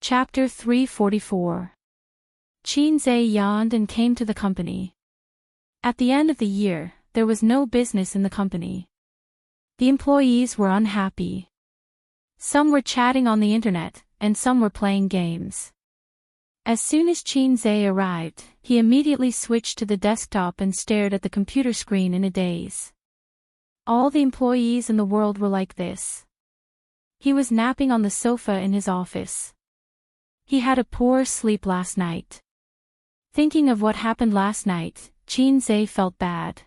Chapter 344. Xianxia yawned and came to the company. At the end of the year, there was no business in the company. The employees were unhappy. Some were chatting on the internet, and some were playing games. As soon as Xianxia arrived, he immediately switched to the desktop and stared at the computer screen in a daze. All the employees in the world were like this. He was napping on the sofa in his office. He had a poor sleep last night. Thinking of what happened last night, Xianxia felt bad.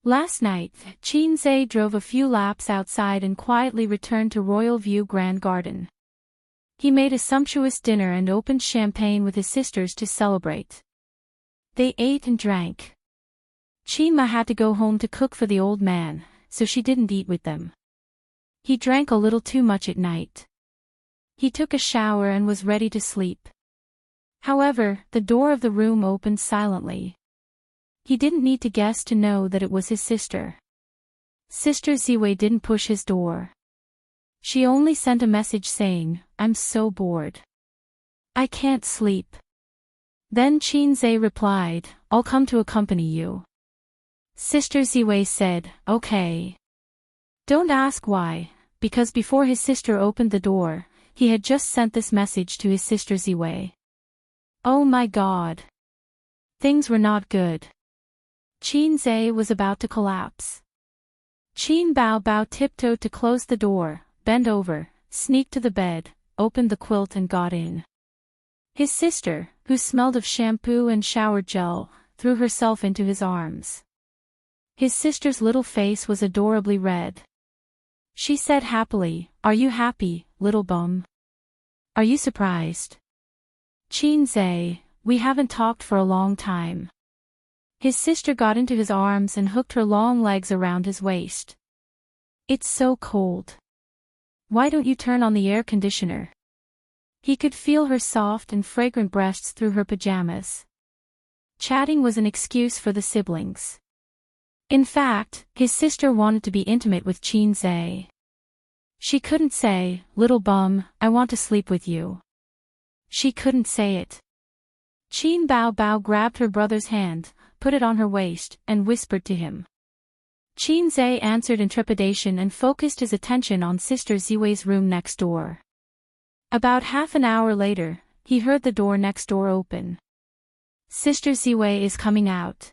Last night, Xianxia drove a few laps outside and quietly returned to Royal View Grand Garden. He made a sumptuous dinner and opened champagne with his sisters to celebrate. They ate and drank. Xianxia had to go home to cook for the old man, so she didn't eat with them. He drank a little too much at night. He took a shower and was ready to sleep. However, the door of the room opened silently. He didn't need to guess to know that it was his sister. Sister Ziwei didn't push his door. She only sent a message saying, "I'm so bored. I can't sleep." Then Xianxia replied, "I'll come to accompany you." Sister Ziwei said, "Okay." Don't ask why, because before his sister opened the door, he had just sent this message to his sister Ziwei. Oh my God. Things were not good. Xianxia was about to collapse. Qin Bao Bao tiptoed to close the door, bent over, sneaked to the bed, opened the quilt and got in. His sister, who smelled of shampoo and shower gel, threw herself into his arms. His sister's little face was adorably red. She said happily, "Are you happy, little bum? Are you surprised?" Xianxia, "We haven't talked for a long time." His sister got into his arms and hooked her long legs around his waist. "It's so cold. Why don't you turn on the air conditioner?" He could feel her soft and fragrant breasts through her pajamas. Chatting was an excuse for the siblings. In fact, his sister wanted to be intimate with Xianxia. She couldn't say, "Little bum, I want to sleep with you." She couldn't say it. Qin Bao Bao grabbed her brother's hand, put it on her waist, and whispered to him. Xianxia answered in trepidation and focused his attention on Sister Ziwei's room next door. About half an hour later, he heard the door next door open. "Sister Ziwei is coming out.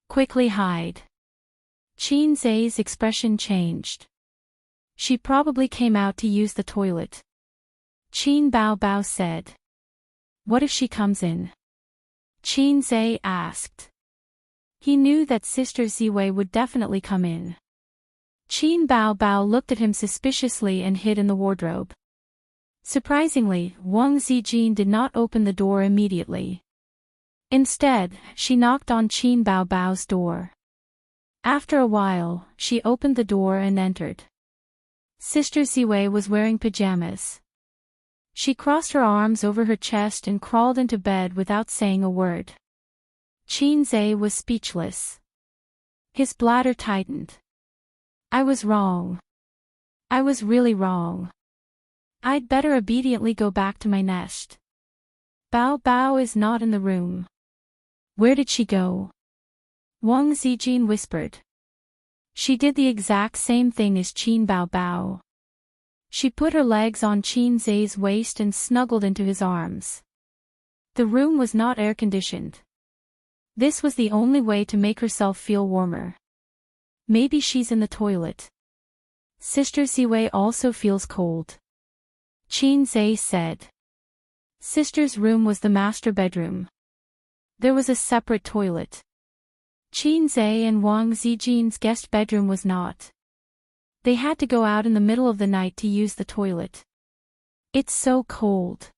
Quickly hide." Xianxia's expression changed. She probably came out to use the toilet. Qin Bao Bao said. "What if she comes in?" Xianxia asked. He knew that Sister Ziwei would definitely come in. Qin Bao Bao looked at him suspiciously and hid in the wardrobe. Surprisingly, Wang Zijin did not open the door immediately. Instead, she knocked on Qin Bao Bao's door. After a while, she opened the door and entered. Sister Ziwei was wearing pajamas. She crossed her arms over her chest and crawled into bed without saying a word. Xianxia was speechless. His bladder tightened. "I was wrong. I was really wrong. I'd better obediently go back to my nest. Bao Bao is not in the room. Where did she go?" Wang Zijin whispered. She did the exact same thing as Qin Bao Bao. She put her legs on Xianxia's waist and snuggled into his arms. The room was not air-conditioned. This was the only way to make herself feel warmer. Maybe she's in the toilet. Sister Ziwei also feels cold. Xianxia said. Sister's room was the master bedroom. There was a separate toilet. Xianxia and Wang Zijin's guest bedroom was not. They had to go out in the middle of the night to use the toilet. "It's so cold."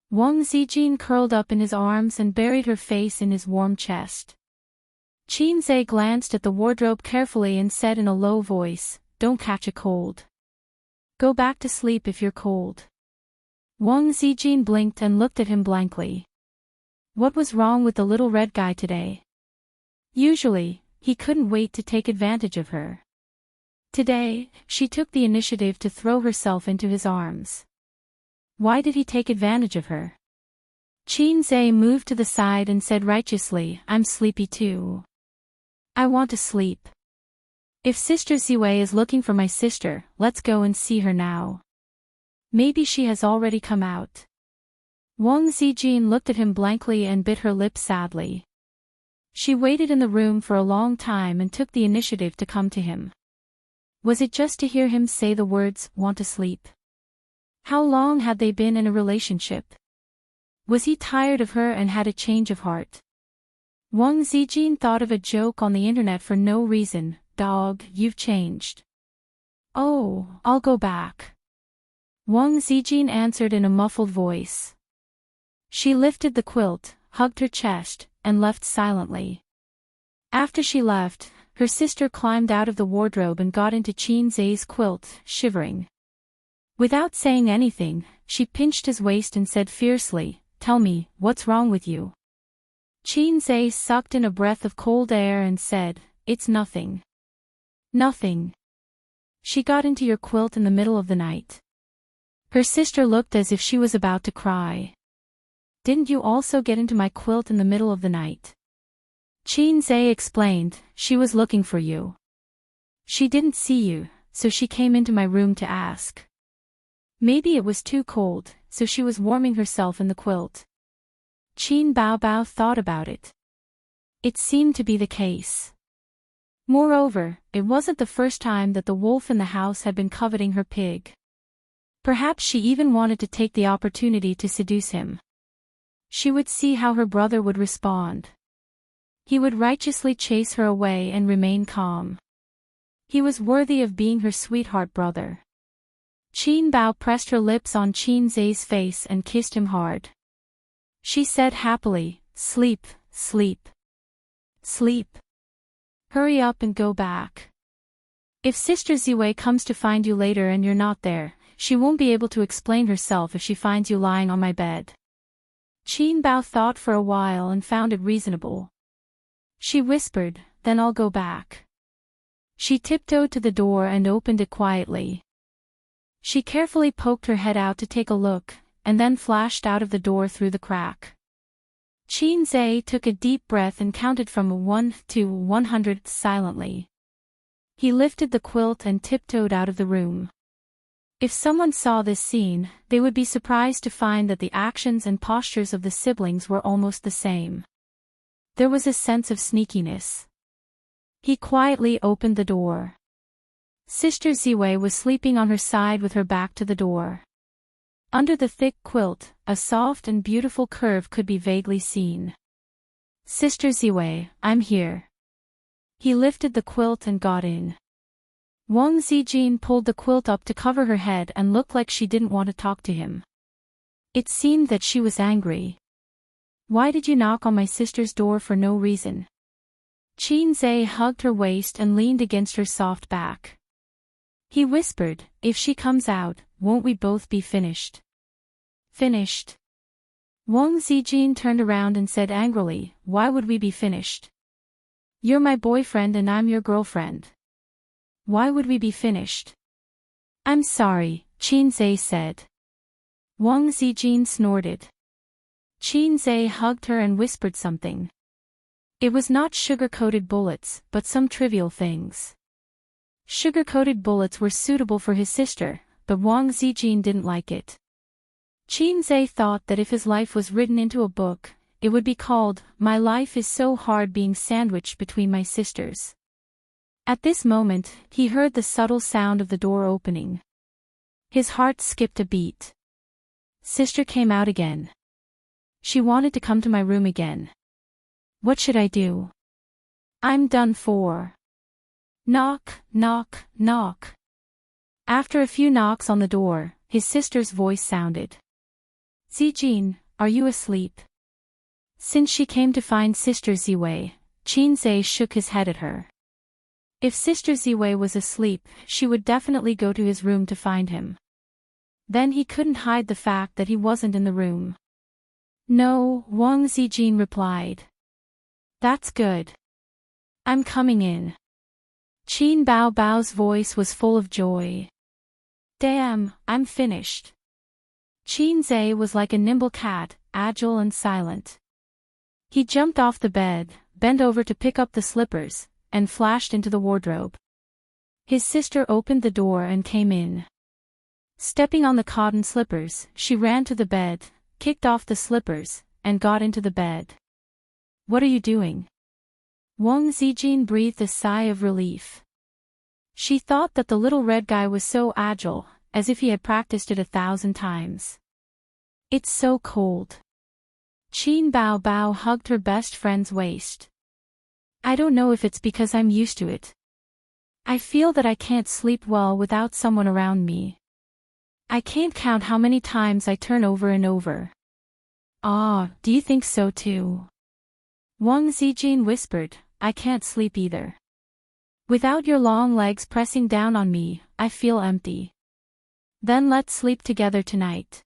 Wang Zijin curled up in his arms and buried her face in his warm chest. Xianxia glanced at the wardrobe carefully and said in a low voice, "Don't catch a cold. Go back to sleep if you're cold." Wang Zijin blinked and looked at him blankly. What was wrong with the little red guy today? Usually, he couldn't wait to take advantage of her. Today, she took the initiative to throw herself into his arms. Why did he take advantage of her? Xianxia moved to the side and said righteously, I'm sleepy too. I want to sleep. If Sister Ziwei is looking for my sister, let's go and see her now. Maybe she has already come out. Wang Zijin looked at him blankly and bit her lip sadly. She waited in the room for a long time and took the initiative to come to him. Was it just to hear him say the words, want to sleep? How long had they been in a relationship? Was he tired of her and had a change of heart? Wang Zijin thought of a joke on the internet for no reason, dog, you've changed. Oh, I'll go back. Wang Zijin answered in a muffled voice. She lifted the quilt, hugged her chest, and left silently. After she left, her sister climbed out of the wardrobe and got into Xianxia's quilt, shivering. Without saying anything, she pinched his waist and said fiercely, Tell me, what's wrong with you? Xianxia sucked in a breath of cold air and said, It's nothing. Nothing. She got into your quilt in the middle of the night. Her sister looked as if she was about to cry. Didn't you also get into my quilt in the middle of the night? Xianxia explained, she was looking for you. She didn't see you, so she came into my room to ask. Maybe it was too cold, so she was warming herself in the quilt. Qin Baobao thought about it. It seemed to be the case. Moreover, it wasn't the first time that the wolf in the house had been coveting her pig. Perhaps she even wanted to take the opportunity to seduce him. She would see how her brother would respond. He would righteously chase her away and remain calm. He was worthy of being her sweetheart brother. Qin Bao pressed her lips on Xianxia's face and kissed him hard. She said happily, Sleep, sleep. Sleep. Hurry up and go back. If Sister Ziwei comes to find you later and you're not there, she won't be able to explain herself if she finds you lying on my bed. Qin Bao thought for a while and found it reasonable. She whispered, Then I'll go back. She tiptoed to the door and opened it quietly. She carefully poked her head out to take a look, and then flashed out of the door through the crack. Xianxia took a deep breath and counted from 1 to 100 silently. He lifted the quilt and tiptoed out of the room. If someone saw this scene, they would be surprised to find that the actions and postures of the siblings were almost the same. There was a sense of sneakiness. He quietly opened the door. Sister Ziwei was sleeping on her side with her back to the door. Under the thick quilt, a soft and beautiful curve could be vaguely seen. Sister Ziwei, I'm here. He lifted the quilt and got in. Wang Zijin pulled the quilt up to cover her head and looked like she didn't want to talk to him. It seemed that she was angry. Why did you knock on my sister's door for no reason? Xianxia hugged her waist and leaned against her soft back. He whispered, If she comes out, won't we both be finished? Finished? Wang Zijin turned around and said angrily, Why would we be finished? You're my boyfriend and I'm your girlfriend. Why would we be finished? I'm sorry, Xianxia said. Wang Zijin snorted. Xianxia hugged her and whispered something. It was not sugar-coated bullets, but some trivial things. Sugar-coated bullets were suitable for his sister, but Wang Zijin didn't like it. Xianxia thought that if his life was written into a book, it would be called, My Life is So Hard Being Sandwiched Between My Sisters. At this moment, he heard the subtle sound of the door opening. His heart skipped a beat. Sister came out again. She wanted to come to my room again. What should I do? I'm done for. Knock, knock, knock. After a few knocks on the door, his sister's voice sounded. Zijin, are you asleep? Since she came to find Sister Ziwei, Xianxia shook his head at her. If Sister Ziwei was asleep, she would definitely go to his room to find him. Then he couldn't hide the fact that he wasn't in the room. No, Wang Zijin replied. That's good. I'm coming in. Qin Baobao's voice was full of joy. Damn, I'm finished. Xianxia was like a nimble cat, agile and silent. He jumped off the bed, bent over to pick up the slippers, and flashed into the wardrobe. His sister opened the door and came in. Stepping on the cotton slippers, she ran to the bed, kicked off the slippers, and got into the bed. "What are you doing?" Wang Zijin breathed a sigh of relief. She thought that the little red guy was so agile, as if he had practiced it 1,000 times. "It's so cold." Qin Bao Bao hugged her best friend's waist. "I don't know if it's because I'm used to it. I feel that I can't sleep well without someone around me. I can't count how many times I turn over and over." "Ah, do you think so too?" Wang Zijin whispered, "I can't sleep either. Without your long legs pressing down on me, I feel empty. Then let's sleep together tonight.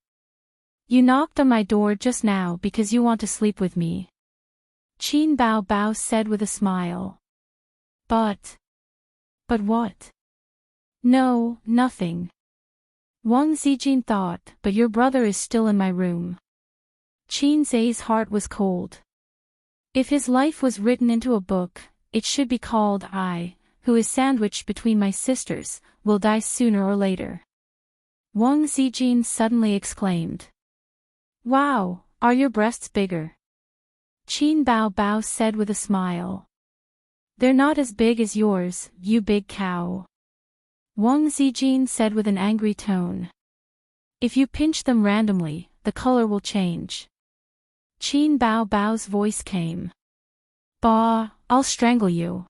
You knocked on my door just now because you want to sleep with me." Qin Bao Bao said with a smile. But what? "No, nothing." Wang Zijin thought, "But your brother is still in my room." Xianxia's heart was cold. If his life was written into a book, it should be called "I, who is sandwiched between my sisters, will die sooner or later." Wang Zijin suddenly exclaimed. "Wow, are your breasts bigger?" Qin Bao Bao said with a smile. "They're not as big as yours, you big cow." Wang Zijin said with an angry tone. "If you pinch them randomly, the color will change." Qin Bao Bao's voice came. "Bah, I'll strangle you."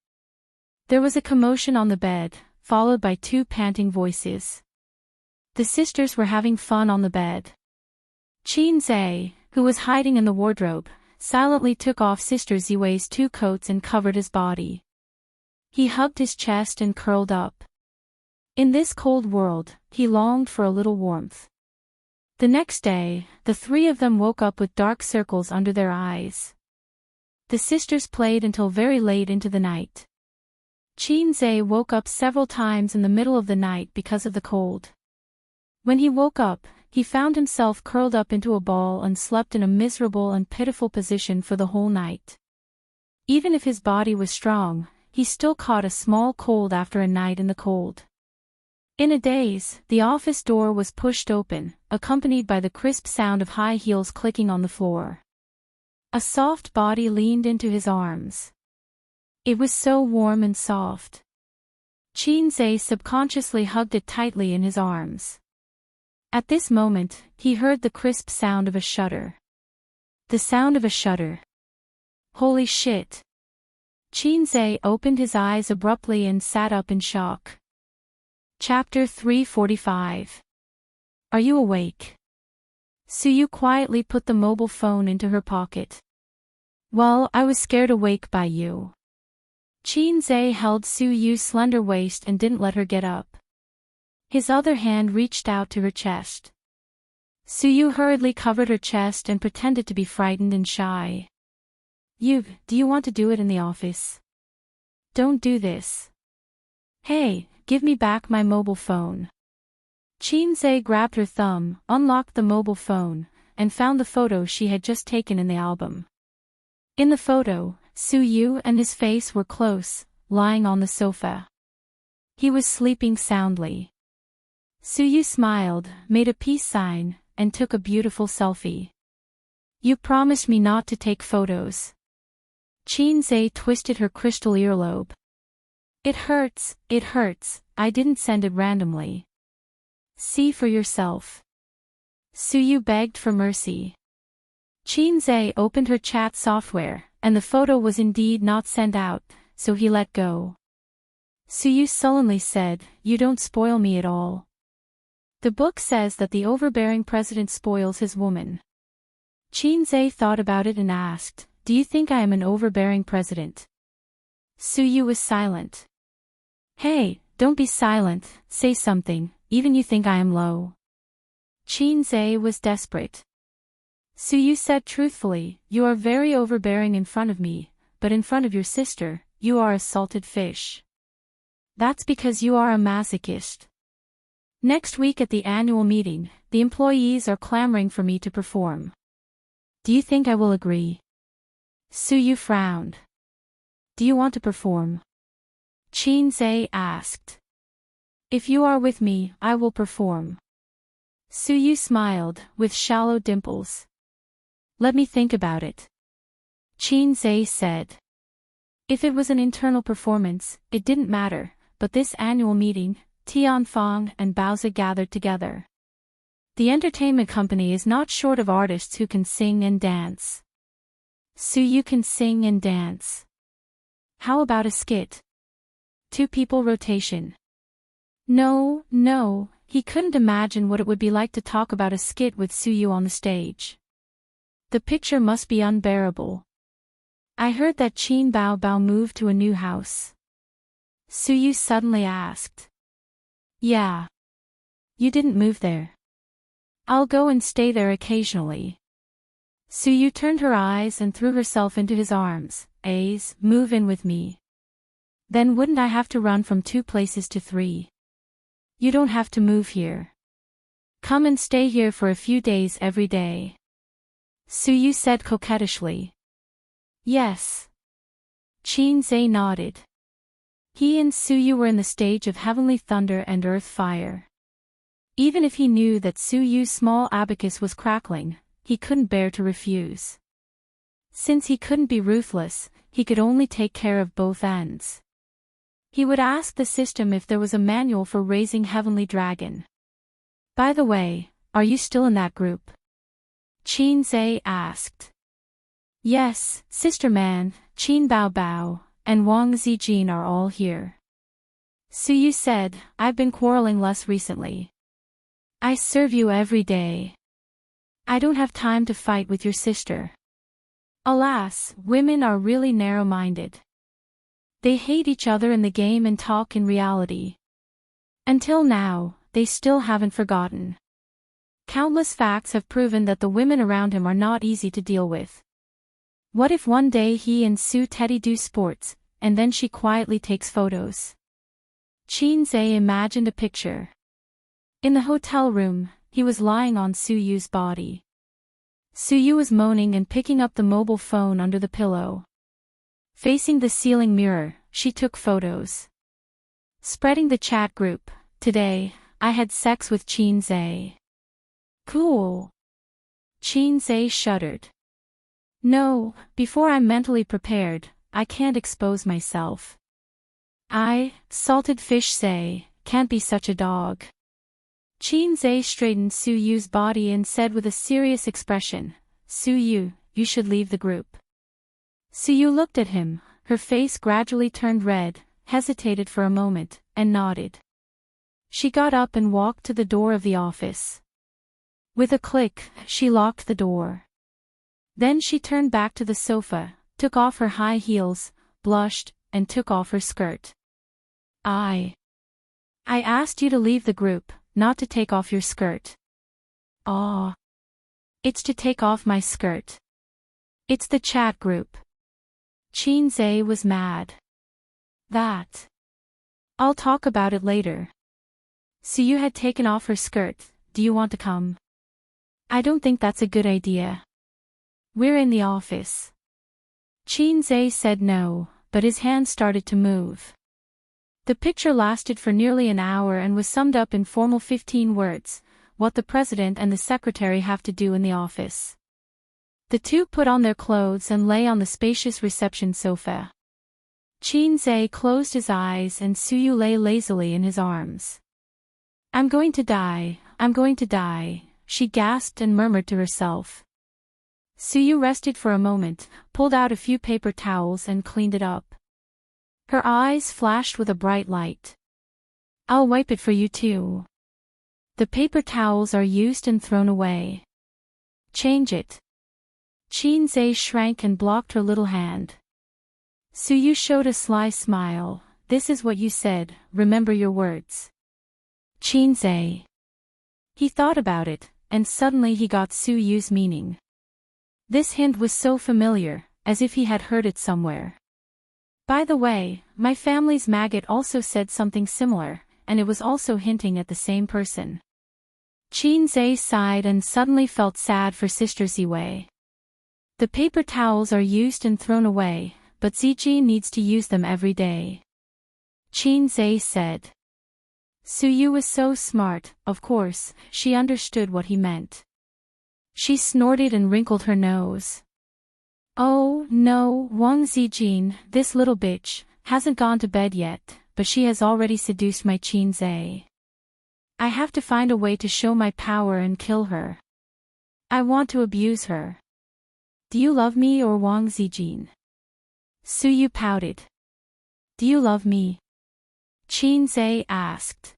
There was a commotion on the bed, followed by 2 panting voices. The sisters were having fun on the bed. Xianxia, who was hiding in the wardrobe, silently took off Sister Ziwei's 2 coats and covered his body. He hugged his chest and curled up. In this cold world, he longed for a little warmth. The next day, the 3 of them woke up with dark circles under their eyes. The sisters played until very late into the night. Xianxia woke up several times in the middle of the night because of the cold. When he woke up, he found himself curled up into a ball and slept in a miserable and pitiful position for the whole night. Even if his body was strong, he still caught a small cold after a night in the cold. In a daze, the office door was pushed open, accompanied by the crisp sound of high heels clicking on the floor. A soft body leaned into his arms. It was so warm and soft. Xianxia subconsciously hugged it tightly in his arms. At this moment, he heard the crisp sound of a shutter. The sound of a shutter. Holy shit! Xianxia opened his eyes abruptly and sat up in shock. Chapter 345. Are you awake? Suyu quietly put the mobile phone into her pocket. "Well, I was scared awake by you." Xianxia held Suyu's slender waist and didn't let her get up. His other hand reached out to her chest. Suyu hurriedly covered her chest and pretended to be frightened and shy. Do you want to do it in the office? Don't do this." "Hey, give me back my mobile phone." Xianxia grabbed her thumb, unlocked the mobile phone, and found the photo she had just taken in the album. In the photo, Suyu and his face were close, lying on the sofa. He was sleeping soundly. Suyu smiled, made a peace sign, and took a beautiful selfie. "You promised me not to take photos." Xianxia twisted her crystal earlobe. It hurts, I didn't send it randomly." "See for yourself." Suyu begged for mercy. Xianxia opened her chat software, and the photo was indeed not sent out, so he let go. Suyu sullenly said, "You don't spoil me at all. The book says that the overbearing president spoils his woman." Xianxia thought about it and asked, "Do you think I am an overbearing president?" Suyu was silent. "Hey, don't be silent, say something, even you think I am low." Xianxia was desperate. Suyu said truthfully, "You are very overbearing in front of me, but in front of your sister, you are a salted fish. That's because you are a masochist." Next week at the annual meeting, the employees are clamoring for me to perform. Do you think I will agree? Suyu frowned. Do you want to perform? Xianxia asked. If you are with me, I will perform. Suyu smiled, with shallow dimples. Let me think about it. Xianxia said. If it was an internal performance, it didn't matter, but this annual meeting, Tianfang and Baozi gathered together. The entertainment company is not short of artists who can sing and dance. Suyu can sing and dance. How about a skit? 2 people rotation. No, he couldn't imagine what it would be like to talk about a skit with Suyu on the stage. The picture must be unbearable. I heard that Qin Bao moved to a new house. Suyu suddenly asked. Yeah. You didn't move there. I'll go and stay there occasionally. Suyu turned her eyes and threw herself into his arms. Move in with me. Then wouldn't I have to run from 2 places to 3? You don't have to move here. Come and stay here for a few days every day. Suyu said coquettishly. Yes. Xianxia nodded. He and Suyu were in the stage of heavenly thunder and earth fire. Even if he knew that Suyu's small abacus was crackling, he couldn't bear to refuse. Since he couldn't be ruthless, he could only take care of both ends. He would ask the system if there was a manual for raising heavenly dragon. By the way, are you still in that group? Xianxia asked. Yes, Sister Man, Qin Bao, and Wang Zijin are all here. Suyu said, I've been quarreling less recently. I serve you every day. I don't have time to fight with your sister. Alas, women are really narrow-minded. They hate each other in the game and talk in reality. Until now, they still haven't forgotten. Countless facts have proven that the women around him are not easy to deal with. What if one day he and Su Teddy do sports, and then she quietly takes photos? Xianxia imagined a picture. In the hotel room, he was lying on Suyu's body. Suyu was moaning and picking up the mobile phone under the pillow. Facing the ceiling mirror, she took photos. Spreading the chat group, today, I had sex with Xianxia. Cool. Xianxia shuddered. No, before I'm mentally prepared, I can't expose myself. Salted fish say, can't be such a dog. Xianxia straightened Suyu's body and said with a serious expression, Suyu, you should leave the group. Suyu looked at him, her face gradually turned red, hesitated for a moment, and nodded. She got up and walked to the door of the office. With a click, she locked the door. Then she turned back to the sofa, took off her high heels, blushed, and took off her skirt. I asked you to leave the group, not to take off your skirt. Aw. It's to take off my skirt. It's the chat group. Xianxia was mad. That. I'll talk about it later. Suyu had taken off her skirt, do you want to come? I don't think that's a good idea. We're in the office. Xianxia said no, but his hand started to move. The picture lasted for nearly an hour and was summed up in formal 15 words, what the president and the secretary have to do in the office. The 2 put on their clothes and lay on the spacious reception sofa. Xianxia closed his eyes and Suyu lay lazily in his arms. I'm going to die, she gasped and murmured to herself. Suyu rested for a moment, pulled out a few paper towels and cleaned it up. Her eyes flashed with a bright light. I'll wipe it for you too. The paper towels are used and thrown away. Change it. Xianxia shrank and blocked her little hand. Suyu showed a sly smile. This is what you said, remember your words. Xianxia. He thought about it, and suddenly he got Suyu's meaning. This hint was so familiar, as if he had heard it somewhere. By the way, my family's maggot also said something similar, and it was also hinting at the same person. Xianxia sighed and suddenly felt sad for Sister Ziwei. The paper towels are used and thrown away, but Zijin needs to use them every day. Xianxia said. Suyu was so smart, of course, she understood what he meant. She snorted and wrinkled her nose. Oh, no, Wang Zijin, this little bitch, hasn't gone to bed yet, but she has already seduced my Xianxia. I have to find a way to show my power and kill her. I want to abuse her. Do you love me or Wang Zijin? Suyu pouted. Do you love me? Xianxia asked.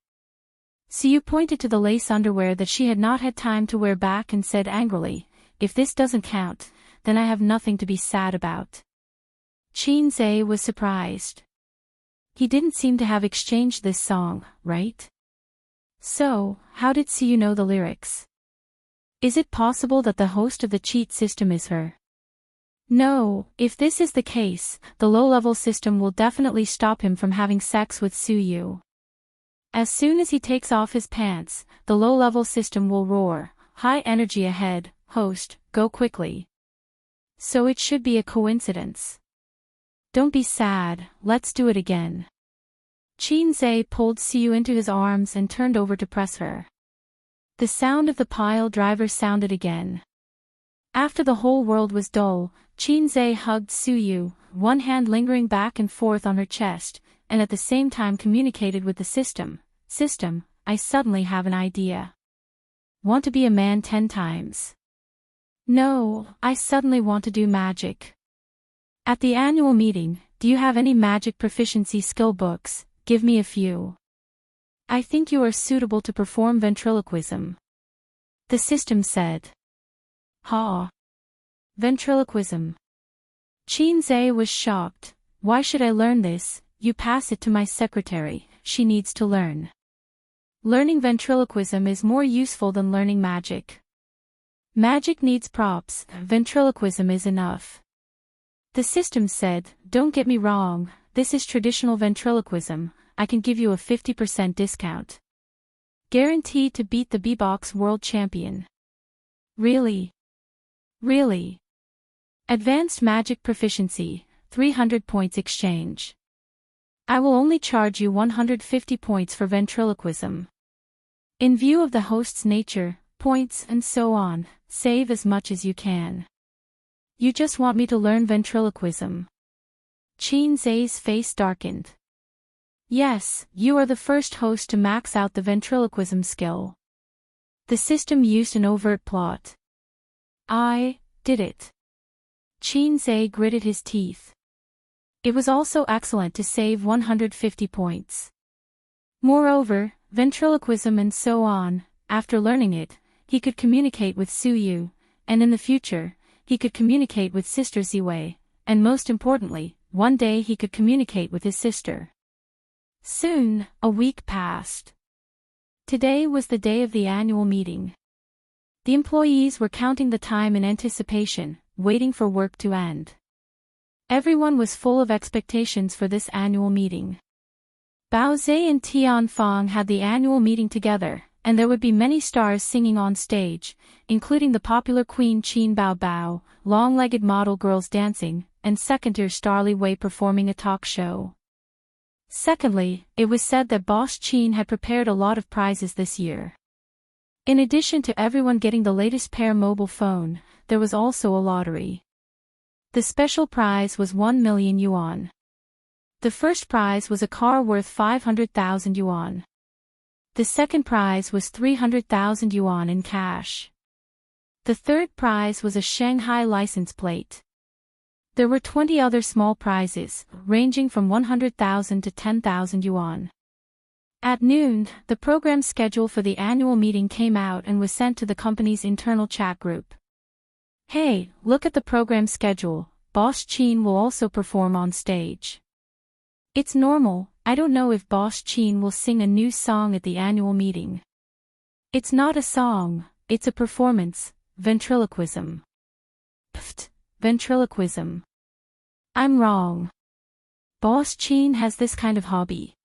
Suyu pointed to the lace underwear that she had not had time to wear back and said angrily, if this doesn't count, then I have nothing to be sad about. Xianxia was surprised. He didn't seem to have exchanged this song, right? So, how did Suyu know the lyrics? Is it possible that the host of the cheat system is her? No, if this is the case, the low-level system will definitely stop him from having sex with Suyu. As soon as he takes off his pants, the low-level system will roar, high energy ahead, host, go quickly. So it should be a coincidence. Don't be sad, let's do it again. Xianxia pulled Suyu into his arms and turned over to press her. The sound of the pile driver sounded again. After the whole world was dull, Xianxia hugged Suyu, one hand lingering back and forth on her chest, and at the same time communicated with the system. System, I suddenly have an idea. Want to be a man 10 times? No, I suddenly want to do magic. At the annual meeting, do you have any magic proficiency skill books? Give me a few. I think you are suitable to perform ventriloquism. The system said. Ha! Ventriloquism. Xianxia was shocked. Why should I learn this? You pass it to my secretary, she needs to learn. Learning ventriloquism is more useful than learning magic. Magic needs props, ventriloquism is enough. The system said, don't get me wrong, this is traditional ventriloquism, I can give you a 50% discount. Guaranteed to beat the beatbox world champion. Really? Really? Advanced magic proficiency, 300 points exchange. I will only charge you 150 points for ventriloquism. In view of the host's nature, points and so on, save as much as you can. You just want me to learn ventriloquism. Xianxia's face darkened. Yes, you are the first host to max out the ventriloquism skill. The system used an overt plot. I did it. Xianxia gritted his teeth. It was also excellent to save 150 points. Moreover, ventriloquism and so on, after learning it, he could communicate with Suyu, and in the future, he could communicate with Sister Ziwei, and most importantly, one day he could communicate with his sister. Soon, a week passed. Today was the day of the annual meeting. The employees were counting the time in anticipation, waiting for work to end. Everyone was full of expectations for this annual meeting. Baozi and Tianfang had the annual meeting together, and there would be many stars singing on stage, including the popular Queen Qin Bao Bao, long-legged model girls dancing, and second-tier star Li Wei performing a talk show. Secondly, it was said that Boss Qin had prepared a lot of prizes this year. In addition to everyone getting the latest pair mobile phone, there was also a lottery. The special prize was 1 million yuan. The first prize was a car worth 500,000 yuan. The second prize was 300,000 yuan in cash. The third prize was a Shanghai license plate. There were 20 other small prizes, ranging from 100,000 to 10,000 yuan. At noon, the program schedule for the annual meeting came out and was sent to the company's internal chat group. Hey, look at the program schedule, Boss Qin will also perform on stage. It's normal, I don't know if Boss Qin will sing a new song at the annual meeting. It's not a song, it's a performance, ventriloquism. Pft, ventriloquism. I'm wrong. Boss Qin has this kind of hobby.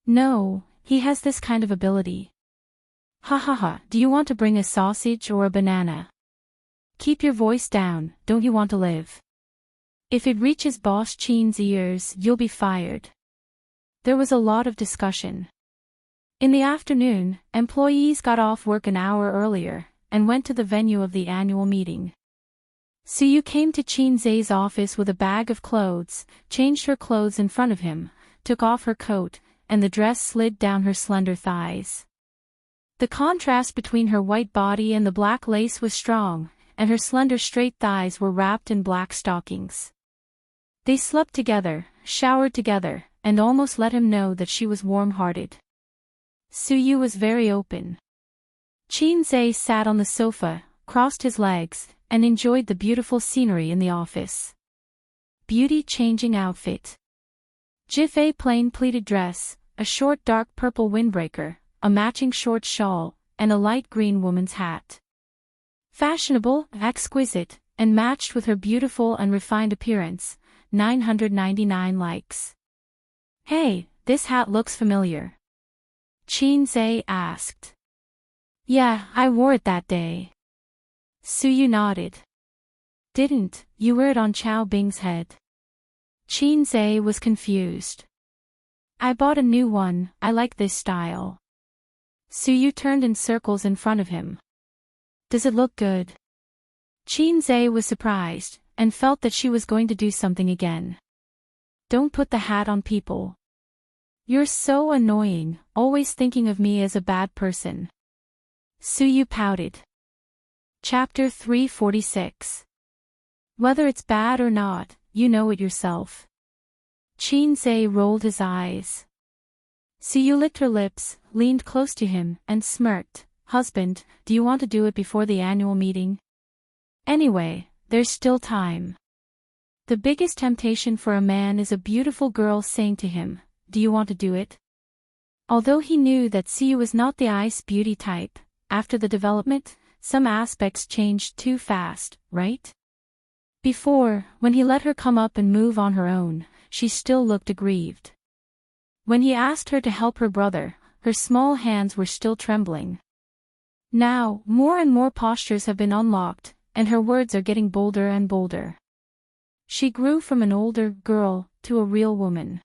No, he has this kind of ability. Ha ha ha, do you want to bring a sausage or a banana? Keep your voice down, don't you want to live? If it reaches Boss Chin's ears, you'll be fired. There was a lot of discussion. In the afternoon, employees got off work an hour earlier, and went to the venue of the annual meeting. Suyu came to Qin Zai's office with a bag of clothes, changed her clothes in front of him, took off her coat, and the dress slid down her slender thighs. The contrast between her white body and the black lace was strong, and her slender straight thighs were wrapped in black stockings. They slept together, showered together, and almost let him know that she was warm-hearted. Suyu was very open. Qin Zai sat on the sofa, crossed his legs, and enjoyed the beautiful scenery in the office. Beauty-changing outfit. Jiffei plain pleated dress, a short dark purple windbreaker, a matching short shawl, and a light green woman's hat. Fashionable, exquisite, and matched with her beautiful and refined appearance, 999 likes. Hey, this hat looks familiar. Qin Zai asked. Yeah, I wore it that day. Suyu nodded. Didn't you wear it on Chao Bing's head? Qin Zai was confused. I bought a new one, I like this style. Suyu turned in circles in front of him. Does it look good? Qin Zai was surprised, and felt that she was going to do something again. Don't put the hat on people. You're so annoying, always thinking of me as a bad person. Suyu pouted. Chapter 346. Whether it's bad or not, you know it yourself. Qin Zai rolled his eyes. Suyu licked her lips, leaned close to him, and smirked. Husband, do you want to do it before the annual meeting? Anyway, there's still time. The biggest temptation for a man is a beautiful girl saying to him, do you want to do it? Although he knew that Suyu was not the ice beauty type, after the development, some aspects changed too fast, right? Before, when he let her come up and move on her own, she still looked aggrieved. When he asked her to help her brother, her small hands were still trembling. Now, more and more postures have been unlocked, and her words are getting bolder and bolder. She grew from an older girl to a real woman.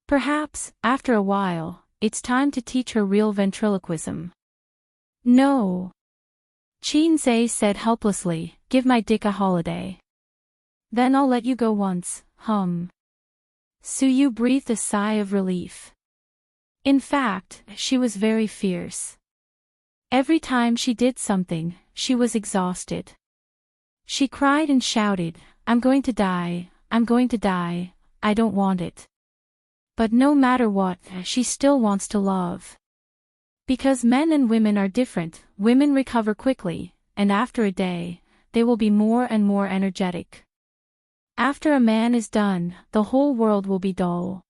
Perhaps, after a while, it's time to teach her real ventriloquism. No. Qin Zai said helplessly, give my dick a holiday. Then I'll let you go once, Suyu breathed a sigh of relief. In fact, she was very fierce. Every time she did something, she was exhausted. She cried and shouted, I'm going to die, I'm going to die, I don't want it. But no matter what, she still wants to love. Because men and women are different, women recover quickly, and after a day, they will be more and more energetic. After a man is done, the whole world will be dull.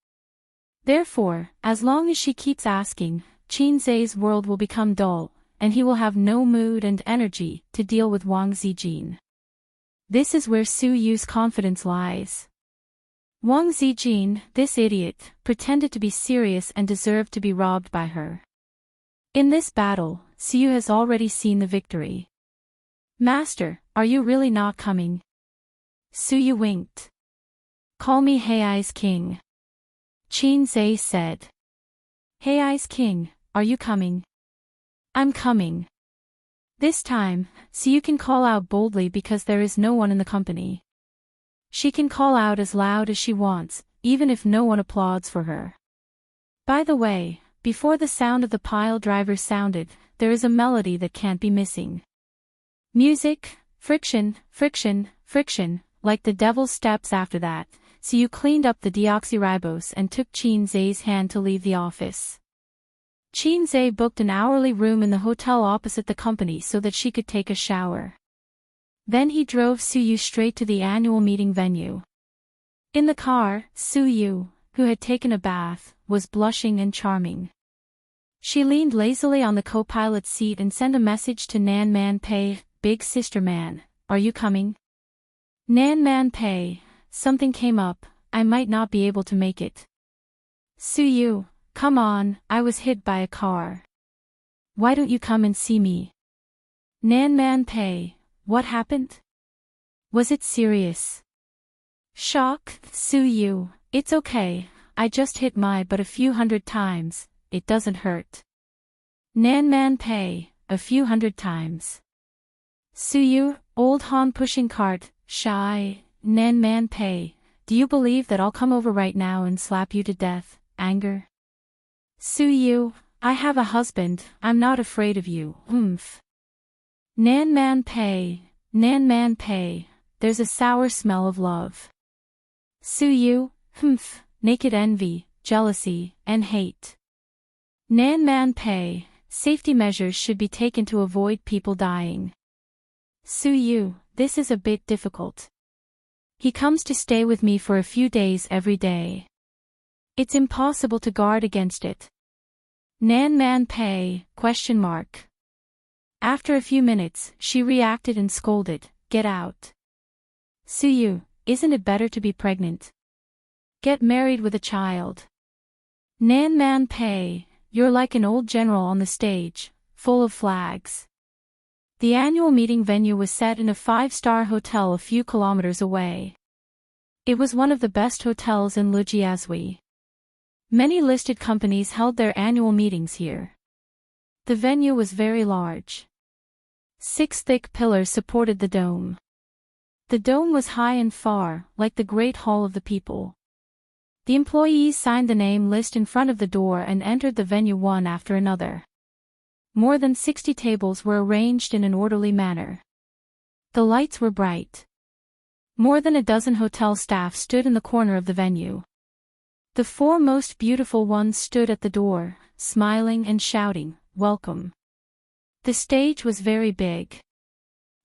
Therefore, as long as she keeps asking, Qin Zai's world will become dull, and he will have no mood and energy to deal with Wang Zijin. This is where Suyu's confidence lies. Wang Zijin, this idiot, pretended to be serious and deserved to be robbed by her. In this battle, Suyu has already seen the victory. Master, are you really not coming? Suyu winked. Call me Hei's king. Qin Zai said. Hei's king, are you coming? I'm coming. This time, Suyu can call out boldly because there is no one in the company. She can call out as loud as she wants, even if no one applauds for her. By the way, before the sound of the pile driver sounded, there is a melody that can't be missing. Music, friction, friction, friction, like the devil's steps after that, Suyu cleaned up the deoxyribose and took Qin Zai's hand to leave the office. Qin Zai booked an hourly room in the hotel opposite the company so that she could take a shower. Then he drove Suyu straight to the annual meeting venue. In the car, Suyu, who had taken a bath, was blushing and charming. She leaned lazily on the co-pilot seat and sent a message to Nan Man Pei, Big Sister Man, are you coming? Nan Man Pei, something came up, I might not be able to make it. Suyu, Come on, I was hit by a car. Why don't you come and see me? Nan Man Pei, what happened? Was it serious? Shock, Su Yu, it's okay, I just hit my butt a few hundred times, it doesn't hurt. Nan Man Pei, a few hundred times. Su Yu, old Han pushing cart, shy, Nan Man Pei, do you believe that I'll come over right now and slap you to death, anger? Su Yu, I have a husband, I'm not afraid of you, Nan Man Pei, there's a sour smell of love. Su Yu, naked envy, jealousy, and hate. Nan Man Pei, safety measures should be taken to avoid people dying. Su Yu, this is a bit difficult. He comes to stay with me for a few days every day. It's impossible to guard against it. Nan Man Pei, ? After a few minutes, she reacted and scolded, get out. Su Yu, isn't it better to be pregnant? Get married with a child. Nan Man Pei, you're like an old general on the stage, full of flags. The annual meeting venue was set in a 5-star hotel a few kilometers away. It was one of the best hotels in Lujiazui. Many listed companies held their annual meetings here. The venue was very large. 6 thick pillars supported the dome. The dome was high and far, like the Great Hall of the People. The employees signed the name list in front of the door and entered the venue one after another. More than 60 tables were arranged in an orderly manner. The lights were bright. More than a dozen hotel staff stood in the corner of the venue. The 4 most beautiful ones stood at the door, smiling and shouting, welcome. The stage was very big.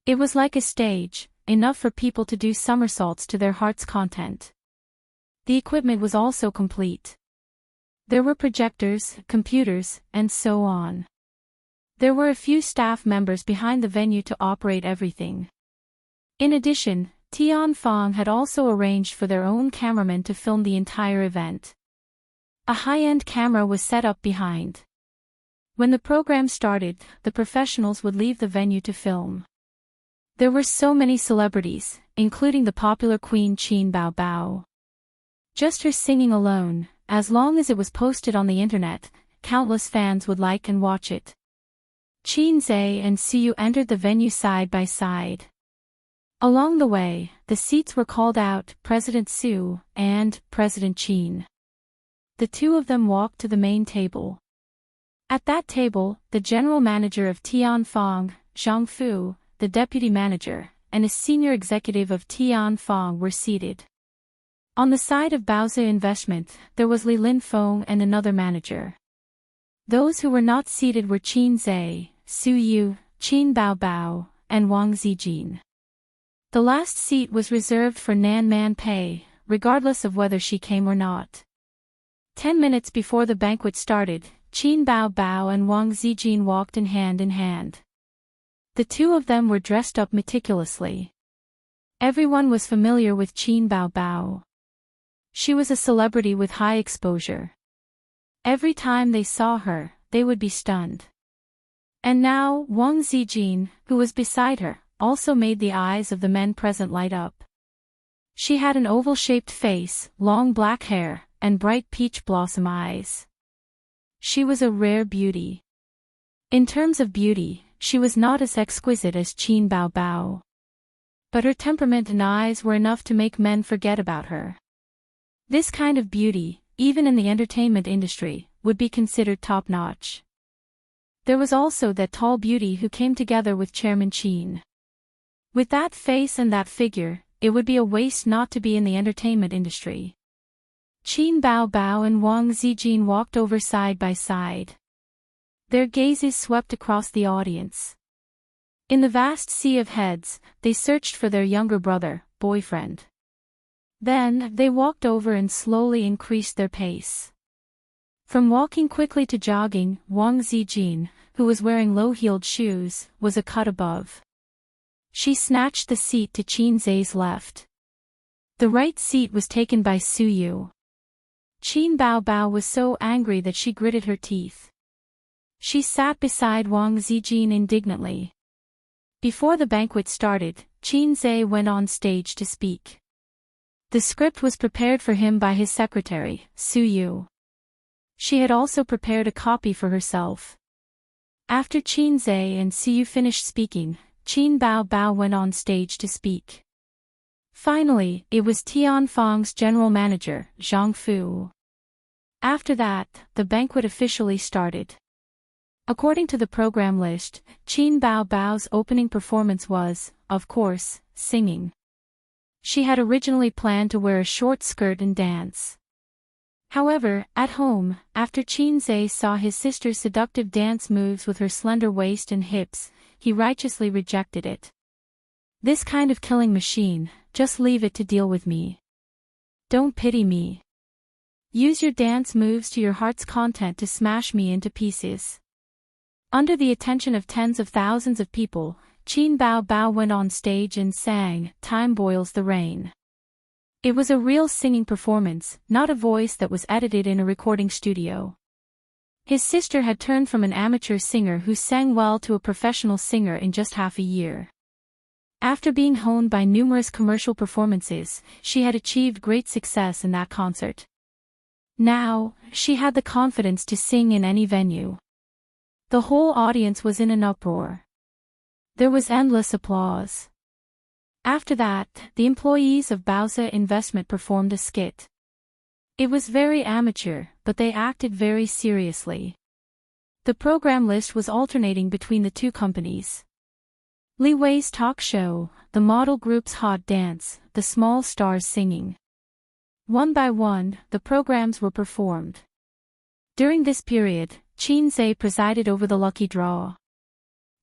It was like a stage, enough for people to do somersaults to their heart's content. The equipment was also complete. There were projectors, computers, and so on. There were a few staff members behind the venue to operate everything. In addition, Tianfang had also arranged for their own cameraman to film the entire event. A high-end camera was set up behind. When the program started, the professionals would leave the venue to film. There were so many celebrities, including the popular Queen Qin Baobao. Just her singing alone, as long as it was posted on the internet, countless fans would like and watch it. Qin Zhe and Su Yu entered the venue side by side. Along the way, the seats were called out, President Su and President Qin. The two of them walked to the main table. At that table, the general manager of Tianfang, Zhang Fu, the deputy manager, and a senior executive of Tianfang were seated. On the side of Baozi Investment, there was Li Linfeng and another manager. Those who were not seated were Qin Zhe, Su Yu, Qin Baobao, and Wang Zijin. The last seat was reserved for Nan Man Pei, regardless of whether she came or not. 10 minutes before the banquet started, Qin Baobao and Wang Zijin walked in hand. The two of them were dressed up meticulously. Everyone was familiar with Qin Baobao. She was a celebrity with high exposure. Every time they saw her, they would be stunned. And now, Wang Zijin, who was beside her, also made the eyes of the men present light up. She had an oval-shaped face, long black hair, and bright peach blossom eyes. She was a rare beauty. In terms of beauty, she was not as exquisite as Qin Baobao. But her temperament and eyes were enough to make men forget about her. This kind of beauty, even in the entertainment industry, would be considered top-notch. There was also that tall beauty who came together with Chairman Qin. With that face and that figure, it would be a waste not to be in the entertainment industry. Qin Baobao and Wang Zijin walked over side by side. Their gazes swept across the audience. In the vast sea of heads, they searched for their younger brother, boyfriend. Then, they walked over and slowly increased their pace. From walking quickly to jogging, Wang Zijin, who was wearing low-heeled shoes, was a cut above. She snatched the seat to Qin Zhe's left. The right seat was taken by Su Yu. Qin Bao was so angry that she gritted her teeth. She sat beside Wang Zijin indignantly. Before the banquet started, Qin Zhe went on stage to speak. The script was prepared for him by his secretary, Su Yu. She had also prepared a copy for herself. After Qin Zhe and Su Yu finished speaking, Qin Bao went on stage to speak. Finally, it was Tianfang's general manager, Zhang Fu. After that, the banquet officially started. According to the program list, Qin Bao's opening performance was, of course, singing. She had originally planned to wear a short skirt and dance. However, at home, after Qin Zhe saw his sister's seductive dance moves with her slender waist and hips, he righteously rejected it. This kind of killing machine, just leave it to deal with me. Don't pity me. Use your dance moves to your heart's content to smash me into pieces. Under the attention of tens of thousands of people, Qin Bao went on stage and sang, "Time Boils the Rain." It was a real singing performance, not a voice that was edited in a recording studio. His sister had turned from an amateur singer who sang well to a professional singer in just half a year. After being honed by numerous commercial performances, she had achieved great success in that concert. Now, she had the confidence to sing in any venue. The whole audience was in an uproar. There was endless applause. After that, the employees of Baozi Investment performed a skit. It was very amateur, but they acted very seriously. The program list was alternating between the two companies. Li Wei's talk show, the model group's hot dance, the small stars singing. One by one, the programs were performed. During this period, Qin Zhe presided over the lucky draw.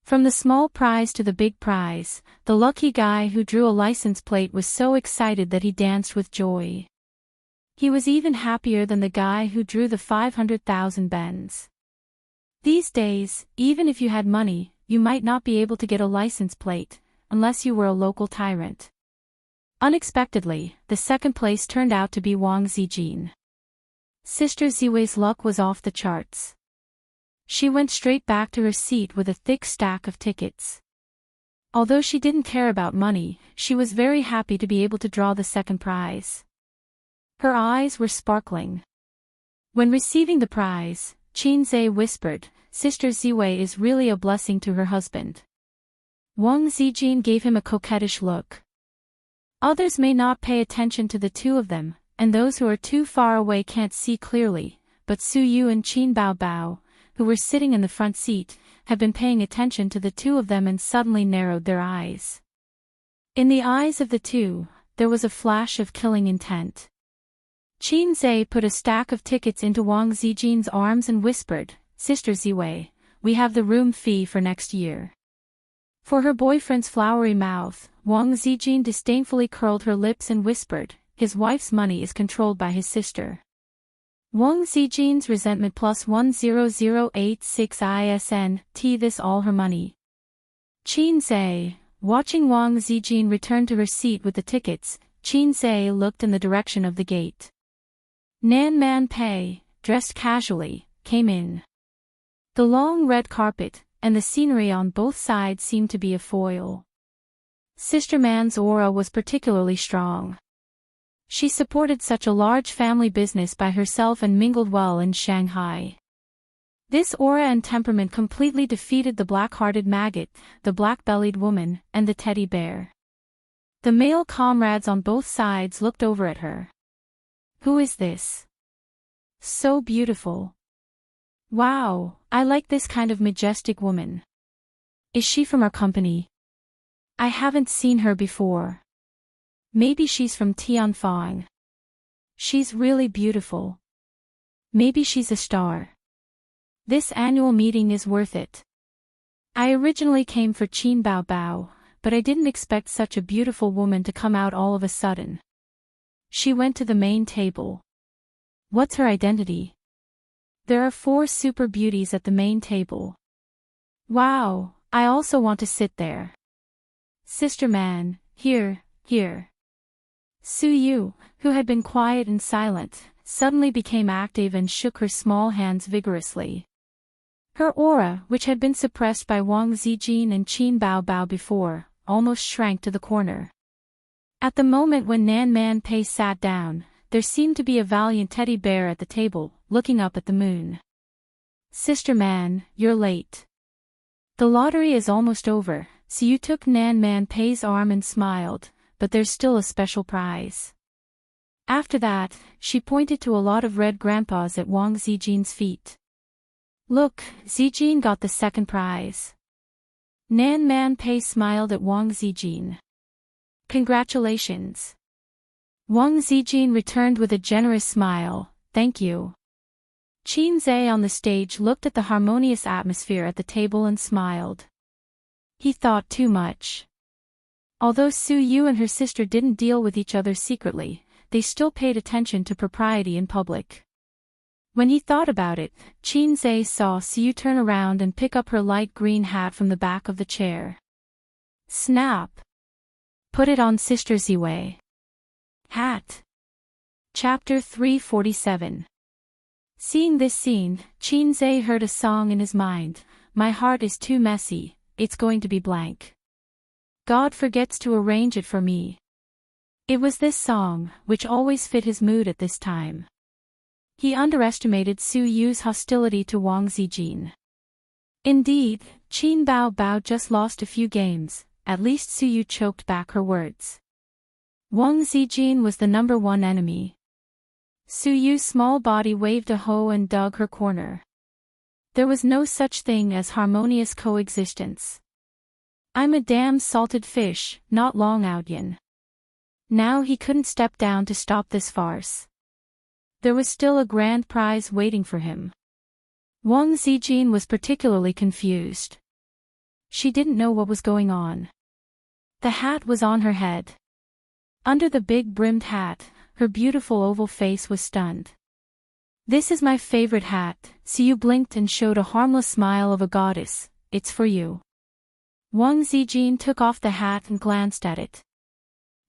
From the small prize to the big prize, the lucky guy who drew a license plate was so excited that he danced with joy. He was even happier than the guy who drew the 500,000 bens. These days, even if you had money, you might not be able to get a license plate, unless you were a local tyrant. Unexpectedly, the second place turned out to be Wang Zijin. Sister Ziwei's luck was off the charts. She went straight back to her seat with a thick stack of tickets. Although she didn't care about money, she was very happy to be able to draw the second prize. Her eyes were sparkling. When receiving the prize, Qin Zhe whispered, "Sister Ziwei is really a blessing to her husband." Wang Zijin gave him a coquettish look. Others may not pay attention to the two of them, and those who are too far away can't see clearly, but Su Yu and Qin Bao, who were sitting in the front seat, had been paying attention to the two of them and suddenly narrowed their eyes. In the eyes of the two, there was a flash of killing intent. Qin Zhe put a stack of tickets into Wang Zijin's arms and whispered, "Sister Ziwei, we have the room fee for next year." For her boyfriend's flowery mouth, Wang Zijin disdainfully curled her lips and whispered, "His wife's money is controlled by his sister." Wang Zijin's resentment plus 10086 ISN, this all her money. Qin Zhe, watching Wang Zijin return to her seat with the tickets, Qin Zhe looked in the direction of the gate. Nan Man Pei, dressed casually, came in. The long red carpet, and the scenery on both sides seemed to be a foil. Sister Man's aura was particularly strong. She supported such a large family business by herself and mingled well in Shanghai. This aura and temperament completely defeated the black-hearted maggot, the black-bellied woman, and the teddy bear. The male comrades on both sides looked over at her. Who is this? So beautiful. Wow, I like this kind of majestic woman. Is she from our company? I haven't seen her before. Maybe she's from Tianfang. She's really beautiful. Maybe she's a star. This annual meeting is worth it. I originally came for Qin Bao, but I didn't expect such a beautiful woman to come out all of a sudden. She went to the main table. What's her identity? There are 4 super beauties at the main table. Wow, I also want to sit there. Sister Man, here. Su Yu, who had been quiet and silent, suddenly became active and shook her small hands vigorously. Her aura, which had been suppressed by Wang Zijin and Qin Baobao before, almost shrank to the corner. At the moment when Nan Man Pei sat down, there seemed to be a valiant teddy bear at the table, looking up at the moon. "Sister Man, you're late. The lottery is almost over," so you took Nan Man Pei's arm and smiled, "but there's still a special prize." After that, she pointed to a lot of red grandpas at Wang Zijin's feet. "Look, Zijin got the second prize." Nan Man Pei smiled at Wang Zijin. "Congratulations." Wang Zijin returned with a generous smile, "Thank you." Qin Zhe on the stage looked at the harmonious atmosphere at the table and smiled. He thought too much. Although Su Yu and her sister didn't deal with each other secretly, they still paid attention to propriety in public. When he thought about it, Qin Zhe saw Su Yu turn around and pick up her light green hat from the back of the chair. Snap! "Put it on, Sister Ziwei." Hat. Chapter 347. Seeing this scene, Qin Zhe heard a song in his mind, "My heart is too messy, it's going to be blank. God forgets to arrange it for me." It was this song, which always fit his mood at this time. He underestimated Su Yu's hostility to Wang Zijin. Indeed, Qin Baobao just lost a few games, at least Su Yu choked back her words. Wang Zijin was the number one enemy. Su Yu's small body waved a hoe and dug her corner. There was no such thing as harmonious coexistence. "I'm a damn salted fish, not Long Outyan." Now he couldn't step down to stop this farce. There was still a grand prize waiting for him. Wang Zijin was particularly confused. She didn't know what was going on. The hat was on her head. Under the big brimmed hat, her beautiful oval face was stunned. "This is my favorite hat," Su Yu blinked and showed a harmless smile of a goddess, "It's for you." Wang Zijin took off the hat and glanced at it.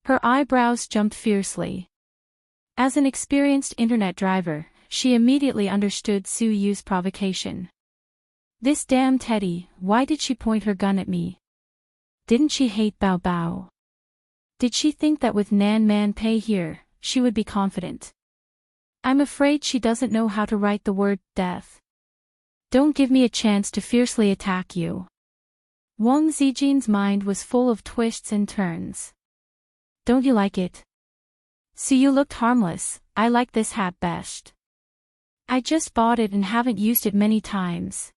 Her eyebrows jumped fiercely. As an experienced internet driver, she immediately understood Su Yu's provocation. This damn Teddy, why did she point her gun at me? Didn't she hate Bao Bao? Did she think that with Nan Man Pei here, she would be confident? I'm afraid she doesn't know how to write the word death. Don't give me a chance to fiercely attack you. Wang Zijin's mind was full of twists and turns. Don't you like it? Su Yu looked harmless. I like this hat best. I just bought it and haven't used it many times.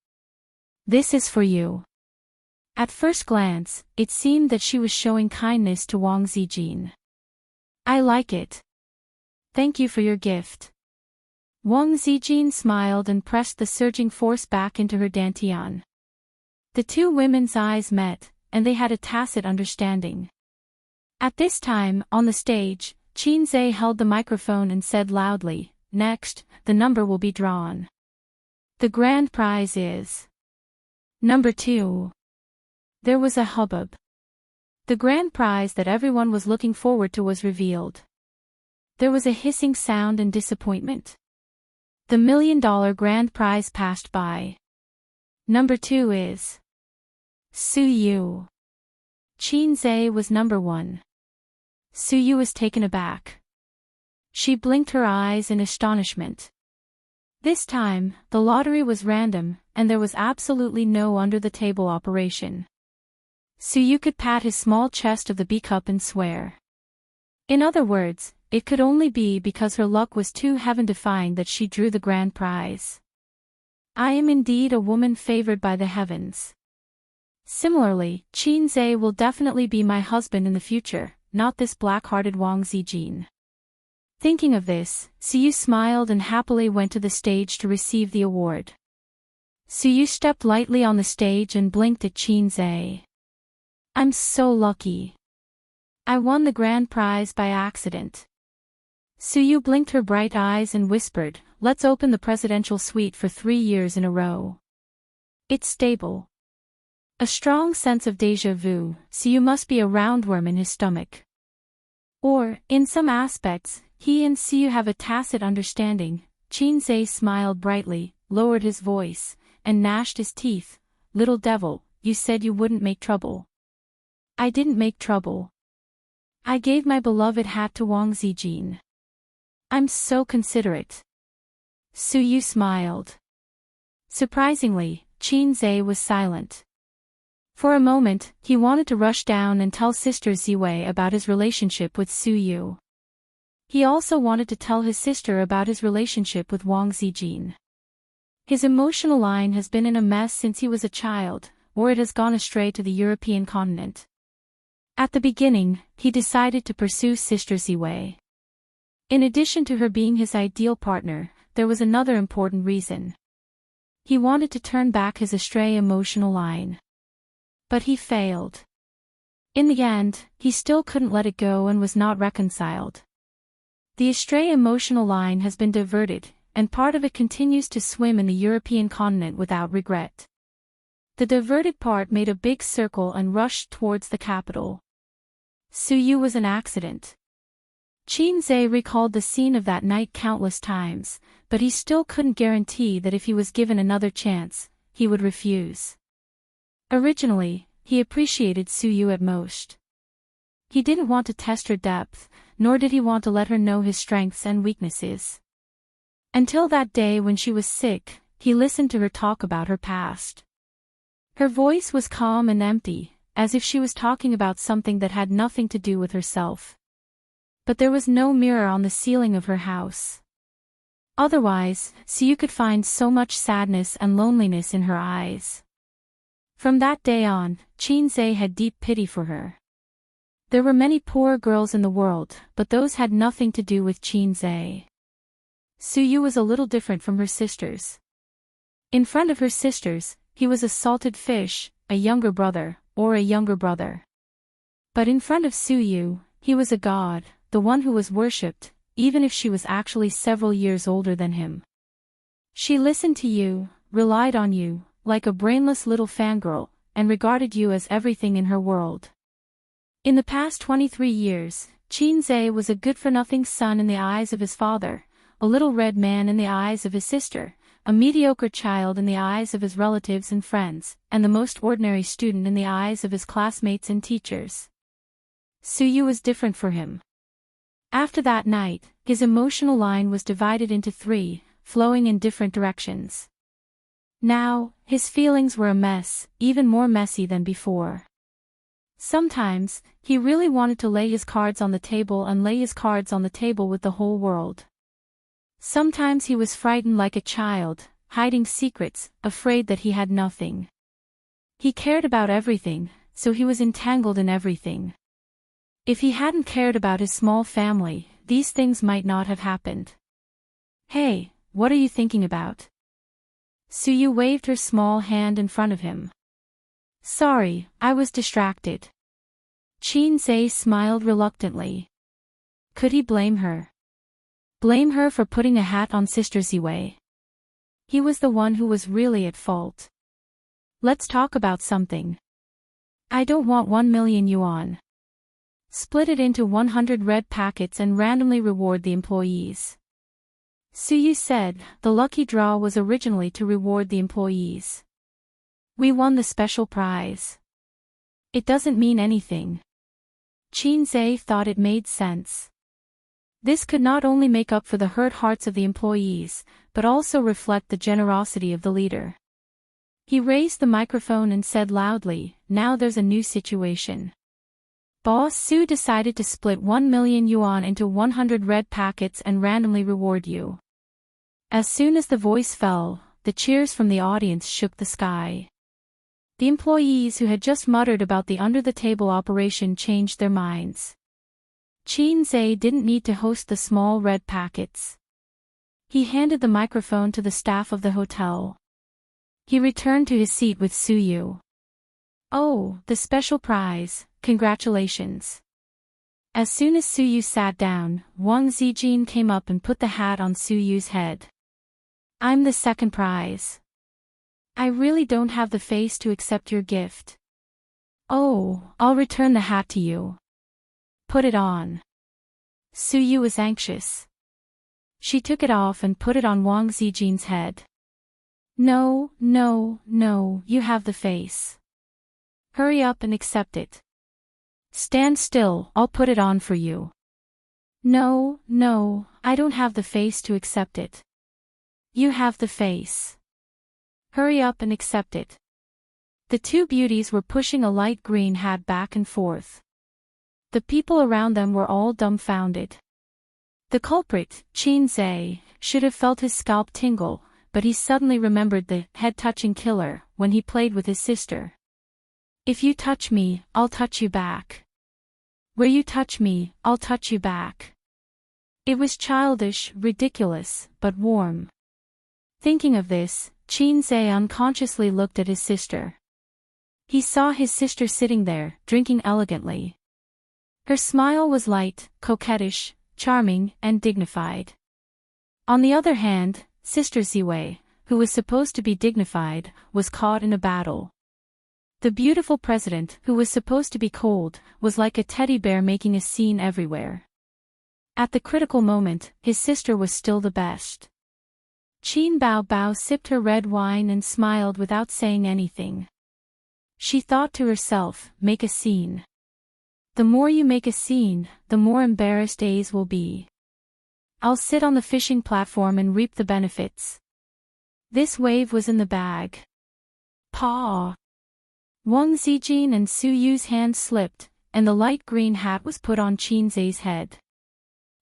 This is for you. At first glance, it seemed that she was showing kindness to Wang Zijin. I like it. Thank you for your gift. Wang Zijin smiled and pressed the surging force back into her dantian. The two women's eyes met, and they had a tacit understanding. At this time, on the stage, Qin Zhe held the microphone and said loudly, "Next, the number will be drawn. The grand prize is number 2. There was a hubbub. The grand prize that everyone was looking forward to was revealed. There was a hissing sound and disappointment. The $1 million grand prize passed by. Number 2 is Su Yu. Qin Zhe was number 1. Su Yu was taken aback. She blinked her eyes in astonishment. This time, the lottery was random, and there was absolutely no under-the-table operation. Su Yu could pat his small chest of the B-cup and swear. In other words, it could only be because her luck was too heaven-defying that she drew the grand prize. I am indeed a woman favored by the heavens. Similarly, Qin Zhe will definitely be my husband in the future, not this black-hearted Wang Zijin. Thinking of this, Su Yu smiled and happily went to the stage to receive the award. Su Yu stepped lightly on the stage and blinked at Qin Zhe. I'm so lucky. I won the grand prize by accident. Su Yu blinked her bright eyes and whispered, let's open the presidential suite for 3 years in a row. It's stable. A strong sense of déjà vu, Su Yu must be a roundworm in his stomach. Or, in some aspects, he and Su Yu have a tacit understanding. Qin Zhe smiled brightly, lowered his voice, and gnashed his teeth. Little devil, you said you wouldn't make trouble. I didn't make trouble. I gave my beloved hat to Wang Zijin. I'm so considerate. Su Yu smiled. Surprisingly, Qin Zhe was silent. For a moment, he wanted to rush down and tell Sister Ziwei about his relationship with Su Yu. He also wanted to tell his sister about his relationship with Wang Zijin. His emotional line has been in a mess since he was a child, or it has gone astray to the European continent. At the beginning, he decided to pursue Sister Ziwei. In addition to her being his ideal partner, there was another important reason. He wanted to turn back his astray emotional line. But he failed. In the end, he still couldn't let it go and was not reconciled. The astray emotional line has been diverted, and part of it continues to swim in the European continent without regret. The diverted part made a big circle and rushed towards the capital. Su Yu was an accident. Qin Zhe recalled the scene of that night countless times, but he still couldn't guarantee that if he was given another chance, he would refuse. Originally, he appreciated Su Yu at most. He didn't want to test her depth, nor did he want to let her know his strengths and weaknesses. Until that day when she was sick, he listened to her talk about her past. Her voice was calm and empty, as if she was talking about something that had nothing to do with herself. But there was no mirror on the ceiling of her house. Otherwise, Su Yu could find so much sadness and loneliness in her eyes. From that day on, Qin Zhe had deep pity for her. There were many poor girls in the world, but those had nothing to do with Qin Zhe. Su Yu was a little different from her sisters. In front of her sisters, he was a salted fish, a younger brother, or a younger brother. But in front of Su Yu, he was a god, the one who was worshipped, even if she was actually several years older than him. She listened to you, relied on you, like a brainless little fangirl, and regarded you as everything in her world. In the past 23 years, Qin Zhe was a good-for-nothing son in the eyes of his father, a little red man in the eyes of his sister, a mediocre child in the eyes of his relatives and friends, and the most ordinary student in the eyes of his classmates and teachers. Su Yu was different for him. After that night, his emotional line was divided into three, flowing in different directions. Now, his feelings were a mess, even more messy than before. Sometimes, he really wanted to lay his cards on the table and lay his cards on the table with the whole world. Sometimes he was frightened like a child, hiding secrets, afraid that he had nothing. He cared about everything, so he was entangled in everything. If he hadn't cared about his small family, these things might not have happened. Hey, what are you thinking about? Su Yu waved her small hand in front of him. Sorry, I was distracted. Qin Zhe smiled reluctantly. Could he blame her? Blame her for putting a hat on Sister Ziwei? He was the one who was really at fault. Let's talk about something. I don't want 1 million yuan. Split it into 100 red packets and randomly reward the employees. Su Yu said, the lucky draw was originally to reward the employees. We won the special prize. It doesn't mean anything. Qin Zhe thought it made sense. This could not only make up for the hurt hearts of the employees, but also reflect the generosity of the leader. He raised the microphone and said loudly, now there's a new situation. Boss Su decided to split 1 million yuan into 100 red packets and randomly reward you. As soon as the voice fell, the cheers from the audience shook the sky. The employees who had just muttered about the under-the-table operation changed their minds. Qin Zhe didn't need to host the small red packets. He handed the microphone to the staff of the hotel. He returned to his seat with Su Yu. Oh, the special prize, congratulations. As soon as Su Yu sat down, Wang Zijin came up and put the hat on Su Yu's head. I'm the second prize. I really don't have the face to accept your gift. Oh, I'll return the hat to you. Put it on. Suyu was anxious. She took it off and put it on Wang Zijin's head. No, no, no, you have the face. Hurry up and accept it. Stand still, I'll put it on for you. No, no, I don't have the face to accept it. You have the face. Hurry up and accept it. The two beauties were pushing a light green hat back and forth. The people around them were all dumbfounded. The culprit, Xianxia, should have felt his scalp tingle, but he suddenly remembered the head-touching killer when he played with his sister. If you touch me, I'll touch you back. Where you touch me, I'll touch you back. It was childish, ridiculous, but warm. Thinking of this, Xianxia unconsciously looked at his sister. He saw his sister sitting there, drinking elegantly. Her smile was light, coquettish, charming, and dignified. On the other hand, Sister Ziwei, who was supposed to be dignified, was caught in a battle. The beautiful president, who was supposed to be cold, was like a teddy bear making a scene everywhere. At the critical moment, his sister was still the best. Qin Bao Bao sipped her red wine and smiled without saying anything. She thought to herself, make a scene. The more you make a scene, the more embarrassed A's will be. I'll sit on the fishing platform and reap the benefits. This wave was in the bag. Paw! Wang Zijin and Su Yu's hands slipped, and the light green hat was put on Xianxia's head.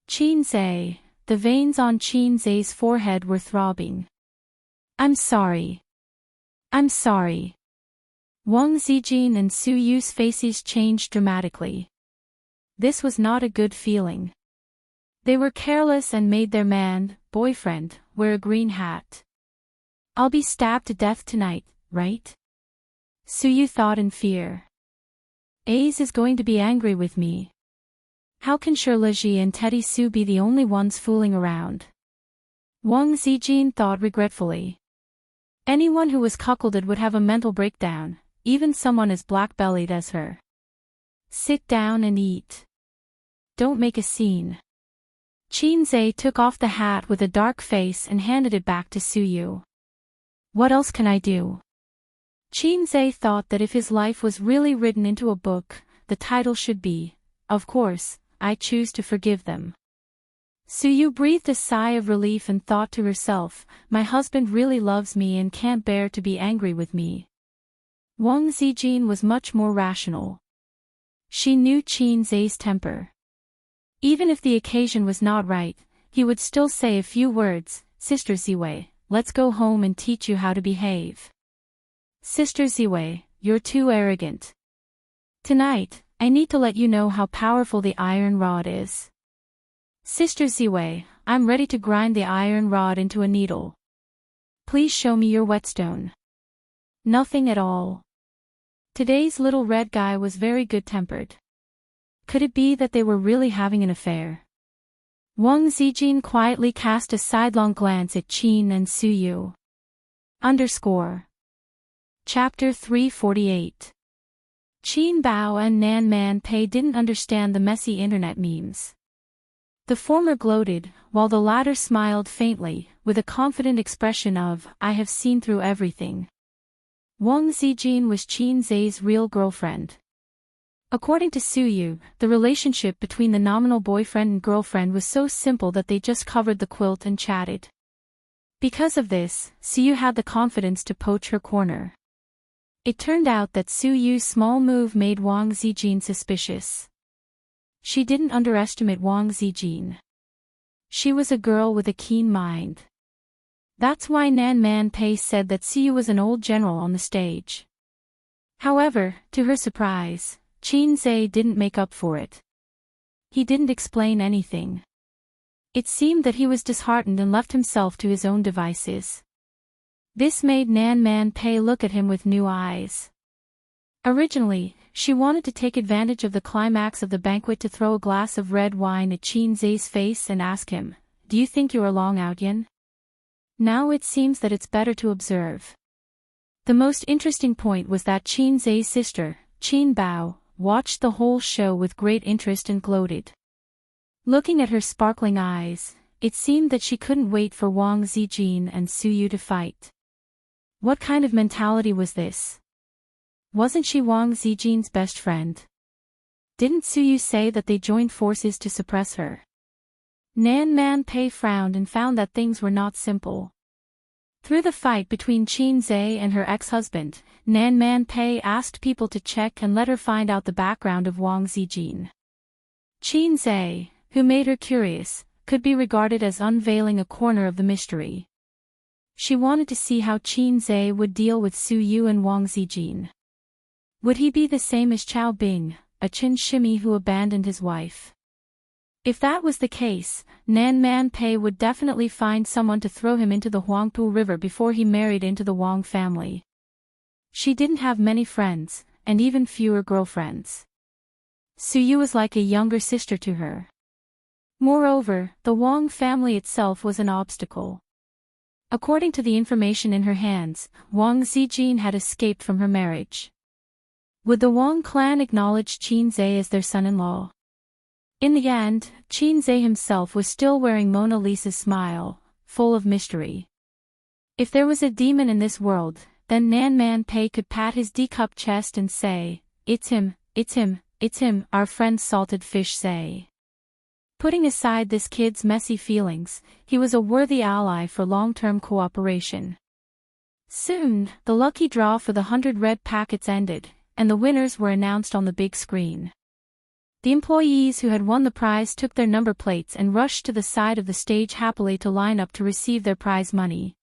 Xianxia, the veins on Xianxia's forehead were throbbing. I'm sorry. I'm sorry. Wang Zijin and Su Yu's faces changed dramatically. This was not a good feeling. They were careless and made their boyfriend, wear a green hat. I'll be stabbed to death tonight, right? Su Yu thought in fear. Ace is going to be angry with me. How can Shirliji and Teddy Su be the only ones fooling around? Wang Zijin thought regretfully. Anyone who was cuckolded would have a mental breakdown, even someone as black-bellied as her. Sit down and eat. Don't make a scene. Xianxia took off the hat with a dark face and handed it back to Su Yu. What else can I do? Xianxia thought that if his life was really written into a book, the title should be, of course, I choose to forgive them. Su Yu breathed a sigh of relief and thought to herself, my husband really loves me and can't bear to be angry with me. Wang Zijin was much more rational. She knew Xianxia's temper. Even if the occasion was not right, he would still say a few words, Sister Ziwei, let's go home and teach you how to behave. Sister Ziwei, you're too arrogant. Tonight, I need to let you know how powerful the iron rod is. Sister Ziwei, I'm ready to grind the iron rod into a needle. Please show me your whetstone. Nothing at all. Today's little red guy was very good-tempered. Could it be that they were really having an affair? Wang Zijin quietly cast a sidelong glance at Qin and Su Yu. Chapter 348. Qin Bao and Nan Man Pei didn't understand the messy internet memes. The former gloated, while the latter smiled faintly, with a confident expression of, I have seen through everything. Wang Zijin was Xianxia's real girlfriend. According to Su Yu, the relationship between the nominal boyfriend and girlfriend was so simple that they just covered the quilt and chatted. Because of this, Su Yu had the confidence to poach her corner. It turned out that Su Yu's small move made Wang Zijin suspicious. She didn't underestimate Wang Zijin. She was a girl with a keen mind. That's why Nan Man Pei said that Su Yu was an old general on the stage. However, to her surprise, Xianxia didn't make up for it. He didn't explain anything. It seemed that he was disheartened and left himself to his own devices. This made Nan Man Pei look at him with new eyes. Originally, she wanted to take advantage of the climax of the banquet to throw a glass of red wine at Xianxia's face and ask him, do you think you are Long Outyan? Now it seems that it's better to observe. The most interesting point was that Xianxia's sister, Qin Bao, watched the whole show with great interest and gloated. Looking at her sparkling eyes, it seemed that she couldn't wait for Wang Zijin and Su Yu to fight. What kind of mentality was this? Wasn't she Wang Zijin's best friend? Didn't Su Yu say that they joined forces to suppress her? Nan Man Pei frowned and found that things were not simple. Through the fight between Qin Zhe and her ex-husband, Nan Man Pei asked people to check and let her find out the background of Wang Zijin. Qin Zhe, who made her curious, could be regarded as unveiling a corner of the mystery. She wanted to see how Qin Zhe would deal with Su Yu and Wang Zijin. Would he be the same as Chao Bing, a Qin shimi who abandoned his wife? If that was the case, Nan Man Pei would definitely find someone to throw him into the Huangpu River before he married into the Wang family. She didn't have many friends, and even fewer girlfriends. Su Yu was like a younger sister to her. Moreover, the Wang family itself was an obstacle. According to the information in her hands, Wang Zijin had escaped from her marriage. Would the Wang clan acknowledge Qin Zhe as their son-in-law? In the end, Qin Zhe himself was still wearing Mona Lisa's smile, full of mystery. If there was a demon in this world, then Nan Man Pei could pat his D-cup chest and say, "It's him, it's him, it's him," our friend Salted Fish say. Putting aside this kid's messy feelings, he was a worthy ally for long-term cooperation. Soon, the lucky draw for the 100 red packets ended, and the winners were announced on the big screen. The employees who had won the prize took their number plates and rushed to the side of the stage happily to line up to receive their prize money.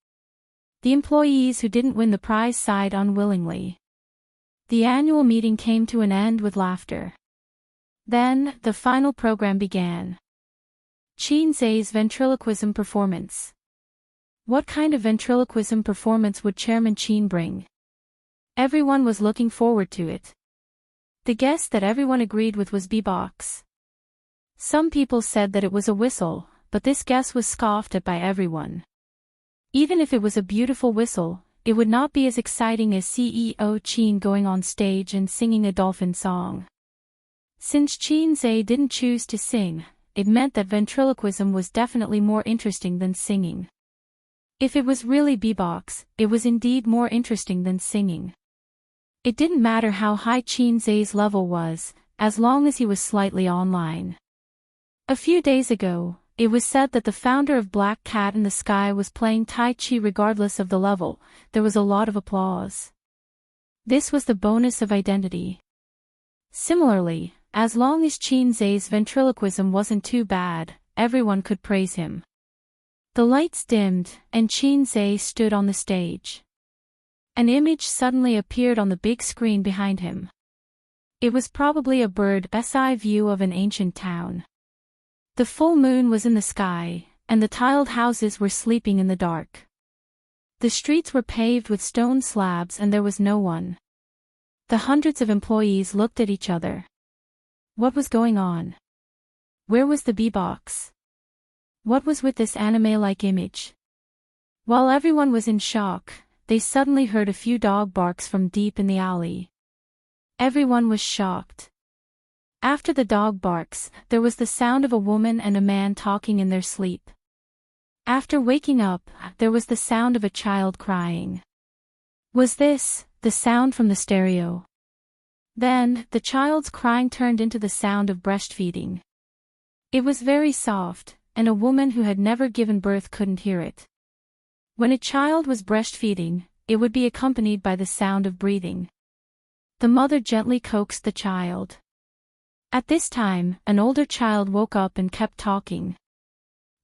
The employees who didn't win the prize sighed unwillingly. The annual meeting came to an end with laughter. Then, the final program began. Qin Zhe's ventriloquism performance. What kind of ventriloquism performance would Chairman Qin bring? Everyone was looking forward to it. The guess that everyone agreed with was beatbox. Some people said that it was a whistle, but this guess was scoffed at by everyone. Even if it was a beautiful whistle, it would not be as exciting as CEO Qin going on stage and singing a dolphin song. Since Qin Zhe didn't choose to sing, it meant that ventriloquism was definitely more interesting than singing. If it was really beatbox, it was indeed more interesting than singing. It didn't matter how high Qin Zhe's level was, as long as he was slightly online. A few days ago, it was said that the founder of Black Cat in the Sky was playing Tai Chi regardless of the level. There was a lot of applause. This was the bonus of identity. Similarly, as long as Qin Zhe's ventriloquism wasn't too bad, everyone could praise him. The lights dimmed, and Qin Zhe stood on the stage. An image suddenly appeared on the big screen behind him. It was probably a bird's eye view of an ancient town. The full moon was in the sky, and the tiled houses were sleeping in the dark. The streets were paved with stone slabs and there was no one. The hundreds of employees looked at each other. What was going on? Where was the beatbox? What was with this anime-like image? While everyone was in shock, they suddenly heard a few dog barks from deep in the alley. Everyone was shocked. After the dog barks, there was the sound of a woman and a man talking in their sleep. After waking up, there was the sound of a child crying. Was this the sound from the stereo? Then, the child's crying turned into the sound of breastfeeding. It was very soft, and a woman who had never given birth couldn't hear it. When a child was breastfeeding, it would be accompanied by the sound of breathing. The mother gently coaxed the child. At this time, an older child woke up and kept talking.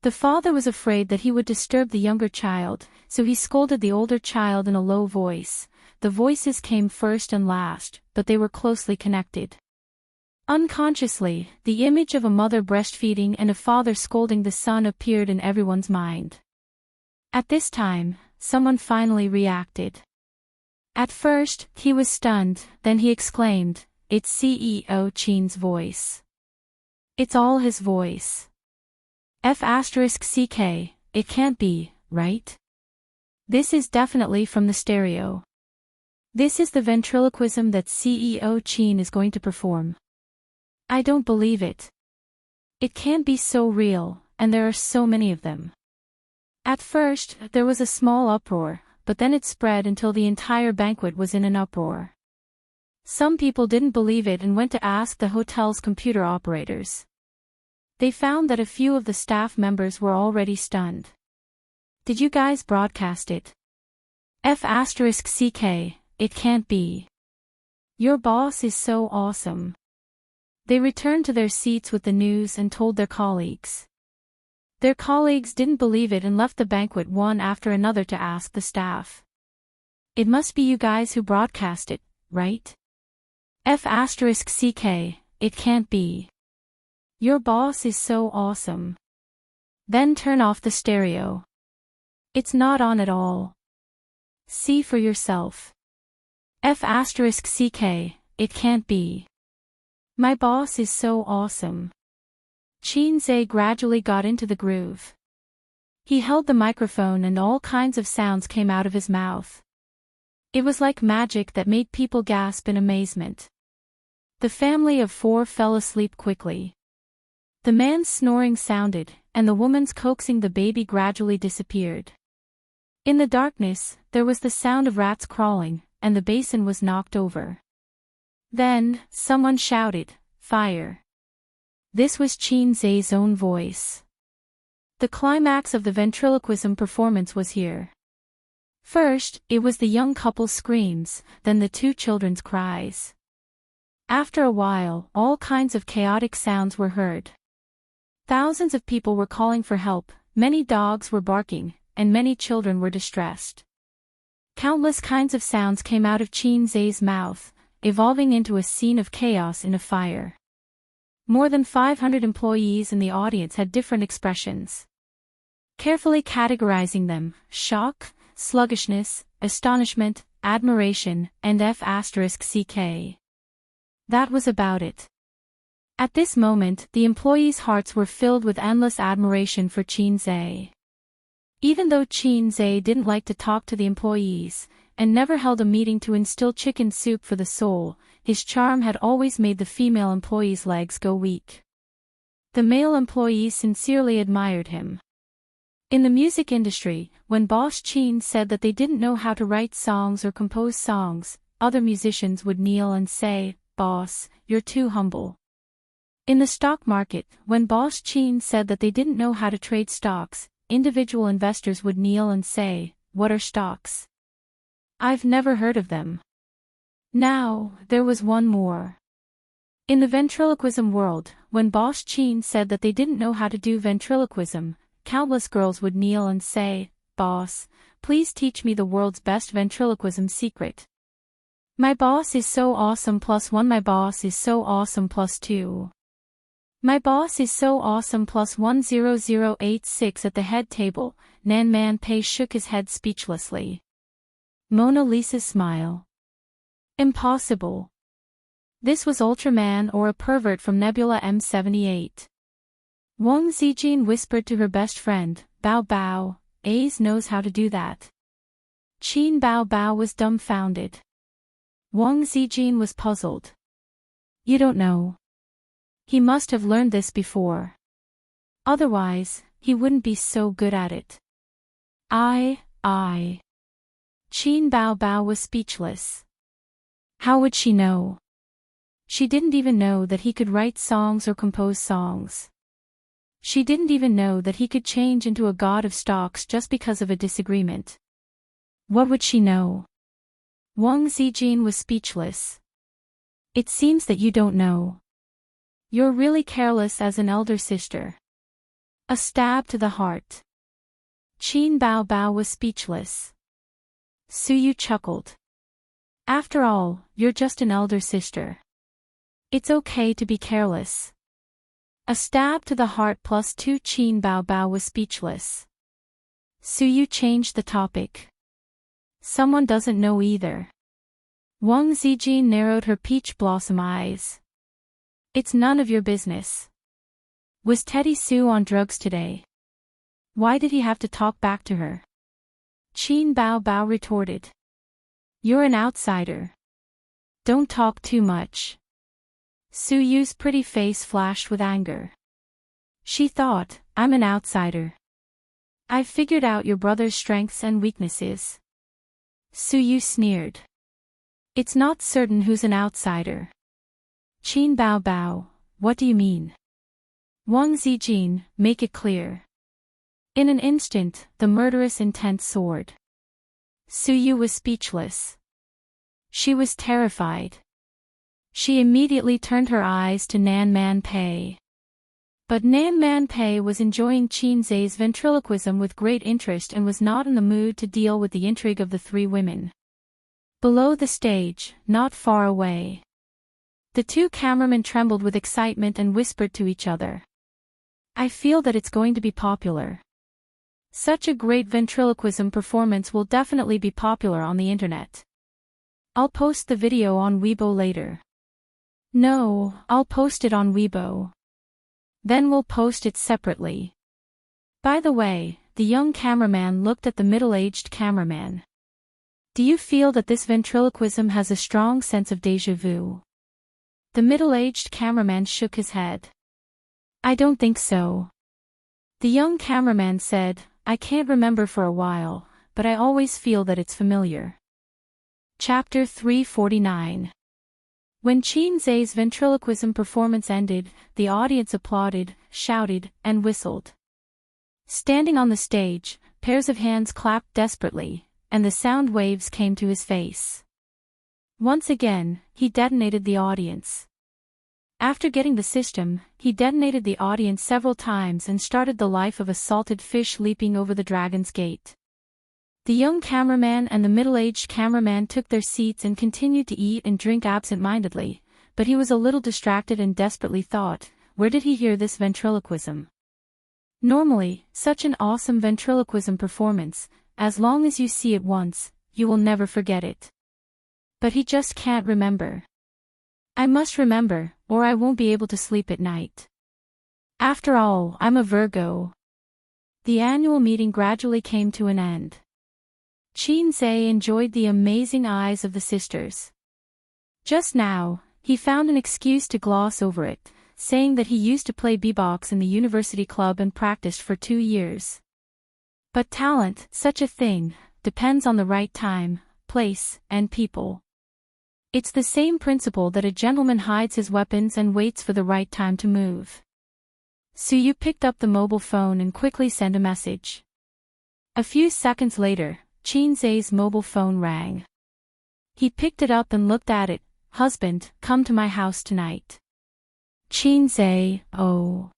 The father was afraid that he would disturb the younger child, so he scolded the older child in a low voice. The voices came first and last, but they were closely connected. Unconsciously, the image of a mother breastfeeding and a father scolding the son appeared in everyone's mind. At this time, someone finally reacted. At first, he was stunned, then he exclaimed, "It's CEO Qin's voice. It's all his voice. F***ck, it can't be, right? This is definitely from the stereo. This is the ventriloquism that CEO Qin is going to perform. I don't believe it. It can't be so real, and there are so many of them. At first, there was a small uproar, but then it spread until the entire banquet was in an uproar. Some people didn't believe it and went to ask the hotel's computer operators. They found that a few of the staff members were already stunned. Did you guys broadcast it? F***ck, it can't be. Your boss is so awesome. They returned to their seats with the news and told their colleagues. Their colleagues didn't believe it and left the banquet one after another to ask the staff. It must be you guys who broadcast it, right? F***ck, it can't be. Your boss is so awesome. Then turn off the stereo. It's not on at all. See for yourself. F***ck, it can't be. My boss is so awesome. Xianxia gradually got into the groove. He held the microphone and all kinds of sounds came out of his mouth. It was like magic that made people gasp in amazement. The family of 4 fell asleep quickly. The man's snoring sounded, and the woman's coaxing the baby gradually disappeared. In the darkness, there was the sound of rats crawling, and the basin was knocked over. Then, someone shouted, "Fire!" This was Xianxia's own voice. The climax of the ventriloquism performance was here. First, it was the young couple's screams, then the 2 children's cries. After a while, all kinds of chaotic sounds were heard. Thousands of people were calling for help, many dogs were barking, and many children were distressed. Countless kinds of sounds came out of Xianxia's mouth, evolving into a scene of chaos in a fire. More than 500 employees in the audience had different expressions. Carefully categorizing them: shock, sluggishness, astonishment, admiration, and F***ck. That was about it. At this moment, the employees' hearts were filled with endless admiration for Xianxia. Even though Xianxia didn't like to talk to the employees, and never held a meeting to instill chicken soup for the soul, his charm had always made the female employees' legs go weak. The male employees sincerely admired him. In the music industry, when Boss Qian said that they didn't know how to write songs or compose songs, other musicians would kneel and say, "Boss, you're too humble." In the stock market, when Boss Qian said that they didn't know how to trade stocks, individual investors would kneel and say, "What are stocks? I've never heard of them." Now, there was one more. In the ventriloquism world, when Boss Qian said that they didn't know how to do ventriloquism, countless girls would kneel and say, "Boss, please teach me the world's best ventriloquism secret. My boss is so awesome +1, my boss is so awesome +2. My boss is so awesome +10086." At the head table, Nan Man Pei shook his head speechlessly. Mona Lisa's smile. Impossible. This was Ultraman or a pervert from Nebula M78. Wang Zijin whispered to her best friend, "Bao Bao, Ace knows how to do that." Qin Bao Bao was dumbfounded. Wang Zijin was puzzled. "You don't know. He must have learned this before. Otherwise, he wouldn't be so good at it." I. Qin Bao Bao was speechless. How would she know? She didn't even know that he could write songs or compose songs. She didn't even know that he could change into a god of stocks just because of a disagreement. What would she know? Wang Zijin was speechless. "It seems that you don't know. You're really careless as an elder sister." A stab to the heart. Qin Bao Bao was speechless. Suyu chuckled. "After all, you're just an elder sister. It's okay to be careless." A stab to the heart +2. Qin Bao Bao was speechless. Suyu changed the topic. "Someone doesn't know either." Wang Zijin narrowed her peach blossom eyes. "It's none of your business. Was Teddy Sue on drugs today? Why did he have to talk back to her?" Qin Bao Bao retorted. "You're an outsider. Don't talk too much." Suyu's pretty face flashed with anger. She thought, I'm an outsider. I've figured out your brother's strengths and weaknesses. Suyu sneered. It's not certain who's an outsider. Qin Bao Bao, what do you mean? Wang Zijin, make it clear. In an instant, the murderous intent soared. Suyu was speechless. She was terrified. She immediately turned her eyes to Nan Man Pei. But Nan Man Pei was enjoying Qin Zai's ventriloquism with great interest and was not in the mood to deal with the intrigue of the three women. Below the stage, not far away, the two cameramen trembled with excitement and whispered to each other. I feel that it's going to be popular. Such a great ventriloquism performance will definitely be popular on the internet. I'll post the video on Weibo later. No, I'll post it on Weibo. Then we'll post it separately. By the way, the young cameraman looked at the middle-aged cameraman. Do you feel that this ventriloquism has a strong sense of déjà vu? The middle-aged cameraman shook his head. I don't think so. The young cameraman said, I can't remember for a while, but I always feel that it's familiar. Chapter 349. When Qin Zai's ventriloquism performance ended, the audience applauded, shouted, and whistled. Standing on the stage, pairs of hands clapped desperately, and the sound waves came to his face. Once again, he detonated the audience. After getting the system, he detonated the audience several times and started the life of a salted fish leaping over the dragon's gate. The young cameraman and the middle-aged cameraman took their seats and continued to eat and drink absent-mindedly, but he was a little distracted and desperately thought, where did he hear this ventriloquism? Normally, such an awesome ventriloquism performance, as long as you see it once, you will never forget it. But he just can't remember. I must remember, or I won't be able to sleep at night. After all, I'm a Virgo. The annual meeting gradually came to an end. Qin Zai enjoyed the amazing eyes of the sisters. Just now, he found an excuse to gloss over it, saying that he used to play beatbox in the university club and practiced for 2 years. But talent, such a thing, depends on the right time, place, and people. It's the same principle that a gentleman hides his weapons and waits for the right time to move. Suyu picked up the mobile phone and quickly sent a message. A few seconds later, Qin Zai's mobile phone rang. He picked it up and looked at it. Husband, come to my house tonight. Qin Zai, oh.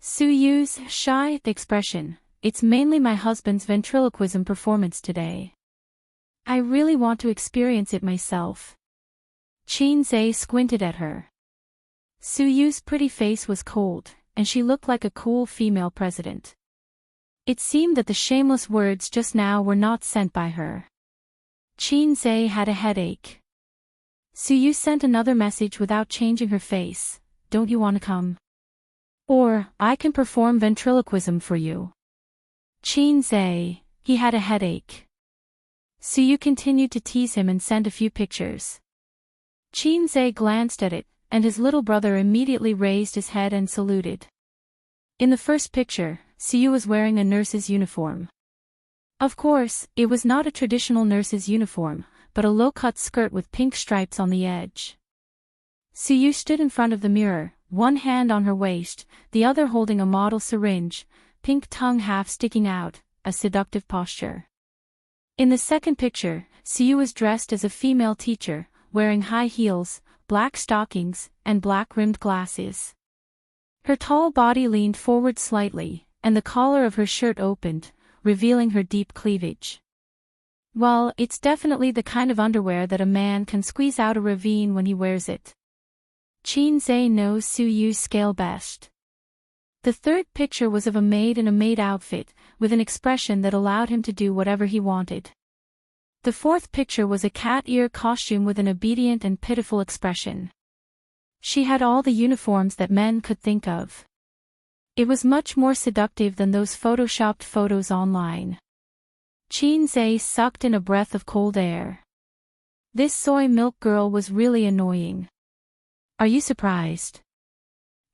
Suyu's shy expression, it's mainly my husband's ventriloquism performance today. I really want to experience it myself. Qin Zai squinted at her. Suyu's pretty face was cold, and she looked like a cool female president. It seemed that the shameless words just now were not sent by her. Qin Zai had a headache. Suyu sent another message without changing her face. Don't you want to come? Or, I can perform ventriloquism for you. Qin Zai, he had a headache. Suyu continued to tease him and send a few pictures. Qin Zai glanced at it, and his little brother immediately raised his head and saluted. In the first picture, Suyu was wearing a nurse's uniform. Of course, it was not a traditional nurse's uniform, but a low-cut skirt with pink stripes on the edge. Suyu stood in front of the mirror, one hand on her waist, the other holding a model syringe, pink tongue half sticking out, a seductive posture. In the second picture, Suyu was dressed as a female teacher, wearing high heels, black stockings, and black-rimmed glasses. Her tall body leaned forward slightly, and the collar of her shirt opened, revealing her deep cleavage. Well, it's definitely the kind of underwear that a man can squeeze out a ravine when he wears it. Qin Zai knows Suyu's scale best. The third picture was of a maid in a maid outfit, with an expression that allowed him to do whatever he wanted. The fourth picture was a cat ear costume with an obedient and pitiful expression. She had all the uniforms that men could think of. It was much more seductive than those photoshopped photos online. Qin Zai sucked in a breath of cold air. This soy milk girl was really annoying. Are you surprised?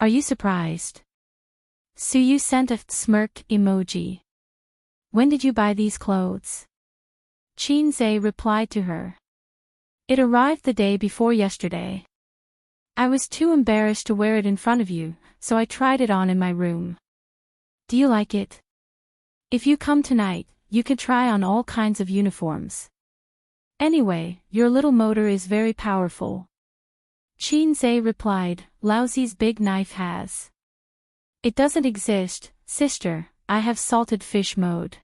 Are you surprised? Suyu sent a smirk emoji. When did you buy these clothes? Xianxia replied to her. It arrived the day before yesterday. I was too embarrassed to wear it in front of you, so I tried it on in my room. Do you like it? If you come tonight, you could try on all kinds of uniforms. Anyway, your little motor is very powerful. Xianxia replied, Laozi's big knife has. It doesn't exist, sister, I have salted fish mode.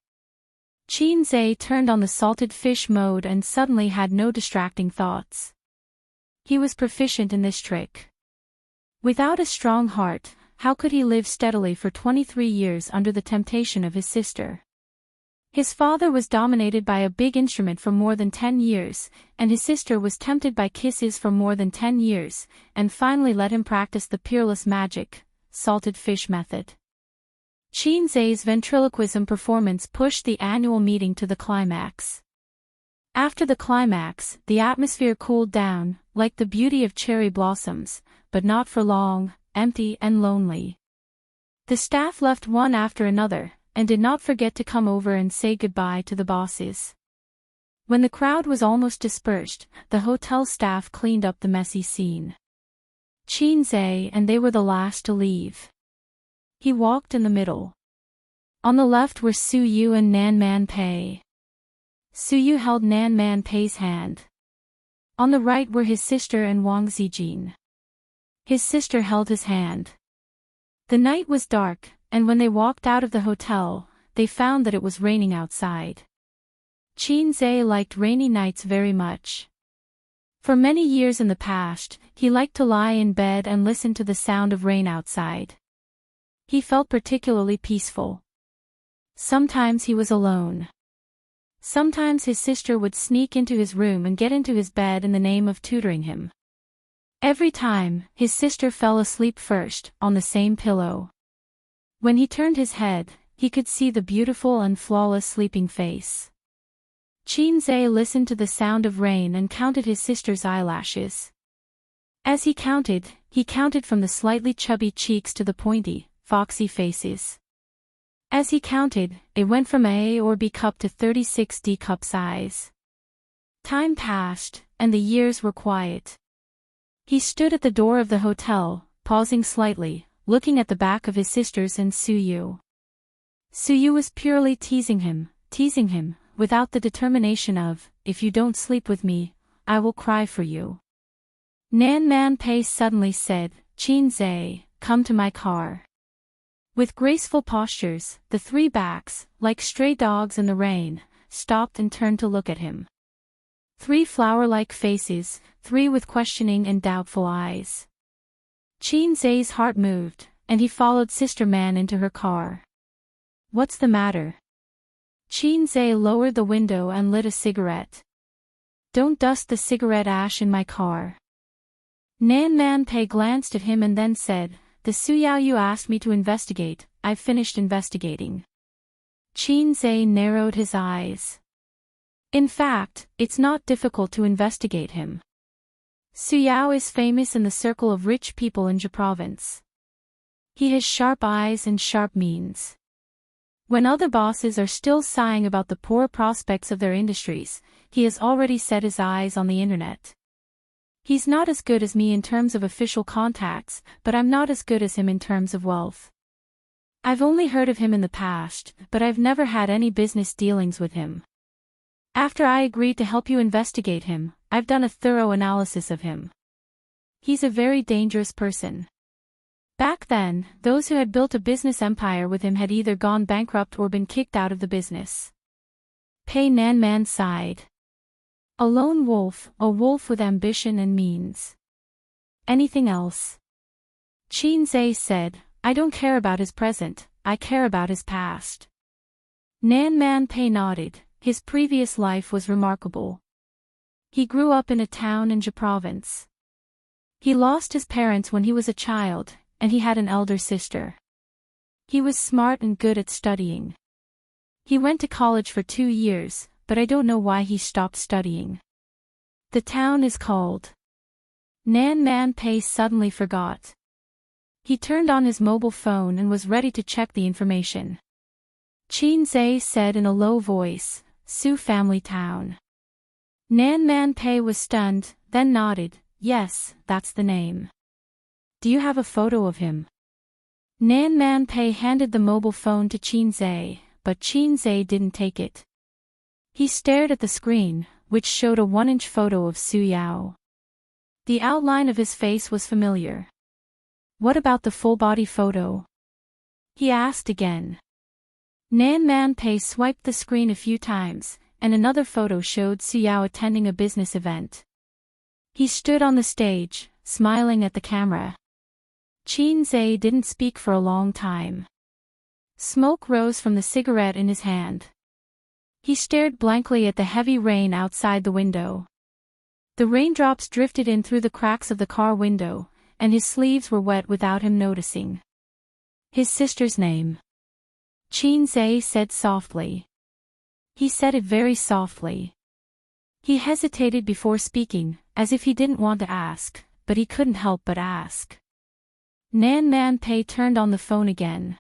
Xianxia turned on the salted fish mode and suddenly had no distracting thoughts. He was proficient in this trick. Without a strong heart, how could he live steadily for 23 years under the temptation of his sister? His father was dominated by a big instrument for more than 10 years, and his sister was tempted by kisses for more than 10 years, and finally let him practice the peerless magic, salted fish method. Xianxia's ventriloquism performance pushed the annual meeting to the climax. After the climax, the atmosphere cooled down, like the beauty of cherry blossoms, but not for long, empty and lonely. The staff left one after another, and did not forget to come over and say goodbye to the bosses. When the crowd was almost dispersed, the hotel staff cleaned up the messy scene. Xianxia and they were the last to leave. He walked in the middle. On the left were Suyu and Nan Man Pei. Suyu held Nan Man Pei's hand. On the right were his sister and Wang Zijin. His sister held his hand. The night was dark, and when they walked out of the hotel, they found that it was raining outside. Xianxia liked rainy nights very much. For many years in the past, he liked to lie in bed and listen to the sound of rain outside. He felt particularly peaceful. Sometimes he was alone. Sometimes his sister would sneak into his room and get into his bed in the name of tutoring him. Every time, his sister fell asleep first, on the same pillow. When he turned his head, he could see the beautiful and flawless sleeping face. Xianxia listened to the sound of rain and counted his sister's eyelashes. As he counted from the slightly chubby cheeks to the pointy, foxy faces. As he counted, it went from A or B cup to 36 D cup size. Time passed, and the years were quiet. He stood at the door of the hotel, pausing slightly, looking at the back of his sisters and Suyu. Suyu was purely teasing him, without the determination of, if you don't sleep with me, I will cry for you. Nan Man Pei suddenly said, Xianxia, come to my car. With graceful postures, the three backs, like stray dogs in the rain, stopped and turned to look at him. Three flower-like faces, three with questioning and doubtful eyes. Xianxia's heart moved, and he followed Sister Man into her car. What's the matter? Xianxia lowered the window and lit a cigarette. Don't dust the cigarette ash in my car. Nan Man Pei glanced at him and then said, the Suyao you asked me to investigate, I've finished investigating. Xianxia narrowed his eyes. In fact, it's not difficult to investigate him. Suyao is famous in the circle of rich people in Jia province. He has sharp eyes and sharp means. When other bosses are still sighing about the poor prospects of their industries, he has already set his eyes on the internet. He's not as good as me in terms of official contacts, but I'm not as good as him in terms of wealth. I've only heard of him in the past, but I've never had any business dealings with him. After I agreed to help you investigate him, I've done a thorough analysis of him. He's a very dangerous person. Back then, those who had built a business empire with him had either gone bankrupt or been kicked out of the business. Pei Nanman sighed. A lone wolf, a wolf with ambition and means. Anything else? Xianxia said, I don't care about his present, I care about his past. Nan Man Pei nodded, his previous life was remarkable. He grew up in a town in Jia province. He lost his parents when he was a child, and he had an elder sister. He was smart and good at studying. He went to college for 2 years, but I don't know why he stopped studying. The town is called. Nan Man Pei suddenly forgot. He turned on his mobile phone and was ready to check the information. Xianxia said in a low voice, Su family town. Nan Man Pei was stunned, then nodded, yes, that's the name. Do you have a photo of him? Nan Man Pei handed the mobile phone to Xianxia, but Xianxia didn't take it. He stared at the screen, which showed a 1-inch photo of Su Yao. The outline of his face was familiar. What about the full-body photo? He asked again. Nan Man Pei swiped the screen a few times, and another photo showed Su Yao attending a business event. He stood on the stage, smiling at the camera. Xianxia didn't speak for a long time. Smoke rose from the cigarette in his hand. He stared blankly at the heavy rain outside the window. The raindrops drifted in through the cracks of the car window, and his sleeves were wet without him noticing. His sister's name. Xianxia said softly. He said it very softly. He hesitated before speaking, as if he didn't want to ask, but he couldn't help but ask. Nan Man Pei turned on the phone again.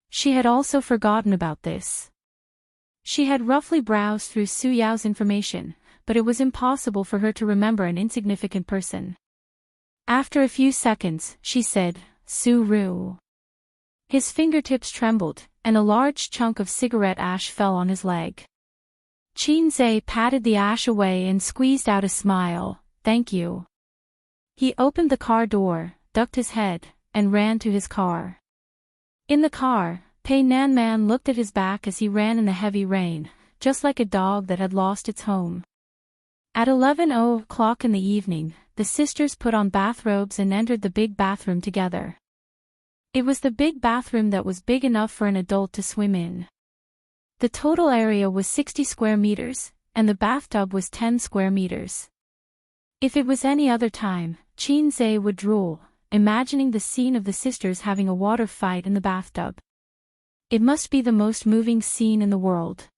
She had also forgotten about this. She had roughly browsed through Su Yao's information, but it was impossible for her to remember an insignificant person. After a few seconds, she said, Su Ru. His fingertips trembled, and a large chunk of cigarette ash fell on his leg. Xianxia patted the ash away and squeezed out a smile, thank you. He opened the car door, ducked his head, and ran to his car. In the car, Pei Nan Man looked at his back as he ran in the heavy rain, just like a dog that had lost its home. At 11:00 in the evening, the sisters put on bathrobes and entered the big bathroom together. It was the big bathroom that was big enough for an adult to swim in. The total area was 60 square meters, and the bathtub was 10 square meters. If it was any other time, Xianxia would drool, imagining the scene of the sisters having a water fight in the bathtub. It must be the most moving scene in the world.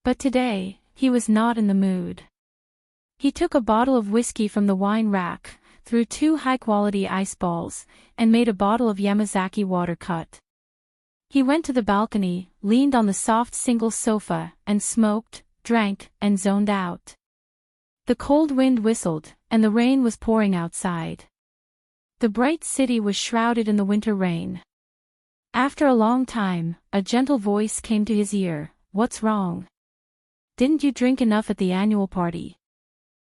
But today, he was not in the mood. He took a bottle of whiskey from the wine rack, threw 2 high-quality ice balls, and made a bottle of Yamazaki water cut. He went to the balcony, leaned on the soft single sofa, and smoked, drank, and zoned out. The cold wind whistled, and the rain was pouring outside. The bright city was shrouded in the winter rain. After a long time, a gentle voice came to his ear, what's wrong? Didn't you drink enough at the annual party?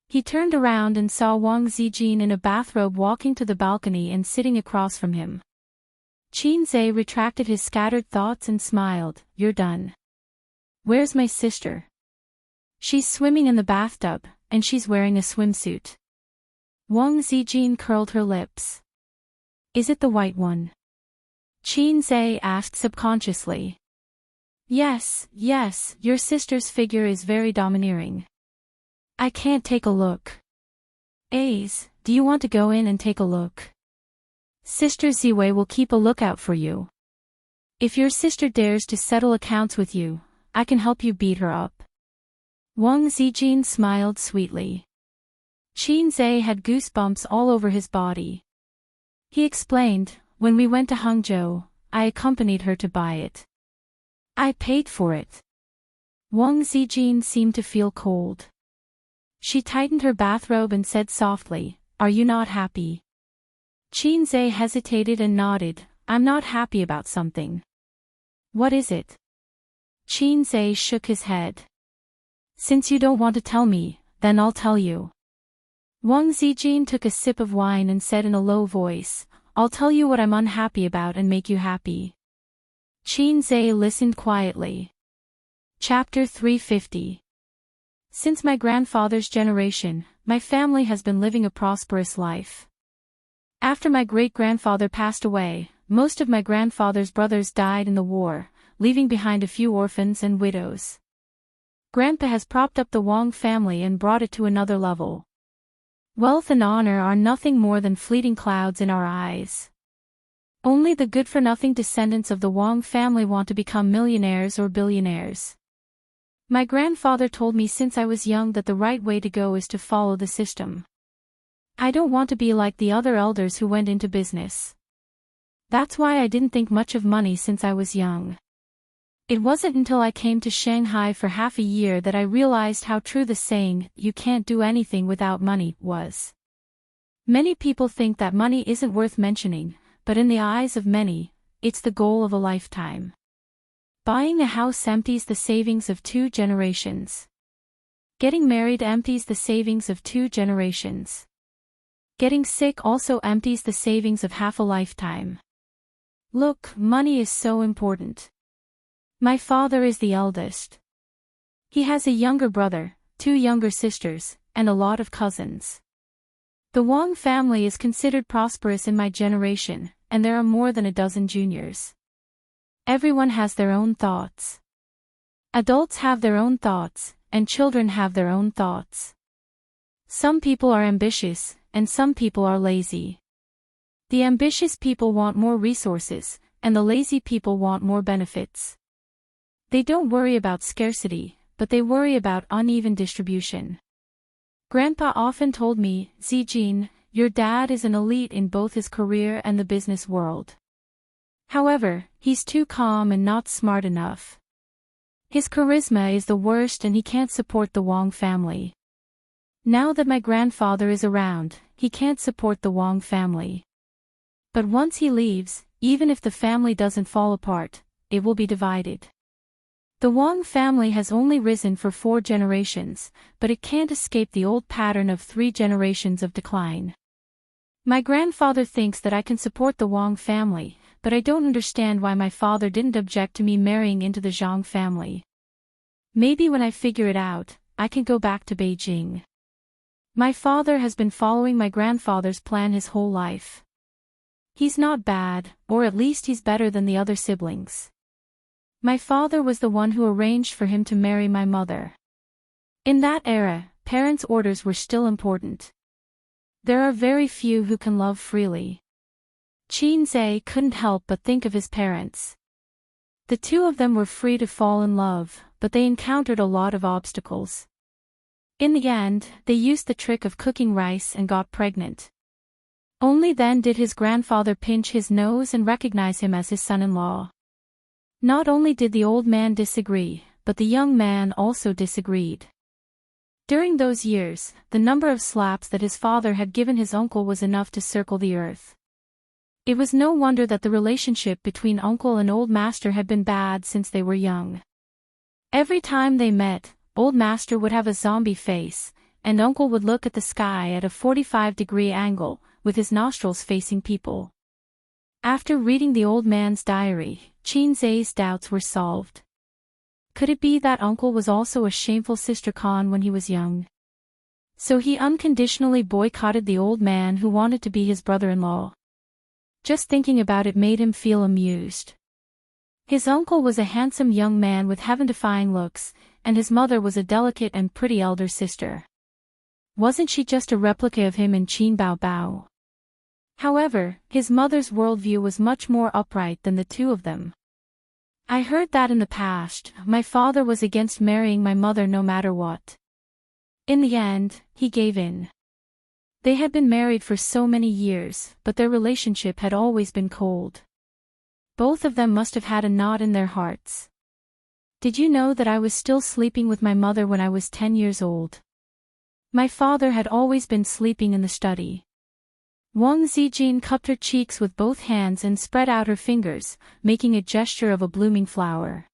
He turned around and saw Wang Zijin in a bathrobe walking to the balcony and sitting across from him. Xianxia retracted his scattered thoughts and smiled, you're done. Where's my sister? She's swimming in the bathtub, and she's wearing a swimsuit. Wang Zijin curled her lips. Is it the white one? Xianxia asked subconsciously. Yes, your sister's figure is very domineering. I can't take a look. Ace, do you want to go in and take a look? Sister Ziwei will keep a lookout for you. If your sister dares to settle accounts with you, I can help you beat her up. Wang Zijin smiled sweetly. Xianxia had goosebumps all over his body. He explained, when we went to Hangzhou, I accompanied her to buy it. I paid for it. Wang Zijin seemed to feel cold. She tightened her bathrobe and said softly, are you not happy? Xianxia hesitated and nodded, I'm not happy about something. What is it? Xianxia shook his head. Since you don't want to tell me, then I'll tell you. Wang Zijin took a sip of wine and said in a low voice, I'll tell you what I'm unhappy about and make you happy. Xianxia listened quietly. Chapter 350. Since my grandfather's generation, my family has been living a prosperous life. After my great-grandfather passed away, most of my grandfather's brothers died in the war, leaving behind a few orphans and widows. Grandpa has propped up the Wang family and brought it to another level. Wealth and honor are nothing more than fleeting clouds in our eyes. Only the good-for-nothing descendants of the Wang family want to become millionaires or billionaires. My grandfather told me since I was young that the right way to go is to follow the system. I don't want to be like the other elders who went into business. That's why I didn't think much of money since I was young. It wasn't until I came to Shanghai for half a year that I realized how true the saying, "You can't do anything without money," was. Many people think that money isn't worth mentioning, but in the eyes of many, it's the goal of a lifetime. Buying a house empties the savings of 2 generations. Getting married empties the savings of 2 generations. Getting sick also empties the savings of half a lifetime. Look, money is so important. My father is the eldest. He has a younger brother, 2 younger sisters, and a lot of cousins. The Wang family is considered prosperous in my generation, and there are more than a dozen juniors. Everyone has their own thoughts. Adults have their own thoughts, and children have their own thoughts. Some people are ambitious, and some people are lazy. The ambitious people want more resources, and the lazy people want more benefits. They don't worry about scarcity, but they worry about uneven distribution. Grandpa often told me, "Zijin, your dad is an elite in both his career and the business world. However, he's too calm and not smart enough. His charisma is the worst and he can't support the Wang family." Now that my grandfather is around, he can't support the Wang family. But once he leaves, even if the family doesn't fall apart, it will be divided. The Wang family has only risen for 4 generations, but it can't escape the old pattern of 3 generations of decline. My grandfather thinks that I can support the Wang family, but I don't understand why my father didn't object to me marrying into the Zhang family. Maybe when I figure it out, I can go back to Beijing. My father has been following my grandfather's plan his whole life. He's not bad, or at least he's better than the other siblings. My father was the one who arranged for him to marry my mother. In that era, parents' orders were still important. There are very few who can love freely. Xianxia couldn't help but think of his parents. The 2 of them were free to fall in love, but they encountered a lot of obstacles. In the end, they used the trick of cooking rice and got pregnant. Only then did his grandfather pinch his nose and recognize him as his son-in-law. Not only did the old man disagree, but the young man also disagreed. During those years, the number of slaps that his father had given his uncle was enough to circle the earth. It was no wonder that the relationship between uncle and old master had been bad since they were young. Every time they met, old master would have a zombie face, and uncle would look at the sky at a 45-degree angle, with his nostrils facing people. After reading the old man's diary, Xianxia's doubts were solved. Could it be that uncle was also a shameful sister con when he was young? So he unconditionally boycotted the old man who wanted to be his brother-in-law. Just thinking about it made him feel amused. His uncle was a handsome young man with heaven-defying looks, and his mother was a delicate and pretty elder sister. Wasn't she just a replica of him in Qin Bao Bao? However, his mother's worldview was much more upright than the 2 of them. I heard that in the past, my father was against marrying my mother no matter what. In the end, he gave in. They had been married for so many years, but their relationship had always been cold. Both of them must have had a knot in their hearts. Did you know that I was still sleeping with my mother when I was 10 years old? My father had always been sleeping in the study. Wang Zijin cupped her cheeks with both hands and spread out her fingers, making a gesture of a blooming flower.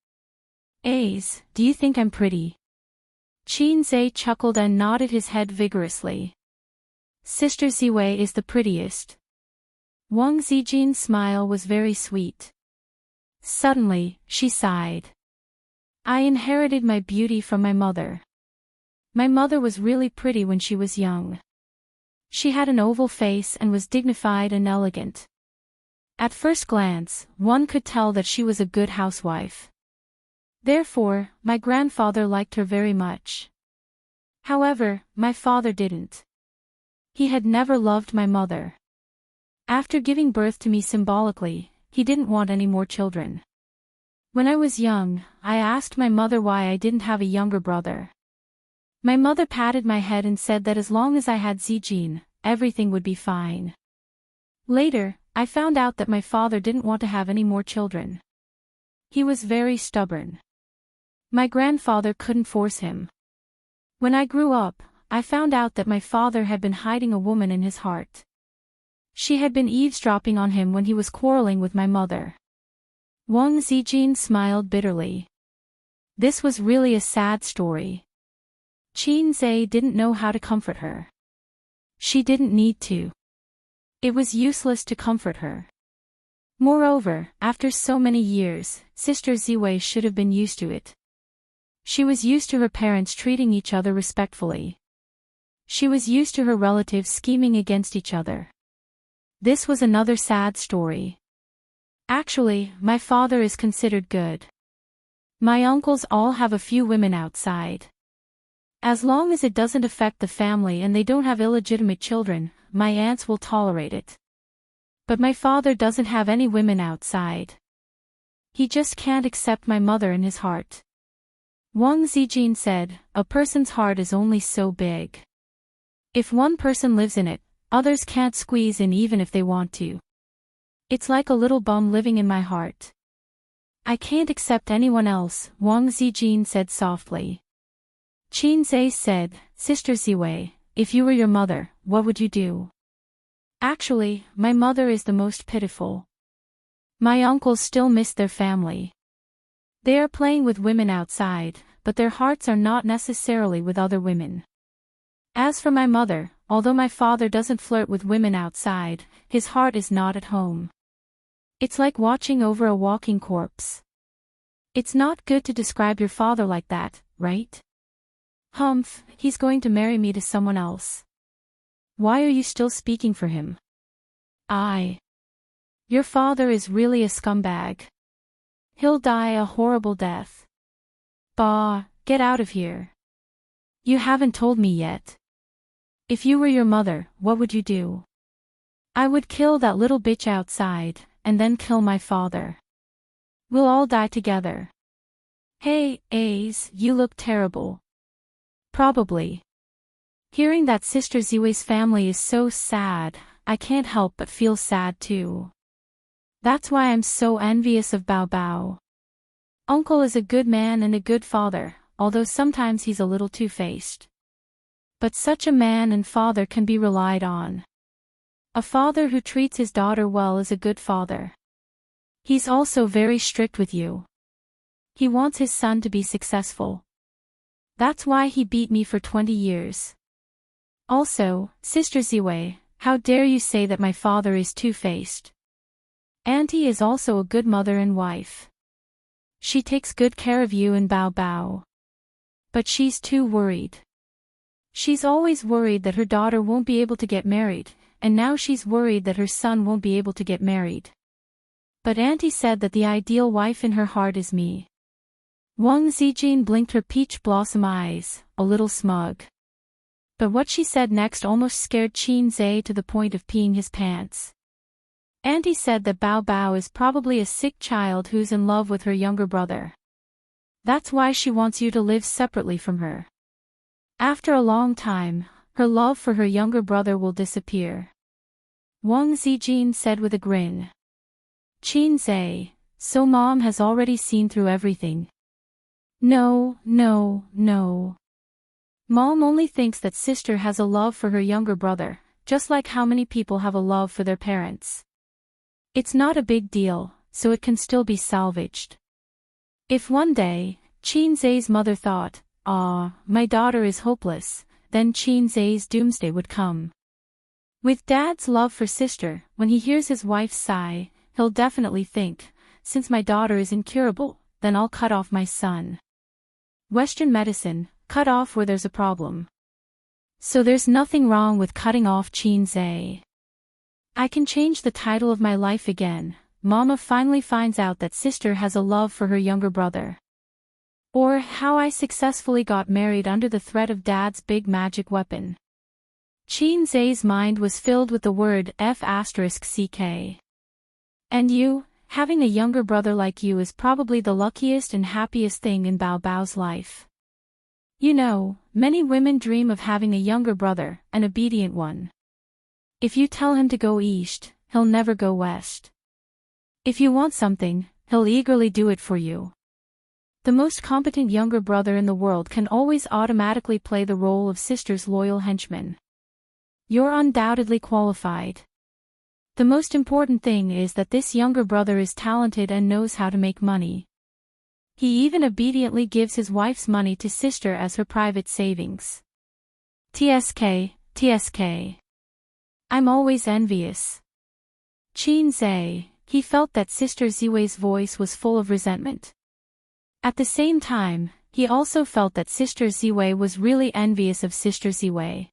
"Ace, do you think I'm pretty?" Xianxia chuckled and nodded his head vigorously. "Sister Ziwei is the prettiest." Wang Zijin's smile was very sweet. Suddenly, she sighed. "I inherited my beauty from my mother. My mother was really pretty when she was young. She had an oval face and was dignified and elegant. At first glance, one could tell that she was a good housewife. Therefore, my grandfather liked her very much. However, my father didn't. He had never loved my mother. After giving birth to me symbolically, he didn't want any more children. When I was young, I asked my mother why I didn't have a younger brother. My mother patted my head and said that as long as I had Zijin, everything would be fine. Later, I found out that my father didn't want to have any more children. He was very stubborn. My grandfather couldn't force him. When I grew up, I found out that my father had been hiding a woman in his heart. She had been eavesdropping on him when he was quarreling with my mother. Wang Zijin smiled bitterly. This was really a sad story. Xianxia didn't know how to comfort her. She didn't need to. It was useless to comfort her. Moreover, after so many years, Sister Ziwei should have been used to it. She was used to her parents treating each other respectfully. She was used to her relatives scheming against each other. This was another sad story. Actually, my father is considered good. My uncles all have a few women outside. As long as it doesn't affect the family and they don't have illegitimate children, my aunts will tolerate it. But my father doesn't have any women outside. He just can't accept my mother in his heart. Wang Zijin said, a person's heart is only so big. If one person lives in it, others can't squeeze in even if they want to. It's like a little bum living in my heart. I can't accept anyone else, Wang Zijin said softly. Xianxia said, Sister Ziwei, if you were your mother, what would you do? Actually, my mother is the most pitiful. My uncles still miss their family. They are playing with women outside, but their hearts are not necessarily with other women. As for my mother, although my father doesn't flirt with women outside, his heart is not at home. It's like watching over a walking corpse. It's not good to describe your father like that, right? Humph, he's going to marry me to someone else. Why are you still speaking for him? Your father is really a scumbag. He'll die a horrible death. Bah, get out of here. You haven't told me yet. If you were your mother, what would you do? I would kill that little bitch outside, and then kill my father. We'll all die together. Hey, Ace, you look terrible. Probably. Hearing that Sister Ziwei's family is so sad, I can't help but feel sad too. That's why I'm so envious of Bao Bao. Uncle is a good man and a good father, although sometimes he's a little two-faced. But such a man and father can be relied on. A father who treats his daughter well is a good father. He's also very strict with you. He wants his son to be successful. That's why he beat me for 20 years. Also, Sister Ziwei, how dare you say that my father is two-faced? Auntie is also a good mother and wife. She takes good care of you and Bao Bao. But she's too worried. She's always worried that her daughter won't be able to get married, and now she's worried that her son won't be able to get married. But Auntie said that the ideal wife in her heart is me. Wang Zijin blinked her peach blossom eyes, a little smug. But what she said next almost scared Xianxia to the point of peeing his pants. Auntie said that Bao Bao is probably a sick child who's in love with her younger brother. That's why she wants you to live separately from her. After a long time, her love for her younger brother will disappear. Wang Zijin said with a grin. Xianxia, so Mom has already seen through everything. No. Mom only thinks that sister has a love for her younger brother, just like how many people have a love for their parents. It's not a big deal, so it can still be salvaged. If one day, Xianxia's mother thought, my daughter is hopeless, then Xianxia's doomsday would come. With Dad's love for sister, when he hears his wife sigh, he'll definitely think, since my daughter is incurable, then I'll cut off my son. Western medicine, cut off where there's a problem. So there's nothing wrong with cutting off Xianxia. I can change the title of my life again. Mama finally finds out that sister has a love for her younger brother. Or how I successfully got married under the threat of Dad's big magic weapon. Xianxia's mind was filled with the word F***ck. And you, having a younger brother like you is probably the luckiest and happiest thing in Bao Bao's life. You know, many women dream of having a younger brother, an obedient one. If you tell him to go east, he'll never go west. If you want something, he'll eagerly do it for you. The most competent younger brother in the world can always automatically play the role of sister's loyal henchman. You're undoubtedly qualified. The most important thing is that this younger brother is talented and knows how to make money. He even obediently gives his wife's money to sister as her private savings. TSK. I'm always envious. Xianxia, he felt that Sister Ziwei's voice was full of resentment. At the same time, he also felt that Sister Ziwei was really envious of Sister Ziwei.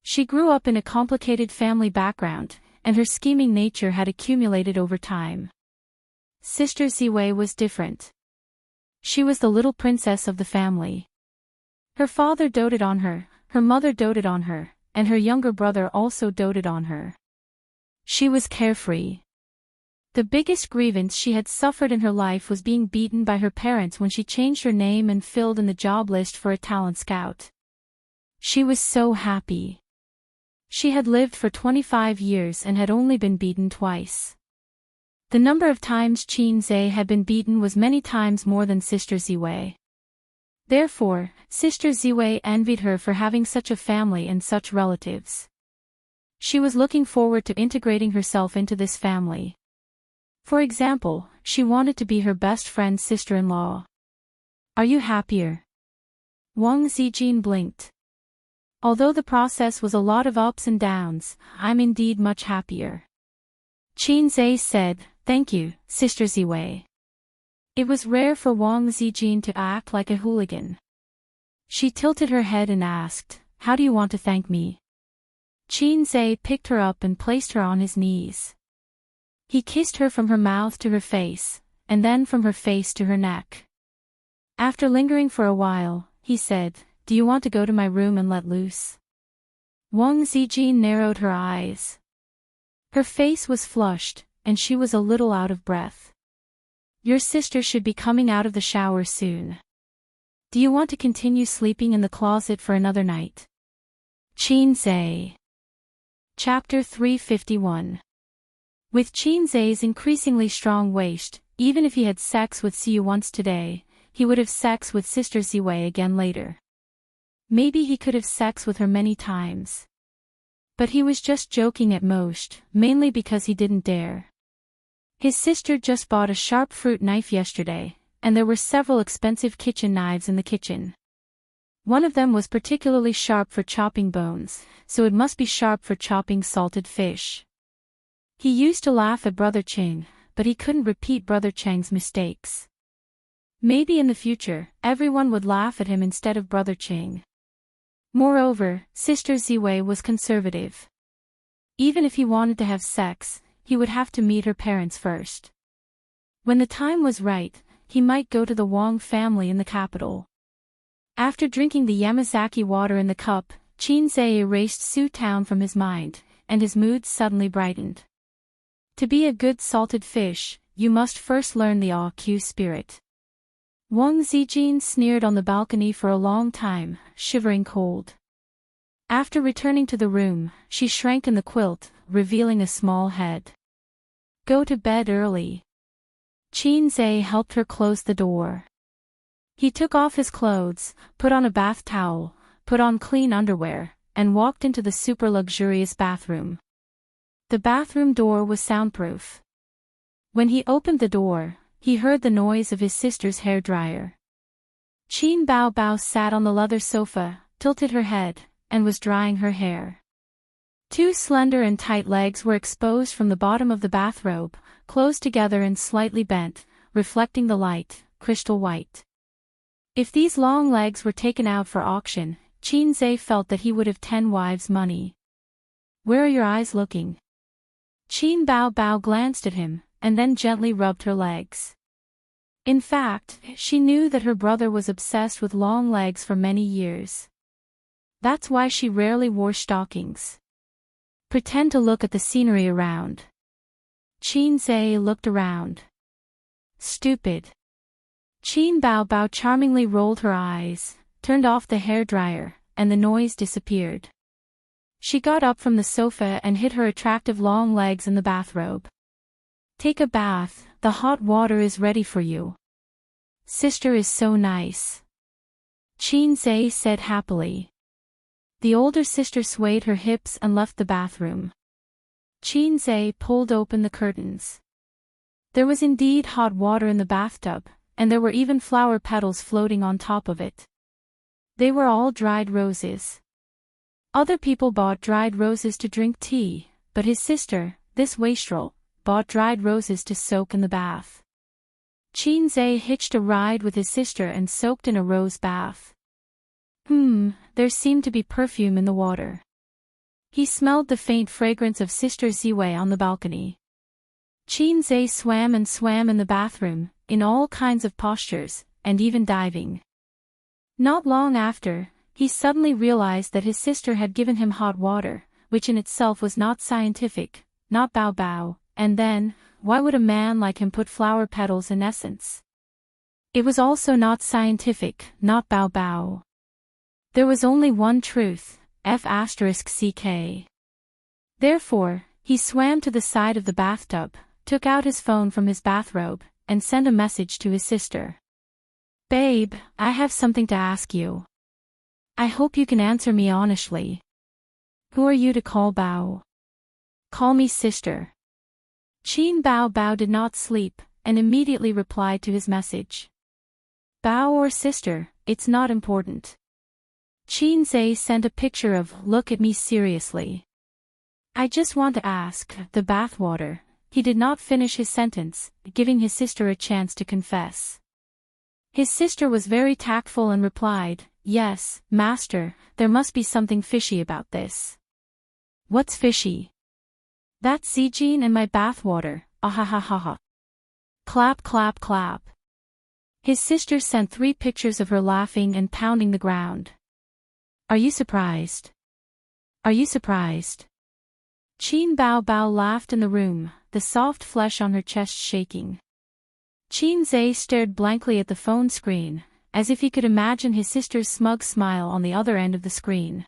She grew up in a complicated family background, and her scheming nature had accumulated over time. Sister Ziwei was different. She was the little princess of the family. Her father doted on her, her mother doted on her, and her younger brother also doted on her. She was carefree. The biggest grievance she had suffered in her life was being beaten by her parents when she changed her name and filled in the job list for a talent scout. She was so happy. She had lived for 25 years and had only been beaten twice. The number of times Xianxia had been beaten was many times more than Sister Ziwei. Therefore, Sister Ziwei envied her for having such a family and such relatives. She was looking forward to integrating herself into this family. For example, she wanted to be her best friend's sister-in-law. Are you happier? Wang Zijin blinked. Although the process was a lot of ups and downs, I'm indeed much happier. Xianxia said, thank you, Sister Ziwei. It was rare for Wang Zijin to act like a hooligan. She tilted her head and asked, how do you want to thank me? Xianxia picked her up and placed her on his knees. He kissed her from her mouth to her face, and then from her face to her neck. After lingering for a while, he said, do you want to go to my room and let loose? Wang Zijin narrowed her eyes. Her face was flushed, and she was a little out of breath. Your sister should be coming out of the shower soon. Do you want to continue sleeping in the closet for another night? Xianxia. Chapter 351. With Xianxia's increasingly strong waist, even if he had sex with Xiu once today, he would have sex with Sister Ziwei again later. Maybe he could have sex with her many times. But he was just joking at most, mainly because he didn't dare. His sister just bought a sharp fruit knife yesterday, and there were several expensive kitchen knives in the kitchen. One of them was particularly sharp for chopping bones, so it must be sharp for chopping salted fish. He used to laugh at Brother Cheng, but he couldn't repeat Brother Cheng's mistakes. Maybe in the future, everyone would laugh at him instead of Brother Cheng. Moreover, Sister Ziwei was conservative. Even if he wanted to have sex, he would have to meet her parents first. When the time was right, he might go to the Wang family in the capital. After drinking the Yamazaki water in the cup, Xianxia erased Su Town from his mind, and his mood suddenly brightened. To be a good salted fish, you must first learn the AQ spirit. Wang Zijin sneered on the balcony for a long time, shivering cold. After returning to the room, she shrank in the quilt, revealing a small head. Go to bed early. Xianxia helped her close the door. He took off his clothes, put on a bath towel, put on clean underwear, and walked into the super luxurious bathroom. The bathroom door was soundproof. When he opened the door, he heard the noise of his sister's hairdryer. Qin Bao Bao sat on the leather sofa, tilted her head, and was drying her hair. Two slender and tight legs were exposed from the bottom of the bathrobe, closed together and slightly bent, reflecting the light, crystal white. If these long legs were taken out for auction, Xianxia felt that he would have 10 wives' money. Where are your eyes looking? Qin Bao Bao glanced at him, and then gently rubbed her legs. In fact, she knew that her brother was obsessed with long legs for many years. That's why she rarely wore stockings. Pretend to look at the scenery around. Xianxia looked around. Stupid. Qin Bao Bao charmingly rolled her eyes, turned off the hairdryer, and the noise disappeared. She got up from the sofa and hid her attractive long legs in the bathrobe. Take a bath, the hot water is ready for you. Sister is so nice. Xianxia said happily. The older sister swayed her hips and left the bathroom. Xianxia pulled open the curtains. There was indeed hot water in the bathtub, and there were even flower petals floating on top of it. They were all dried roses. Other people bought dried roses to drink tea, but his sister, this wastrel, bought dried roses to soak in the bath. Xianxia hitched a ride with his sister and soaked in a rose bath. There seemed to be perfume in the water. He smelled the faint fragrance of Sister Ziwei on the balcony. Xianxia swam and swam in the bathroom, in all kinds of postures, and even diving. Not long after, he suddenly realized that his sister had given him hot water, which in itself was not scientific, not bao, and then, why would a man like him put flower petals in essence? It was also not scientific, not bao. There was only one truth, F***ck. Therefore, he swam to the side of the bathtub, took out his phone from his bathrobe, and sent a message to his sister. Babe, I have something to ask you. I hope you can answer me honestly. Who are you to call Bao? Call me sister. Qin Bao did not sleep, and immediately replied to his message. Bao or sister, it's not important. Xianxia sent a picture of, look at me seriously. I just want to ask, the bathwater. He did not finish his sentence, giving his sister a chance to confess. His sister was very tactful and replied, yes, master, there must be something fishy about this. What's fishy? That's Zijin and my bathwater, ahahaha. Clap clap clap. His sister sent 3 pictures of her laughing and pounding the ground. Are you surprised? Are you surprised? Qin Bao laughed in the room, the soft flesh on her chest shaking. Xianxia stared blankly at the phone screen, as if he could imagine his sister's smug smile on the other end of the screen.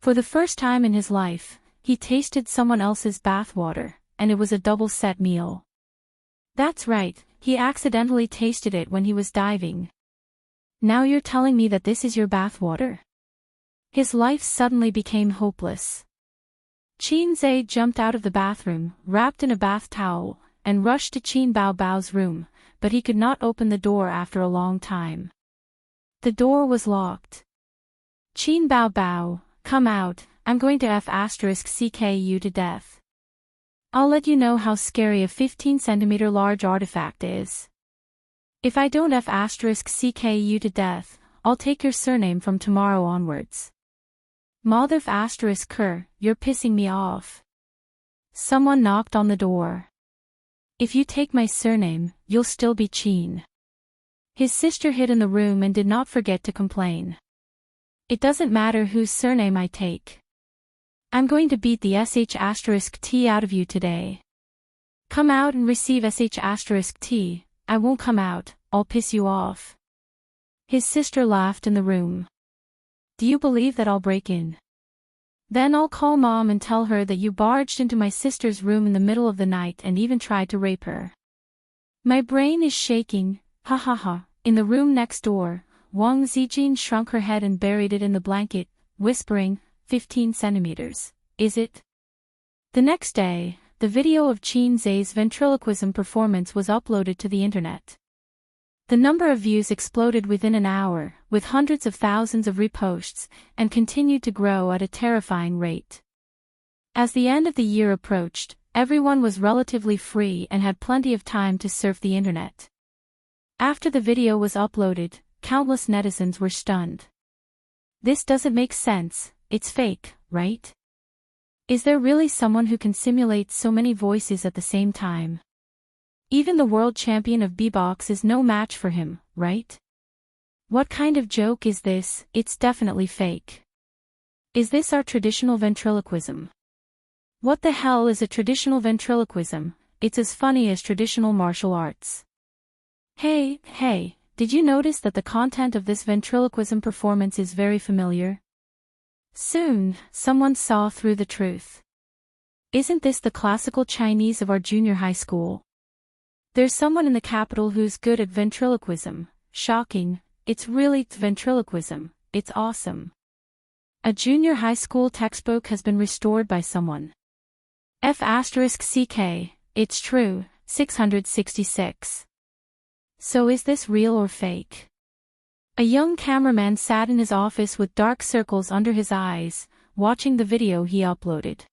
For the first time in his life, he tasted someone else's bathwater, and it was a double-set meal. That's right, he accidentally tasted it when he was diving. Now you're telling me that this is your bathwater? His life suddenly became hopeless. Xianxia jumped out of the bathroom, wrapped in a bath towel, and rushed to Qin Bao's room, but he could not open the door after a long time. The door was locked. Qin Bao, come out, I'm going to F***ck you to death. I'll let you know how scary a 15-centimeter large artifact is. If I don't F***ck you to death, I'll take your surname from tomorrow onwards. Mother ***, you're pissing me off. Someone knocked on the door. If you take my surname, you'll still be Qin. His sister hid in the room and did not forget to complain. It doesn't matter whose surname I take. I'm going to beat the sh**t out of you today. Come out and receive sh**t, I won't come out, I'll piss you off. His sister laughed in the room. Do you believe that I'll break in? Then I'll call Mom and tell her that you barged into my sister's room in the middle of the night and even tried to rape her. My brain is shaking, ha ha ha. In the room next door, Wang Zijin shrunk her head and buried it in the blanket, whispering, 15 centimeters, is it? The next day, the video of Xianxia's ventriloquism performance was uploaded to the internet. The number of views exploded within an hour, with hundreds of thousands of reposts, and continued to grow at a terrifying rate. As the end of the year approached, everyone was relatively free and had plenty of time to surf the internet. After the video was uploaded, countless netizens were stunned. This doesn't make sense, it's fake, right? Is there really someone who can simulate so many voices at the same time? Even the world champion of beatbox is no match for him, right? What kind of joke is this? It's definitely fake. Is this our traditional ventriloquism? What the hell is a traditional ventriloquism? It's as funny as traditional martial arts. Hey, did you notice that the content of this ventriloquism performance is very familiar? Soon, someone saw through the truth. Isn't this the classical Chinese of our junior high school? There's someone in the capital who's good at ventriloquism. Shocking, it's really ventriloquism, it's awesome. A junior high school textbook has been restored by someone. F***CK, it's true, 666. So is this real or fake? A young cameraman sat in his office with dark circles under his eyes, watching the video he uploaded.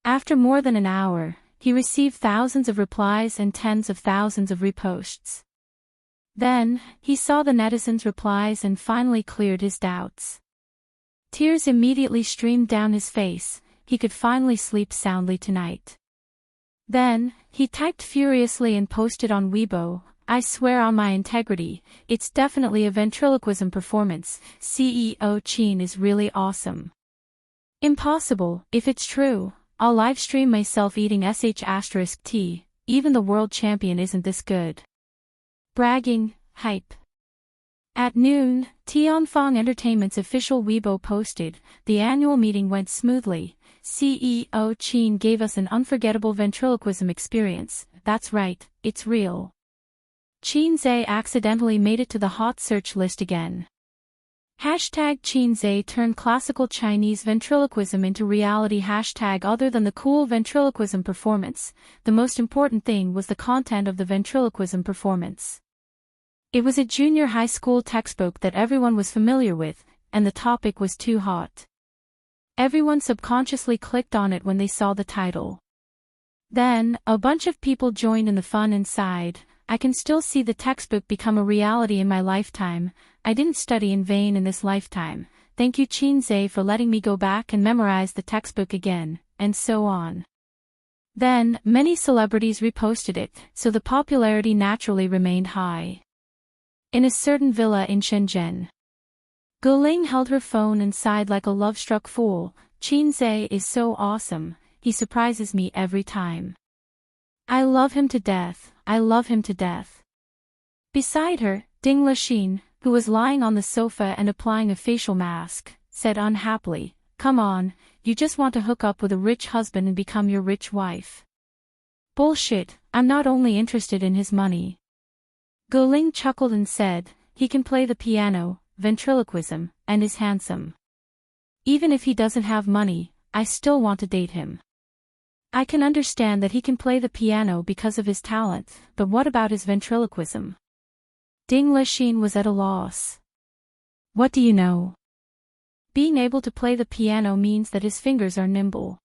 After more than an hour, he received thousands of replies and tens of thousands of reposts. Then, he saw the netizens' replies and finally cleared his doubts. Tears immediately streamed down his face, he could finally sleep soundly tonight. Then, he typed furiously and posted on Weibo, "I swear on my integrity, it's definitely a ventriloquism performance, CEO Qin is really awesome. Impossible, if it's true, I'll livestream myself eating sh*t, even the world champion isn't this good." Bragging, hype. At noon, Tianfeng Entertainment's official Weibo posted, "The annual meeting went smoothly. CEO Qin gave us an unforgettable ventriloquism experience. That's right, it's real." Qin Zhe accidentally made it to the hot search list again. Hashtag Qin Zhe turned classical Chinese ventriloquism into reality. Hashtag other than the cool ventriloquism performance, the most important thing was the content of the ventriloquism performance. It was a junior high school textbook that everyone was familiar with, and the topic was too hot. Everyone subconsciously clicked on it when they saw the title. Then, a bunch of people joined in the fun and sighed, "I can still see the textbook become a reality in my lifetime. I didn't study in vain in this lifetime. Thank you Qin Zhe for letting me go back and memorize the textbook again," and so on. Then, many celebrities reposted it, so the popularity naturally remained high. In a certain villa in Shenzhen, Guling held her phone and sighed like a love-struck fool. "Qin Zhe is so awesome, he surprises me every time. I love him to death, I love him to death." Beside her, Ding Lixin, who was lying on the sofa and applying a facial mask, said unhappily, "Come on, you just want to hook up with a rich husband and become your rich wife." "Bullshit, I'm not only interested in his money." Guling chuckled and said, "He can play the piano, ventriloquism, and is handsome. Even if he doesn't have money, I still want to date him. I can understand that he can play the piano because of his talent, but what about his ventriloquism?" Ding Lixin was at a loss. "What do you know? Being able to play the piano means that his fingers are nimble."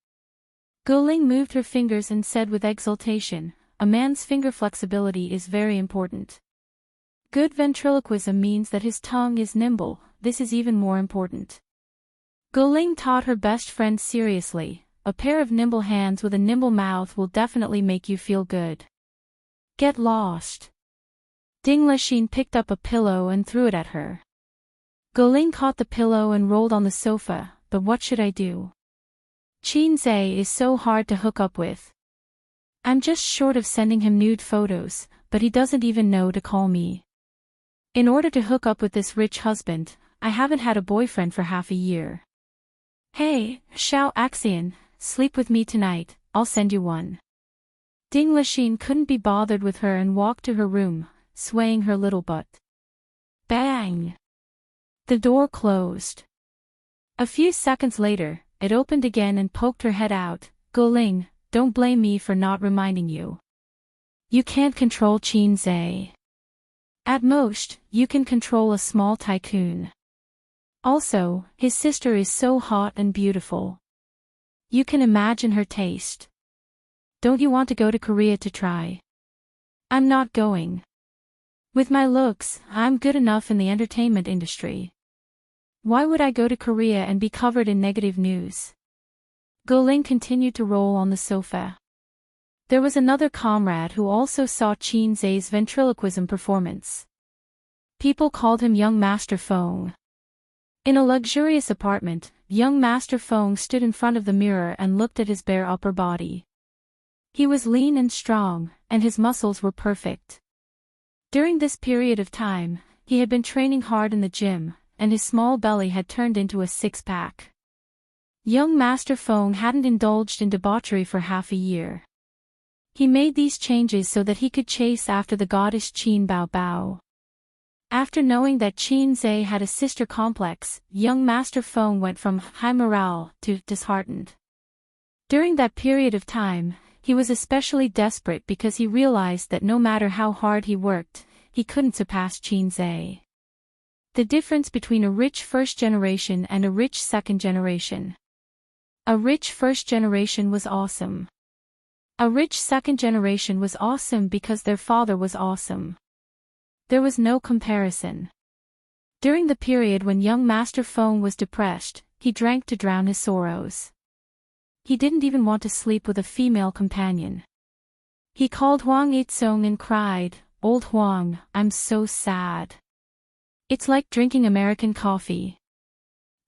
Guling moved her fingers and said with exultation, "A man's finger flexibility is very important. Good ventriloquism means that his tongue is nimble, this is even more important." Guling taught her best friend seriously, "A pair of nimble hands with a nimble mouth will definitely make you feel good. Get lost." Ding Lixin picked up a pillow and threw it at her. Guling caught the pillow and rolled on the sofa, "But what should I do? Qin Zhe is so hard to hook up with. I'm just short of sending him nude photos, but he doesn't even know to call me. In order to hook up with this rich husband, I haven't had a boyfriend for half a year. Hey, Xianxia, sleep with me tonight, I'll send you one." Ding Lixin couldn't be bothered with her and walked to her room, swaying her little butt. Bang! The door closed. A few seconds later, it opened again and poked her head out. "Guling, don't blame me for not reminding you. You can't control Qin Zhe. At most, you can control a small tycoon. Also, his sister is so hot and beautiful. You can imagine her taste. Don't you want to go to Korea to try?" "I'm not going. With my looks, I'm good enough in the entertainment industry. Why would I go to Korea and be covered in negative news?" Guling continued to roll on the sofa. There was another comrade who also saw Qin Zhe's ventriloquism performance. People called him Young Master Feng. In a luxurious apartment, young Master Feng stood in front of the mirror and looked at his bare upper body. He was lean and strong, and his muscles were perfect. During this period of time, he had been training hard in the gym, and his small belly had turned into a six-pack. Young Master Feng hadn't indulged in debauchery for half a year. He made these changes so that he could chase after the goddess Qin Bao Bao. After knowing that Qin Zhe had a sister complex, young Master Feng went from high morale to disheartened. During that period of time, he was especially desperate because he realized that no matter how hard he worked, he couldn't surpass Qin Zhe. The difference between a rich first generation and a rich second generation. A rich first generation was awesome. A rich second generation was awesome because their father was awesome. There was no comparison. During the period when young Master Feng was depressed, he drank to drown his sorrows. He didn't even want to sleep with a female companion. He called Huang Yitsong and cried, "Old Huang, I'm so sad. It's like drinking American coffee."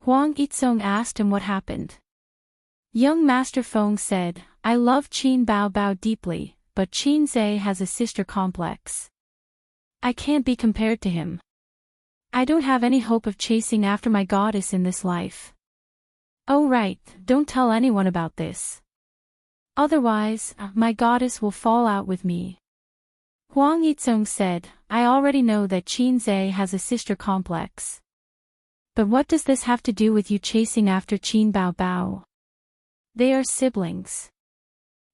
Huang Yitsong asked him what happened. Young Master Feng said, "I love Qin Bao Bao deeply, but Qin Zhe has a sister complex. I can't be compared to him. I don't have any hope of chasing after my goddess in this life. Oh right, don't tell anyone about this. Otherwise, my goddess will fall out with me." Huang Yitsong said, "I already know that Qin Zhe has a sister complex. But what does this have to do with you chasing after Qin Bao Bao? They are siblings.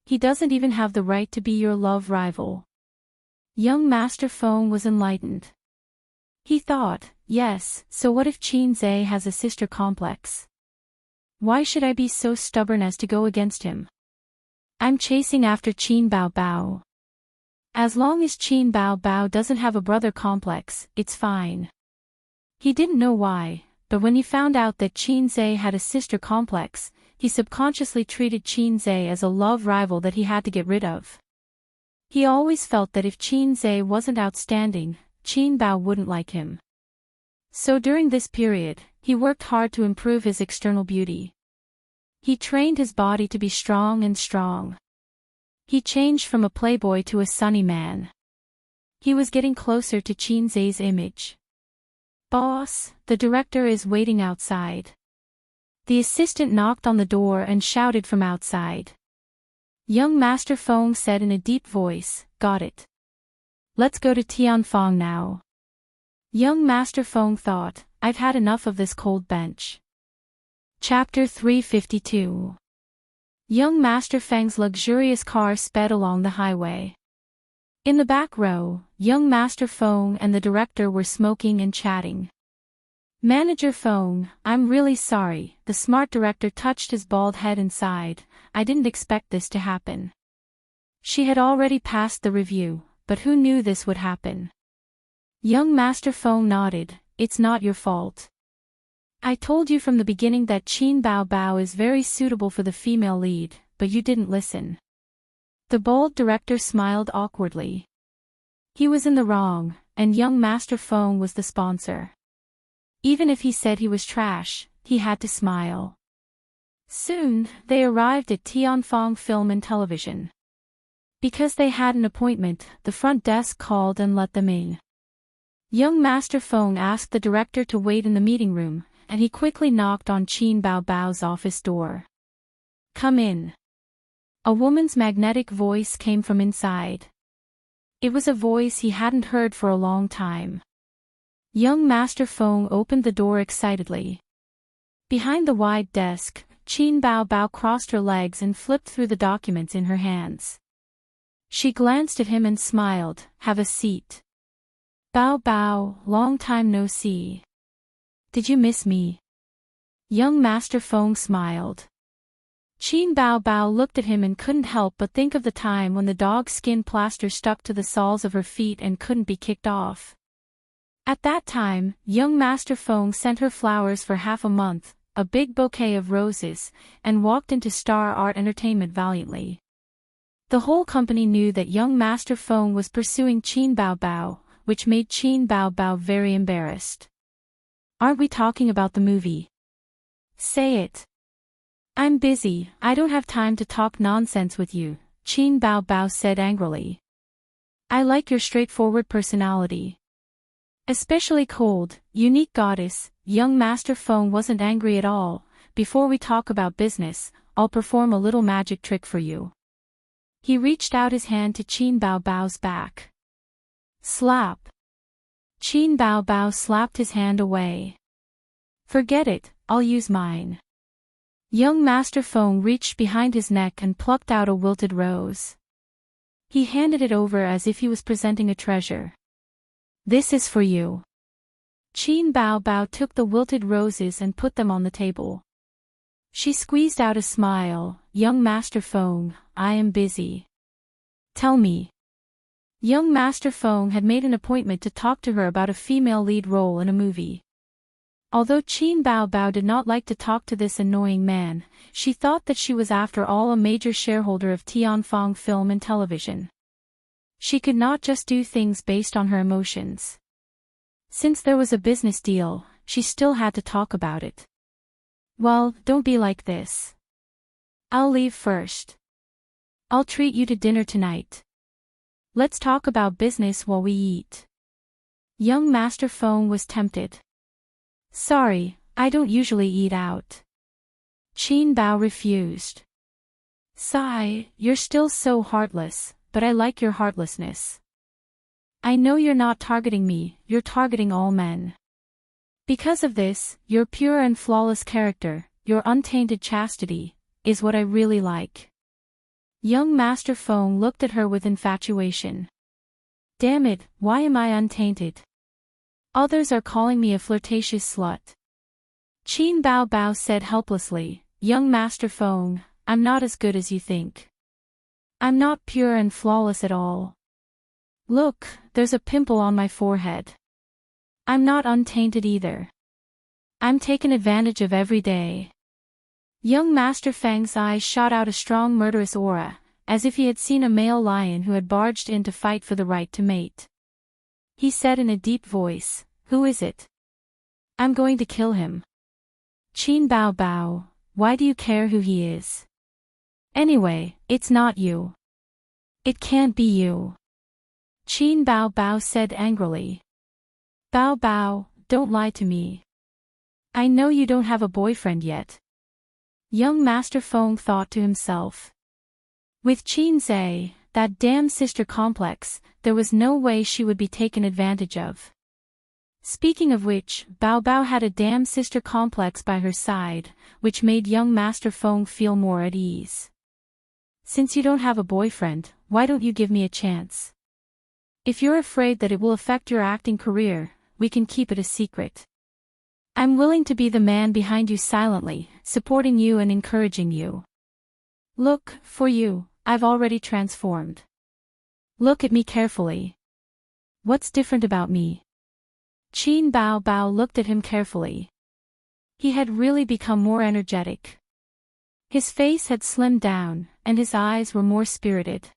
He doesn't even have the right to be your love rival." Young Master Feng was enlightened. He thought, yes, so what if Qin Zhe has a sister complex? Why should I be so stubborn as to go against him? I'm chasing after Qin Bao Bao. As long as Qin Bao Bao doesn't have a brother complex, it's fine. He didn't know why, but when he found out that Qin Zhe had a sister complex, he subconsciously treated Qin Zhe as a love rival that he had to get rid of. He always felt that if Qin Zhe wasn't outstanding, Qin Bao wouldn't like him. So during this period, he worked hard to improve his external beauty. He trained his body to be strong and strong. He changed from a playboy to a sunny man. He was getting closer to Qin Zhe's image. "Boss, the director is waiting outside." The assistant knocked on the door and shouted from outside. Young Master Feng said in a deep voice, "Got it. Let's go to Tianfang now." Young Master Feng thought, "I've had enough of this cold bench." Chapter 352. Young Master Feng's luxurious car sped along the highway. In the back row, young Master Feng and the director were smoking and chatting. "Manager Feng, I'm really sorry," the smart director touched his bald head and sighed, "I didn't expect this to happen." She had already passed the review, but who knew this would happen? Young Master Feng nodded, "It's not your fault. I told you from the beginning that Qin Bao Bao is very suitable for the female lead, but you didn't listen." The bald director smiled awkwardly. He was in the wrong, and young Master Feng was the sponsor. Even if he said he was trash, he had to smile. Soon, they arrived at Tianfang Film and Television. Because they had an appointment, the front desk called and let them in. Young Master Feng asked the director to wait in the meeting room, and he quickly knocked on Qin Bao Bao's office door. "Come in." A woman's magnetic voice came from inside. It was a voice he hadn't heard for a long time. Young Master Feng opened the door excitedly. Behind the wide desk, Qin Bao Bao crossed her legs and flipped through the documents in her hands. She glanced at him and smiled, "Have a seat." "Bao Bao, long time no see. Did you miss me?" Young Master Feng smiled. Qin Bao Bao looked at him and couldn't help but think of the time when the dog skin plaster stuck to the soles of her feet and couldn't be kicked off. At that time, young Master Feng sent her flowers for half a month, a big bouquet of roses, and walked into Star Art Entertainment valiantly. The whole company knew that young Master Feng was pursuing Qin Bao Bao, which made Qin Bao Bao very embarrassed. "Aren't we talking about the movie? Say it." "I'm busy, I don't have time to talk nonsense with you," Qin Bao Bao said angrily. "I like your straightforward personality. Especially cold, unique goddess." Young Master Feng wasn't angry at all, before we talk about business, I'll perform a little magic trick for you. He reached out his hand to Qin Baobao's back. Slap. Qin Baobao slapped his hand away. Forget it, I'll use mine. Young Master Feng reached behind his neck and plucked out a wilted rose. He handed it over as if he was presenting a treasure. This is for you. Qin Baobao took the wilted roses and put them on the table. She squeezed out a smile. Young Master Feng, I am busy. Tell me. Young Master Feng had made an appointment to talk to her about a female lead role in a movie. Although Qin Baobao did not like to talk to this annoying man, she thought that she was after all a major shareholder of Tianfang Film and Television. She could not just do things based on her emotions. Since there was a business deal, she still had to talk about it. Well, don't be like this. I'll leave first. I'll treat you to dinner tonight. Let's talk about business while we eat. Young Master Feng was tempted. Sorry, I don't usually eat out. Qin Bao refused. Sigh, you're still so heartless, but I like your heartlessness. I know you're not targeting me, you're targeting all men. Because of this, your pure and flawless character, your untainted chastity, is what I really like. Young Master Feng looked at her with infatuation. Damn it, why am I untainted? Others are calling me a flirtatious slut. Qin Baobao said helplessly, Young Master Feng, I'm not as good as you think. I'm not pure and flawless at all. Look, there's a pimple on my forehead. I'm not untainted either. I'm taken advantage of every day. Young Master Feng's eyes shot out a strong murderous aura, as if he had seen a male lion who had barged in to fight for the right to mate. He said in a deep voice, Who is it? I'm going to kill him. Qin Baobao, why do you care who he is? Anyway, it's not you. It can't be you. Qin Baobao said angrily. Baobao, don't lie to me. I know you don't have a boyfriend yet. Young Master Feng thought to himself. With Qin Zhe, that damn sister complex, there was no way she would be taken advantage of. Speaking of which, Baobao had a damn sister complex by her side, which made young Master Feng feel more at ease. Since you don't have a boyfriend, why don't you give me a chance? If you're afraid that it will affect your acting career, we can keep it a secret. I'm willing to be the man behind you silently, supporting you and encouraging you. Look, for you, I've already transformed. Look at me carefully. What's different about me? Qin Baobao looked at him carefully. He had really become more energetic. His face had slimmed down, and his eyes were more spirited.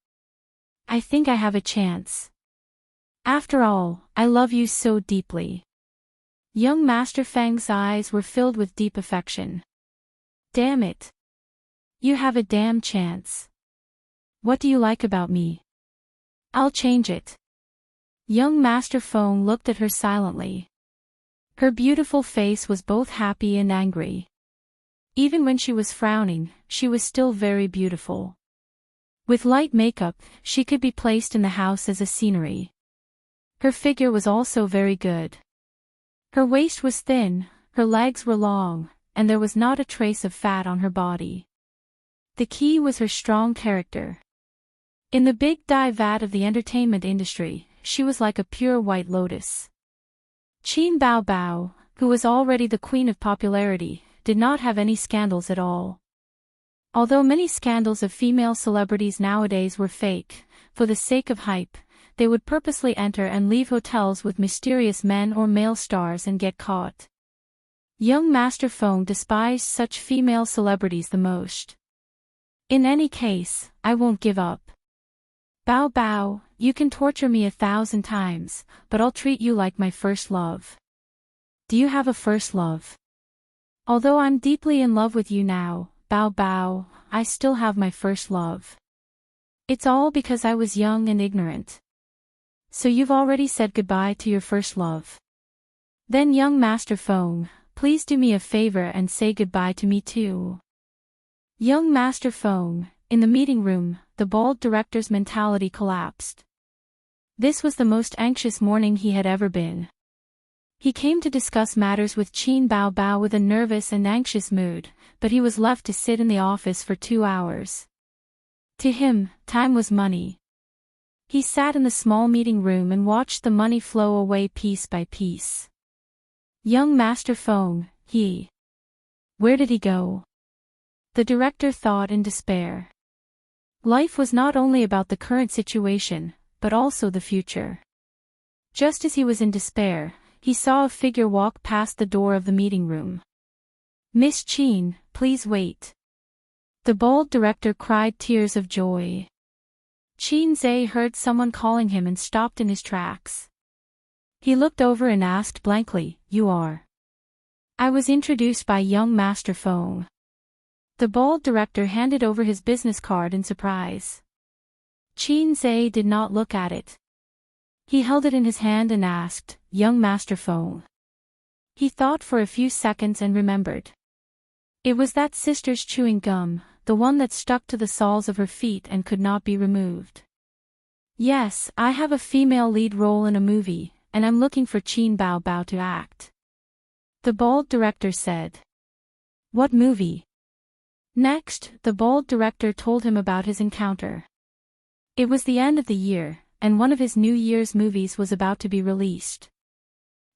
I think I have a chance. After all, I love you so deeply. Young Master Feng's eyes were filled with deep affection. Damn it. You have a damn chance. What do you like about me? I'll change it. Young Master Feng looked at her silently. Her beautiful face was both happy and angry. Even when she was frowning, she was still very beautiful. With light makeup, she could be placed in the house as a scenery. Her figure was also very good. Her waist was thin, her legs were long, and there was not a trace of fat on her body. The key was her strong character. In the big dye vat of the entertainment industry, she was like a pure white lotus. Qin Baobao, who was already the queen of popularity, did not have any scandals at all. Although many scandals of female celebrities nowadays were fake, for the sake of hype, they would purposely enter and leave hotels with mysterious men or male stars and get caught. Young Master Feng despised such female celebrities the most. In any case, I won't give up. Baobao, you can torture me 1,000 times, but I'll treat you like my first love. Do you have a first love? Although I'm deeply in love with you now, Baobao, I still have my first love. It's all because I was young and ignorant. So you've already said goodbye to your first love. Then young Master Feng, please do me a favor and say goodbye to me too. Young Master Feng, in the meeting room, the bald director's mentality collapsed. This was the most anxious morning he had ever been. He came to discuss matters with Qin Bao Bao with a nervous and anxious mood, but he was left to sit in the office for 2 hours. To him, time was money. He sat in the small meeting room and watched the money flow away piece by piece. Young Master Feng, where did he go? The director thought in despair. Life was not only about the current situation, but also the future. Just as he was in despair, he saw a figure walk past the door of the meeting room. Miss Qin, please wait. The bald director cried tears of joy. Qin Zhe heard someone calling him and stopped in his tracks. He looked over and asked blankly, "You are?" "I was introduced by young Master Feng." The bald director handed over his business card in surprise. Qin Zhe did not look at it. He held it in his hand and asked, "Young Master Feng." He thought for a few seconds and remembered. It was that sister's chewing gum, the one that stuck to the soles of her feet and could not be removed. "Yes, I have a female lead role in a movie, and I'm looking for Qin Bao Bao to act," the bald director said. "What movie?" Next, the bald director told him about his encounter. It was the end of the year, and one of his New Year's movies was about to be released.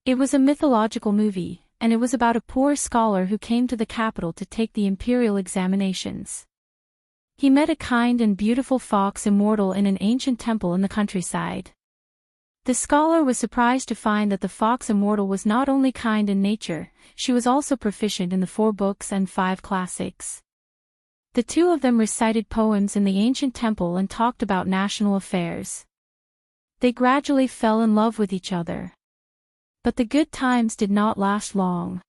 It was a mythological movie, and it was about a poor scholar who came to the capital to take the imperial examinations. He met a kind and beautiful fox immortal in an ancient temple in the countryside. The scholar was surprised to find that the fox immortal was not only kind in nature, she was also proficient in the 4 books and 5 classics. The two of them recited poems in the ancient temple and talked about national affairs. They gradually fell in love with each other. But the good times did not last long.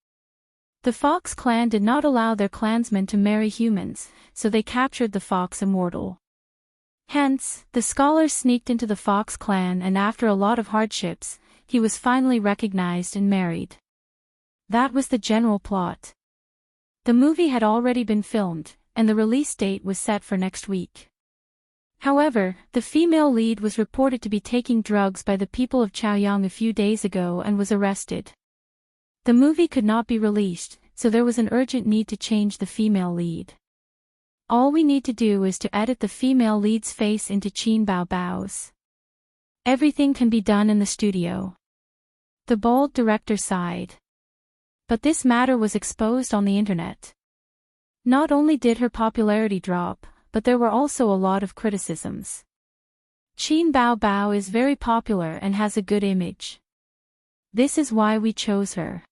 The Fox clan did not allow their clansmen to marry humans, so they captured the Fox Immortal. Hence, the scholar sneaked into the Fox clan and after a lot of hardships, he was finally recognized and married. That was the general plot. The movie had already been filmed, and the release date was set for next week. However, the female lead was reported to be taking drugs by the people of Chaoyang a few days ago and was arrested. The movie could not be released, so there was an urgent need to change the female lead. All we need to do is to edit the female lead's face into Qin Bao Bao's. Everything can be done in the studio. The bald director sighed. But this matter was exposed on the internet. Not only did her popularity drop, but there were also a lot of criticisms. Qin Bao Bao is very popular and has a good image. This is why we chose her.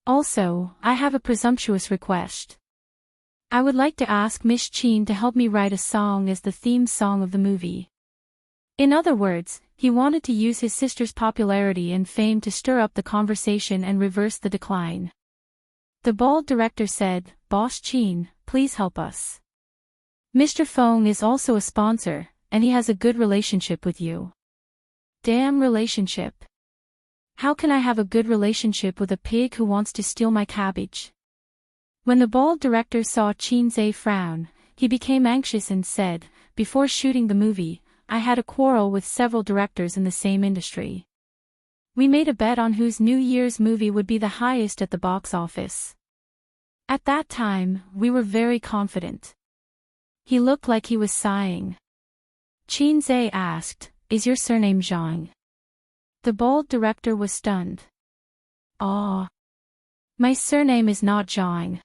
Also, I have a presumptuous request. I would like to ask Miss Qin to help me write a song as the theme song of the movie. In other words, he wanted to use his sister's popularity and fame to stir up the conversation and reverse the decline. The bald director said, "Boss Qin, please help us. Mr. Feng is also a sponsor, and he has a good relationship with you." Damn relationship. How can I have a good relationship with a pig who wants to steal my cabbage? When the bald director saw Qin Zhe frown, he became anxious and said, "Before shooting the movie, I had a quarrel with several directors in the same industry. We made a bet on whose New Year's movie would be the highest at the box office. At that time, we were very confident." He looked like he was sighing. Qin Zhe asked, "Is your surname Zhang?" The bald director was stunned. "Ah. My surname is not Zhang.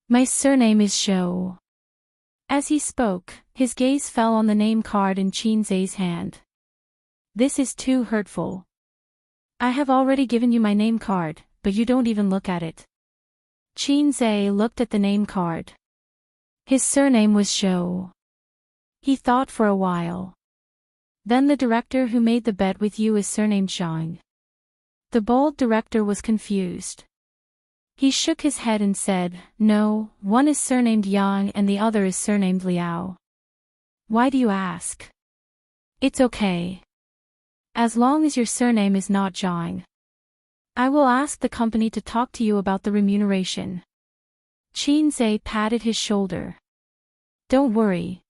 My surname is Shou." As he spoke, his gaze fell on the name card in Qin Zhe's hand. "This is too hurtful. I have already given you my name card, but you don't even look at it." Qin Zhe looked at the name card. His surname was Shou. He thought for a while. "Then the director who made the bet with you is surnamed Zhang." The bald director was confused. He shook his head and said, "No, one is surnamed Yang and the other is surnamed Liao." "Why do you ask?" "It's okay. As long as your surname is not Zhang." I will ask the company to talk to you about the remuneration. Xianxia patted his shoulder. Don't worry.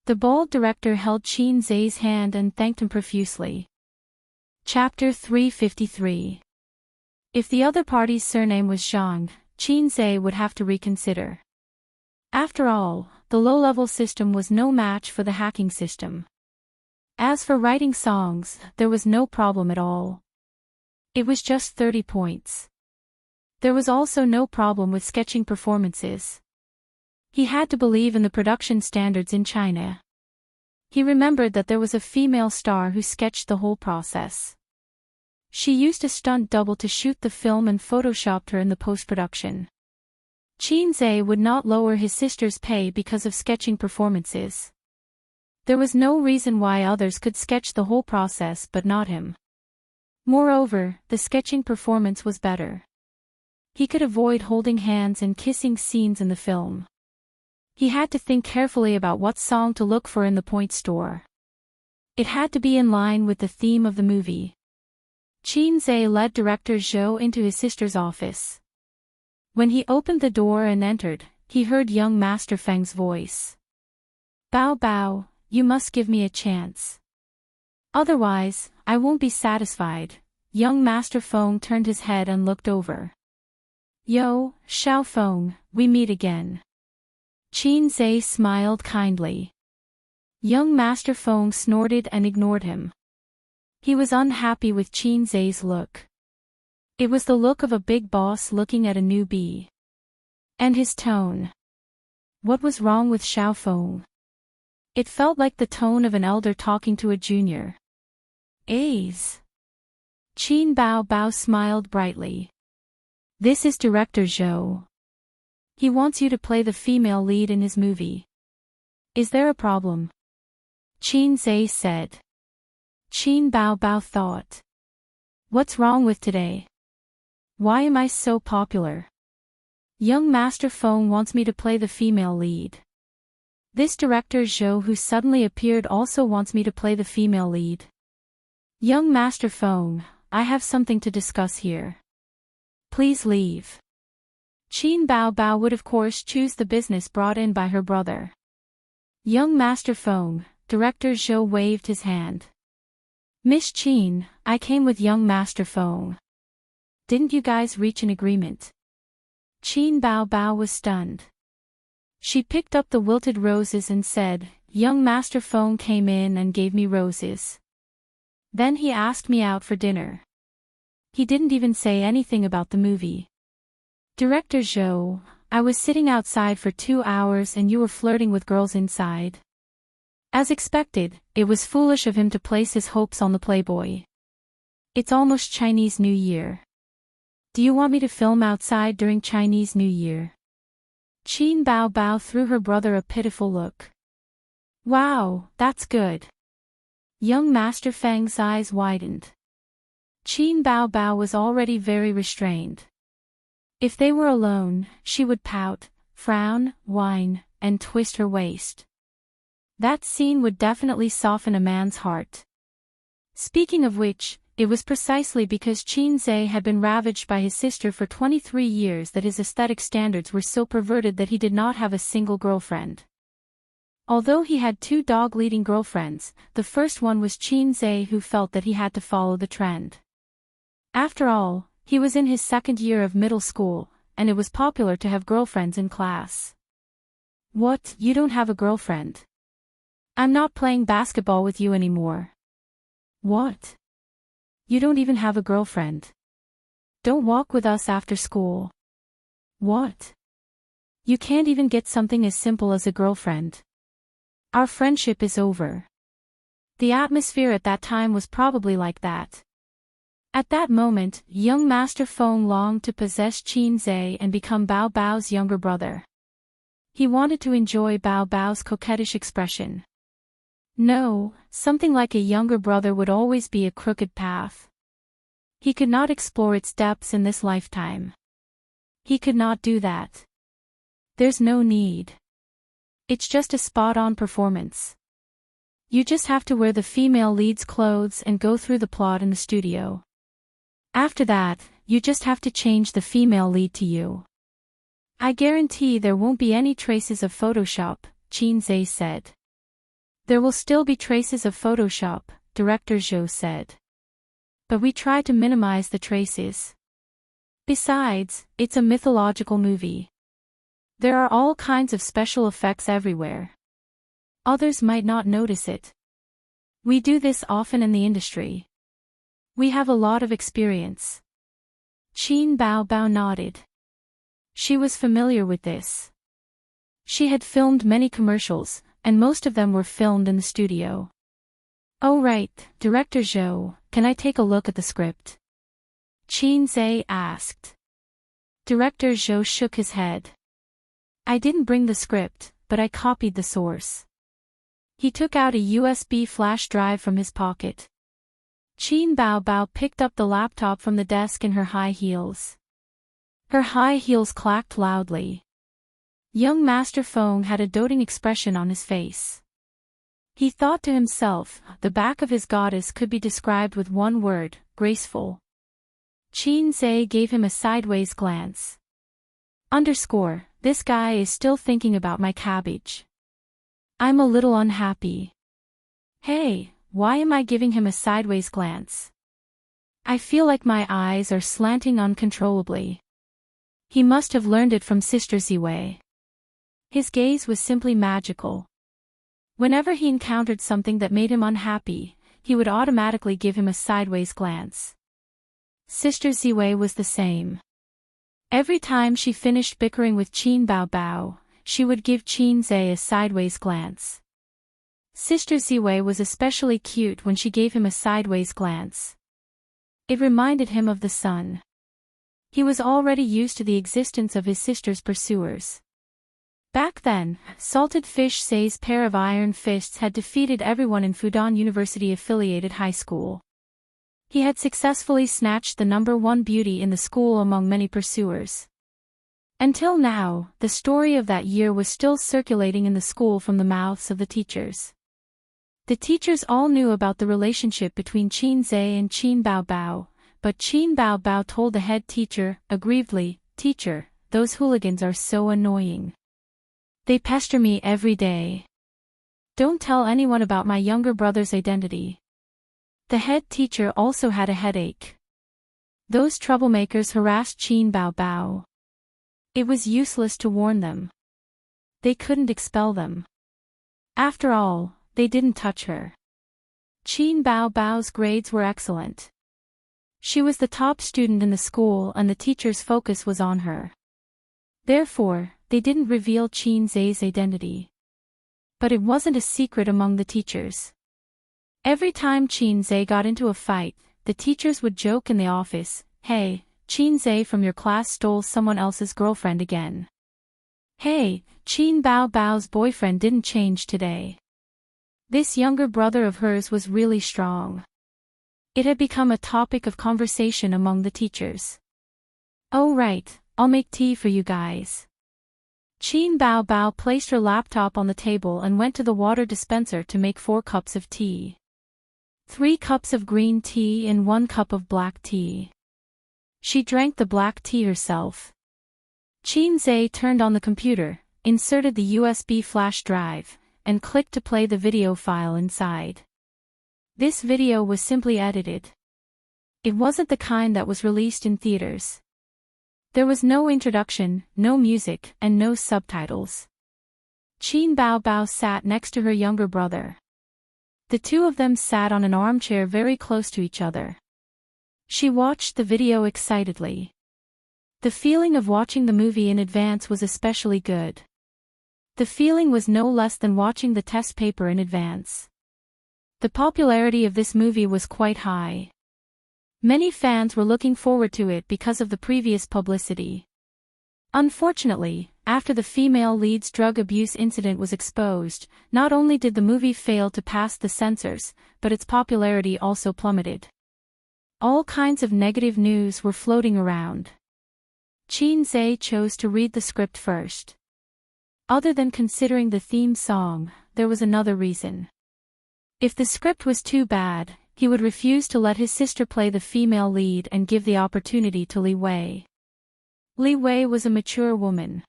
The bald director held Xianxia's hand and thanked him profusely. Chapter 353. If the other party's surname was Zhang, Xianxia would have to reconsider. After all, the low-level system was no match for the hacking system. As for writing songs, there was no problem at all. It was just 30 points. There was also no problem with sketching performances. He had to believe in the production standards in China. He remembered that there was a female star who sketched the whole process. She used a stunt double to shoot the film and photoshopped her in the post-production. Xianxia would not lower his sister's pay because of sketching performances. There was no reason why others could sketch the whole process but not him. Moreover, the sketching performance was better. He could avoid holding hands and kissing scenes in the film. He had to think carefully about what song to look for in the point store. It had to be in line with the theme of the movie. Xianxia led director Zhou into his sister's office. When he opened the door and entered, he heard young Master Feng's voice. Bao Bao, you must give me a chance. Otherwise, I won't be satisfied. Young Master Feng turned his head and looked over. Yo, Xiao Feng, we meet again. Xianxia smiled kindly. Young Master Feng snorted and ignored him. He was unhappy with Xianxia's look. It was the look of a big boss looking at a newbie. And his tone. What was wrong with Xiao Feng? It felt like the tone of an elder talking to a junior. A's. Qin Bao Bao smiled brightly. This is director Zhou. He wants you to play the female lead in his movie. Is there a problem? Xianxia said. Qin Bao Bao thought. What's wrong with today? Why am I so popular? Young Master Feng wants me to play the female lead. This director Zhou who suddenly appeared also wants me to play the female lead. Young Master Feng, I have something to discuss here. Please leave. Qin Bao Bao would of course choose the business brought in by her brother. Young Master Feng, director Zhou waved his hand. Miss Qin, I came with young Master Feng. Didn't you guys reach an agreement? Qin Bao Bao was stunned. She picked up the wilted roses and said, young Master Feng came in and gave me roses. Then he asked me out for dinner. He didn't even say anything about the movie. Director Zhou, I was sitting outside for 2 hours and you were flirting with girls inside. As expected, it was foolish of him to place his hopes on the playboy. It's almost Chinese New Year. Do you want me to film outside during Chinese New Year? Qin Bao Bao threw her brother a pitiful look. Wow, that's good. Young Master Feng's eyes widened. Qin Bao Bao was already very restrained. If they were alone, she would pout, frown, whine, and twist her waist. That scene would definitely soften a man's heart. Speaking of which, it was precisely because Xianxia had been ravaged by his sister for 23 years that his aesthetic standards were so perverted that he did not have a single girlfriend. Although he had 2 dog-leading girlfriends, the first one was Xianxia who felt that he had to follow the trend. After all, he was in his 2nd year of middle school, and it was popular to have girlfriends in class. What, you don't have a girlfriend? I'm not playing basketball with you anymore. What? You don't even have a girlfriend. Don't walk with us after school. What? You can't even get something as simple as a girlfriend. Our friendship is over. The atmosphere at that time was probably like that. At that moment, young Master Feng longed to possess Xianxia and become Bao Bao's younger brother. He wanted to enjoy Bao Bao's coquettish expression. No, something like a younger brother would always be a crooked path. He could not explore its depths in this lifetime. He could not do that. There's no need. It's just a spot-on performance. You just have to wear the female lead's clothes and go through the plot in the studio. After that, you just have to change the female lead to you. I guarantee there won't be any traces of Photoshop, Xianxia said. There will still be traces of Photoshop, director Zhou said. But we try to minimize the traces. Besides, it's a mythological movie. There are all kinds of special effects everywhere. Others might not notice it. We do this often in the industry. We have a lot of experience. Qin Bao nodded. She was familiar with this. She had filmed many commercials, and most of them were filmed in the studio. Oh right, Director Zhou, can I take a look at the script? Xianxia asked. Director Zhou shook his head. I didn't bring the script, but I copied the source. He took out a USB flash drive from his pocket. Qin Bao picked up the laptop from the desk in her high heels. Her high heels clacked loudly. Young Master Feng had a doting expression on his face. He thought to himself, the back of his goddess could be described with one word, graceful. Xianxia gave him a sideways glance. This guy is still thinking about my cabbage. I'm a little unhappy. Hey, why am I giving him a sideways glance? I feel like my eyes are slanting uncontrollably. He must have learned it from Sister Ziwei. His gaze was simply magical. Whenever he encountered something that made him unhappy, he would automatically give him a sideways glance. Sister Ziwei was the same. Every time she finished bickering with Qin Bao, she would give Xianxia a sideways glance. Sister Ziwei was especially cute when she gave him a sideways glance. It reminded him of the sun. He was already used to the existence of his sister's pursuers. Back then, Salted Fish Say's pair of iron fists had defeated everyone in Fudan University-affiliated high school. He had successfully snatched the #1 beauty in the school among many pursuers. Until now, the story of that year was still circulating in the school from the mouths of the teachers. The teachers all knew about the relationship between Xianxia and Qin Bao, but Qin Bao told the head teacher, aggrievedly, "Teacher, those hooligans are so annoying. They pester me every day. Don't tell anyone about my younger brother's identity." The head teacher also had a headache. Those troublemakers harassed Qin Bao. It was useless to warn them. They couldn't expel them. After all, they didn't touch her. Qin Bao's grades were excellent. She was the top student in the school and the teacher's focus was on her. Therefore, they didn't reveal Xianxia's identity. But it wasn't a secret among the teachers. Every time Xianxia got into a fight, the teachers would joke in the office, "Hey, Xianxia from your class stole someone else's girlfriend again. Hey, Qin Bao's boyfriend didn't change today. This younger brother of hers was really strong." It had become a topic of conversation among the teachers. "Oh right, I'll make tea for you guys." Qin Bao placed her laptop on the table and went to the water dispenser to make 4 cups of tea. 3 cups of green tea and 1 cup of black tea. She drank the black tea herself. Xianxia turned on the computer, inserted the USB flash drive, and clicked to play the video file inside. This video was simply edited. It wasn't the kind that was released in theaters. There was no introduction, no music, and no subtitles. Qin Bao sat next to her younger brother. The two of them sat on an armchair very close to each other. She watched the video excitedly. The feeling of watching the movie in advance was especially good. The feeling was no less than watching the test paper in advance. The popularity of this movie was quite high. Many fans were looking forward to it because of the previous publicity. Unfortunately, after the female lead's drug abuse incident was exposed, not only did the movie fail to pass the censors, but its popularity also plummeted. All kinds of negative news were floating around. Xianxia chose to read the script first. Other than considering the theme song, there was another reason. If the script was too bad, he would refuse to let his sister play the female lead and give the opportunity to Li Wei. Li Wei was a mature woman.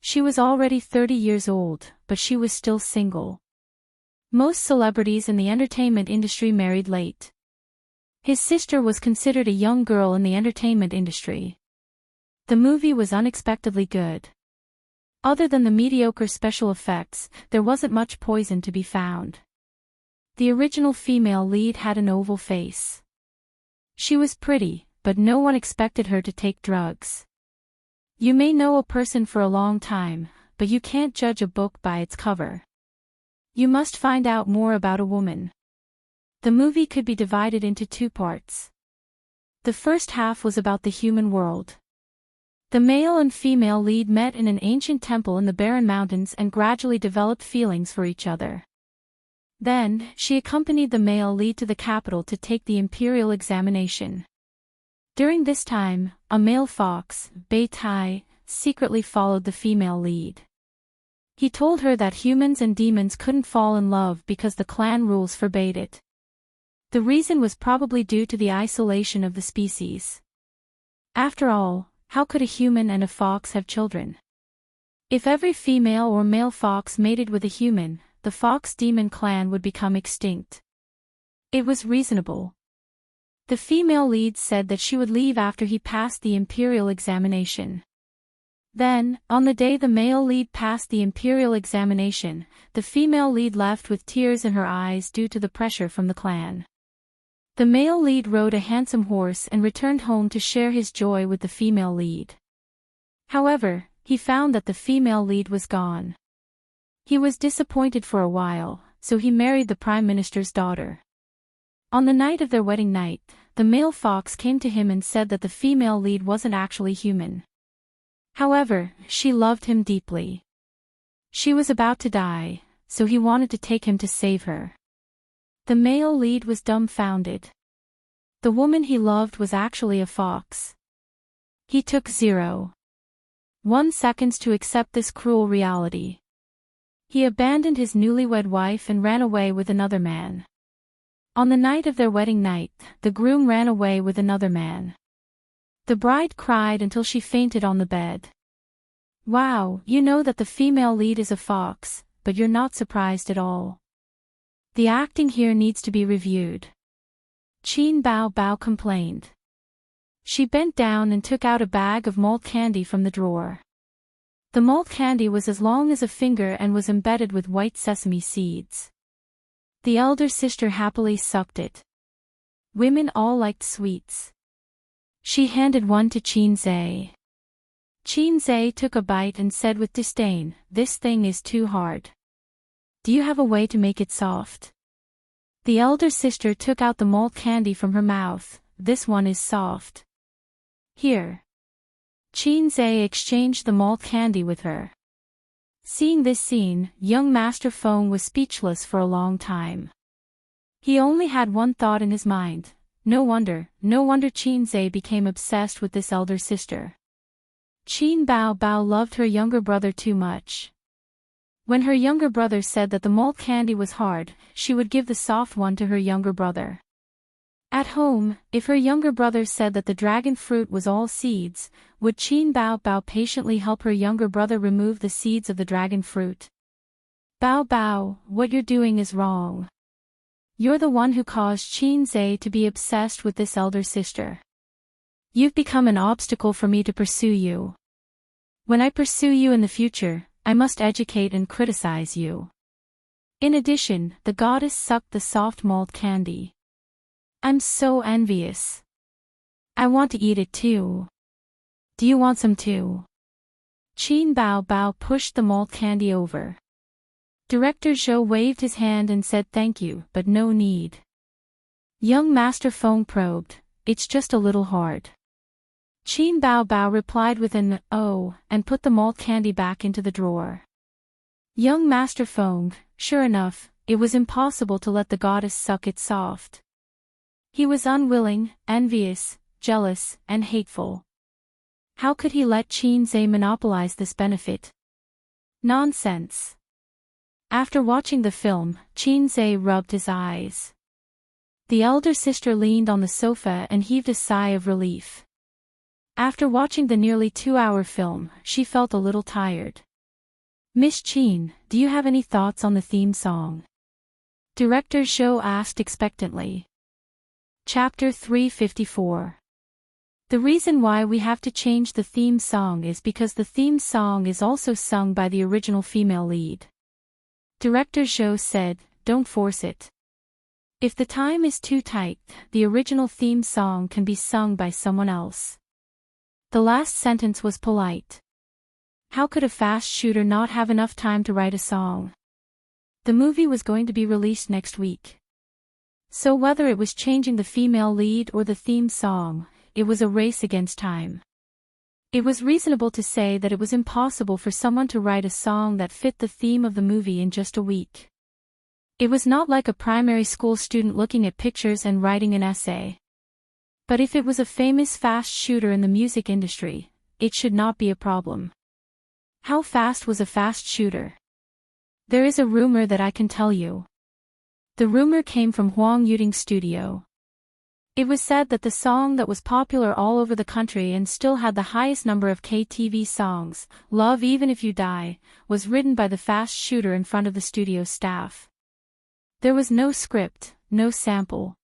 She was already 30 years old, but she was still single. Most celebrities in the entertainment industry married late. His sister was considered a young girl in the entertainment industry. The movie was unexpectedly good. Other than the mediocre special effects, there wasn't much poison to be found. The original female lead had an oval face. She was pretty, but no one expected her to take drugs. You may know a person for a long time, but you can't judge a book by its cover. You must find out more about a woman. The movie could be divided into 2 parts. The first half was about the human world. The male and female lead met in an ancient temple in the Barren Mountains and gradually developed feelings for each other. Then, she accompanied the male lead to the capital to take the imperial examination. During this time, a male fox, Bei Tai, secretly followed the female lead. He told her that humans and demons couldn't fall in love because the clan rules forbade it. The reason was probably due to the isolation of the species. After all, how could a human and a fox have children? If every female or male fox mated with a human, the fox-demon clan would become extinct. It was reasonable. The female lead said that she would leave after he passed the imperial examination. Then, on the day the male lead passed the imperial examination, the female lead left with tears in her eyes due to the pressure from the clan. The male lead rode a handsome horse and returned home to share his joy with the female lead. However, he found that the female lead was gone. He was disappointed for a while, so he married the prime minister's daughter. On the night of their wedding night, the male fox came to him and said that the female lead wasn't actually human. However, she loved him deeply. She was about to die, so he wanted to take him to save her. The male lead was dumbfounded. The woman he loved was actually a fox. He took 0.1 seconds to accept this cruel reality. He abandoned his newlywed wife and ran away with another man. On the night of their wedding night, the groom ran away with another man. The bride cried until she fainted on the bed. Wow, you know that the female lead is a fox, but you're not surprised at all. The acting here needs to be reviewed. Qin Bao Bao complained. She bent down and took out a bag of malt candy from the drawer. The malt candy was as long as a finger and was embedded with white sesame seeds. The elder sister happily sucked it. Women all liked sweets. She handed one to Qin Zhe. Qin Zhe took a bite and said with disdain, "This thing is too hard. Do you have a way to make it soft?" The elder sister took out the malt candy from her mouth. "This one is soft. Here." Qin Zhe exchanged the malt candy with her. Seeing this scene, young Master Feng was speechless for a long time. He only had one thought in his mind. No wonder Qin Zhe became obsessed with this elder sister. Qin Bao Bao loved her younger brother too much. When her younger brother said that the malt candy was hard, she would give the soft one to her younger brother. At home, if her younger brother said that the dragon fruit was all seeds, would Qin Bao Bao patiently help her younger brother remove the seeds of the dragon fruit? "Bao Bao, what you're doing is wrong. You're the one who caused Qin Zhe to be obsessed with this elder sister. You've become an obstacle for me to pursue you. When I pursue you in the future, I must educate and criticize you." In addition, the goddess sucked the soft malt candy. "I'm so envious. I want to eat it too. Do you want some too?" Qin Bao Bao pushed the malt candy over. Director Zhou waved his hand and said thank you, but no need. Young Master Feng probed, "It's just a little hard." Qin Bao Bao replied with an "oh," and put the malt candy back into the drawer. Young Master Feng, sure enough, it was impossible to let the goddess suck it soft. He was unwilling, envious, jealous, and hateful. How could he let Qin Zhe monopolize this benefit? Nonsense. After watching the film, Qin Zhe rubbed his eyes. The elder sister leaned on the sofa and heaved a sigh of relief. After watching the nearly 2-hour film, she felt a little tired. Miss Qin, do you have any thoughts on the theme song? Director Zhou asked expectantly. Chapter 354. The reason why we have to change the theme song is because the theme song is also sung by the original female lead. Director Zhou said, don't force it. If the time is too tight, the original theme song can be sung by someone else. The last sentence was polite. How could a fast shooter not have enough time to write a song? The movie was going to be released next week. So whether it was changing the female lead or the theme song, it was a race against time. It was reasonable to say that it was impossible for someone to write a song that fit the theme of the movie in just a week. It was not like a primary school student looking at pictures and writing an essay. But if it was a famous fast shooter in the music industry, it should not be a problem. How fast was a fast shooter? There is a rumor that I can tell you. The rumor came from Huang Yuting's studio. It was said that the song that was popular all over the country and still had the highest number of KTV songs, Love Even If You Die, was written by the fast shooter in front of the studio staff. There was no script, no sample.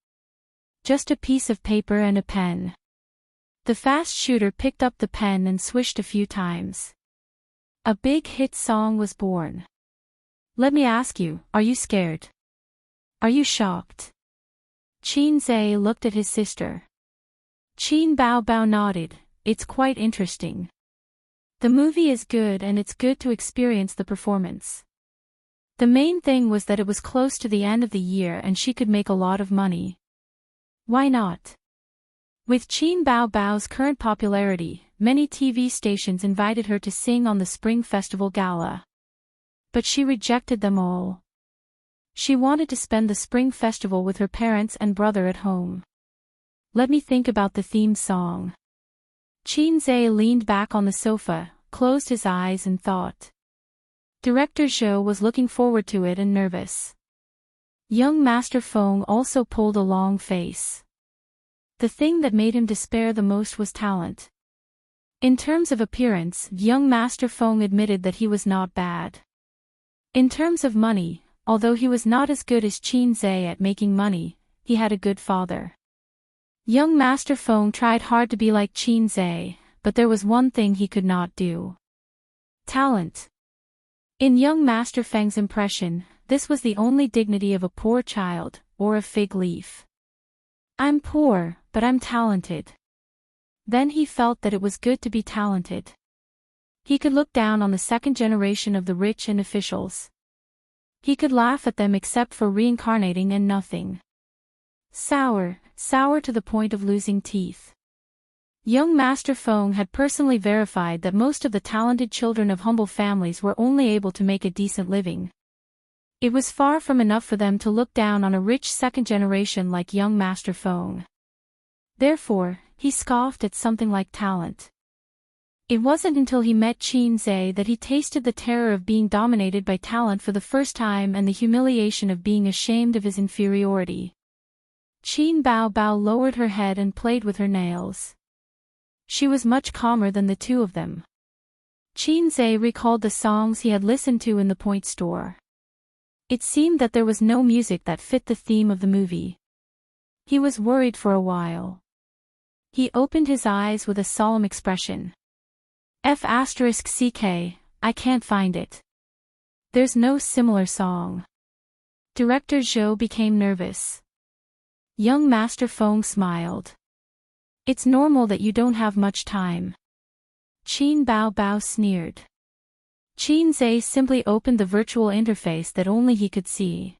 Just a piece of paper and a pen. The fast shooter picked up the pen and swished a few times. A big hit song was born. Let me ask you, are you scared? Are you shocked? Qin Zhe looked at his sister. Qin Bao Bao nodded, it's quite interesting. The movie is good and it's good to experience the performance. The main thing was that it was close to the end of the year and she could make a lot of money. Why not? With Qin Bao Bao's current popularity, many TV stations invited her to sing on the Spring Festival Gala. But she rejected them all. She wanted to spend the Spring Festival with her parents and brother at home. Let me think about the theme song. Qin Zhe leaned back on the sofa, closed his eyes and thought. Director Zhou was looking forward to it and nervous. Young Master Feng also pulled a long face. The thing that made him despair the most was talent. In terms of appearance, young Master Feng admitted that he was not bad. In terms of money, although he was not as good as Qin Zhe at making money, he had a good father. Young Master Feng tried hard to be like Qin Zhe, but there was one thing he could not do. Talent. In young Master Feng's impression, this was the only dignity of a poor child, or a fig leaf. I'm poor, but I'm talented. Then he felt that it was good to be talented. He could look down on the second generation of the rich and officials. He could laugh at them except for reincarnating and nothing. Sour to the point of losing teeth. Young Master Feng had personally verified that most of the talented children of humble families were only able to make a decent living. It was far from enough for them to look down on a rich second generation like young Master Feng. Therefore, he scoffed at something like talent. It wasn't until he met Qin Zhe that he tasted the terror of being dominated by talent for the first time and the humiliation of being ashamed of his inferiority. Qin Bao Bao lowered her head and played with her nails. She was much calmer than the two of them. Qin Zhe recalled the songs he had listened to in the point store. It seemed that there was no music that fit the theme of the movie. He was worried for a while. He opened his eyes with a solemn expression. F***ck, I can't find it. There's no similar song. Director Zhou became nervous. Young Master Feng smiled. It's normal that you don't have much time. Qin Bao Bao sneered. Qin Zhe simply opened the virtual interface that only he could see.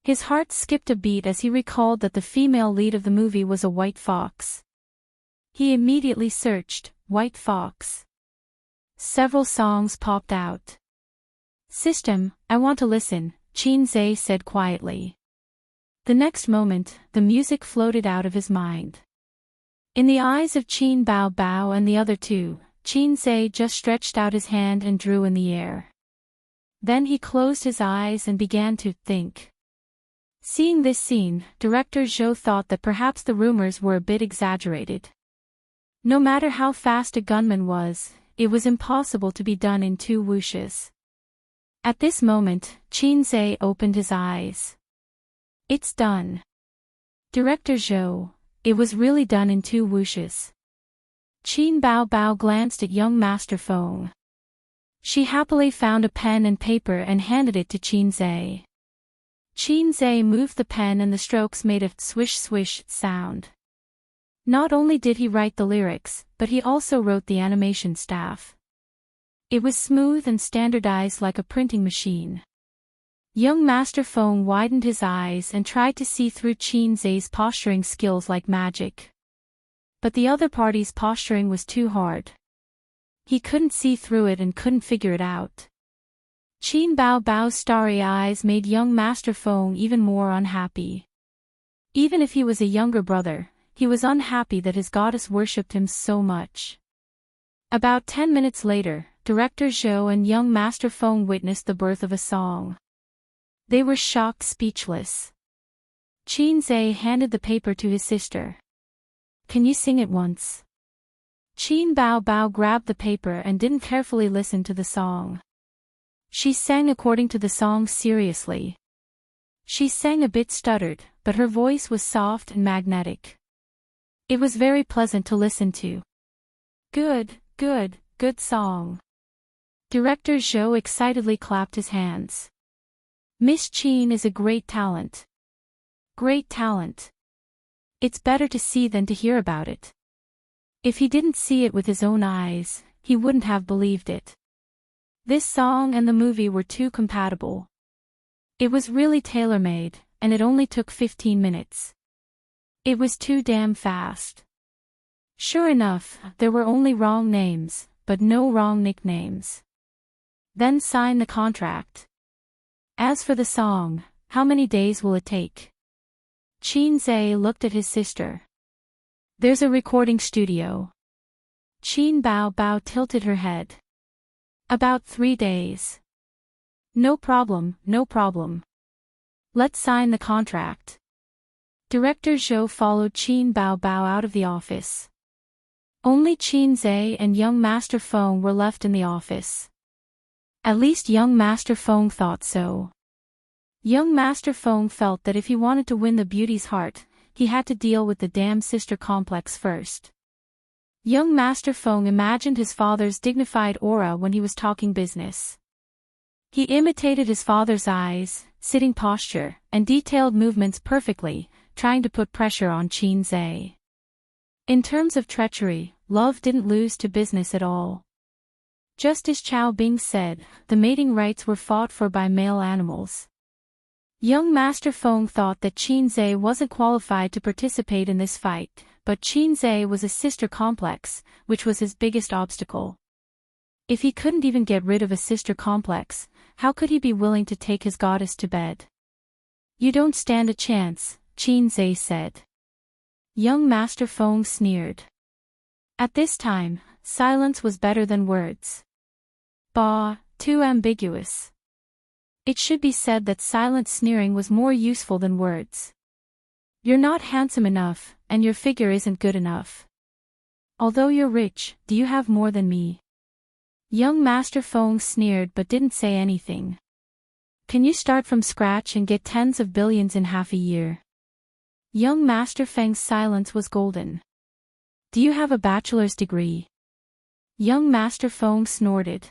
His heart skipped a beat as he recalled that the female lead of the movie was a white fox. He immediately searched, white fox. Several songs popped out. System, I want to listen, Qin Zhe said quietly. The next moment, the music floated out of his mind. In the eyes of Qin Bao Bao and the other two, Qin Zhe just stretched out his hand and drew in the air. Then he closed his eyes and began to think. Seeing this scene, director Zhou thought that perhaps the rumors were a bit exaggerated. No matter how fast a gunman was, it was impossible to be done in 2 whooshes. At this moment, Qinzhe opened his eyes. It's done. Director Zhou, it was really done in 2 whooshes. Qin Bao Bao glanced at young Master Feng. She happily found a pen and paper and handed it to Qinzhe. Qinzhe moved the pen and the strokes made a swish-swish sound. Not only did he write the lyrics, but he also wrote the animation staff. It was smooth and standardized like a printing machine. Young Master Feng widened his eyes and tried to see through Qinzhe's posturing skills like magic. But the other party's posturing was too hard. He couldn't see through it and couldn't figure it out. Qin Bao Bao's starry eyes made young Master Feng even more unhappy. Even if he was a younger brother, he was unhappy that his goddess worshipped him so much. About 10 minutes later, Director Zhou and young Master Feng witnessed the birth of a song. They were shocked, speechless. Qinzhe handed the paper to his sister. Can you sing it once? Qin Bao Bao grabbed the paper and didn't carefully listen to the song. She sang according to the song seriously. She sang a bit stuttered, but her voice was soft and magnetic. It was very pleasant to listen to. Good song. Director Zhou excitedly clapped his hands. Miss Qin is a great talent. Great talent. It's better to see than to hear about it. If he didn't see it with his own eyes, he wouldn't have believed it. This song and the movie were too compatible. It was really tailor-made, and it only took 15 minutes. It was too damn fast. Sure enough, there were only wrong names, but no wrong nicknames. Then sign the contract. As for the song, how many days will it take? Qinzhe looked at his sister. There's a recording studio. Qin Bao Bao tilted her head. About 3 days. No problem. Let's sign the contract. Director Zhou followed Qin Bao Bao out of the office. Only Qinzhe and young Master Feng were left in the office. At least young Master Feng thought so. Young Master Feng felt that if he wanted to win the beauty's heart, he had to deal with the damn sister complex first. Young Master Feng imagined his father's dignified aura when he was talking business. He imitated his father's eyes, sitting posture, and detailed movements perfectly, trying to put pressure on Qinzhe. In terms of treachery, love didn't lose to business at all. Just as Chao Bing said, the mating rights were fought for by male animals. Young Master Feng thought that Qinzhe wasn't qualified to participate in this fight, but Qinzhe was a sister complex, which was his biggest obstacle. If he couldn't even get rid of a sister complex, how could he be willing to take his goddess to bed? You don't stand a chance, Qinzhe said. Young Master Feng sneered. At this time, silence was better than words. Bah, too ambiguous. It should be said that silent sneering was more useful than words. You're not handsome enough, and your figure isn't good enough. Although you're rich, do you have more than me? Young Master Feng sneered but didn't say anything. Can you start from scratch and get tens of billions in half a year? Young Master Feng's silence was golden. Do you have a bachelor's degree? Young Master Feng snorted.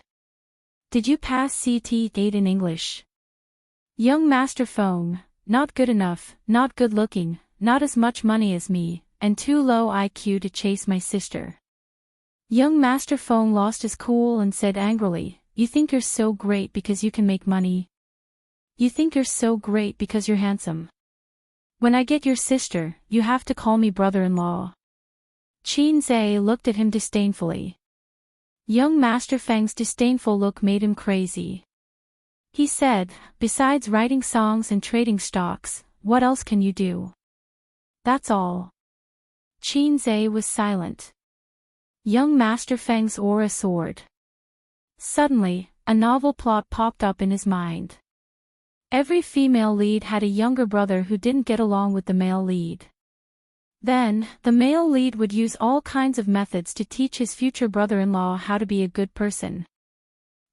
Did you pass CT8 in English? Young Master Feng, not good enough, not good looking, not as much money as me, and too low IQ to chase my sister. Young Master Feng lost his cool and said angrily, You think you're so great because you can make money? You think you're so great because you're handsome? When I get your sister, you have to call me brother-in-law. Qinzhe looked at him disdainfully. Young Master Feng's disdainful look made him crazy. He said, Besides writing songs and trading stocks, what else can you do? That's all. Qinzhe was silent. Young Master Feng's aura soared. Suddenly, a novel plot popped up in his mind. Every female lead had a younger brother who didn't get along with the male lead. Then, the male lead would use all kinds of methods to teach his future brother-in-law how to be a good person.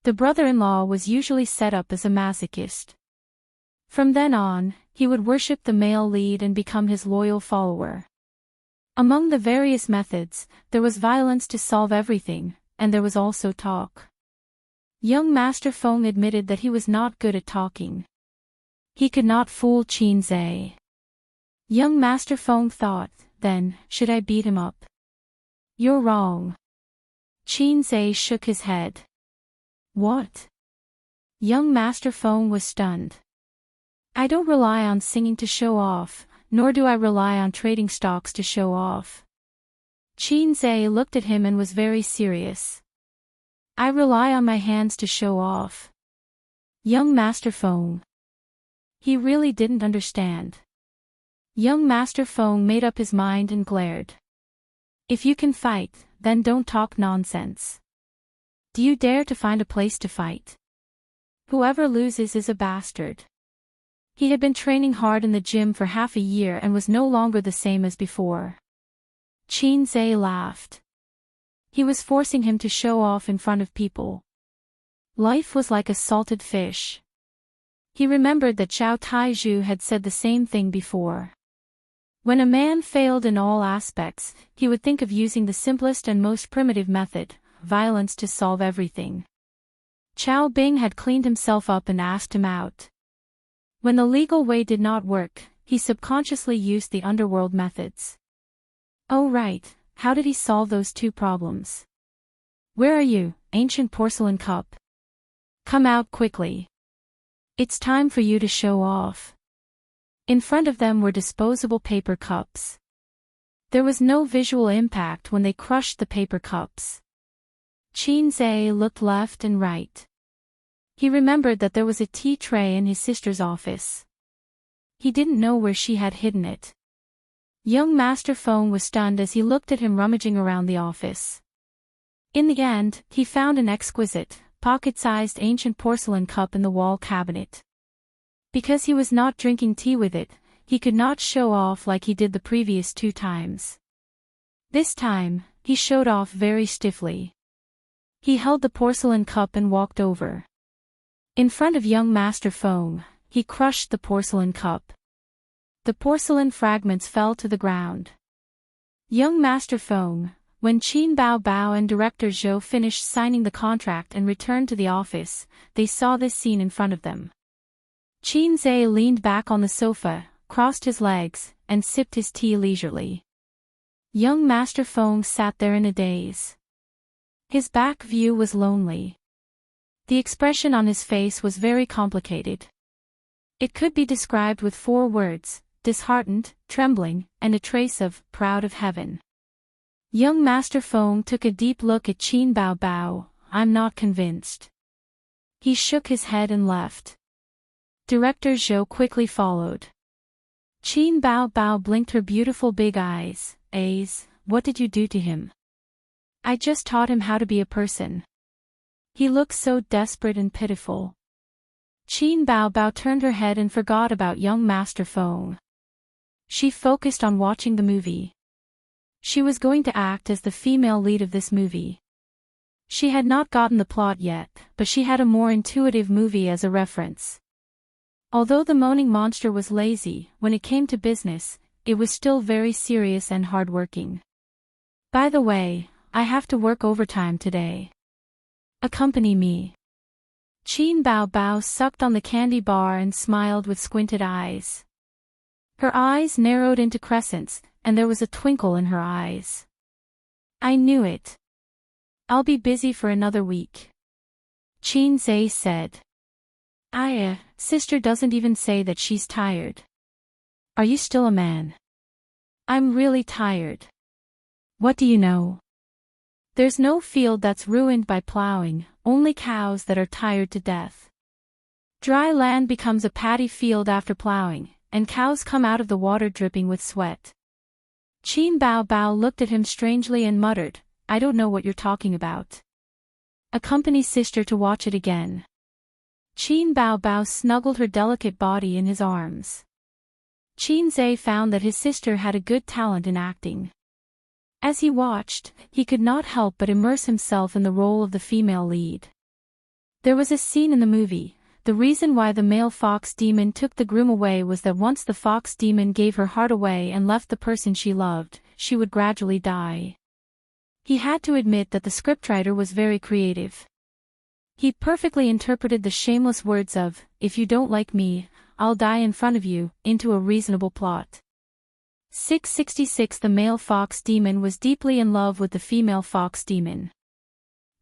The brother-in-law was usually set up as a masochist. From then on, he would worship the male lead and become his loyal follower. Among the various methods, there was violence to solve everything, and there was also talk. Young Master Feng admitted that he was not good at talking. He could not fool Qin Zhe. Young Master Feng thought, then, should I beat him up? You're wrong. Qin Zhe shook his head. What? Young Master Feng was stunned. I don't rely on singing to show off, nor do I rely on trading stocks to show off. Qin Zhe looked at him and was very serious. I rely on my hands to show off. Young Master Feng. He really didn't understand. Young Master Feng made up his mind and glared. If you can fight, then don't talk nonsense. Do you dare to find a place to fight? Whoever loses is a bastard. He had been training hard in the gym for half a year and was no longer the same as before. Qin Zhe laughed. He was forcing him to show off in front of people. Life was like a salted fish. He remembered that Zhao Taizhu had said the same thing before. When a man failed in all aspects, he would think of using the simplest and most primitive method, violence, to solve everything. Chao Bing had cleaned himself up and asked him out. When the legal way did not work, he subconsciously used the underworld methods. Oh right, how did he solve those two problems? Where are you, ancient porcelain cup? Come out quickly. It's time for you to show off. In front of them were disposable paper cups. There was no visual impact when they crushed the paper cups. Qin Zhe looked left and right. He remembered that there was a tea tray in his sister's office. He didn't know where she had hidden it. Young Master Feng was stunned as he looked at him rummaging around the office. In the end, he found an exquisite, pocket-sized ancient porcelain cup in the wall cabinet. Because he was not drinking tea with it, he could not show off like he did the previous 2 times. This time, he showed off very stiffly. He held the porcelain cup and walked over. In front of young Master Feng, he crushed the porcelain cup. The porcelain fragments fell to the ground. Young Master Feng, when Qin Bao Bao and Director Zhou finished signing the contract and returned to the office, they saw this scene in front of them. Qin Zhe leaned back on the sofa, crossed his legs, and sipped his tea leisurely. Young Master Feng sat there in a daze. His back view was lonely. The expression on his face was very complicated. It could be described with 4 words: disheartened, trembling, and a trace of proud of heaven. Young Master Feng took a deep look at Qin Bao Bao. I'm not convinced. He shook his head and left. Director Zhou quickly followed. Qin Bao Bao blinked her beautiful big eyes. What did you do to him? I just taught him how to be a person. He looks so desperate and pitiful. Qin Bao Bao turned her head and forgot about young Master Feng. She focused on watching the movie. She was going to act as the female lead of this movie. She had not gotten the plot yet, but she had a more intuitive movie as a reference. Although the moaning monster was lazy, when it came to business, it was still very serious and hardworking. By the way, I have to work overtime today. Accompany me. Qin Bao Bao sucked on the candy bar and smiled with squinted eyes. Her eyes narrowed into crescents, and there was a twinkle in her eyes. I knew it. I'll be busy for another week. Qin Zhe said. Sister doesn't even say that she's tired. Are you still a man? I'm really tired. What do you know? There's no field that's ruined by plowing, only cows that are tired to death. Dry land becomes a paddy field after plowing, and cows come out of the water dripping with sweat. Qin Bao Bao looked at him strangely and muttered, I don't know what you're talking about. Accompany sister to watch it again. Qin Bao snuggled her delicate body in his arms. Qin Zhe found that his sister had a good talent in acting. As he watched, he could not help but immerse himself in the role of the female lead. There was a scene in the movie. The reason why the male fox demon took the groom away was that once the fox demon gave her heart away and left the person she loved, she would gradually die. He had to admit that the scriptwriter was very creative. He perfectly interpreted the shameless words of, "If you don't like me, I'll die in front of you," into a reasonable plot. 666 The male fox demon was deeply in love with the female fox demon.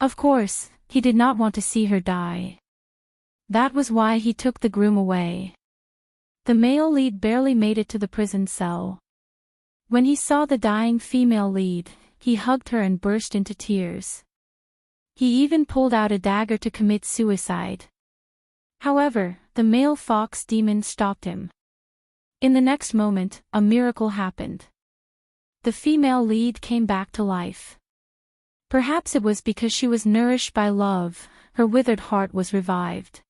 Of course, he did not want to see her die. That was why he took the groom away. The male lead barely made it to the prison cell. When he saw the dying female lead, he hugged her and burst into tears. He even pulled out a dagger to commit suicide. However, the male fox demon stopped him. In the next moment, a miracle happened. The female lead came back to life. Perhaps it was because she was nourished by love, her withered heart was revived.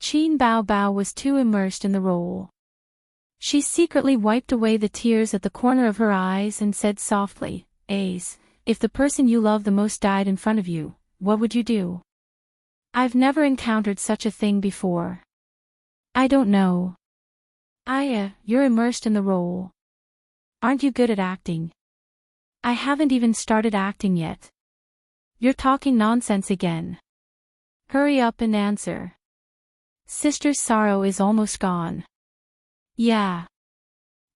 Qin Bao was too immersed in the role. She secretly wiped away the tears at the corner of her eyes and said softly, "Ace, if the person you love the most died in front of you, what would you do?" "I've never encountered such a thing before. I don't know." You're immersed in the role. Aren't you good at acting?" "I haven't even started acting yet." "You're talking nonsense again. Hurry up and answer." "Sister's sorrow is almost gone." "Yeah.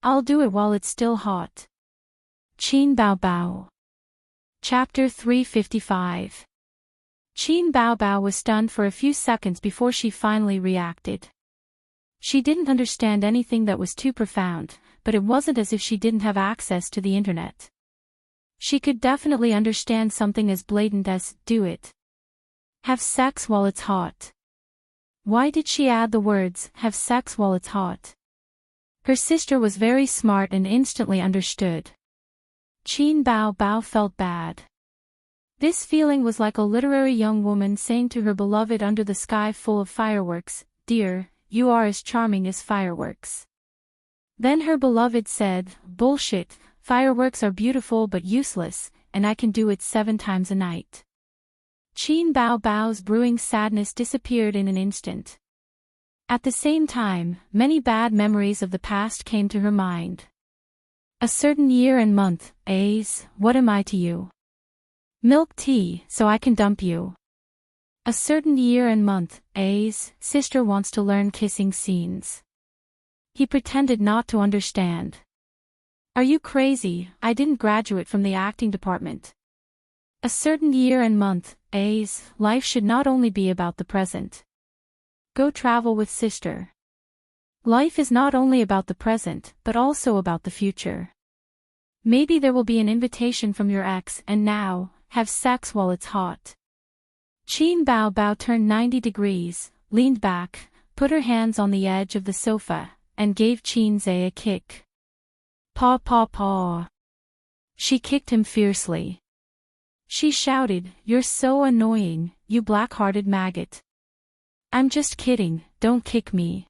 I'll do it while it's still hot." Qin Bao. Chapter 355. Qin Bao was stunned for a few seconds before she finally reacted. She didn't understand anything that was too profound, but it wasn't as if she didn't have access to the internet. She could definitely understand something as blatant as, "Do it. Have sex while it's hot." Why did she add the words, "have sex while it's hot"? Her sister was very smart and instantly understood. Qin Bao felt bad. This feeling was like a literary young woman saying to her beloved under the sky full of fireworks, "Dear, you are as charming as fireworks." Then her beloved said, "Bullshit, fireworks are beautiful but useless, and I can do it 7 times a night." Qin Bao's brewing sadness disappeared in an instant. At the same time, many bad memories of the past came to her mind. A certain year and month, what am I to you? Milk tea, so I can dump you. A certain year and month, sister wants to learn kissing scenes. He pretended not to understand. Are you crazy? I didn't graduate from the acting department. A certain year and month, life should not only be about the present. Go travel with sister. Life is not only about the present, but also about the future. Maybe there will be an invitation from your ex, and now, have sex while it's hot. Qin Bao turned 90 degrees, leaned back, put her hands on the edge of the sofa, and gave Qin Zhe a kick. Paw paw paw. She kicked him fiercely. She shouted, "You're so annoying, you black-hearted maggot." "I'm just kidding, don't kick me."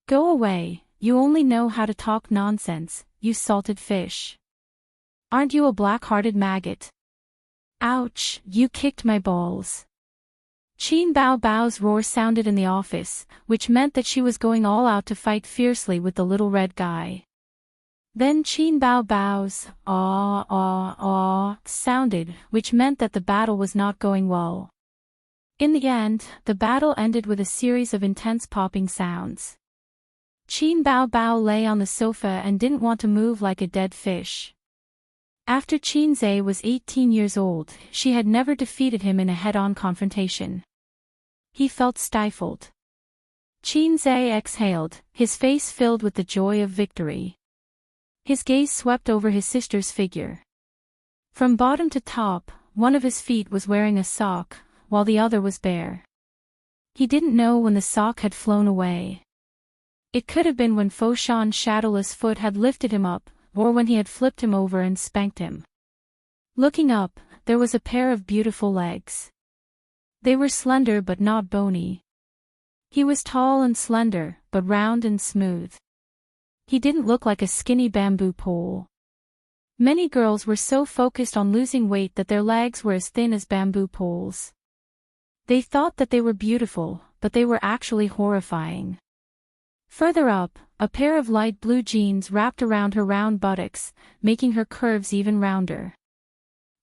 "Go away, you only know how to talk nonsense, you salted fish." "Aren't you a black-hearted maggot?" "Ouch, you kicked my balls." Qin Bao's roar sounded in the office, which meant that she was going all out to fight fiercely with the little red guy. Then Qin Bao's sounded, which meant that the battle was not going well. In the end, the battle ended with a series of intense popping sounds. Qin Bao lay on the sofa and didn't want to move like a dead fish. After Qin Zhe was 18 years old, she had never defeated him in a head-on confrontation. He felt stifled. Qin Zhe exhaled, his face filled with the joy of victory. His gaze swept over his sister's figure. From bottom to top, one of his feet was wearing a sock, while the other was bare. He didn't know when the sock had flown away. It could have been when Foshan's shadowless foot had lifted him up, or when he had flipped him over and spanked him. Looking up, there was a pair of beautiful legs. They were slender but not bony. He was tall and slender, but round and smooth. He didn't look like a skinny bamboo pole. Many girls were so focused on losing weight that their legs were as thin as bamboo poles. They thought that they were beautiful, but they were actually horrifying. Further up, a pair of light blue jeans wrapped around her round buttocks, making her curves even rounder.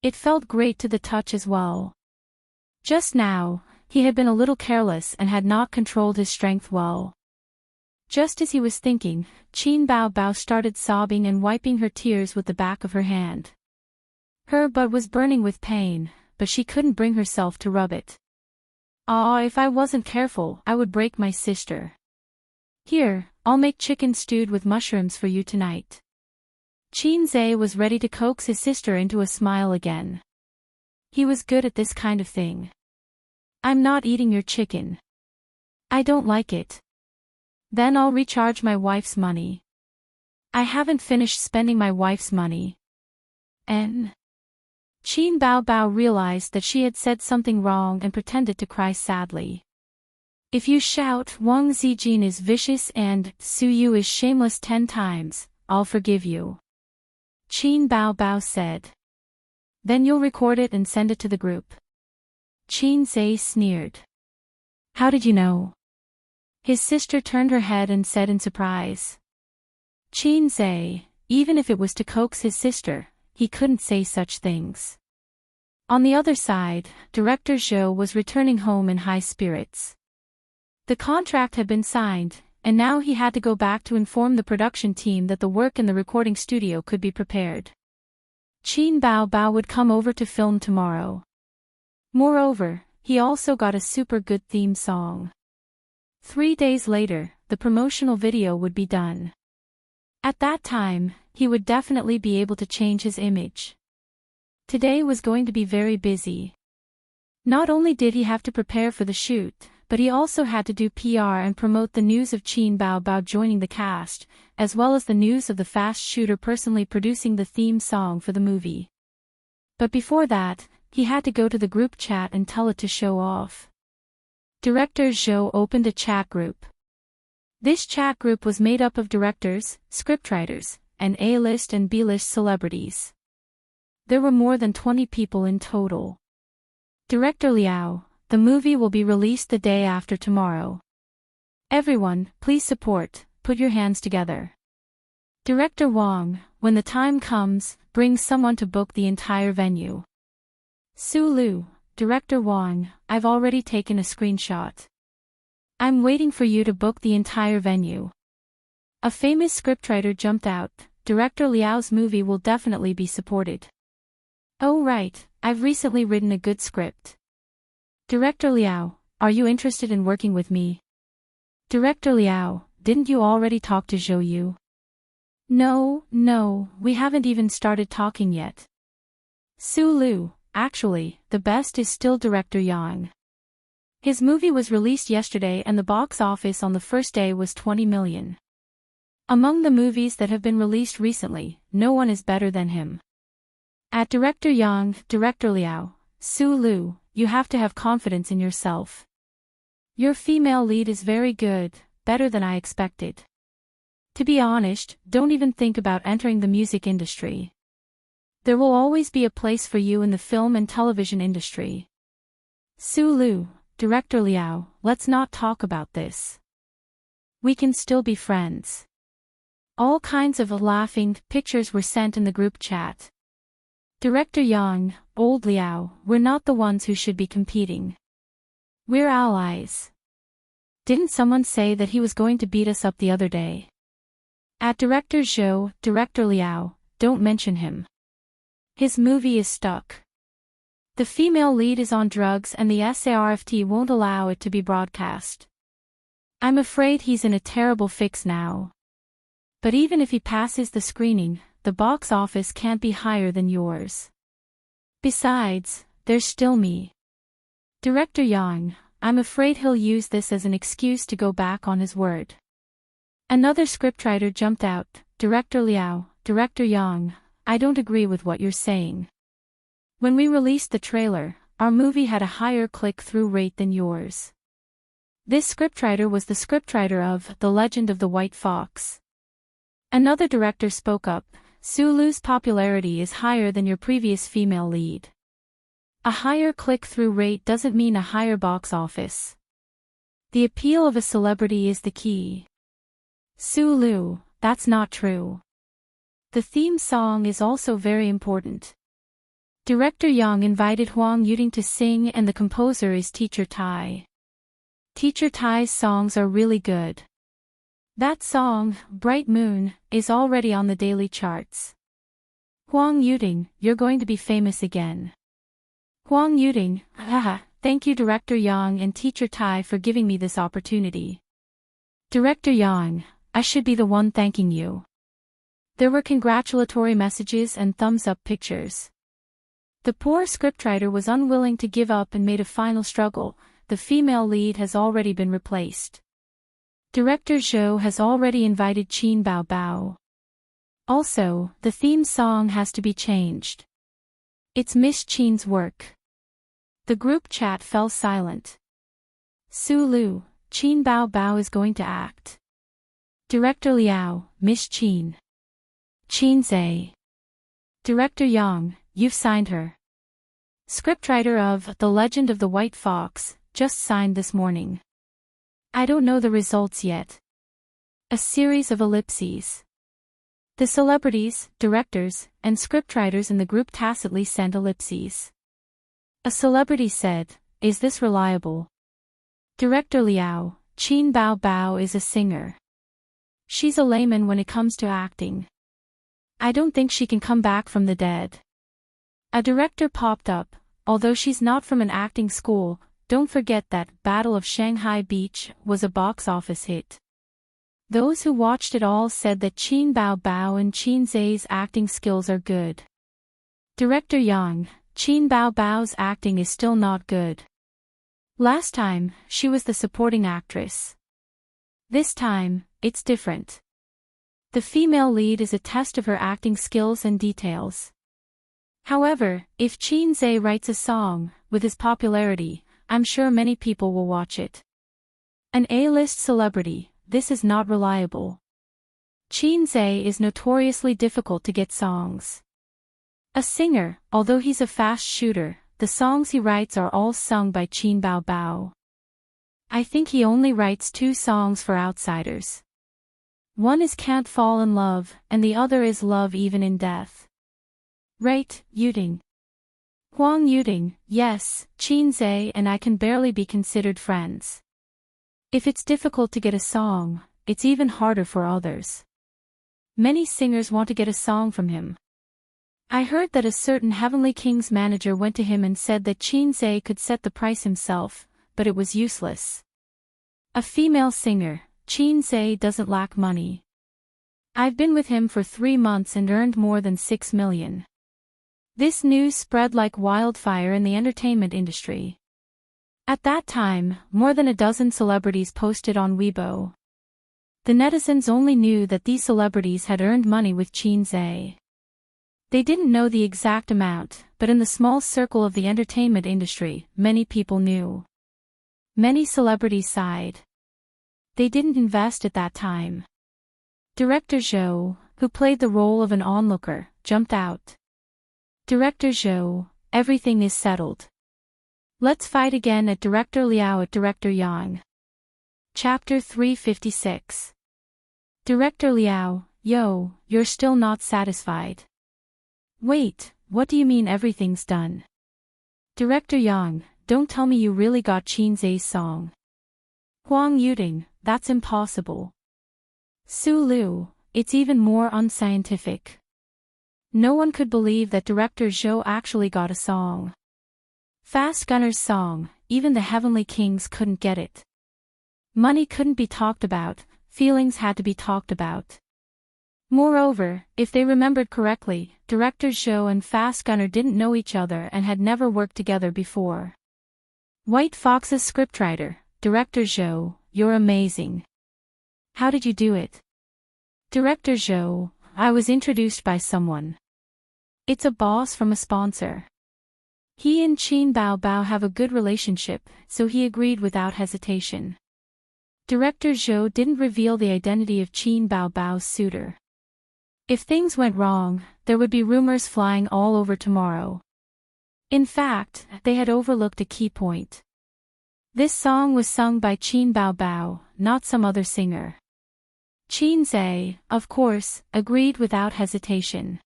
It felt great to the touch as well. Just now, he had been a little careless and had not controlled his strength well. Just as he was thinking, Qin Bao Bao started sobbing and wiping her tears with the back of her hand. Her butt was burning with pain, but she couldn't bring herself to rub it. "Ah, if I wasn't careful, I would break my sister. Here, I'll make chicken stewed with mushrooms for you tonight." Qin Zhe was ready to coax his sister into a smile again. He was good at this kind of thing. "I'm not eating your chicken. I don't like it. Then I'll recharge my wife's money. I haven't finished spending my wife's money." And Qin Bao Bao realized that she had said something wrong and pretended to cry sadly. "If you shout Wang Zijin is vicious and Su Yu is shameless 10 times, I'll forgive you," Qin Bao Bao said. "Then you'll record it and send it to the group." Qin Zhe sneered. "How did you know?" His sister turned her head and said in surprise. Qin Zhe, even if it was to coax his sister, he couldn't say such things. On the other side, director Zhou was returning home in high spirits. The contract had been signed, and now he had to go back to inform the production team that the work in the recording studio could be prepared. Qin Bao Bao would come over to film tomorrow. Moreover, he also got a super good theme song. 3 days later, the promotional video would be done. At that time, he would definitely be able to change his image. Today was going to be very busy. Not only did he have to prepare for the shoot, but he also had to do PR and promote the news of Qin Bao Bao joining the cast, as well as the news of the fast shooter personally producing the theme song for the movie. But before that, he had to go to the group chat and tell it to show off. Director Zhou opened a chat group. This chat group was made up of directors, scriptwriters, and A-list and B-list celebrities. There were more than 20 people in total. Director Liao, the movie will be released the day after tomorrow. Everyone, please support, put your hands together. Director Wang, when the time comes, bring someone to book the entire venue. Su Lu, Director Wang, I've already taken a screenshot. I'm waiting for you to book the entire venue. A famous scriptwriter jumped out, Director Liao's movie will definitely be supported. Oh right, I've recently written a good script. Director Liao, are you interested in working with me? Director Liao, didn't you already talk to Zhou Yu? No, we haven't even started talking yet. Su Lu, actually, the best is still Director Yang. His movie was released yesterday and the box office on the first day was 20 million. Among the movies that have been released recently, no one is better than him. At Director Yang, Director Liao, Su Lu, you have to have confidence in yourself. Your female lead is very good, better than I expected. To be honest, don't even think about entering the music industry. There will always be a place for you in the film and television industry. Su Lu, Director Liao, let's not talk about this. We can still be friends. All kinds of laughing pictures were sent in the group chat. Director Yang, old Liao, we're not the ones who should be competing. We're allies. Didn't someone say that he was going to beat us up the other day? At Director Zhou, Director Liao, don't mention him. His movie is stuck. The female lead is on drugs and the SARFT won't allow it to be broadcast. I'm afraid he's in a terrible fix now. But even if he passes the screening, the box office can't be higher than yours. Besides, there's still me. Director Yang, I'm afraid he'll use this as an excuse to go back on his word. Another scriptwriter jumped out, Director Liao, Director Yang, I don't agree with what you're saying. When we released the trailer, our movie had a higher click-through rate than yours. This scriptwriter was the scriptwriter of The Legend of the White Fox. Another director spoke up, Sulu's popularity is higher than your previous female lead. A higher click-through rate doesn't mean a higher box office. The appeal of a celebrity is the key. Sulu, that's not true. The theme song is also very important. Director Yang invited Huang Yuting to sing and the composer is Teacher Tai. Teacher Tai's songs are really good. That song, Bright Moon, is already on the daily charts. Huang Yuting, you're going to be famous again. Huang Yuting, haha, thank you Director Yang and Teacher Tai for giving me this opportunity. Director Yang, I should be the one thanking you. There were congratulatory messages and thumbs-up pictures. The poor scriptwriter was unwilling to give up and made a final struggle. The female lead has already been replaced. Director Zhou has already invited Qin Bao Bao. Also, the theme song has to be changed. It's Miss Qin's work. The group chat fell silent. Sulu, Qin Bao Bao is going to act. Director Liao, Miss Qin. Qin Zhe. Director Yang, you've signed her. Scriptwriter of The Legend of the White Fox, just signed this morning. I don't know the results yet. A series of ellipses. The celebrities, directors, and scriptwriters in the group tacitly sent ellipses. A celebrity said, "Is this reliable?" Director Liao, Qin Bao Bao is a singer. She's a layman when it comes to acting. I don't think she can come back from the dead. A director popped up, although she's not from an acting school. Don't forget that Battle of Shanghai Beach was a box office hit. Those who watched it all said that Qin Bao Bao and Qin Zhe's acting skills are good. Director Yang, Qin Bao Bao's acting is still not good. Last time, she was the supporting actress. This time, it's different. The female lead is a test of her acting skills and details. However, if Qin Zhe writes a song, with his popularity, I'm sure many people will watch it. An A-list celebrity, this is not reliable. Qin Zhe is notoriously difficult to get songs. A singer, although he's a fast shooter, the songs he writes are all sung by Qin Bao Bao. I think he only writes 2 songs for outsiders. One is Can't Fall in Love, and the other is Love Even in Death. Right, Yuting? Huang Yuting, yes, Qin Zhe and I can barely be considered friends. If it's difficult to get a song, it's even harder for others. Many singers want to get a song from him. I heard that a certain Heavenly King's manager went to him and said that Qin Zhe could set the price himself, but it was useless. A female singer, Qin Zhe doesn't lack money. I've been with him for 3 months and earned more than 6 million. This news spread like wildfire in the entertainment industry. At that time, more than a dozen celebrities posted on Weibo. The netizens only knew that these celebrities had earned money with Qin Zhe. They didn't know the exact amount, but in the small circle of the entertainment industry, many people knew. Many celebrities sighed. They didn't invest at that time. Director Zhou, who played the role of an onlooker, jumped out. Director Zhou, everything is settled. Let's fight again at Director Liao at Director Yang. Chapter 356. Director Liao, yo, you're still not satisfied. Wait, what do you mean everything's done? Director Yang, don't tell me you really got Qin Zhe's song. Huang Yuting, that's impossible. Sulu, it's even more unscientific. No one could believe that Director Zhou actually got a song. Fast Gunner's song, even the Heavenly Kings couldn't get it. Money couldn't be talked about, feelings had to be talked about. Moreover, if they remembered correctly, Director Zhou and Fast Gunner didn't know each other and had never worked together before. White Fox's scriptwriter, Director Zhou, you're amazing. How did you do it? Director Zhou, I was introduced by someone. It's a boss from a sponsor. He and Qin Bao Bao have a good relationship, so he agreed without hesitation. Director Zhou didn't reveal the identity of Qin Baobao's suitor. If things went wrong, there would be rumors flying all over tomorrow. In fact, they had overlooked a key point. This song was sung by Qin Baobao, not some other singer. Qin Zhe, of course, agreed without hesitation.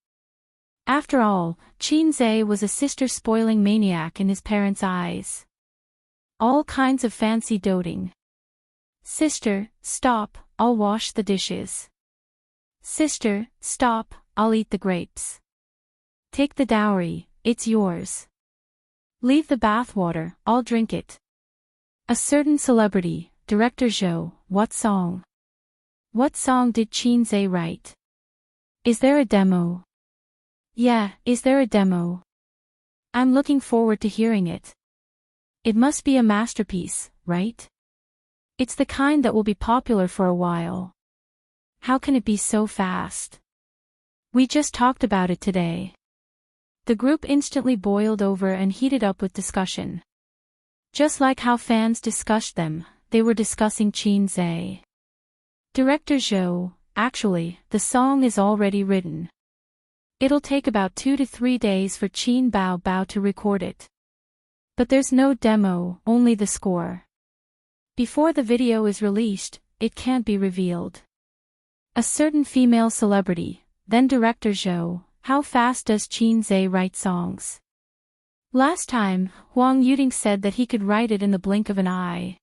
After all, Qin Zhe was a sister-spoiling maniac in his parents' eyes. All kinds of fancy doting. Sister, stop, I'll wash the dishes. Sister, stop, I'll eat the grapes. Take the dowry, it's yours. Leave the bathwater, I'll drink it. A certain celebrity, Director Zhou, what song? What song did Qin Zhe write? Is there a demo? Yeah, is there a demo? I'm looking forward to hearing it. It must be a masterpiece, right? It's the kind that will be popular for a while. How can it be so fast? We just talked about it today. The group instantly boiled over and heated up with discussion. Just like how fans discussed them, they were discussing Qin Zhe. Director Zhou, actually, the song is already written. It'll take about 2 to 3 days for Qin Baobao to record it. But there's no demo, only the score. Before the video is released, it can't be revealed. A certain female celebrity, then Director Zhou, how fast does Qin Zhe write songs? Last time, Wang Lin said that he could write it in the blink of an eye.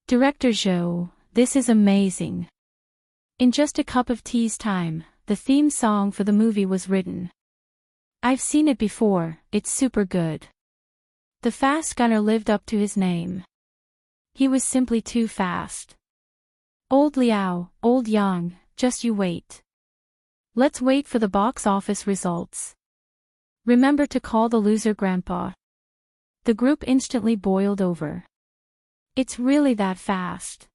Director Zhou, this is amazing. In just a cup of tea's time, the theme song for the movie was written. I've seen it before, it's super good. The fast gunner lived up to his name. He was simply too fast. Old Liao, old Yang, just you wait. Let's wait for the box office results. Remember to call the loser grandpa. The group instantly boiled over. It's really that fast.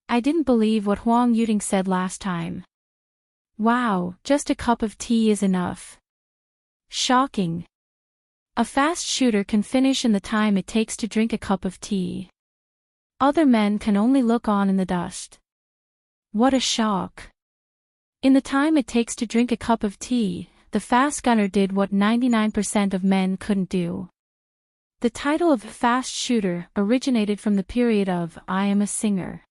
I didn't believe what Wang Lin said last time. Wow, just a cup of tea is enough. Shocking. A fast shooter can finish in the time it takes to drink a cup of tea. Other men can only look on in the dust. What a shock. In the time it takes to drink a cup of tea, the fast gunner did what 99% of men couldn't do. The title of fast shooter originated from the period of I am a singer.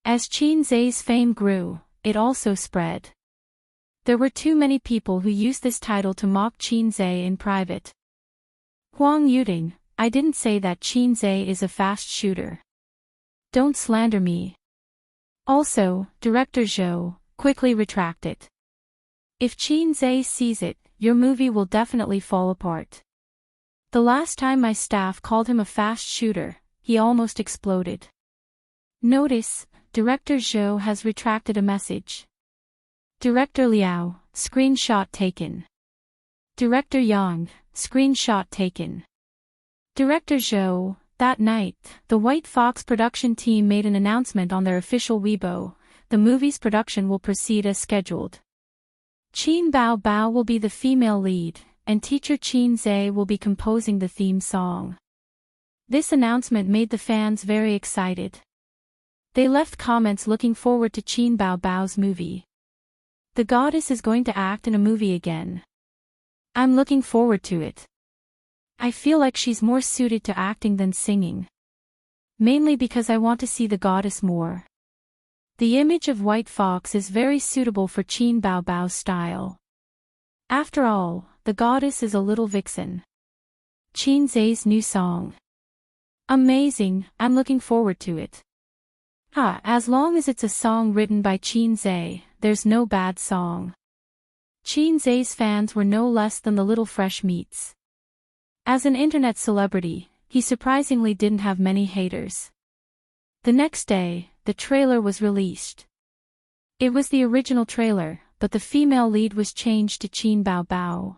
As Qin Zhe's fame grew, it also spread. There were too many people who used this title to mock Qin Zhe in private. Wang Lin, I didn't say that Qin Zhe is a fast shooter. Don't slander me. Also, Director Zhou, quickly retract it. If Qin Zhe sees it, your movie will definitely fall apart. The last time my staff called him a fast shooter, he almost exploded. Notice, Director Zhou has retracted a message. Director Liao, screenshot taken. Director Yang, screenshot taken. Director Zhou, that night, the White Fox production team made an announcement on their official Weibo. The movie's production will proceed as scheduled. Qin Baobao will be the female lead, and teacher Qin Zhe will be composing the theme song. This announcement made the fans very excited. They left comments looking forward to Qin Baobao's movie. The goddess is going to act in a movie again. I'm looking forward to it. I feel like she's more suited to acting than singing. Mainly because I want to see the goddess more. The image of White Fox is very suitable for Qin Baobao's style. After all, the goddess is a little vixen. Qin Zhe's new song. Amazing, I'm looking forward to it. As long as it's a song written by Qin Zhe, there's no bad song. Qin Zhe's fans were no less than the little fresh meats. As an internet celebrity, he surprisingly didn't have many haters. The next day, the trailer was released. It was the original trailer, but the female lead was changed to Qin Baobao.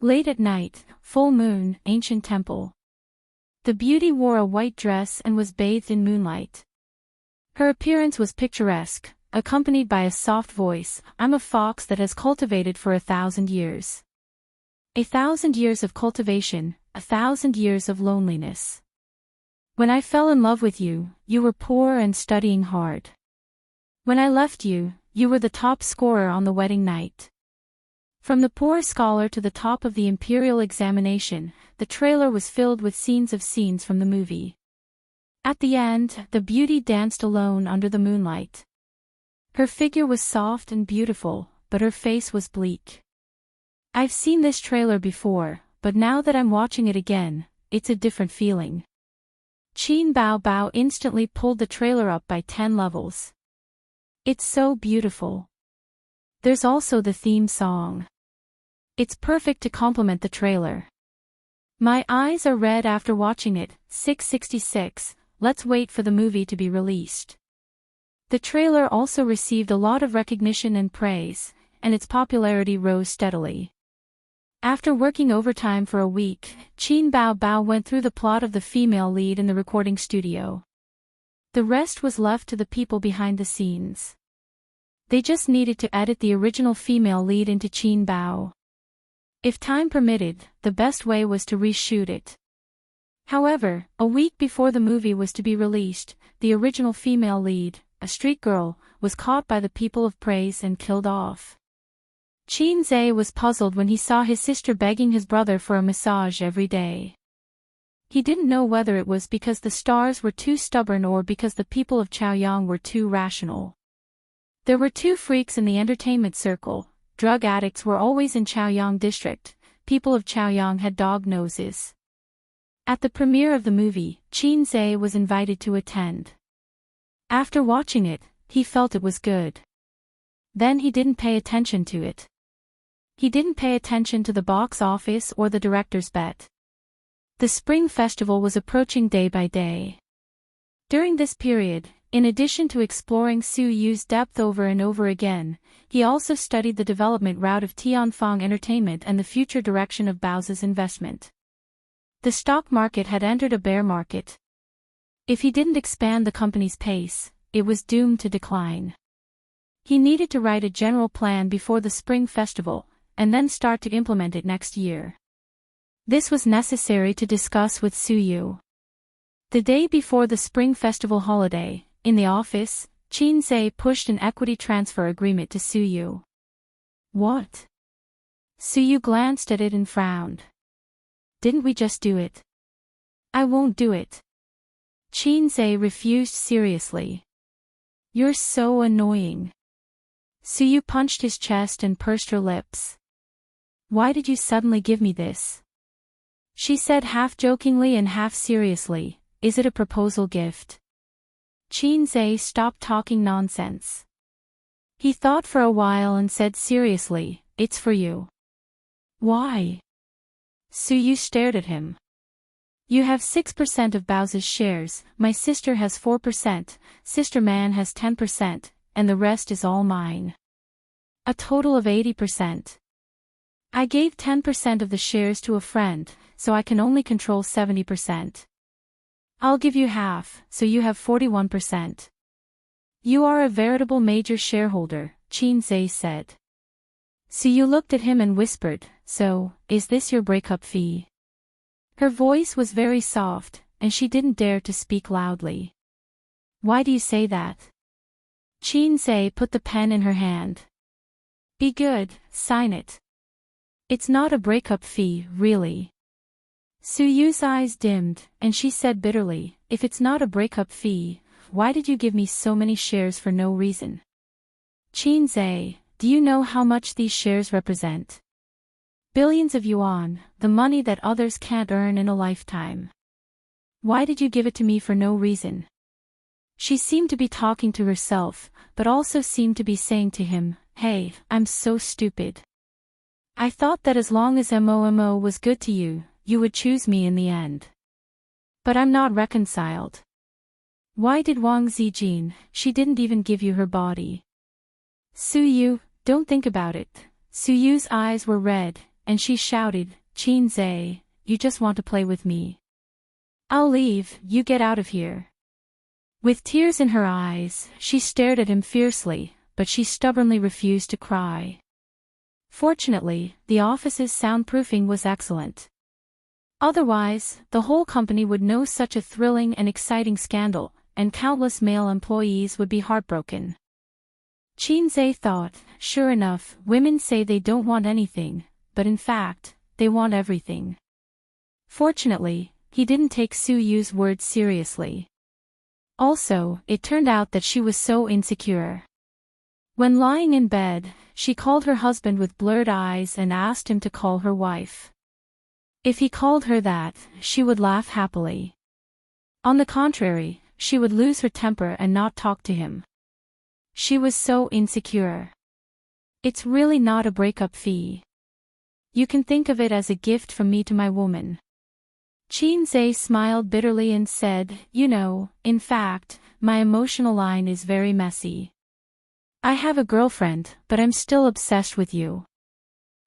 Late at night, full moon, ancient temple. The beauty wore a white dress and was bathed in moonlight. Her appearance was picturesque, accompanied by a soft voice. I'm a fox that has cultivated for 1,000 years. 1,000 years of cultivation, 1,000 years of loneliness. When I fell in love with you, you were poor and studying hard. When I left you, you were the top scorer on the wedding night. From the poor scholar to the top of the imperial examination, the trailer was filled with scenes from the movie. At the end, the beauty danced alone under the moonlight. Her figure was soft and beautiful, but her face was bleak. I've seen this trailer before, but now that I'm watching it again, it's a different feeling. Qin Bao Bao instantly pulled the trailer up by 10 levels. It's so beautiful. There's also the theme song. It's perfect to complement the trailer. My eyes are red after watching it. 666, let's wait for the movie to be released. The trailer also received a lot of recognition and praise, and its popularity rose steadily. After working overtime for a week, Qin Bao Bao went through the plot of the female lead in the recording studio. The rest was left to the people behind the scenes. They just needed to edit the original female lead into Qin Bao. If time permitted, the best way was to reshoot it. However, a week before the movie was to be released, the original female lead, a street girl, was caught by the people of praise and killed off. Qin Zhe was puzzled when he saw his sister begging his brother for a massage every day. He didn't know whether it was because the stars were too stubborn or because the people of Chaoyang were too rational. There were two freaks in the entertainment circle. Drug addicts were always in Chaoyang district. People of Chaoyang had dog noses. At the premiere of the movie, Qin Zhe was invited to attend. After watching it, he felt it was good. Then he didn't pay attention to it. He didn't pay attention to the box office or the director's bet. The Spring Festival was approaching day by day. During this period, in addition to exploring Su Yu's depth over and over again, he also studied the development route of Tianfang Entertainment and the future direction of Bao's investment. The stock market had entered a bear market. If he didn't expand the company's pace, it was doomed to decline. He needed to write a general plan before the Spring Festival, and then start to implement it next year. This was necessary to discuss with Su Yu. The day before the Spring Festival holiday, in the office, Qin Zhe pushed an equity transfer agreement to Su Yu. What? Su Yu glanced at it and frowned. Didn't we just do it? I won't do it. Qin Zhe refused seriously. You're so annoying. Su Yu punched his chest and pursed her lips. Why did you suddenly give me this? She said half jokingly and half seriously, is it a proposal gift? Qin Zhe stopped talking nonsense. He thought for a while and said seriously, it's for you. Why? Su Yu stared at him. You have 6% of Bao's shares, my sister has 4%, Sister Man has 10%, and the rest is all mine. A total of 80%. I gave 10% of the shares to a friend, so I can only control 70%. I'll give you half, so you have 41%. You are a veritable major shareholder, Qin Zhe said. Su Yu looked at him and whispered, so, is this your breakup fee? Her voice was very soft, and she didn't dare to speak loudly. Why do you say that? Qin Zhe put the pen in her hand. Be good, sign it. It's not a breakup fee, really. Su Yu's eyes dimmed, and she said bitterly, if it's not a breakup fee, why did you give me so many shares for no reason? Qin Zhe, do you know how much these shares represent? Billions of yuan, the money that others can't earn in a lifetime. Why did you give it to me for no reason? She seemed to be talking to herself, but also seemed to be saying to him, hey, I'm so stupid. I thought that as long as MOMO was good to you, you would choose me in the end. But I'm not reconciled. Why did Wang Zijin, she didn't even give you her body. Su Yu, don't think about it. Su Yu's eyes were red, and she shouted, Qin Zhe, you just want to play with me. I'll leave, you get out of here. With tears in her eyes, she stared at him fiercely, but she stubbornly refused to cry. Fortunately, the office's soundproofing was excellent. Otherwise, the whole company would know such a thrilling and exciting scandal, and countless male employees would be heartbroken. Xianxia thought, sure enough, women say they don't want anything, but in fact, they want everything. Fortunately, he didn't take Su Yu's words seriously. Also, it turned out that she was so insecure. When lying in bed, she called her husband with blurred eyes and asked him to call her wife. If he called her that, she would laugh happily. On the contrary, she would lose her temper and not talk to him. She was so insecure. It's really not a breakup fee. You can think of it as a gift from me to my woman. Xianxia smiled bitterly and said, in fact, my emotional line is very messy. I have a girlfriend, but I'm still obsessed with you.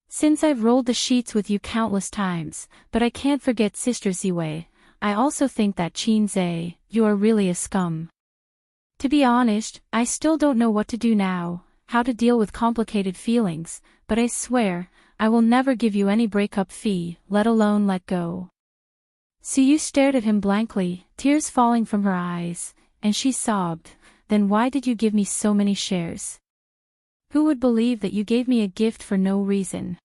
Since I've rolled the sheets with you countless times, but I can't forget Sister Ziwei, I also think that Xianxia, you are really a scum. To be honest, I still don't know what to do now, how to deal with complicated feelings, but I swear, I will never give you any breakup fee, let alone let go. Su Yu stared at him blankly, tears falling from her eyes, and she sobbed, then why did you give me so many shares? Who would believe that you gave me a gift for no reason?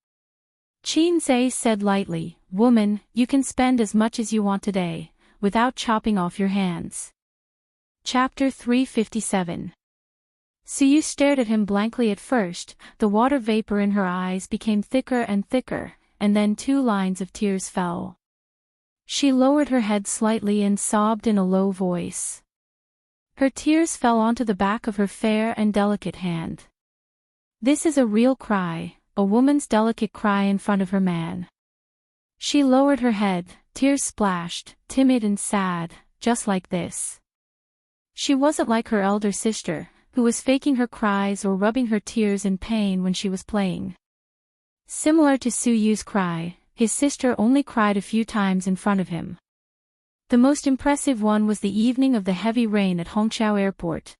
Xianxia said lightly, woman, you can spend as much as you want today, without chopping off your hands. Chapter 357. Su Yu stared at him blankly at first, the water vapor in her eyes became thicker and thicker, and then 2 lines of tears fell. She lowered her head slightly and sobbed in a low voice. Her tears fell onto the back of her fair and delicate hand. This is a real cry, a woman's delicate cry in front of her man. She lowered her head, tears splashed, timid and sad, just like this. She wasn't like her elder sister, who was faking her cries or rubbing her tears in pain when she was playing. Similar to Su Yu's cry, his sister only cried a few times in front of him. The most impressive one was the evening of the heavy rain at Hongqiao Airport.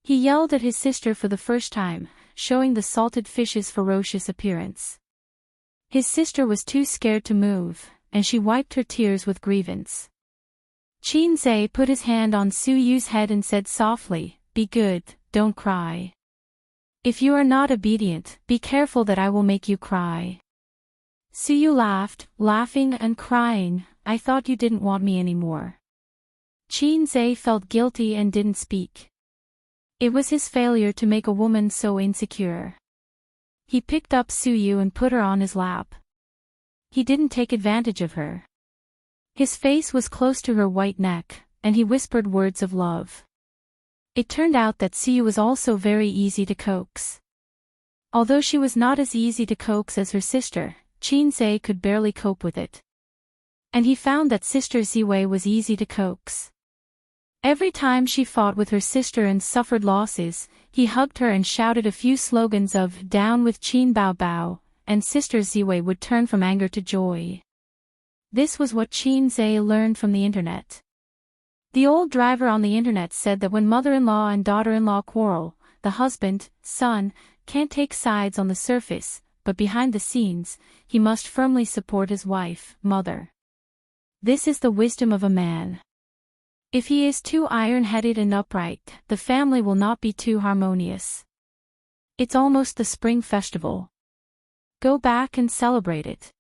He yelled at his sister for the first time, showing the salted fish's ferocious appearance. His sister was too scared to move, and she wiped her tears with grievance. Xianxia put his hand on Su Yu's head and said softly, be good, don't cry. If you are not obedient, be careful that I will make you cry. Su Yu laughed, laughing and crying, I thought you didn't want me anymore. Xianxia felt guilty and didn't speak. It was his failure to make a woman so insecure. He picked up Su Yu and put her on his lap. He didn't take advantage of her. His face was close to her white neck, and he whispered words of love. It turned out that Su Yu was also very easy to coax. Although she was not as easy to coax as her sister, Xianxia could barely cope with it. And he found that Sister Ziwei was easy to coax. Every time she fought with her sister and suffered losses, he hugged her and shouted a few slogans of "Down with Qin Bao Bao," and Sister Ziwei would turn from anger to joy. This was what Xianxia learned from the internet. The old driver on the internet said that when mother-in-law and daughter-in-law quarrel, the husband, son, can't take sides on the surface, but behind the scenes, he must firmly support his wife, mother. This is the wisdom of a man. If he is too iron-headed and upright, the family will not be too harmonious. It's almost the spring festival. Go back and celebrate it.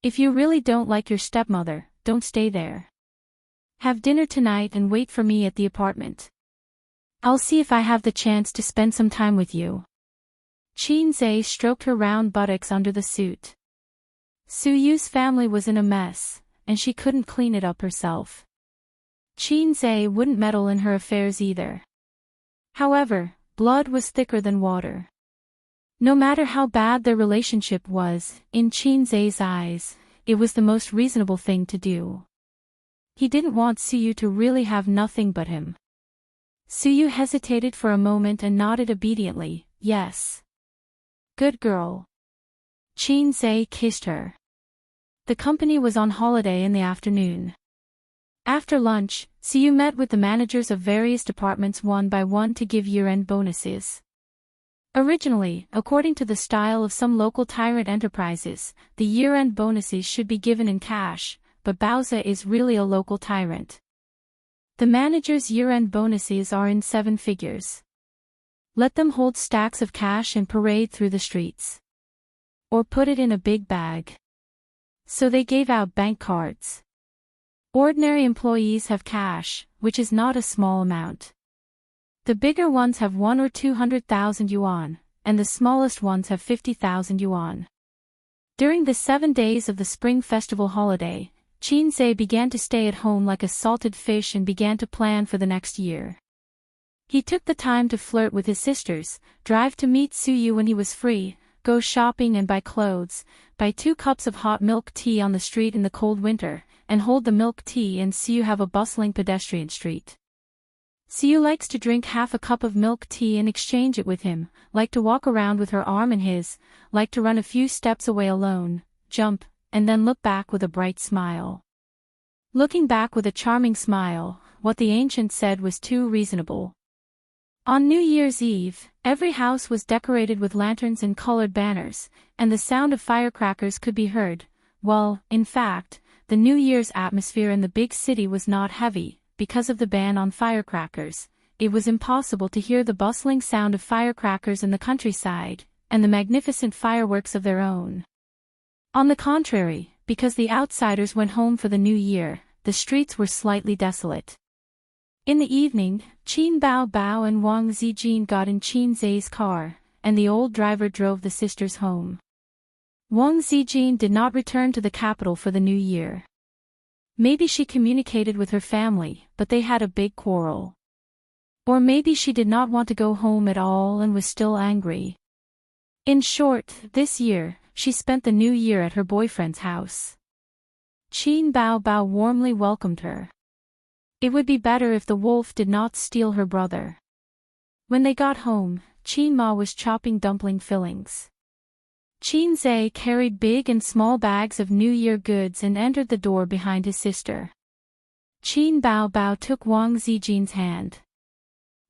If you really don't like your stepmother, don't stay there. Have dinner tonight and wait for me at the apartment. I'll see if I have the chance to spend some time with you. Xianxia stroked her round buttocks under the suit. Su Yu's family was in a mess, and she couldn't clean it up herself. Xianxia wouldn't meddle in her affairs either. However, blood was thicker than water. No matter how bad their relationship was, in Xianxia's eyes, it was the most reasonable thing to do. He didn't want Su Yu to really have nothing but him. Su Yu hesitated for a moment and nodded obediently, yes. Good girl. Xianxia kissed her. The company was on holiday in the afternoon. After lunch, Su Yu met with the managers of various departments one by one to give year-end bonuses. Originally, according to the style of some local tyrant enterprises, the year-end bonuses should be given in cash, but Bowser is really a local tyrant. The manager's year-end bonuses are in 7 figures. Let them hold stacks of cash and parade through the streets. Or put it in a big bag. So they gave out bank cards. Ordinary employees have cash, which is not a small amount. The bigger ones have 1 or 200,000 yuan, and the smallest ones have 50,000 yuan. During the 7 days of the Spring Festival holiday, Xianxia began to stay at home like a salted fish and began to plan for the next year. He took the time to flirt with his sisters, drive to meet Suyu when he was free, go shopping and buy clothes, buy 2 cups of hot milk tea on the street in the cold winter, and hold the milk tea and Suyu have a bustling pedestrian street. Suyu likes to drink half a cup of milk tea and exchange it with him, like to walk around with her arm in his, like to run a few steps away alone, jump, and then look back with a bright smile. Looking back with a charming smile, what the ancient said was too reasonable. On New Year's Eve, every house was decorated with lanterns and colored banners, and the sound of firecrackers could be heard. Well, in fact, the New Year's atmosphere in the big city was not heavy. Because of the ban on firecrackers, it was impossible to hear the bustling sound of firecrackers in the countryside, and the magnificent fireworks of their own. On the contrary, because the outsiders went home for the new year, the streets were slightly desolate. In the evening, Qin Bao Bao and Wang Zijin got in Qin Zai's car, and the old driver drove the sisters home. Wang Zijin did not return to the capital for the new year. Maybe she communicated with her family, but they had a big quarrel. Or maybe she did not want to go home at all and was still angry. In short, this year, she spent the new year at her boyfriend's house. Qin Bao Bao warmly welcomed her. It would be better if the wolf did not steal her brother. When they got home, Qin Ma was chopping dumpling fillings. Qin Zai carried big and small bags of New Year goods and entered the door behind his sister. Qin Bao Bao took Wang Zijin's hand.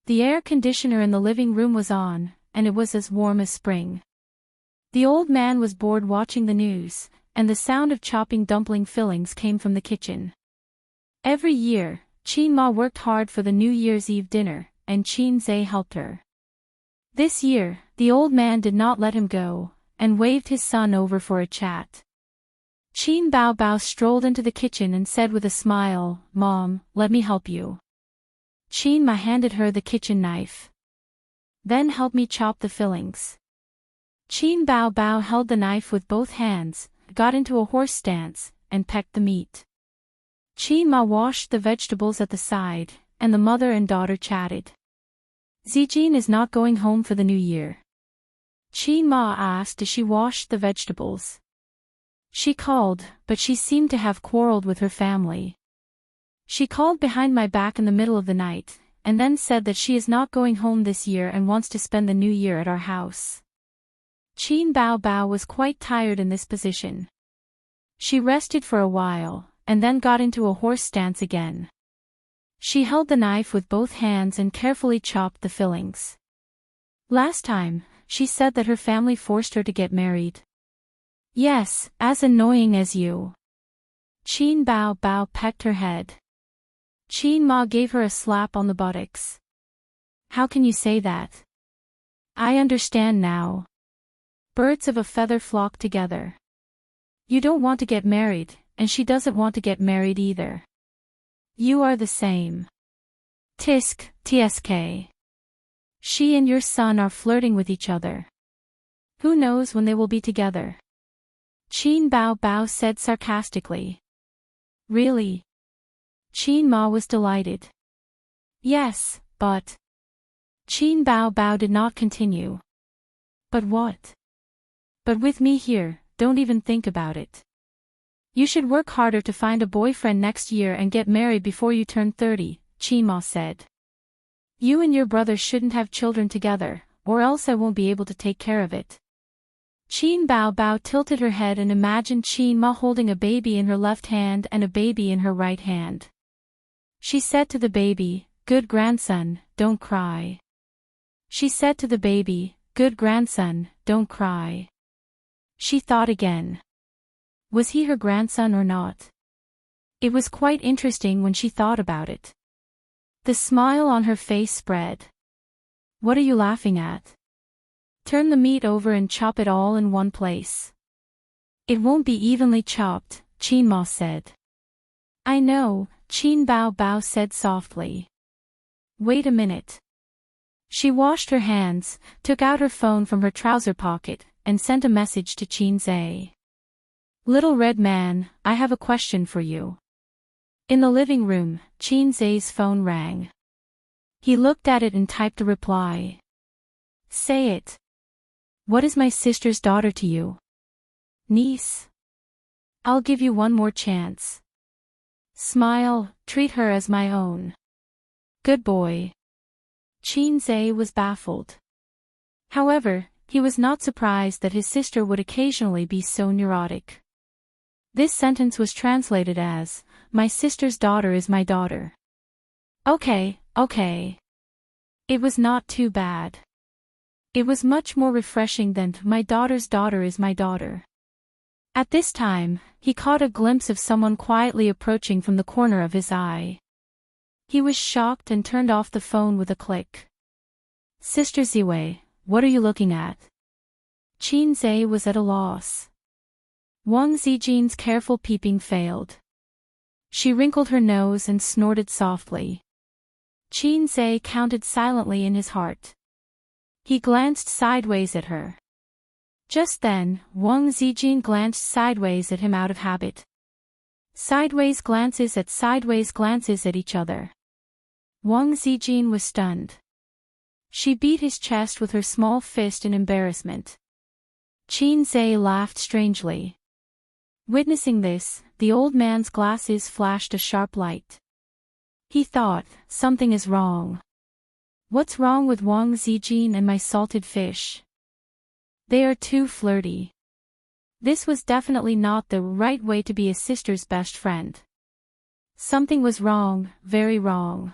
The air conditioner in the living room was on, and it was as warm as spring. The old man was bored watching the news, and the sound of chopping dumpling fillings came from the kitchen. Every year, Qin Ma worked hard for the New Year's Eve dinner, and Qin Zai helped her. This year, the old man did not let him go, and waved his son over for a chat. Qin Bao Bao strolled into the kitchen and said with a smile, "Mom, let me help you." Qin Ma handed her the kitchen knife. "Then help me chop the fillings." Qin Bao Bao held the knife with both hands, got into a horse stance, and pecked the meat. Qin Ma washed the vegetables at the side, and the mother and daughter chatted. "Zijin is not going home for the new year?" Qin Ma asked as she washed the vegetables. She called, but she seemed to have quarreled with her family. She called behind my back in the middle of the night, and then said that she is not going home this year and wants to spend the new year at our house. Qin Bao Bao was quite tired in this position. She rested for a while, and then got into a horse stance again. She held the knife with both hands and carefully chopped the fillings. Last time, she said that her family forced her to get married. "Yes, as annoying as you." Qin Bao Bao pecked her head. Qin Ma gave her a slap on the buttocks. "How can you say that? I understand now. Birds of a feather flock together. You don't want to get married, and she doesn't want to get married either. You are the same. Tisk, tsk. She and your son are flirting with each other. Who knows when they will be together?" Qin Bao Bao said sarcastically. "Really?" Qin Ma was delighted. "Yes, but..." Qin Bao Bao did not continue. "But what?" "But with me here, don't even think about it. You should work harder to find a boyfriend next year and get married before you turn 30, Qin Ma said. "You and your brother shouldn't have children together, or else I won't be able to take care of it." Qin Bao Bao tilted her head and imagined Qin Ma holding a baby in her left hand and a baby in her right hand. She said to the baby, "Good grandson, don't cry." She said to the baby, Good grandson, don't cry. She thought again. Was he her grandson or not? It was quite interesting when she thought about it. The smile on her face spread. What are you laughing at? Turn the meat over and chop it all in one place. It won't be evenly chopped, Qin Ma said. I know, Qin Bao Bao said softly. Wait a minute. She washed her hands, took out her phone from her trouser pocket, and sent a message to Qin Zhe. Little red man, I have a question for you. In the living room, Qin Zhe's phone rang. He looked at it and typed a reply. Say it. What is my sister's daughter to you? Niece. I'll give you one more chance. Smile, treat her as my own. Good boy. Qin Zhe was baffled. However, he was not surprised that his sister would occasionally be so neurotic. This sentence was translated as, my sister's daughter is my daughter. Okay. It was not too bad. It was much more refreshing than my daughter's daughter is my daughter. At this time, he caught a glimpse of someone quietly approaching from the corner of his eye. He was shocked and turned off the phone with a click. Sister Ziwei, what are you looking at? Qin Zhe was at a loss. Wang Zijin's careful peeping failed. She wrinkled her nose and snorted softly. Qin Zhe counted silently in his heart. He glanced sideways at her. Just then, Wang Zijin glanced sideways at him out of habit. Sideways glances at each other. Wang Zijin was stunned. She beat his chest with her small fist in embarrassment. Qin Zhe laughed strangely. Witnessing this, the old man's glasses flashed a sharp light. He thought, something is wrong. What's wrong with Wang Zijin and my salted fish? They are too flirty. This was definitely not the right way to be a sister's best friend. Something was wrong, very wrong.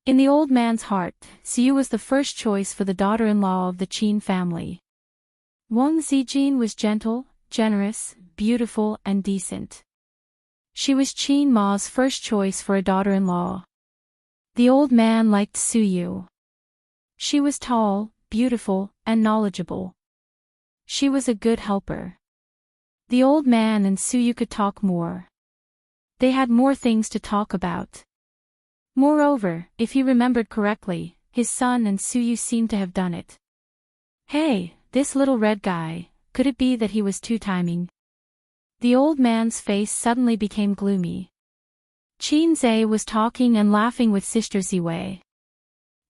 In the old man's heart, Xiu was the first choice for the daughter-in-law of the Qin family. Wang Zijin was gentle, generous, beautiful and decent. She was Qin Ma's first choice for a daughter-in-law. The old man liked Suyu. She was tall, beautiful, and knowledgeable. She was a good helper. The old man and Suyu could talk more. They had more things to talk about. Moreover, if he remembered correctly, his son and Suyu seemed to have done it. Hey, this little red guy, could it be that he was two-timing? The old man's face suddenly became gloomy. Qin Zhe was talking and laughing with Sister Ziwei.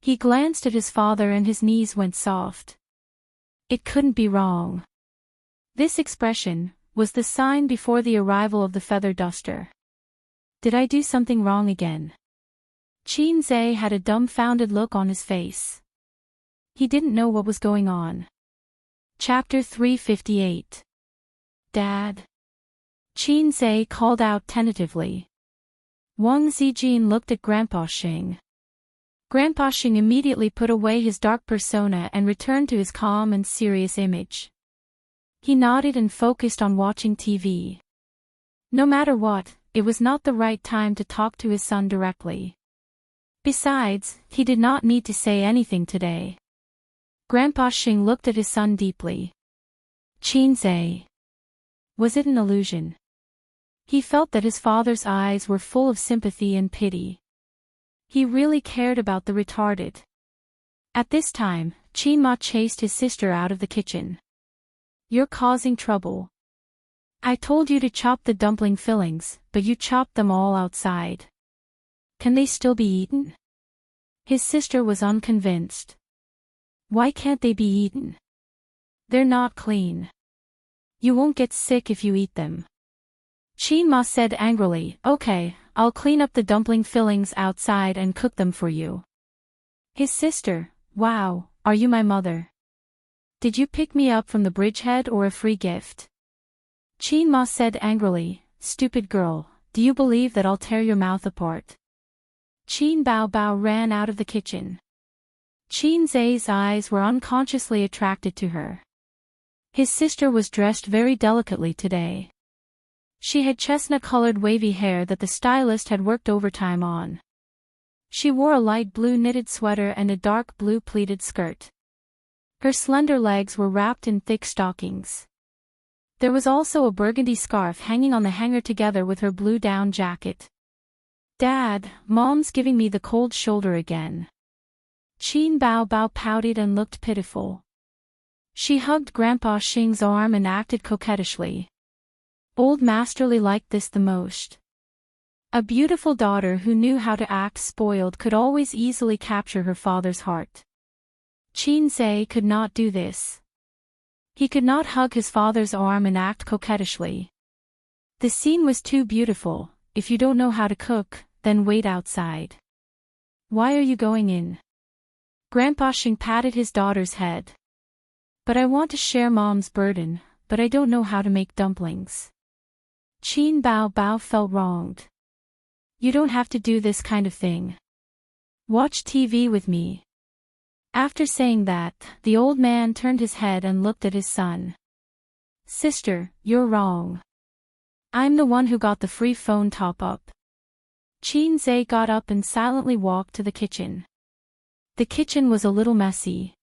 He glanced at his father and his knees went soft. It couldn't be wrong. This expression was the sign before the arrival of the feather duster. Did I do something wrong again? Qin Zhe had a dumbfounded look on his face. He didn't know what was going on. Chapter 358. Dad. Qin Zhe called out tentatively. Wang Zijin looked at Grandpa Xing. Grandpa Xing immediately put away his dark persona and returned to his calm and serious image. He nodded and focused on watching TV. No matter what, it was not the right time to talk to his son directly. Besides, he did not need to say anything today. Grandpa Xing looked at his son deeply. Qin Zhe. Was it an illusion? He felt that his father's eyes were full of sympathy and pity. He really cared about the retarded. At this time, Qin Ma chased his sister out of the kitchen. You're causing trouble. I told you to chop the dumpling fillings, but you chopped them all outside. Can they still be eaten? His sister was unconvinced. Why can't they be eaten? They're not clean. You won't get sick if you eat them. Qin Ma said angrily, Okay, I'll clean up the dumpling fillings outside and cook them for you. His sister, wow, are you my mother? Did you pick me up from the bridgehead or a free gift? Qin Ma said angrily, Stupid girl, do you believe that I'll tear your mouth apart? Qin Bao Bao ran out of the kitchen. Qin Zai's eyes were unconsciously attracted to her. His sister was dressed very delicately today. She had chestnut-colored wavy hair that the stylist had worked overtime on. She wore a light blue knitted sweater and a dark blue pleated skirt. Her slender legs were wrapped in thick stockings. There was also a burgundy scarf hanging on the hanger together with her blue down jacket. "Dad, Mom's giving me the cold shoulder again." Qin Bao pouted and looked pitiful. She hugged Grandpa Xing's arm and acted coquettishly. Old Masterly liked this the most. A beautiful daughter who knew how to act spoiled could always easily capture her father's heart. Qin Zai could not do this. He could not hug his father's arm and act coquettishly. The scene was too beautiful. If you don't know how to cook, then wait outside. "Why are you going in?" Grandpa Xing patted his daughter's head. "But I want to share Mom's burden, but I don't know how to make dumplings." Qin Bao felt wronged. "You don't have to do this kind of thing. Watch TV with me." After saying that, the old man turned his head and looked at his son. "Sister, you're wrong. I'm the one who got the free phone top-up." Qin Zai got up and silently walked to the kitchen. The kitchen was a little messy.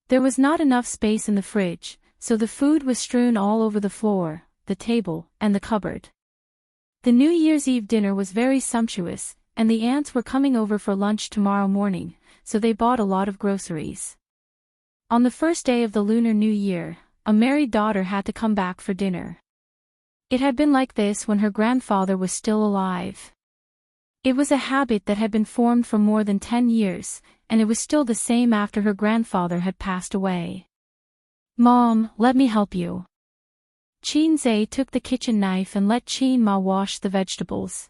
There was not enough space in the fridge, so the food was strewn all over the floor, the table, and the cupboard. The New Year's Eve dinner was very sumptuous, and the aunts were coming over for lunch tomorrow morning, so they bought a lot of groceries. On the first day of the Lunar New Year, a married daughter had to come back for dinner. It had been like this when her grandfather was still alive. It was a habit that had been formed for more than 10 years, and it was still the same after her grandfather had passed away. "Mom, let me help you." Qin Zai took the kitchen knife and let Qin Ma wash the vegetables.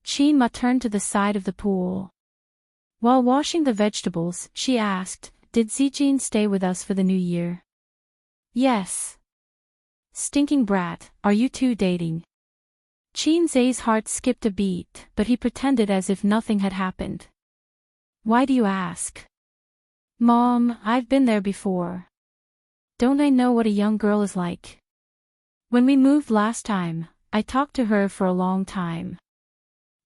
Qin Ma turned to the side of the pool. While washing the vegetables, she asked, "Did Zijin stay with us for the New Year?" "Yes." "Stinking brat, are you two dating?" Qin Zai's heart skipped a beat, but he pretended as if nothing had happened. "Why do you ask?" "Mom, I've been there before. Don't I know what a young girl is like? When we moved last time, I talked to her for a long time.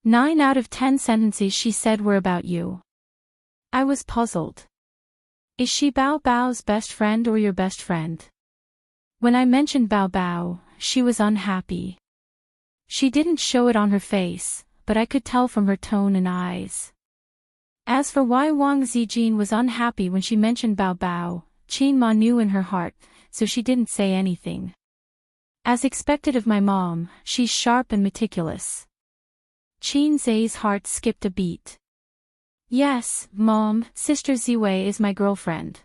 9 out of 10 sentences she said were about you." I was puzzled. "Is she Bao Bao's best friend or your best friend?" When I mentioned Bao Bao, she was unhappy. She didn't show it on her face, but I could tell from her tone and eyes. As for why Wang Zijin was unhappy when she mentioned Bao Bao, Qin Ma knew in her heart, so she didn't say anything. As expected of my mom, she's sharp and meticulous. Qin Zai's heart skipped a beat. "Yes, Mom, Sister Ziwei is my girlfriend.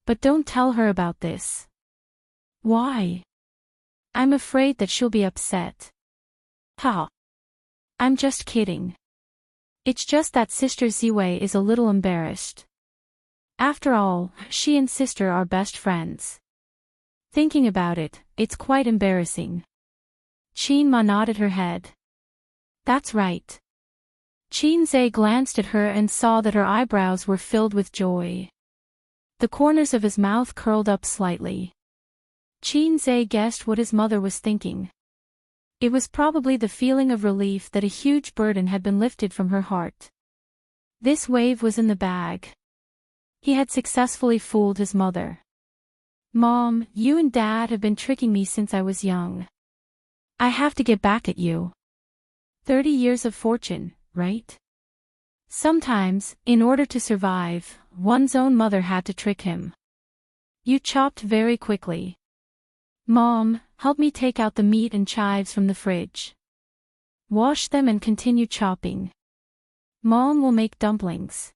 But don't tell her about this." "Why?" "I'm afraid that she'll be upset." "Ha. I'm just kidding. It's just that Sister Ziwei is a little embarrassed. After all, she and Sister are best friends. Thinking about it, it's quite embarrassing." Qin Ma nodded her head. "That's right." Qin Zai glanced at her and saw that her eyebrows were filled with joy. The corners of his mouth curled up slightly. Qin Zai guessed what his mother was thinking. It was probably the feeling of relief that a huge burden had been lifted from her heart. This wave was in the bag. He had successfully fooled his mother. "Mom, you and Dad have been tricking me since I was young. I have to get back at you. 30 years of fortune, right? Sometimes, in order to survive, one's own mother had to trick him." "You chopped very quickly. Mom, help me take out the meat and chives from the fridge. Wash them and continue chopping. Mom will make dumplings."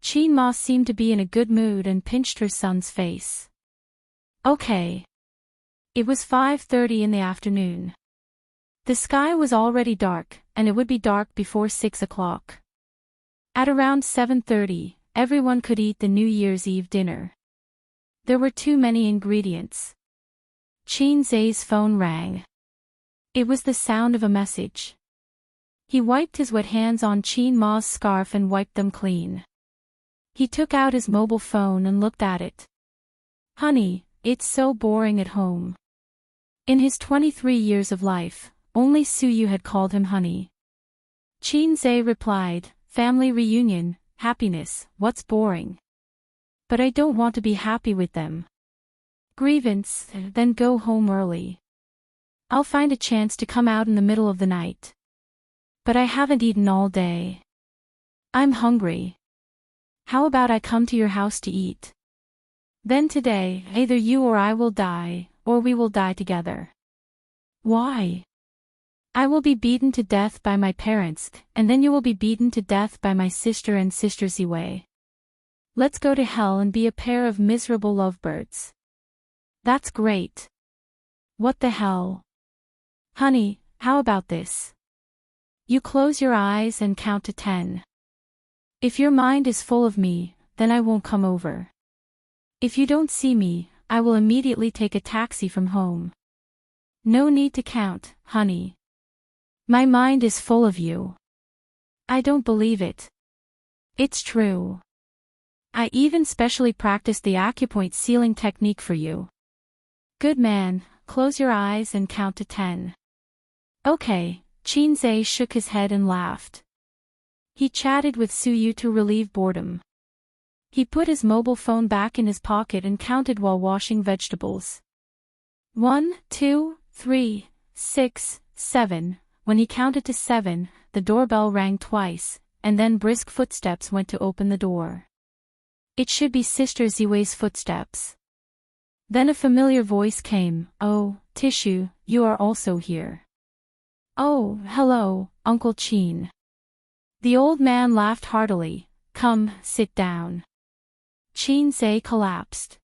Qin Ma seemed to be in a good mood and pinched her son's face. "Okay." It was 5:30 in the afternoon. The sky was already dark, and it would be dark before 6 o'clock. At around 7:30, everyone could eat the New Year's Eve dinner. There were too many ingredients. Qin Zai's phone rang. It was the sound of a message. He wiped his wet hands on Qin Ma's scarf and wiped them clean. He took out his mobile phone and looked at it. Honey, it's so boring at home. In his 23 years of life, only Suyu had called him honey. Xianxia replied, family reunion, happiness, what's boring? But I don't want to be happy with them. Grievance, then go home early. I'll find a chance to come out in the middle of the night. But I haven't eaten all day. I'm hungry. How about I come to your house to eat? Then today, either you or I will die, or we will die together. Why? I will be beaten to death by my parents, and then you will be beaten to death by my sister and sister Ziwei. Let's go to hell and be a pair of miserable lovebirds. That's great. What the hell? Honey, how about this? You close your eyes and count to 10. If your mind is full of me, then I won't come over. If you don't see me, I will immediately take a taxi from home. No need to count, honey. My mind is full of you. I don't believe it. It's true. I even specially practiced the acupoint sealing technique for you. Good man, close your eyes and count to 10. Okay, Xianxia shook his head and laughed. He chatted with Suyu to relieve boredom. He put his mobile phone back in his pocket and counted while washing vegetables. 1, 2, 3, 6, 7. When he counted to 7, the doorbell rang twice, and then brisk footsteps went to open the door. It should be Sister Ziwei's footsteps. Then a familiar voice came, "Oh, Tissue, you are also here." "Oh, hello, Uncle Qin." The old man laughed heartily. "Come, sit down." Xianxia collapsed.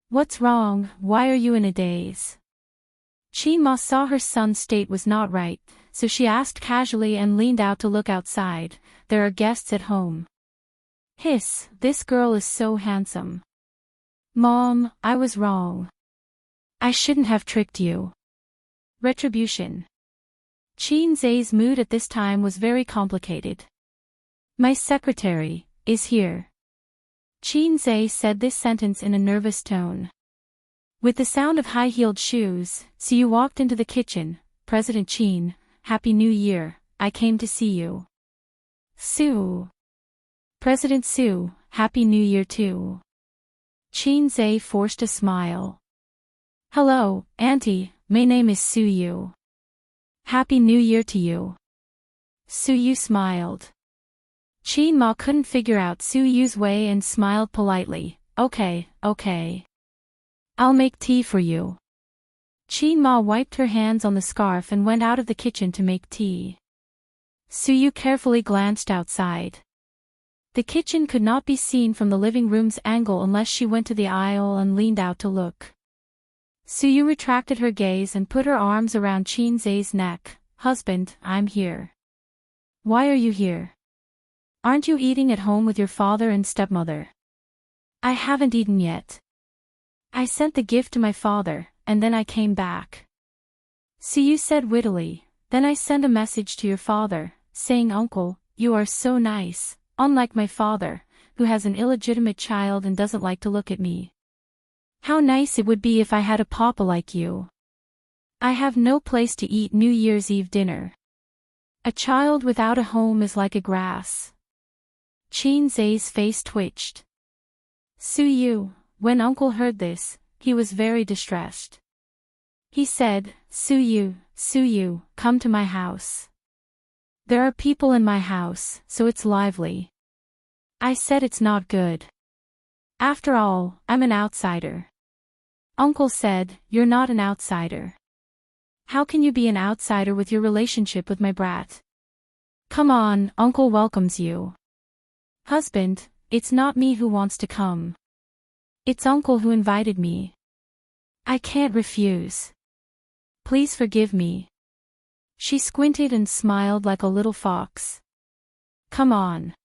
"What's wrong? Why are you in a daze?" Qin Ma saw her son's state was not right, so she asked casually and leaned out to look outside. "There are guests at home." "Hiss, this girl is so handsome." "Mom, I was wrong. I shouldn't have tricked you." Retribution. Xianxia's mood at this time was very complicated. "My secretary is here." Xianxia said this sentence in a nervous tone. With the sound of high-heeled shoes, Suyu walked into the kitchen. "President Qin, Happy New Year, I came to see you." "Su." "President Su, Happy New Year too." Xianxia forced a smile. "Hello, Auntie, my name is Suyu. Happy New Year to you." Suyu smiled. Qin Ma couldn't figure out Suyu's way and smiled politely. Okay. I'll make tea for you." Qin Ma wiped her hands on the scarf and went out of the kitchen to make tea. Suyu carefully glanced outside. The kitchen could not be seen from the living room's angle unless she went to the aisle and leaned out to look. Suyu retracted her gaze and put her arms around Xianxia's neck. "Husband, I'm here." "Why are you here? Aren't you eating at home with your father and stepmother?" "I haven't eaten yet. I sent the gift to my father, and then I came back." Suyu said wittily, "Then I sent a message to your father, saying, 'Uncle, you are so nice, unlike my father, who has an illegitimate child and doesn't like to look at me. How nice it would be if I had a papa like you. I have no place to eat New Year's Eve dinner. A child without a home is like a grass." Xianxia's face twitched. Suyu, when Uncle heard this, he was very distressed. He said, Suyu, come to my house. There are people in my house, so it's lively." I said it's not good. After all, I'm an outsider. Uncle said, "You're not an outsider. How can you be an outsider with your relationship with my brat? Come on, Uncle welcomes you." "Husband, it's not me who wants to come. It's Uncle who invited me. I can't refuse. Please forgive me." She squinted and smiled like a little fox. "Come on."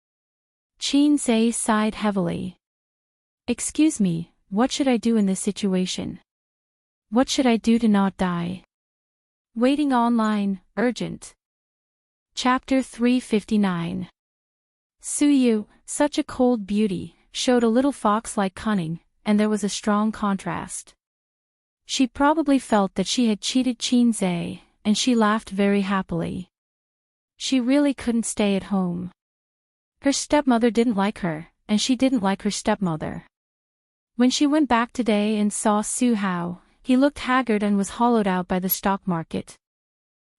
Xianxia sighed heavily. "Excuse me, what should I do in this situation? What should I do to not die?" Waiting online, urgent. Chapter 359. Suyu, such a cold beauty, showed a little fox-like cunning, and there was a strong contrast. She probably felt that she had cheated Qinzhe, and she laughed very happily. She really couldn't stay at home. Her stepmother didn't like her, and she didn't like her stepmother. When she went back today and saw Su Hao, he looked haggard and was hollowed out by the stock market.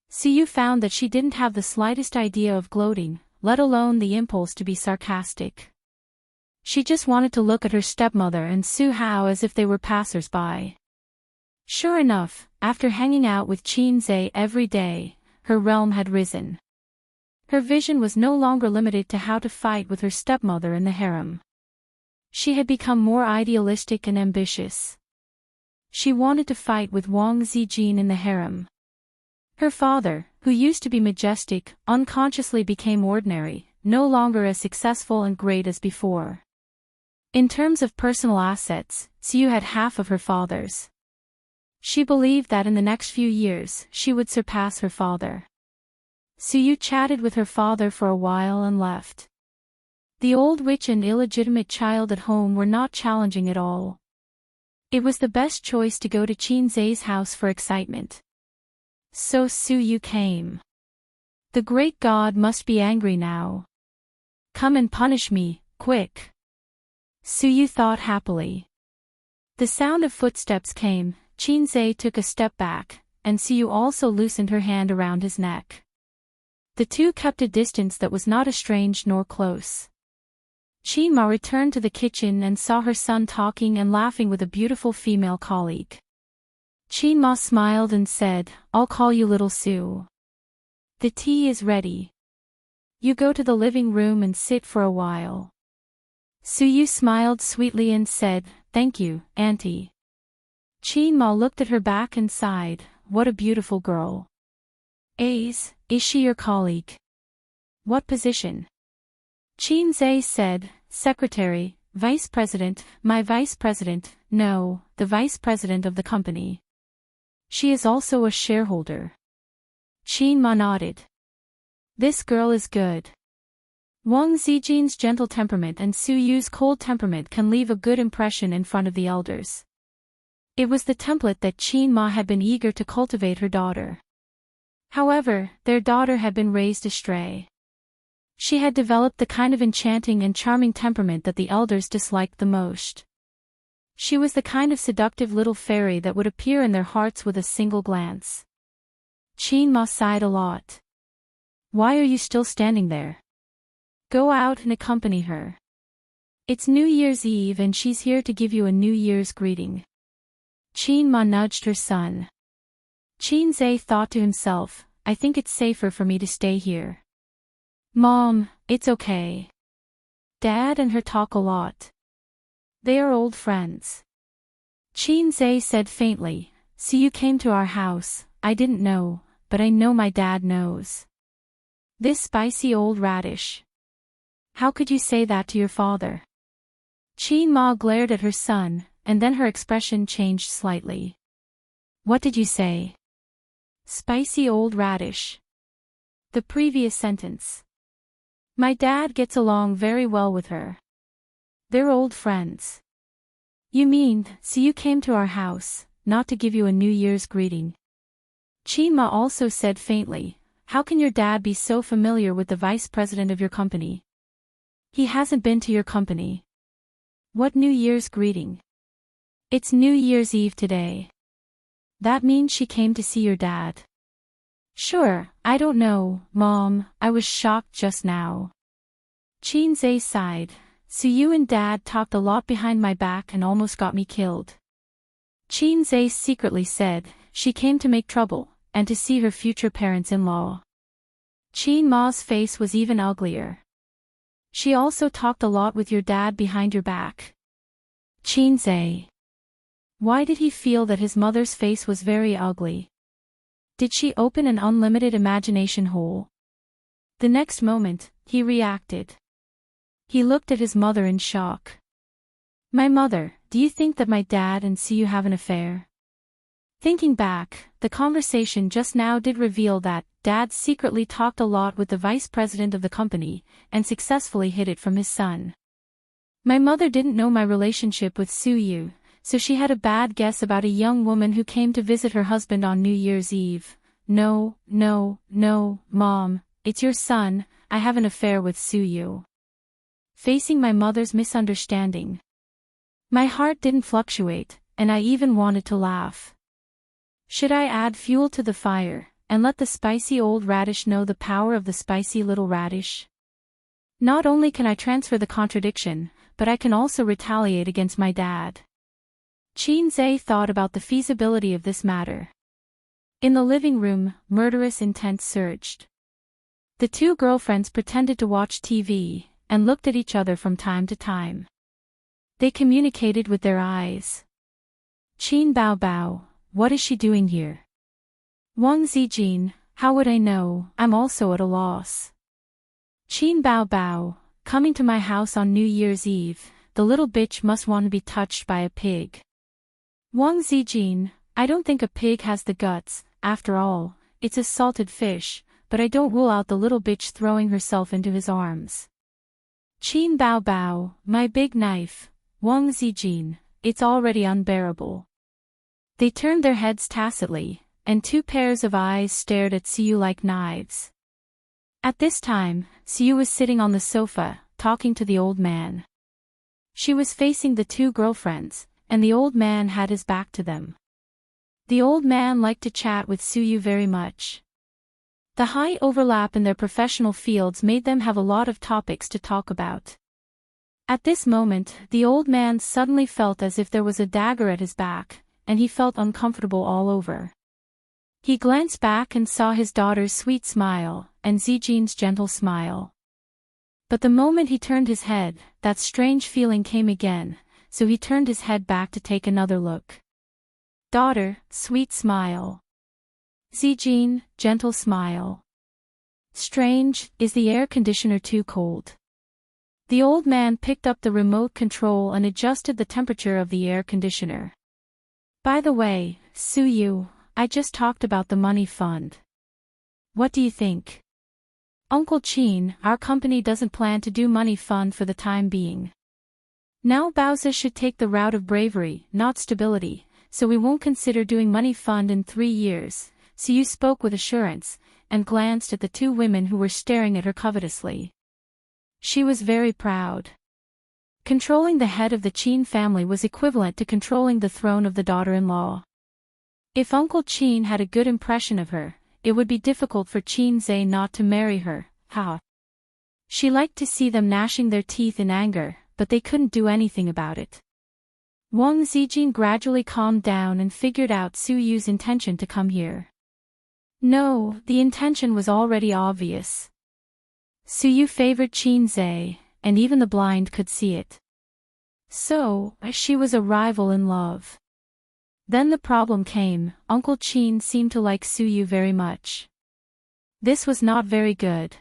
Su found that she didn't have the slightest idea of gloating, let alone the impulse to be sarcastic. She just wanted to look at her stepmother and Su Hao as if they were passers-by. Sure enough, after hanging out with Qinzhe every day, her realm had risen. Her vision was no longer limited to how to fight with her stepmother in the harem. She had become more idealistic and ambitious. She wanted to fight with Wang Zijin in the harem. Her father, who used to be majestic, unconsciously became ordinary, no longer as successful and great as before. In terms of personal assets, Su had half of her father's. She believed that in the next few years she would surpass her father. Su chatted with her father for a while and left. The old witch and illegitimate child at home were not challenging at all. It was the best choice to go to Qinzhe's house for excitement. So Su came. The great god must be angry now. Come and punish me, quick. Su thought happily. The sound of footsteps came. Qinzhe took a step back, and Su also loosened her hand around his neck. The two kept a distance that was not estranged nor close. Qinma returned to the kitchen and saw her son talking and laughing with a beautiful female colleague. Qinma smiled and said, "I'll call you little Su. The tea is ready. You go to the living room and sit for a while." Su smiled sweetly and said, "Thank you, Auntie." Qinma looked at her back and sighed, "What a beautiful girl." "Is she your colleague? What position?" Qinzhe said, "Secretary, Vice President, my Vice President, no, the Vice President of the company. She is also a shareholder." Qinma nodded. "This girl is good." Wang Zijin's gentle temperament and Su Yu's cold temperament can leave a good impression in front of the elders. It was the template that Qinma had been eager to cultivate her daughter. However, their daughter had been raised astray. She had developed the kind of enchanting and charming temperament that the elders disliked the most. She was the kind of seductive little fairy that would appear in their hearts with a single glance. Qinma sighed a lot. "Why are you still standing there? Go out and accompany her. It's New Year's Eve and she's here to give you a New Year's greeting." Qinma nudged her son. Qinzhe thought to himself, "I think it's safer for me to stay here." "Mom, it's okay. Dad and her talk a lot. They are old friends." Qinzhe said faintly, "So you came to our house, I didn't know, but I know my dad knows. This spicy old radish. How could you say that to your father?" Qinma glared at her son, and then her expression changed slightly. "What did you say?" "Spicy old radish." The previous sentence. "My dad gets along very well with her. They're old friends." "You mean, so you came to our house, not to give you a New Year's greeting?" Qinma also said faintly, "How can your dad be so familiar with the vice president of your company? He hasn't been to your company. What New Year's greeting? It's New Year's Eve today. That means she came to see your dad." "Sure, I don't know, Mom, I was shocked just now." Qinzhe sighed, "So you and Dad talked a lot behind my back and almost got me killed." Qinzhe secretly said, "She came to make trouble, and to see her future parents-in-law." Qinma's face was even uglier. "She also talked a lot with your dad behind your back." Qinzhe. Why did he feel that his mother's face was very ugly? Did she open an unlimited imagination hole? The next moment, he reacted. He looked at his mother in shock. "My mother, do you think that my dad and Su have an affair?" Thinking back, the conversation just now did reveal that, Dad secretly talked a lot with the vice president of the company, and successfully hid it from his son. My mother didn't know my relationship with Suyu, so she had a bad guess about a young woman who came to visit her husband on New Year's Eve. No, Mom, it's your son, I have an affair with Suyu. Facing my mother's misunderstanding, my heart didn't fluctuate, and I even wanted to laugh. Should I add fuel to the fire, and let the spicy old radish know the power of the spicy little radish? Not only can I transfer the contradiction, but I can also retaliate against my dad. Xianxia thought about the feasibility of this matter. In the living room, murderous intent surged. The two girlfriends pretended to watch TV, and looked at each other from time to time. They communicated with their eyes. Qin Bao, what is she doing here? Wang Zijin, how would I know, I'm also at a loss. Qin Bao, coming to my house on New Year's Eve, the little bitch must want to be touched by a pig. Wang Zijin, I don't think a pig has the guts, after all, it's a salted fish, but I don't rule out the little bitch throwing herself into his arms. Qin Bao, my big knife, Wang Zijin, it's already unbearable. They turned their heads tacitly, and two pairs of eyes stared at Suyu like knives. At this time, Suyu was sitting on the sofa, talking to the old man. She was facing the two girlfriends, and the old man had his back to them. The old man liked to chat with Suyu very much. The high overlap in their professional fields made them have a lot of topics to talk about. At this moment, the old man suddenly felt as if there was a dagger at his back, and he felt uncomfortable all over. He glanced back and saw his daughter's sweet smile, and Zijin's gentle smile. But the moment he turned his head, that strange feeling came again, so he turned his head back to take another look. Daughter, sweet smile. Zijin, gentle smile. Strange, is the air conditioner too cold? The old man picked up the remote control and adjusted the temperature of the air conditioner. By the way, Suyu, I just talked about the money fund. What do you think? Uncle Qin, our company doesn't plan to do money fund for the time being. Now Baozi should take the route of bravery, not stability, so we won't consider doing money fund in 3 years, Suyu spoke with assurance, and glanced at the two women who were staring at her covetously. She was very proud. Controlling the head of the Qin family was equivalent to controlling the throne of the daughter-in-law. If Uncle Qin had a good impression of her, it would be difficult for Xianxia not to marry her, She liked to see them gnashing their teeth in anger, but they couldn't do anything about it. Wang Zijin gradually calmed down and figured out Suyu's intention to come here. No, the intention was already obvious. Suyu favored Xianxia, and even the blind could see it. So, she was a rival in love. Then the problem came, Uncle Qin seemed to like Suyu very much. This was not very good.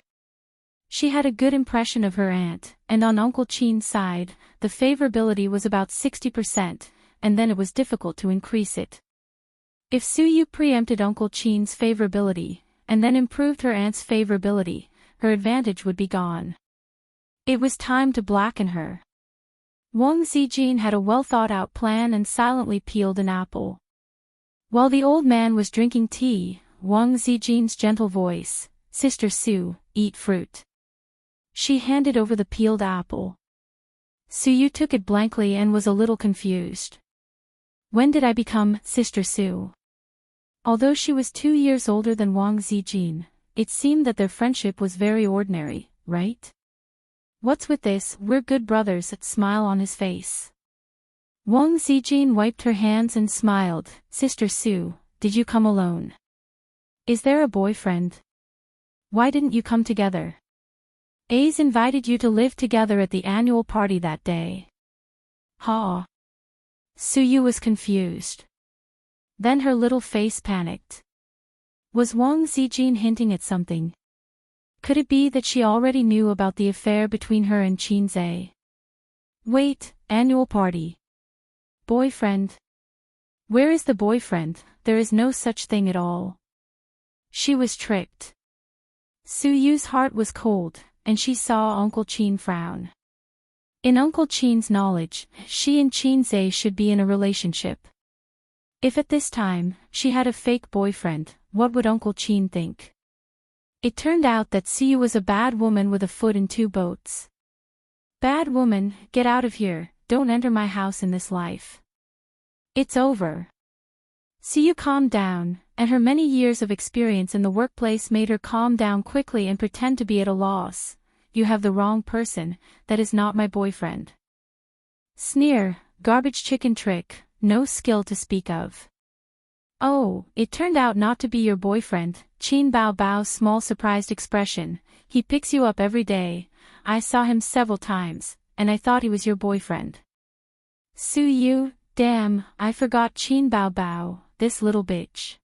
She had a good impression of her aunt, and on Uncle Qin's side, the favorability was about 60%, and then it was difficult to increase it. If Suyu preempted Uncle Qin's favorability, and then improved her aunt's favorability, her advantage would be gone. It was time to blacken her. Wang Zijin had a well-thought-out plan and silently peeled an apple. While the old man was drinking tea, Wang Zijin's gentle voice, Sister Su, eat fruit. She handed over the peeled apple. Suyu took it blankly and was a little confused. When did I become Sister Su? Although she was 2 years older than Wang Zijin, it seemed that their friendship was very ordinary, right? What's with this, we're good brothers, smile on his face. Wang Zijin wiped her hands and smiled, Sister Su, did you come alone? Is there a boyfriend? Why didn't you come together? A's invited you to live together at the annual party that day. Suyu was confused. Then her little face panicked. Was Wang Zijin hinting at something? Could it be that she already knew about the affair between her and Xianxia? Wait, annual party. Boyfriend? Where is the boyfriend? There is no such thing at all. She was tricked. Su Yu's heart was cold, and she saw Uncle Qin frown. In Uncle Qin's knowledge, she and Qinzhe should be in a relationship. If at this time, she had a fake boyfriend, what would Uncle Qin think? It turned out that Su Yu was a bad woman with a foot in two boats. Bad woman, get out of here, don't enter my house in this life. It's over. Su Yu calmed down, and her many years of experience in the workplace made her calm down quickly and pretend to be at a loss. You have the wrong person, that is not my boyfriend. Sneer, garbage chicken trick, no skill to speak of. Oh, it turned out not to be your boyfriend, Qin Bao Bao's small surprised expression. He picks you up every day. I saw him several times, and I thought he was your boyfriend. Su Yu, damn, I forgot Qin Bao Bao, this little bitch.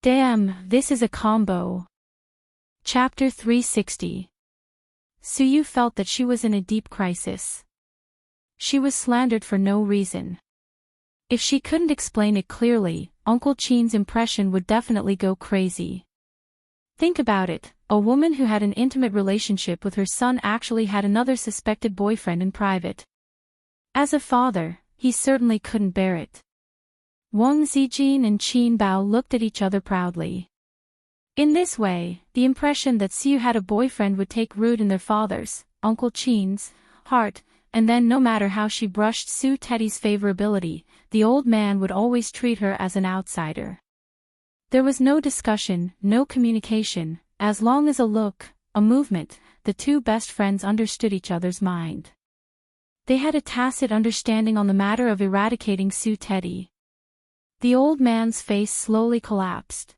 Damn, this is a combo. Chapter 360. Su Yu felt that she was in a deep crisis. She was slandered for no reason. If she couldn't explain it clearly, Uncle Qin's impression would definitely go crazy. Think about it, a woman who had an intimate relationship with her son actually had another suspected boyfriend in private. As a father, he certainly couldn't bear it. Wang Zijin and Qin Bao looked at each other proudly. In this way, the impression that Su Yu had a boyfriend would take root in their father's, Uncle Qin's, heart, and then no matter how she brushed Su Teddy's favorability, the old man would always treat her as an outsider. There was no discussion, no communication, as long as a look, a movement, the two best friends understood each other's mind. They had a tacit understanding on the matter of eradicating Su Teddy. The old man's face slowly collapsed.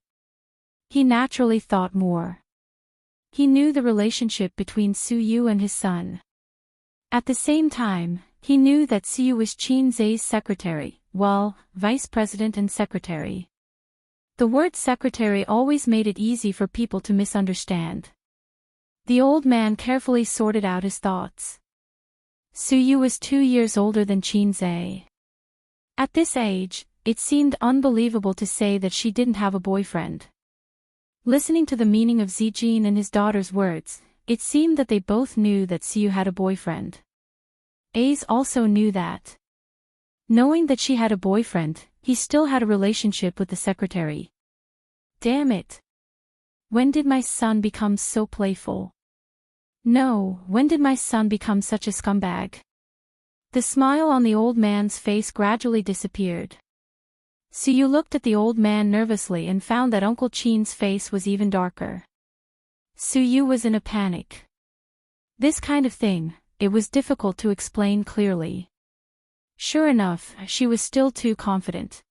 He naturally thought more. He knew the relationship between Su Yu and his son. At the same time, he knew that Su Yu was Qinzhe's secretary, well, vice president and secretary. The word secretary always made it easy for people to misunderstand. The old man carefully sorted out his thoughts. Su Yu was 2 years older than Qinzhe. At this age, it seemed unbelievable to say that she didn't have a boyfriend. Listening to the meaning of Zijin and his daughter's words, it seemed that they both knew that Su Yu had a boyfriend. Ace also knew that. Knowing that she had a boyfriend, he still had a relationship with the secretary. Damn it. When did my son become so playful? No, when did my son become such a scumbag? The smile on the old man's face gradually disappeared. Su Yu looked at the old man nervously and found that Uncle Qin's face was even darker. Su Yu was in a panic. This kind of thing, it was difficult to explain clearly. Sure enough, she was still too confident.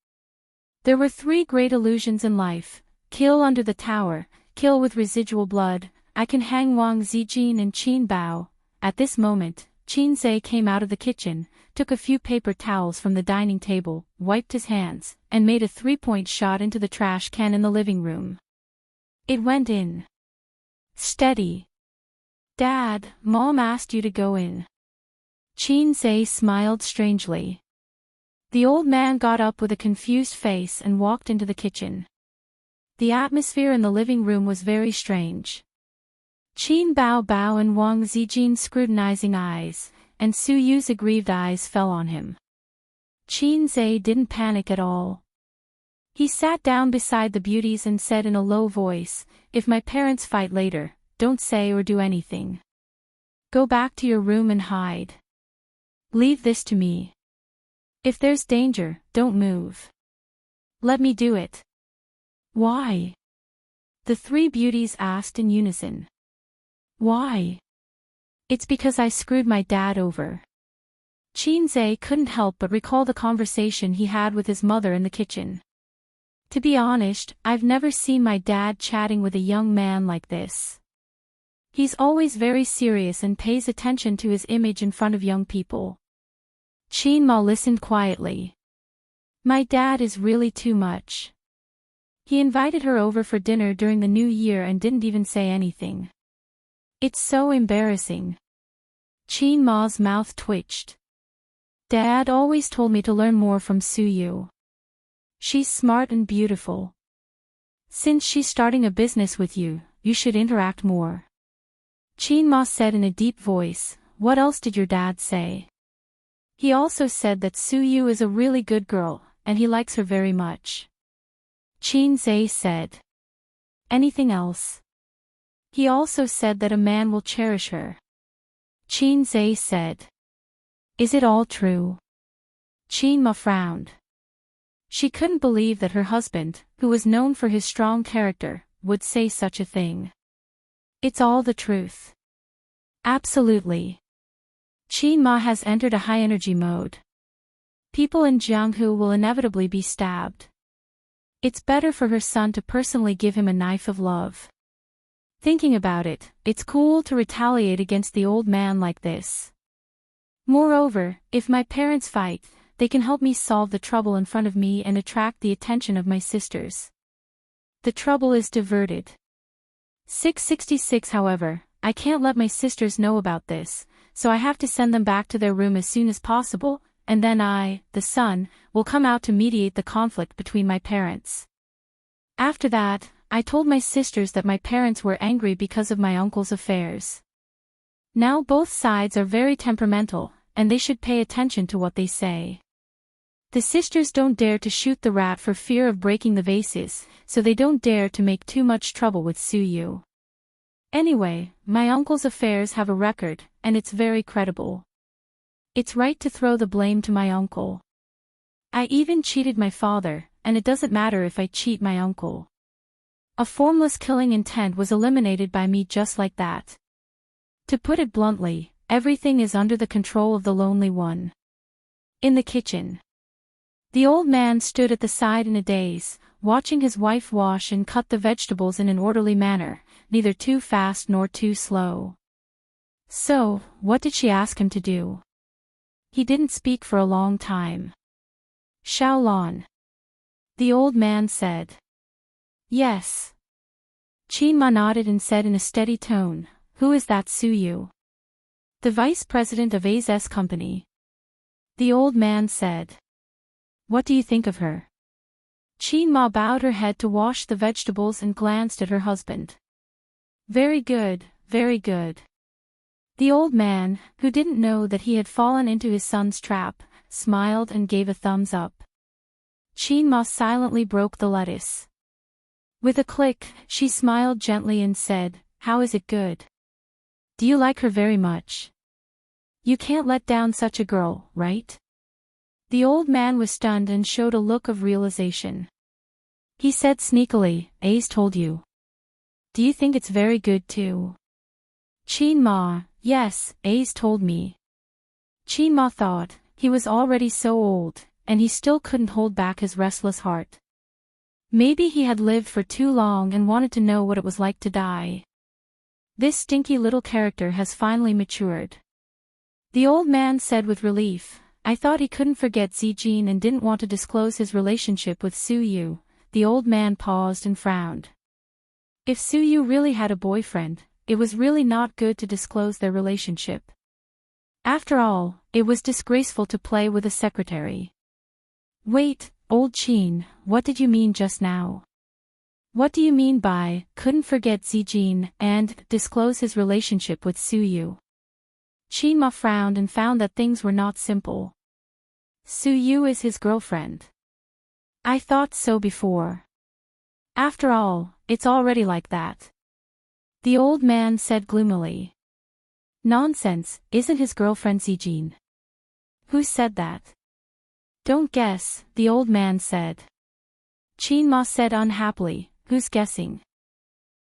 There were 3 great illusions in life: kill under the tower, kill with residual blood, I can hang Wang Zijin and Qin Bao. At this moment, Qinzhe came out of the kitchen, took a few paper towels from the dining table, wiped his hands, and made a 3-point shot into the trash can in the living room. It went in. Steady. Dad, Mom asked you to go in. Qinzhe smiled strangely. The old man got up with a confused face and walked into the kitchen. The atmosphere in the living room was very strange. Qin Bao Bao and Wang Zijin's scrutinizing eyes, and Su Yu's aggrieved eyes fell on him. Qinzhe didn't panic at all. He sat down beside the beauties and said in a low voice, "If my parents fight later, don't say or do anything. Go back to your room and hide. Leave this to me. If there's danger, don't move. Let me do it." Why? The 3 beauties asked in unison. Why? It's because I screwed my dad over. Qinzhe couldn't help but recall the conversation he had with his mother in the kitchen. To be honest, I've never seen my dad chatting with a young man like this. He's always very serious and pays attention to his image in front of young people. Qin Ma listened quietly. My dad is really too much. He invited her over for dinner during the New Year and didn't even say anything. It's so embarrassing. Qin Ma's mouth twitched. Dad always told me to learn more from Su Yu. She's smart and beautiful. Since she's starting a business with you, you should interact more. Qin Ma said in a deep voice, what else did your dad say? He also said that Su Yu is a really good girl, and he likes her very much. Qin Zhe said. Anything else? He also said that a man will cherish her. Qin Zhe said. Is it all true? Qin Ma frowned. She couldn't believe that her husband, who was known for his strong character, would say such a thing. It's all the truth. Absolutely. Qin Ma has entered a high-energy mode. People in Jianghu will inevitably be stabbed. It's better for her son to personally give him a knife of love. Thinking about it, it's cool to retaliate against the old man like this. Moreover, if my parents fight, they can help me solve the trouble in front of me and attract the attention of my sisters. The trouble is diverted. 666 However, I can't let my sisters know about this, so I have to send them back to their room as soon as possible, and then I, the son, will come out to mediate the conflict between my parents. After that, I told my sisters that my parents were angry because of my uncle's affairs. Now both sides are very temperamental, and they should pay attention to what they say. The sisters don't dare to shoot the rat for fear of breaking the vases, so they don't dare to make too much trouble with Su Yu. Anyway, my uncle's affairs have a record, and it's very credible. It's right to throw the blame to my uncle. I even cheated my father, and it doesn't matter if I cheat my uncle. A formless killing intent was eliminated by me just like that. To put it bluntly, everything is under the control of the lonely one. In the kitchen. The old man stood at the side in a daze, watching his wife wash and cut the vegetables in an orderly manner, neither too fast nor too slow. So, what did she ask him to do? He didn't speak for a long time. Xiaolon. The old man said. Yes. Qin Ma nodded and said in a steady tone, who is that Su Yu? The vice president of A's company. The old man said. What do you think of her? Qin Ma bowed her head to wash the vegetables and glanced at her husband. Very good, very good. The old man, who didn't know that he had fallen into his son's trap, smiled and gave a thumbs up. Qin Ma silently broke the lettuce. With a click, she smiled gently and said, how is it good? Do you like her very much? You can't let down such a girl, right? The old man was stunned and showed a look of realization. He said sneakily, Ace told you. Do you think it's very good too? Qin Ma, yes, Ace told me. Qin Ma thought, he was already so old, and he still couldn't hold back his restless heart. Maybe he had lived for too long and wanted to know what it was like to die. This stinky little character has finally matured. The old man said with relief, I thought he couldn't forget Zijin and didn't want to disclose his relationship with Su Yu. The old man paused and frowned. If Su Yu really had a boyfriend, it was really not good to disclose their relationship. After all, it was disgraceful to play with a secretary. Wait, old Qin, what did you mean just now? What do you mean by, couldn't forget Zijin, and, disclose his relationship with Su Yu? Qin Ma frowned and found that things were not simple. Su Yu is his girlfriend. I thought so before. After all, it's already like that. The old man said gloomily. Nonsense, isn't his girlfriend Zijin? Who said that? Don't guess, the old man said. Qin Ma said unhappily, who's guessing?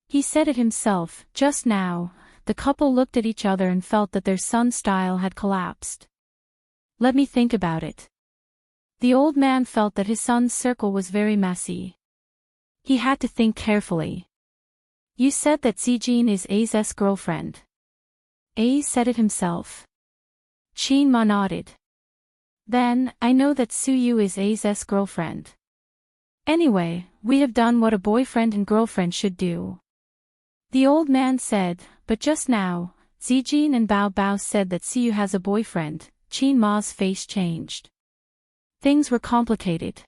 He said it himself, just now. The couple looked at each other and felt that their son's style had collapsed. Let me think about it. The old man felt that his son's circle was very messy. He had to think carefully. You said that Zijin is A's girlfriend. A said it himself. Qin Ma nodded. Then, I know that Su Yu is A's girlfriend. Anyway, we have done what a boyfriend and girlfriend should do. The old man said, but just now, Zijin and Bao Bao said that Su Yu has a boyfriend. Qin Ma's face changed. Things were complicated.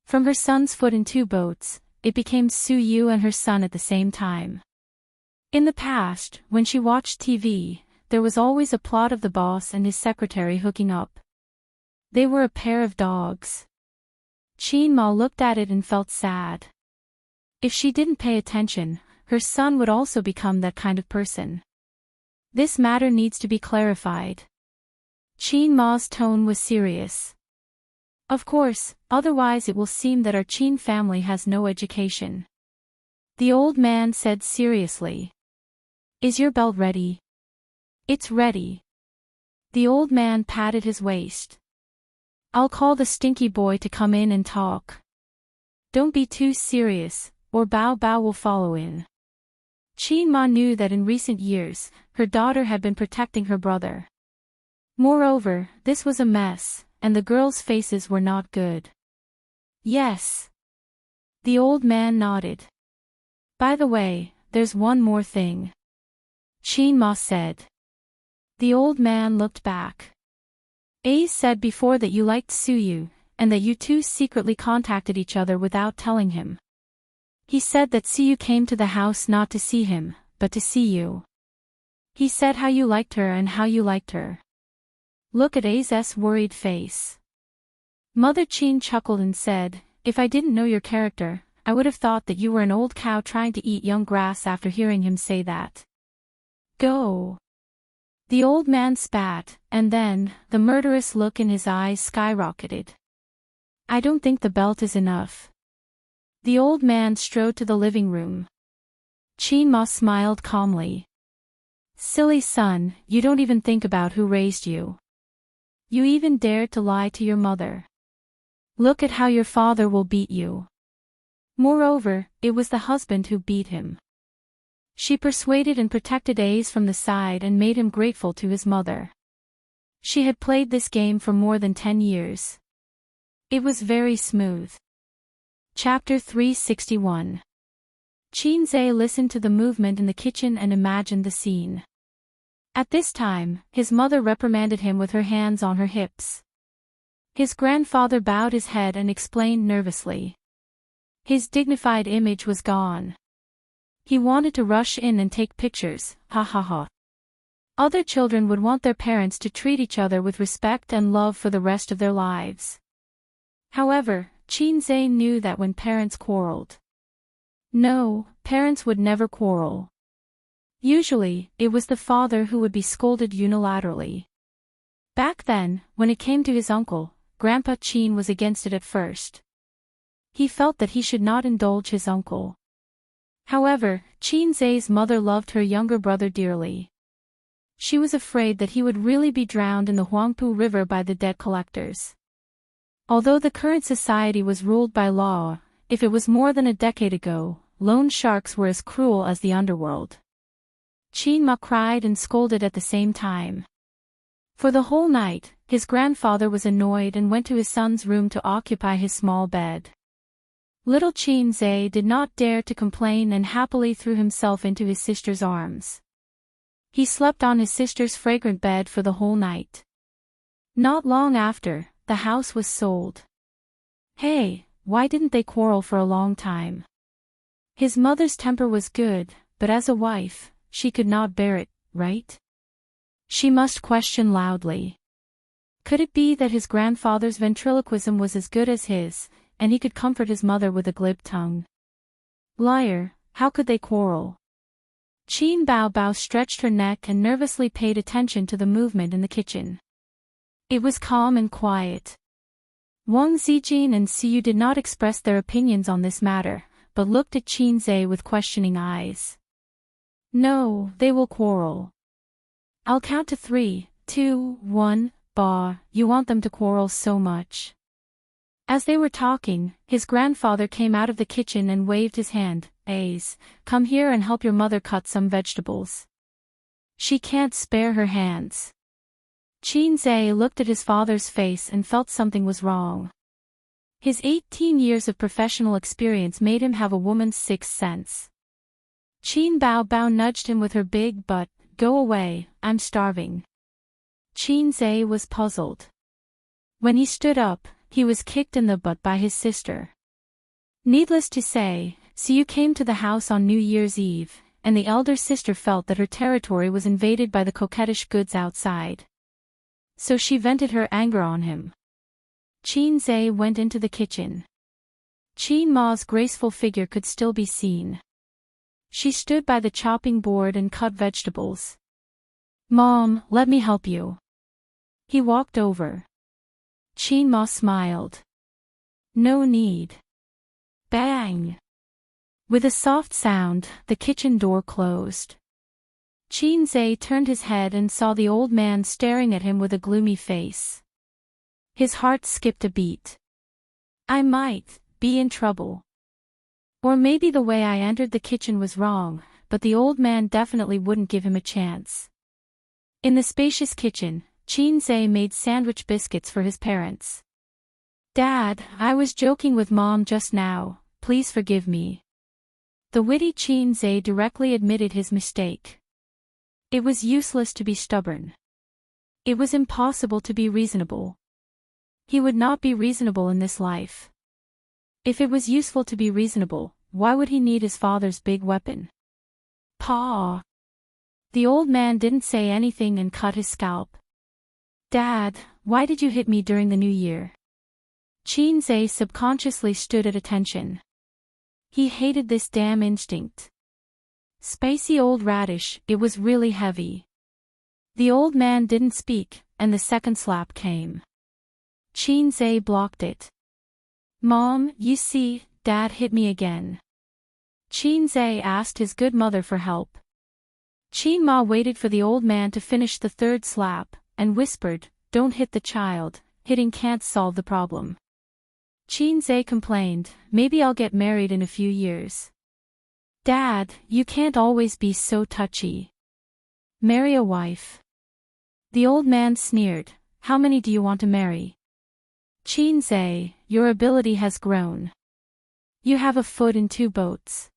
From her son's foot in two boats, it became Su Yu and her son at the same time. In the past, when she watched TV, there was always a plot of the boss and his secretary hooking up. They were a pair of dogs. Qin Ma looked at it and felt sad. If she didn't pay attention, her son would also become that kind of person. This matter needs to be clarified. Qin Ma's tone was serious. Of course, otherwise it will seem that our Qin family has no education. The old man said seriously. Is your belt ready? It's ready. The old man patted his waist. I'll call the stinky boy to come in and talk. Don't be too serious, or Bao Bao will follow in. Qin Ma knew that in recent years, her daughter had been protecting her brother. Moreover, this was a mess, and the girls' faces were not good. Yes. The old man nodded. By the way, there's one more thing. Qin Ma said. The old man looked back. Ace said before that you liked Su Yu, and that you two secretly contacted each other without telling him. He said that Su Yu came to the house not to see him, but to see you. He said how you liked her and how you liked her. Look at Ace's worried face. Mother Qin chuckled and said, if I didn't know your character, I would have thought that you were an old cow trying to eat young grass after hearing him say that. Go. The old man spat, and then, the murderous look in his eyes skyrocketed. I don't think the belt is enough. The old man strode to the living room. Qin Ma smiled calmly. Silly son, you don't even think about who raised you. You even dared to lie to your mother. Look at how your father will beat you. Moreover, it was the husband who beat him. She persuaded and protected Ace from the side and made him grateful to his mother. She had played this game for more than 10 years. It was very smooth. Chapter 361. Qin Zhe listened to the movement in the kitchen and imagined the scene. At this time, his mother reprimanded him with her hands on her hips. His grandfather bowed his head and explained nervously. His dignified image was gone. He wanted to rush in and take pictures, ha ha ha. Other children would want their parents to treat each other with respect and love for the rest of their lives. However, Qin Zhe knew that when parents quarreled. No, parents would never quarrel. Usually, it was the father who would be scolded unilaterally. Back then, when it came to his uncle, Grandpa Qin was against it at first. He felt that he should not indulge his uncle. However, Qin Zhe's mother loved her younger brother dearly. She was afraid that he would really be drowned in the Huangpu River by the debt collectors. Although the current society was ruled by law, if it was more than a decade ago, loan sharks were as cruel as the underworld. Qin Ma cried and scolded at the same time. For the whole night, his grandfather was annoyed and went to his son's room to occupy his small bed. Little Qin Zhe did not dare to complain and happily threw himself into his sister's arms. He slept on his sister's fragrant bed for the whole night. Not long after, the house was sold. Hey, why didn't they quarrel for a long time? His mother's temper was good, but as a wife, she could not bear it, right? She must question loudly. Could it be that his grandfather's ventriloquism was as good as his, and he could comfort his mother with a glib tongue? Liar, how could they quarrel? Qin Bao Bao stretched her neck and nervously paid attention to the movement in the kitchen. It was calm and quiet. Wang Zijin and Siyu did not express their opinions on this matter, but looked at Qin Zhe with questioning eyes. No, they will quarrel. I'll count to 3, 2, 1, Ba, you want them to quarrel so much. As they were talking, his grandfather came out of the kitchen and waved his hand. Ace, come here and help your mother cut some vegetables. She can't spare her hands. Qin Zhe looked at his father's face and felt something was wrong. His 18 years of professional experience made him have a woman's sixth sense. Qin Bao Bao nudged him with her big butt. Go away, I'm starving. Qin Zhe was puzzled. When he stood up, he was kicked in the butt by his sister. Needless to say, Siu came to the house on New Year's Eve, and the elder sister felt that her territory was invaded by the coquettish goods outside. So she vented her anger on him. Qin Zhe went into the kitchen. Qin Ma's graceful figure could still be seen. She stood by the chopping board and cut vegetables. "Mom, let me help you." He walked over. Qin Ma smiled. "No need." Bang! With a soft sound, the kitchen door closed. Qin Zhe turned his head and saw the old man staring at him with a gloomy face. His heart skipped a beat. I might be in trouble. Or maybe the way I entered the kitchen was wrong, but the old man definitely wouldn't give him a chance. In the spacious kitchen, Qin Zhe made sandwich biscuits for his parents. "Dad, I was joking with Mom just now, please forgive me." The witty Qin Zhe directly admitted his mistake. It was useless to be stubborn. It was impossible to be reasonable. He would not be reasonable in this life. If it was useful to be reasonable, why would he need his father's big weapon? Pa! The old man didn't say anything and cut his scalp. "Dad, why did you hit me during the New Year?" Qin Zhe subconsciously stood at attention. He hated this damn instinct. Spicy old radish, it was really heavy. The old man didn't speak, and the second slap came. Qin Zhe blocked it. "Mom, you see, Dad hit me again." Qin Zhe asked his good mother for help. Qin Ma waited for the old man to finish the third slap, and whispered, "Don't hit the child, hitting can't solve the problem." Qin Zhe complained, "Maybe I'll get married in a few years." "Dad, you can't always be so touchy. Marry a wife." The old man sneered, "How many do you want to marry?" Qin Zhe, your ability has grown. You have a foot in two boats.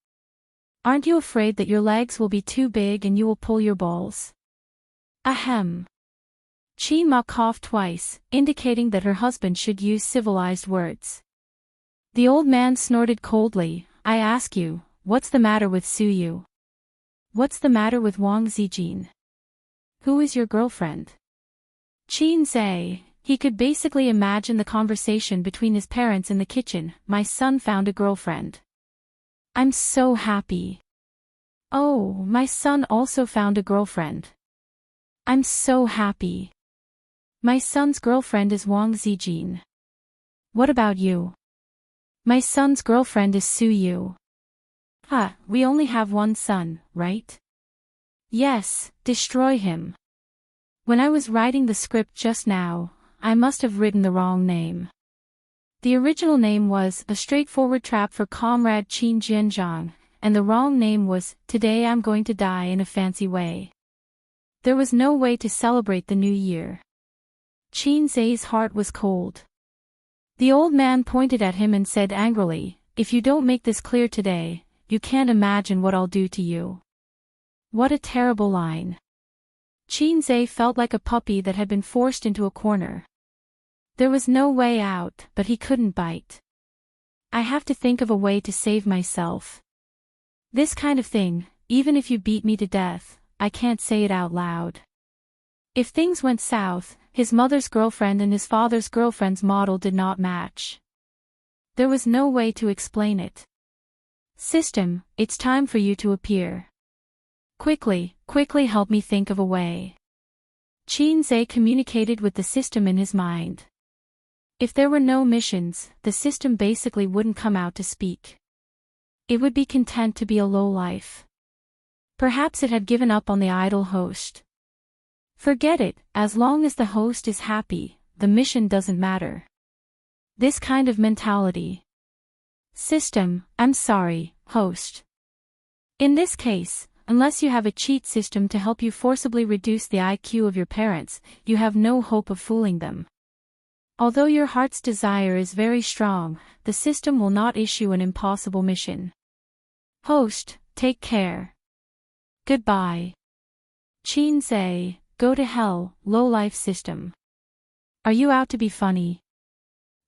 Aren't you afraid that your legs will be too big and you will pull your balls? Ahem. Qin Ma coughed twice, indicating that her husband should use civilized words. The old man snorted coldly, "I ask you, what's the matter with Su Yu? What's the matter with Wang Zijin? Who is your girlfriend?" Qin Zhe, he could basically imagine the conversation between his parents in the kitchen. "My son found a girlfriend. I'm so happy." "Oh, my son also found a girlfriend. I'm so happy. My son's girlfriend is Wang Zijin. What about you?" "My son's girlfriend is Su Yu." We only have one son, right?" "Yes, destroy him." When I was writing the script just now, I must have written the wrong name. The original name was A Straightforward Trap for Comrade Qin Jianzhang, and the wrong name was Today I'm Going to Die in a Fancy Way. There was no way to celebrate the new year. Qin Zhe's heart was cold. The old man pointed at him and said angrily, "If you don't make this clear today, you can't imagine what I'll do to you." What a terrible line. Qin Zhe felt like a puppy that had been forced into a corner. There was no way out, but he couldn't bite. "I have to think of a way to save myself. This kind of thing, even if you beat me to death, I can't say it out loud." If things went south, his mother's girlfriend and his father's girlfriend's model did not match. There was no way to explain it. "System, it's time for you to appear. Quickly help me think of a way." Qin Zhe communicated with the system in his mind. If there were no missions, the system basically wouldn't come out to speak. It would be content to be a lowlife. Perhaps it had given up on the idle host. Forget it, as long as the host is happy, the mission doesn't matter. This kind of mentality. System, I'm sorry, host. In this case, unless you have a cheat system to help you forcibly reduce the IQ of your parents, you have no hope of fooling them. Although your heart's desire is very strong, the system will not issue an impossible mission. Host, take care. Goodbye. Qin Zhe, go to hell, low-life system. Are you out to be funny?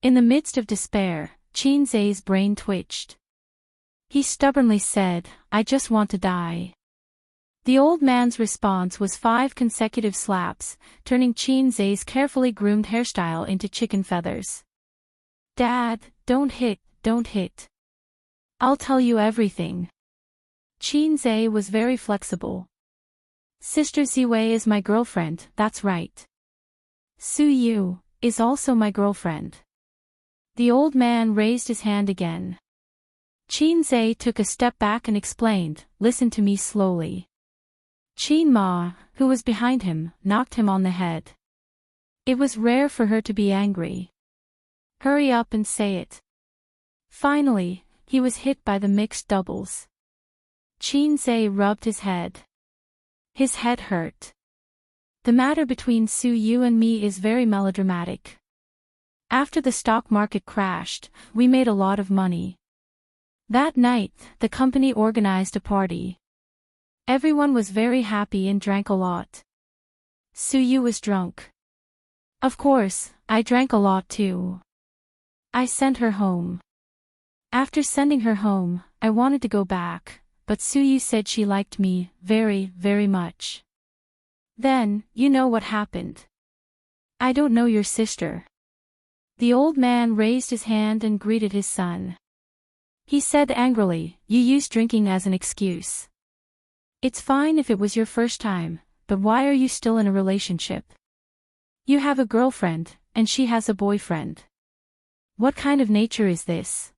In the midst of despair, Qinzai's brain twitched. He stubbornly said, "I just want to die." The old man's response was 5 consecutive slaps, turning Qinzai's carefully groomed hairstyle into chicken feathers. "Dad, don't hit, don't hit. I'll tell you everything." Qinzai was very flexible. "Sister Ziwei is my girlfriend, that's right. Su Yu is also my girlfriend." The old man raised his hand again. Qinzai took a step back and explained, "Listen to me slowly." Qin Ma, who was behind him, knocked him on the head. It was rare for her to be angry. "Hurry up and say it." Finally, he was hit by the mixed doubles. Qinzai rubbed his head. His head hurt. "The matter between Su Yu and me is very melodramatic. After the stock market crashed, we made a lot of money. That night, the company organized a party. Everyone was very happy and drank a lot. Su Yu was drunk. Of course, I drank a lot too. I sent her home. After sending her home, I wanted to go back, but Su Yu said she liked me very, very much. Then, you know what happened. I don't know your sister." The old man raised his hand and greeted his son. He said angrily, "You use drinking as an excuse. It's fine if it was your first time, but why are you still in a relationship? You have a girlfriend, and she has a boyfriend. What kind of nature is this?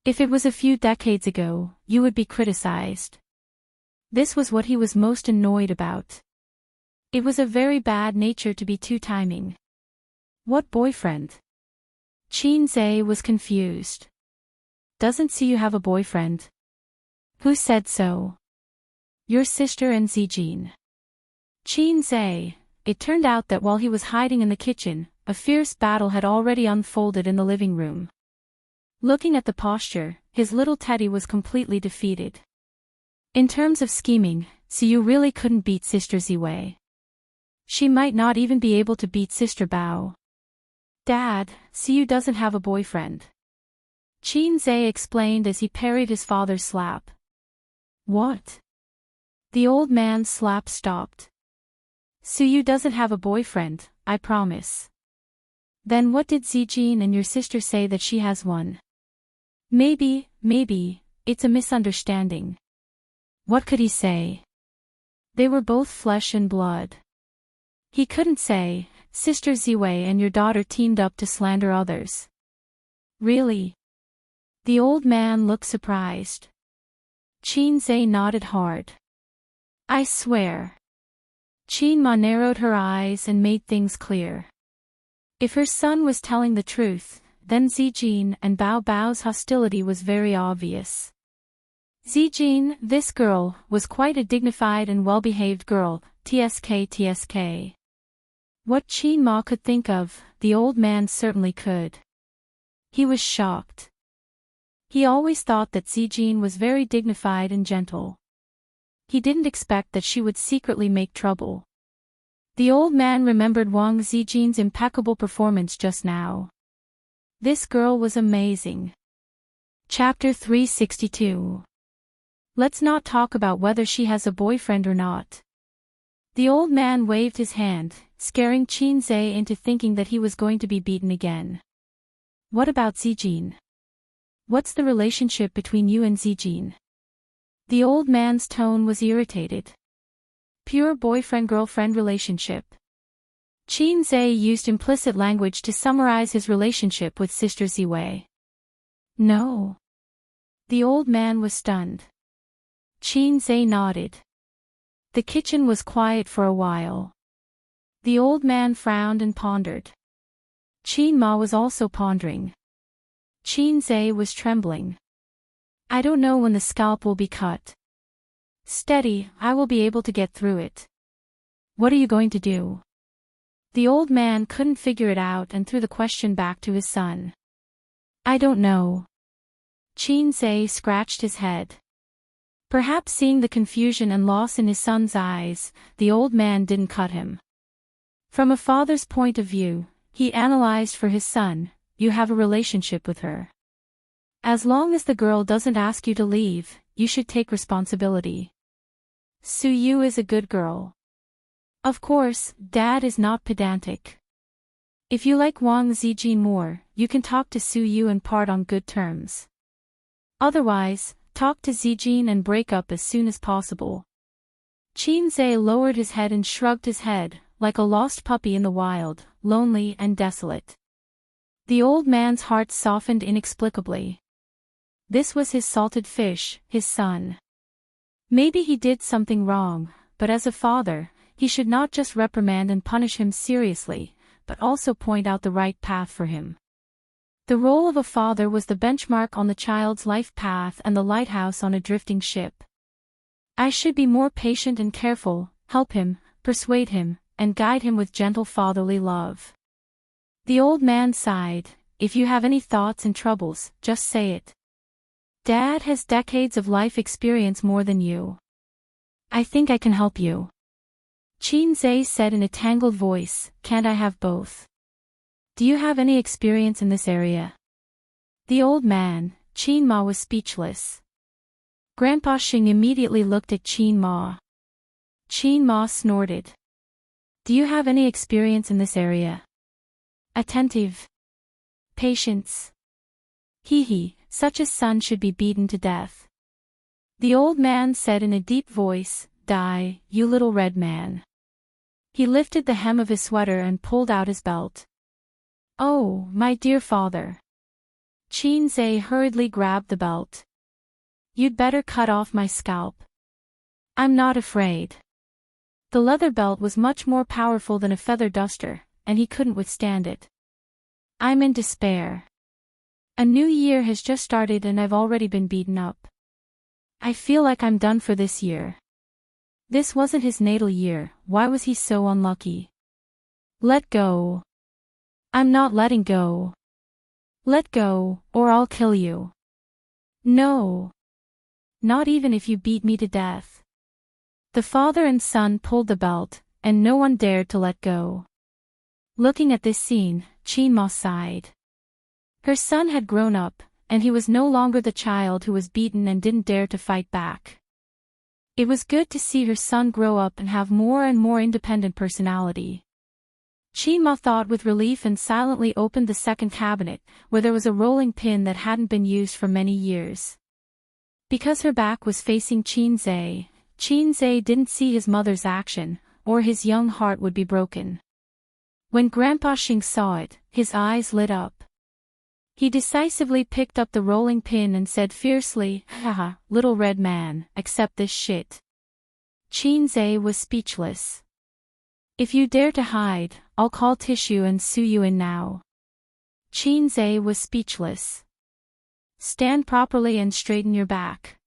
If it was a few decades ago, you would be criticized." This was what he was most annoyed about. It was a very bad nature to be two-timing. "What boyfriend?" Qinzai was confused. "Doesn't see you have a boyfriend." "Who said so?" "Your sister and Zijin." Qinzai. It turned out that while he was hiding in the kitchen, a fierce battle had already unfolded in the living room. Looking at the posture, his little Teddy was completely defeated. In terms of scheming, Siyu really couldn't beat Sister Ziwei. She might not even be able to beat Sister Bao. "Dad, Siyu doesn't have a boyfriend," Qinzai explained as he parried his father's slap. "What?" The old man's slap stopped. "Siyu doesn't have a boyfriend, I promise." "Then what did Zijin and your sister say that she has one?" Maybe, it's a misunderstanding." What could he say? They were both flesh and blood. He couldn't say, "Sister Ziwei and your daughter teamed up to slander others." "Really?" The old man looked surprised. Qinzai nodded hard. "I swear." Qin Ma narrowed her eyes and made things clear. If her son was telling the truth, then Zijin and Bao Bao's hostility was very obvious. Zijin, this girl, was quite a dignified and well-behaved girl, tsk. What Qin Ma could think of, the old man certainly could. He was shocked. He always thought that Zijin was very dignified and gentle. He didn't expect that she would secretly make trouble. The old man remembered Wang Zijin's impeccable performance just now. This girl was amazing. Chapter 362. Let's not talk about whether she has a boyfriend or not. The old man waved his hand, scaring Qinzai into thinking that he was going to be beaten again. "What about Zijin? What's the relationship between you and Zijin?" The old man's tone was irritated. "Pure boyfriend-girlfriend relationship." Qinzai used implicit language to summarize his relationship with Sister Ziwei. "No." The old man was stunned. Qinzai nodded. The kitchen was quiet for a while. The old man frowned and pondered. Qin Ma was also pondering. Qinzai was trembling. "I don't know when the scalp will be cut." "Steady, I will be able to get through it." "What are you going to do?" The old man couldn't figure it out and threw the question back to his son. "I don't know." Qinzai scratched his head. Perhaps seeing the confusion and loss in his son's eyes, the old man didn't cut him. From a father's point of view, he analyzed for his son, "You have a relationship with her. As long as the girl doesn't ask you to leave, you should take responsibility. Su Yu is a good girl. Of course, Dad is not pedantic. If you like Wang Zijin more, you can talk to Su Yu and part on good terms. Otherwise, talk to Zijin and break up as soon as possible. Qin Zhe lowered his head and shrugged his head, like a lost puppy in the wild, lonely and desolate. The old man's heart softened inexplicably. This was his salted fish, his son. Maybe he did something wrong, but as a father, he should not just reprimand and punish him seriously, but also point out the right path for him. The role of a father was the benchmark on the child's life path and the lighthouse on a drifting ship. I should be more patient and careful, help him, persuade him, and guide him with gentle fatherly love. The old man sighed. If you have any thoughts and troubles, just say it. Dad has decades of life experience more than you. I think I can help you. Qin Zhe said in a tangled voice, can't I have both? Do you have any experience in this area? The old man, Qin Ma, was speechless. Grandpa Xing immediately looked at Qin Ma. Qin Ma snorted. Do you have any experience in this area? Attentive. Patience. He, such a son should be beaten to death. The old man said in a deep voice, Die, you little red man. He lifted the hem of his sweater and pulled out his belt. Oh, my dear father. Qin Zhe hurriedly grabbed the belt. You'd better cut off my scalp. I'm not afraid. The leather belt was much more powerful than a feather duster, and he couldn't withstand it. I'm in despair. A new year has just started and I've already been beaten up. I feel like I'm done for this year. This wasn't his natal year, why was he so unlucky? Let go. I'm not letting go. Let go, or I'll kill you. No. Not even if you beat me to death. The father and son pulled the belt, and no one dared to let go. Looking at this scene, Qin Ma sighed. Her son had grown up, and he was no longer the child who was beaten and didn't dare to fight back. It was good to see her son grow up and have more and more independent personality. Qin Ma thought with relief and silently opened the second cabinet, where there was a rolling pin that hadn't been used for many years. Because her back was facing Qin Zhe didn't see his mother's action, or his young heart would be broken. When Grandpa Xing saw it, his eyes lit up. He decisively picked up the rolling pin and said fiercely, Haha, little red man, accept this shit. Qin Zhe was speechless. If you dare to hide, I'll call Tissue and sue you in now. Qin Zhe was speechless. Stand properly and straighten your back.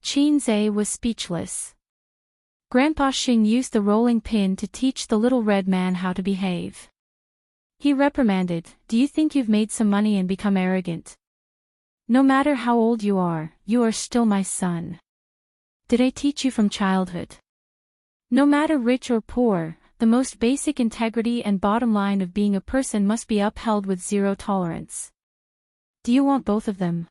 Qin Zhe was speechless. Grandpa Xing used the rolling pin to teach the little red man how to behave. He reprimanded, Do you think you've made some money and become arrogant? No matter how old you are still my son. Did I teach you from childhood? No matter rich or poor, the most basic integrity and bottom line of being a person must be upheld with zero tolerance. Do you want both of them?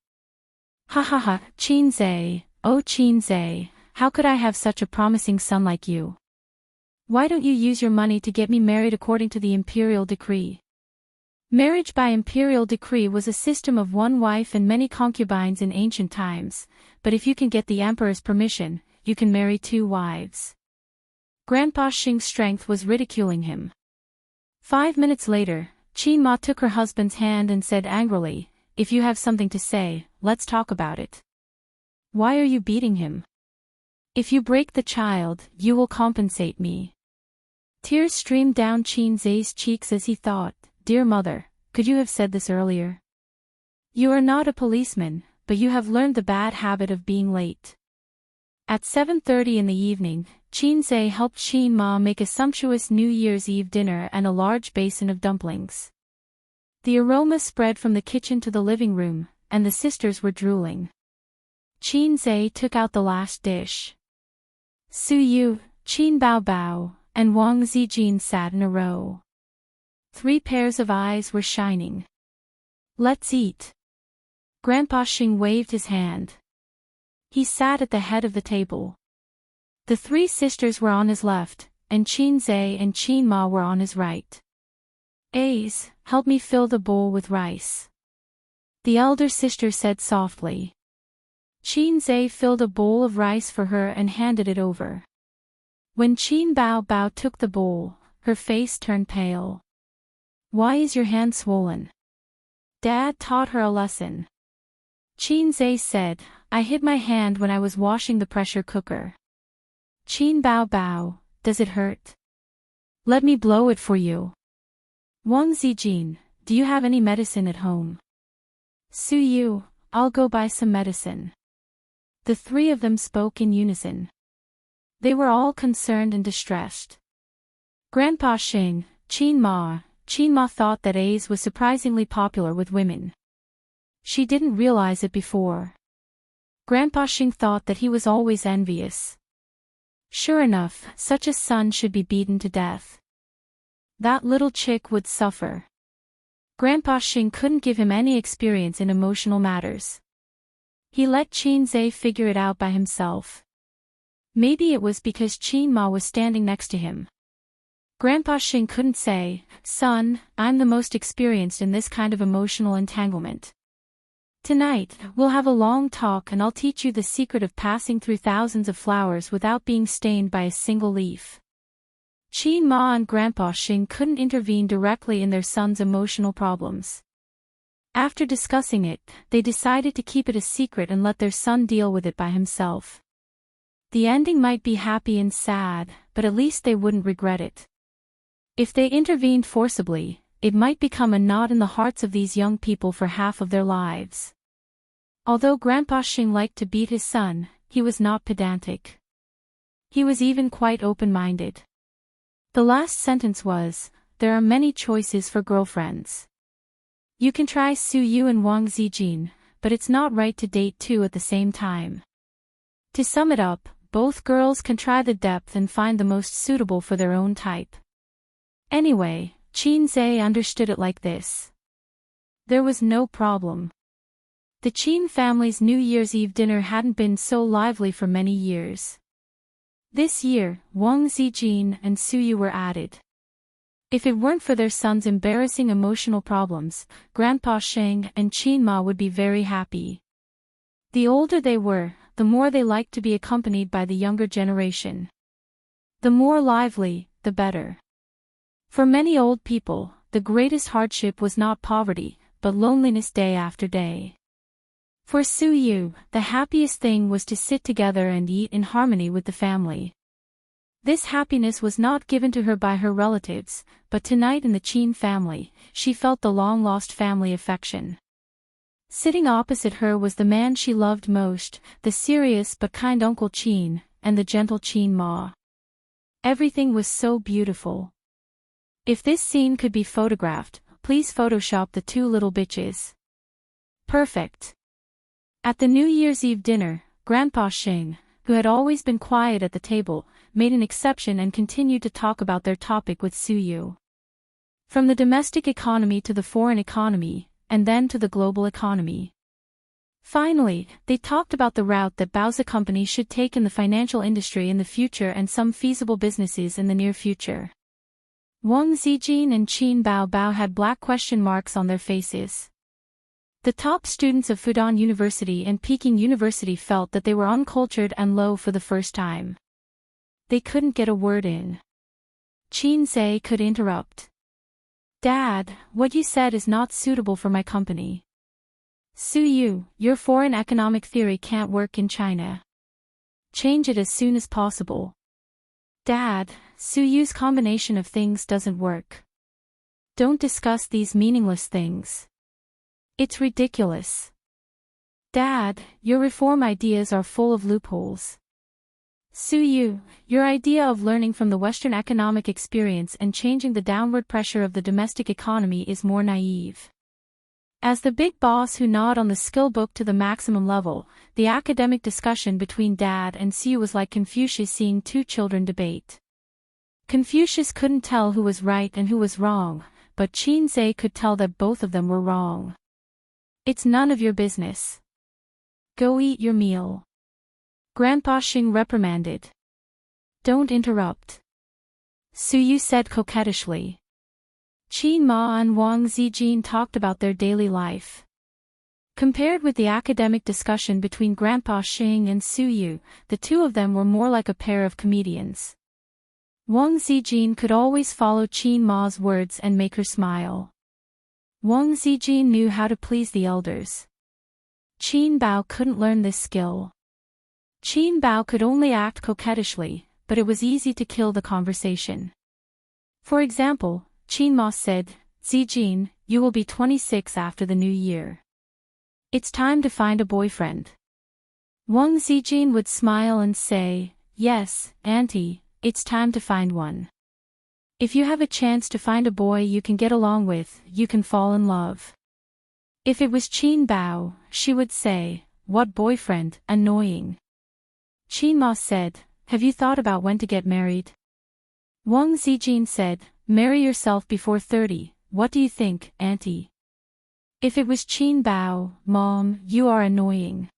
Ha ha ha, Qin Zhe, oh Qin Zhe, how could I have such a promising son like you? Why don't you use your money to get me married according to the imperial decree? Marriage by imperial decree was a system of one wife and many concubines in ancient times, but if you can get the emperor's permission, you can marry 2 wives. Grandpa Xing's strength was ridiculing him. 5 minutes later, Qin Ma took her husband's hand and said angrily, If you have something to say, let's talk about it. Why are you beating him? If you break the child, you will compensate me. Tears streamed down Qin Zhe's cheeks as he thought, Dear mother, could you have said this earlier? You are not a policeman, but you have learned the bad habit of being late. At 7:30 in the evening, Qin Zhe helped Qin Ma make a sumptuous New Year's Eve dinner and a large basin of dumplings. The aroma spread from the kitchen to the living room, and the sisters were drooling. Qin Zhe took out the last dish. Su Yu, Qin Bao Bao, and Wang Zijin sat in a row. 3 pairs of eyes were shining. Let's eat. Grandpa Xing waved his hand. He sat at the head of the table. The three sisters were on his left, and Qin Zhe and Qin Ma were on his right. Ace, help me fill the bowl with rice, the elder sister said softly. Qin Zhe filled a bowl of rice for her and handed it over. When Qin Bao Bao took the bowl, her face turned pale. Why is your hand swollen? Dad taught her a lesson. Qin Zhe said, I hit my hand when I was washing the pressure cooker. Qin Bao Bao, does it hurt? Let me blow it for you. Wang Zijin, do you have any medicine at home? Su Yu, I'll go buy some medicine. The three of them spoke in unison. They were all concerned and distressed. Grandpa Xing, Qin Ma thought that Ace was surprisingly popular with women. She didn't realize it before. Grandpa Xing thought that he was always envious. Sure enough, such a son should be beaten to death. That little chick would suffer. Grandpa Xing couldn't give him any experience in emotional matters. He let Qin Zhe figure it out by himself. Maybe it was because Qin Ma was standing next to him. Grandpa Xing couldn't say, Son, I'm the most experienced in this kind of emotional entanglement. Tonight, we'll have a long talk and I'll teach you the secret of passing through thousands of flowers without being stained by a single leaf. Qin Ma and Grandpa Xing couldn't intervene directly in their son's emotional problems. After discussing it, they decided to keep it a secret and let their son deal with it by himself. The ending might be happy and sad, but at least they wouldn't regret it. If they intervened forcibly, it might become a knot in the hearts of these young people for half of their lives. Although Grandpa Xing liked to beat his son, he was not pedantic. He was even quite open-minded. The last sentence was, there are many choices for girlfriends. You can try Su Yu and Wang Zijin, but it's not right to date two at the same time. To sum it up, both girls can try the depth and find the most suitable for their own type. Anyway, Qin Zhe understood it like this. There was no problem. The Qin family's New Year's Eve dinner hadn't been so lively for many years. This year, Wang Zijin and Su Yu were added. If it weren't for their son's embarrassing emotional problems, Grandpa Xing and Qin Ma would be very happy. The older they were, the more they liked to be accompanied by the younger generation. The more lively, the better. For many old people, the greatest hardship was not poverty, but loneliness day after day. For Su Yu, the happiest thing was to sit together and eat in harmony with the family. This happiness was not given to her by her relatives, but tonight in the Qin family, she felt the long-lost family affection. Sitting opposite her was the man she loved most, the serious but kind Uncle Qin, and the gentle Qin Ma. Everything was so beautiful. If this scene could be photographed, please Photoshop the two little bitches. Perfect. At the New Year's Eve dinner, Grandpa Xing, who had always been quiet at the table, made an exception and continued to talk about their topic with Su Yu. From the domestic economy to the foreign economy, and then to the global economy. Finally, they talked about the route that Bao's company should take in the financial industry in the future and some feasible businesses in the near future. Wang Zijin and Qin Bao Bao had black question marks on their faces. The top students of Fudan University and Peking University felt that they were uncultured and low for the first time. They couldn't get a word in. Qin Zhe could interrupt. Dad, what you said is not suitable for my company. Su Yu, your foreign economic theory can't work in China. Change it as soon as possible. Dad, Su Yu's combination of things doesn't work. Don't discuss these meaningless things. It's ridiculous. Dad, your reform ideas are full of loopholes. Su Yu, your idea of learning from the Western economic experience and changing the downward pressure of the domestic economy is more naive. As the big boss who gnawed on the skill book to the maximum level, the academic discussion between Dad and Su Yu was like Confucius seeing two children debate. Confucius couldn't tell who was right and who was wrong, but Qin Zhe could tell that both of them were wrong. It's none of your business. Go eat your meal. Grandpa Xing reprimanded. Don't interrupt. Suyu said coquettishly. Qin Ma and Wang Zijin talked about their daily life. Compared with the academic discussion between Grandpa Xing and Suyu, the two of them were more like a pair of comedians. Wang Zijin could always follow Qin Ma's words and make her smile. Wang Zijin knew how to please the elders. Qin Bao couldn't learn this skill. Qin Bao could only act coquettishly, but it was easy to kill the conversation. For example, Qin Ma said, Zijin, you will be 26 after the new year. It's time to find a boyfriend. Wang Zijin would smile and say, yes, Auntie, it's time to find one. If you have a chance to find a boy you can get along with, you can fall in love. If it was Qin Bao, she would say, what boyfriend, annoying. Qin Ma said, have you thought about when to get married? Wang Zijin said, marry yourself before 30, what do you think, Auntie? If it was Qin Bao, Mom, you are annoying.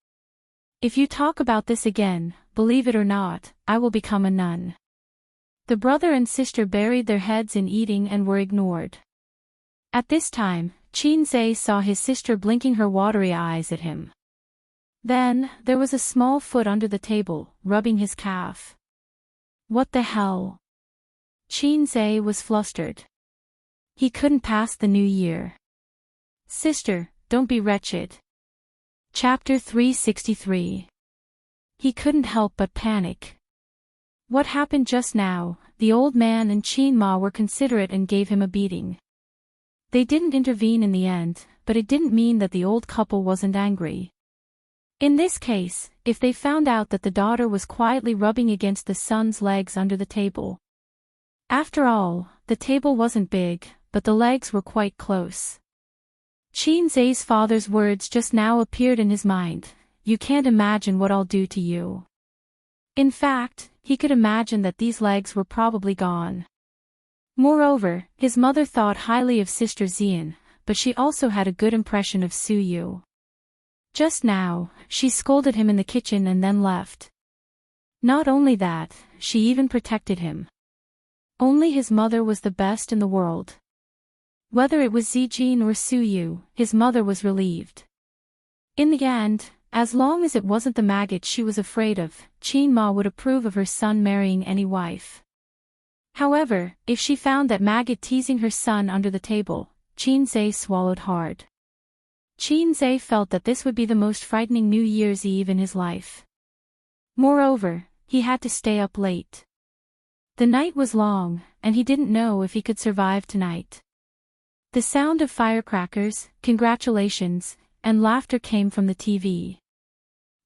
If you talk about this again, believe it or not, I will become a nun. The brother and sister buried their heads in eating and were ignored. At this time, Qin Zhe saw his sister blinking her watery eyes at him. Then, there was a small foot under the table, rubbing his calf. What the hell? Qin Zhe was flustered. He couldn't pass the new year. Sister, don't be wretched. Chapter 363. He couldn't help but panic. What happened just now? The old man and Qin Ma were considerate and gave him a beating. They didn't intervene in the end, but it didn't mean that the old couple wasn't angry. In this case, if they found out that the daughter was quietly rubbing against the son's legs under the table. After all, the table wasn't big, but the legs were quite close. Qin Zhe's father's words just now appeared in his mind, you can't imagine what I'll do to you. In fact, he could imagine that these legs were probably gone. Moreover, his mother thought highly of Sister Xian, but she also had a good impression of Suyu. Just now, she scolded him in the kitchen and then left. Not only that, she even protected him. Only his mother was the best in the world. Whether it was Zijin or Suyu, his mother was relieved. In the end, as long as it wasn't the maggot she was afraid of, Qin Ma would approve of her son marrying any wife. However, if she found that maggot teasing her son under the table, Qin Zhe swallowed hard. Qin Zhe felt that this would be the most frightening New Year's Eve in his life. Moreover, he had to stay up late. The night was long, and he didn't know if he could survive tonight. The sound of firecrackers, congratulations, and laughter came from the TV.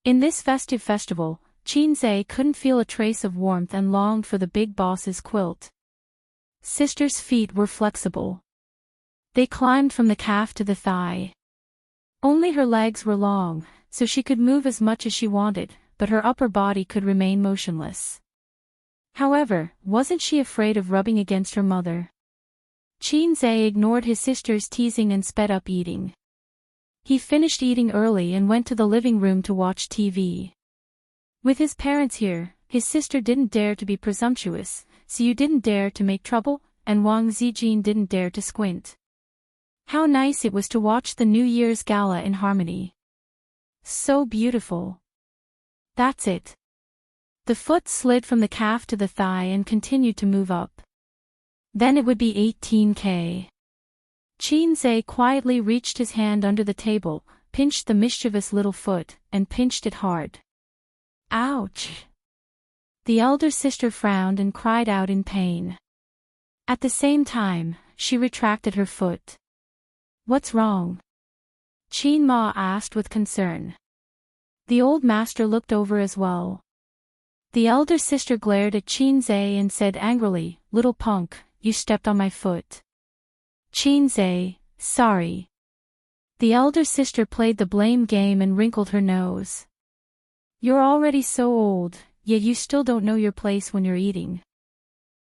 In this festive festival, Qin Zhe couldn't feel a trace of warmth and longed for the big boss's quilt. Sister's feet were flexible. They climbed from the calf to the thigh. Only her legs were long, so she could move as much as she wanted, but her upper body could remain motionless. However, wasn't she afraid of rubbing against her mother? Qin Zhe ignored his sister's teasing and sped up eating. He finished eating early and went to the living room to watch TV. With his parents here, his sister didn't dare to be presumptuous, Suyu didn't dare to make trouble, and Wang Zijin didn't dare to squint. How nice it was to watch the New Year's gala in harmony. So beautiful. That's it. The foot slid from the calf to the thigh and continued to move up. Then it would be 18K. Qin Zhe quietly reached his hand under the table, pinched the mischievous little foot, and pinched it hard. Ouch! The elder sister frowned and cried out in pain. At the same time, she retracted her foot. What's wrong? Qin Ma asked with concern. The old master looked over as well. The elder sister glared at Qin Zhe and said angrily, little punk, you stepped on my foot. Qin Zhe, sorry. The elder sister played the blame game and wrinkled her nose. You're already so old, yet you still don't know your place when you're eating.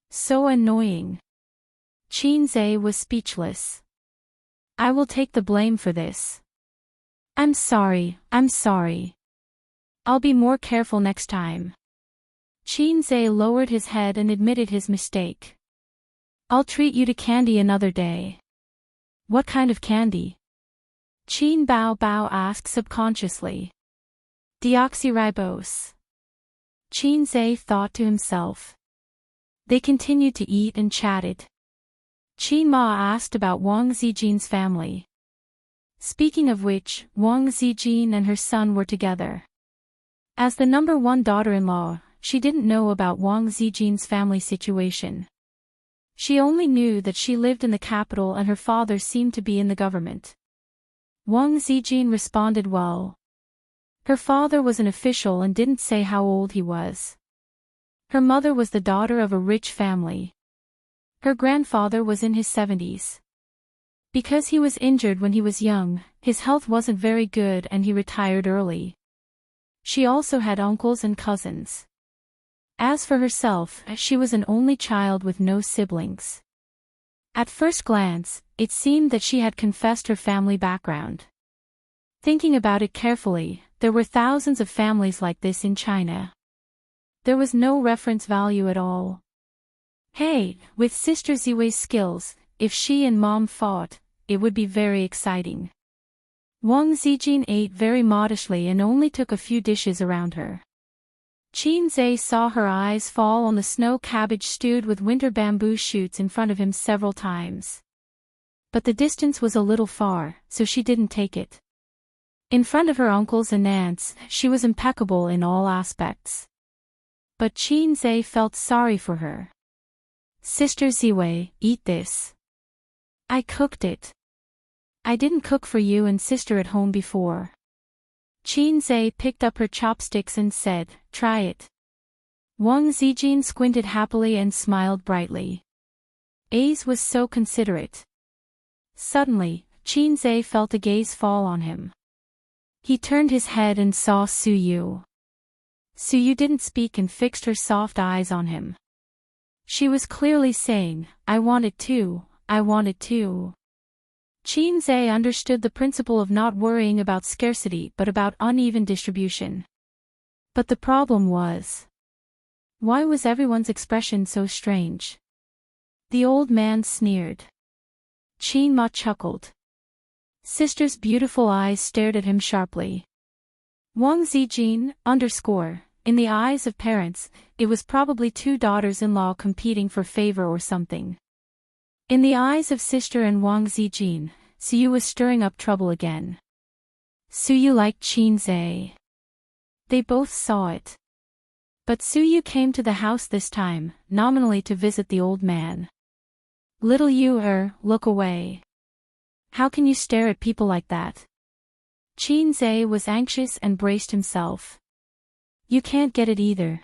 So annoying. Qin Zhe was speechless. I will take the blame for this. I'm sorry, I'm sorry. I'll be more careful next time. Xianxia lowered his head and admitted his mistake. I'll treat you to candy another day. What kind of candy? Qin Bao Bao asked subconsciously. Deoxyribose. Xianxia thought to himself. They continued to eat and chatted. Qin Ma asked about Wang Zijin's family. Speaking of which, Wang Zijin and her son were together. As the number one daughter-in-law, she didn't know about Wang Zijin's family situation. She only knew that she lived in the capital and her father seemed to be in the government. Wang Zijin responded well. Her father was an official and didn't say how old he was. Her mother was the daughter of a rich family. Her grandfather was in his 70s. Because he was injured when he was young, his health wasn't very good and he retired early. She also had uncles and cousins. As for herself, she was an only child with no siblings. At first glance, it seemed that she had confessed her family background. Thinking about it carefully, there were thousands of families like this in China. There was no reference value at all. Hey, with Sister Ziwei's skills, if she and Mom fought, it would be very exciting. Wang Zijin ate very modestly and only took a few dishes around her. Xianxia saw her eyes fall on the snow cabbage stewed with winter bamboo shoots in front of him several times. But the distance was a little far, so she didn't take it. In front of her uncles and aunts, she was impeccable in all aspects. But Xianxia felt sorry for her. Sister Ziwei, eat this. I cooked it. I didn't cook for you and sister at home before. Xianxia picked up her chopsticks and said, try it. Wang Zijin squinted happily and smiled brightly. Ace was so considerate. Suddenly, Xianxia felt a gaze fall on him. He turned his head and saw Su Yu. Su Yu didn't speak and fixed her soft eyes on him. She was clearly saying, I want it too, I want it too. Xianxia understood the principle of not worrying about scarcity but about uneven distribution. But the problem was, why was everyone's expression so strange? The old man sneered. Qin Ma chuckled. Sister's beautiful eyes stared at him sharply. Wang Zijin, in the eyes of parents, it was probably two daughters-in-law competing for favor or something. In the eyes of sister and Wang Zijin, Su Yu was stirring up trouble again. Su Yu liked Xianxia. They both saw it. But Su Yu came to the house this time, nominally to visit the old man. Little Yu, look away. How can you stare at people like that? Xianxia was anxious and braced himself. You can't get it either.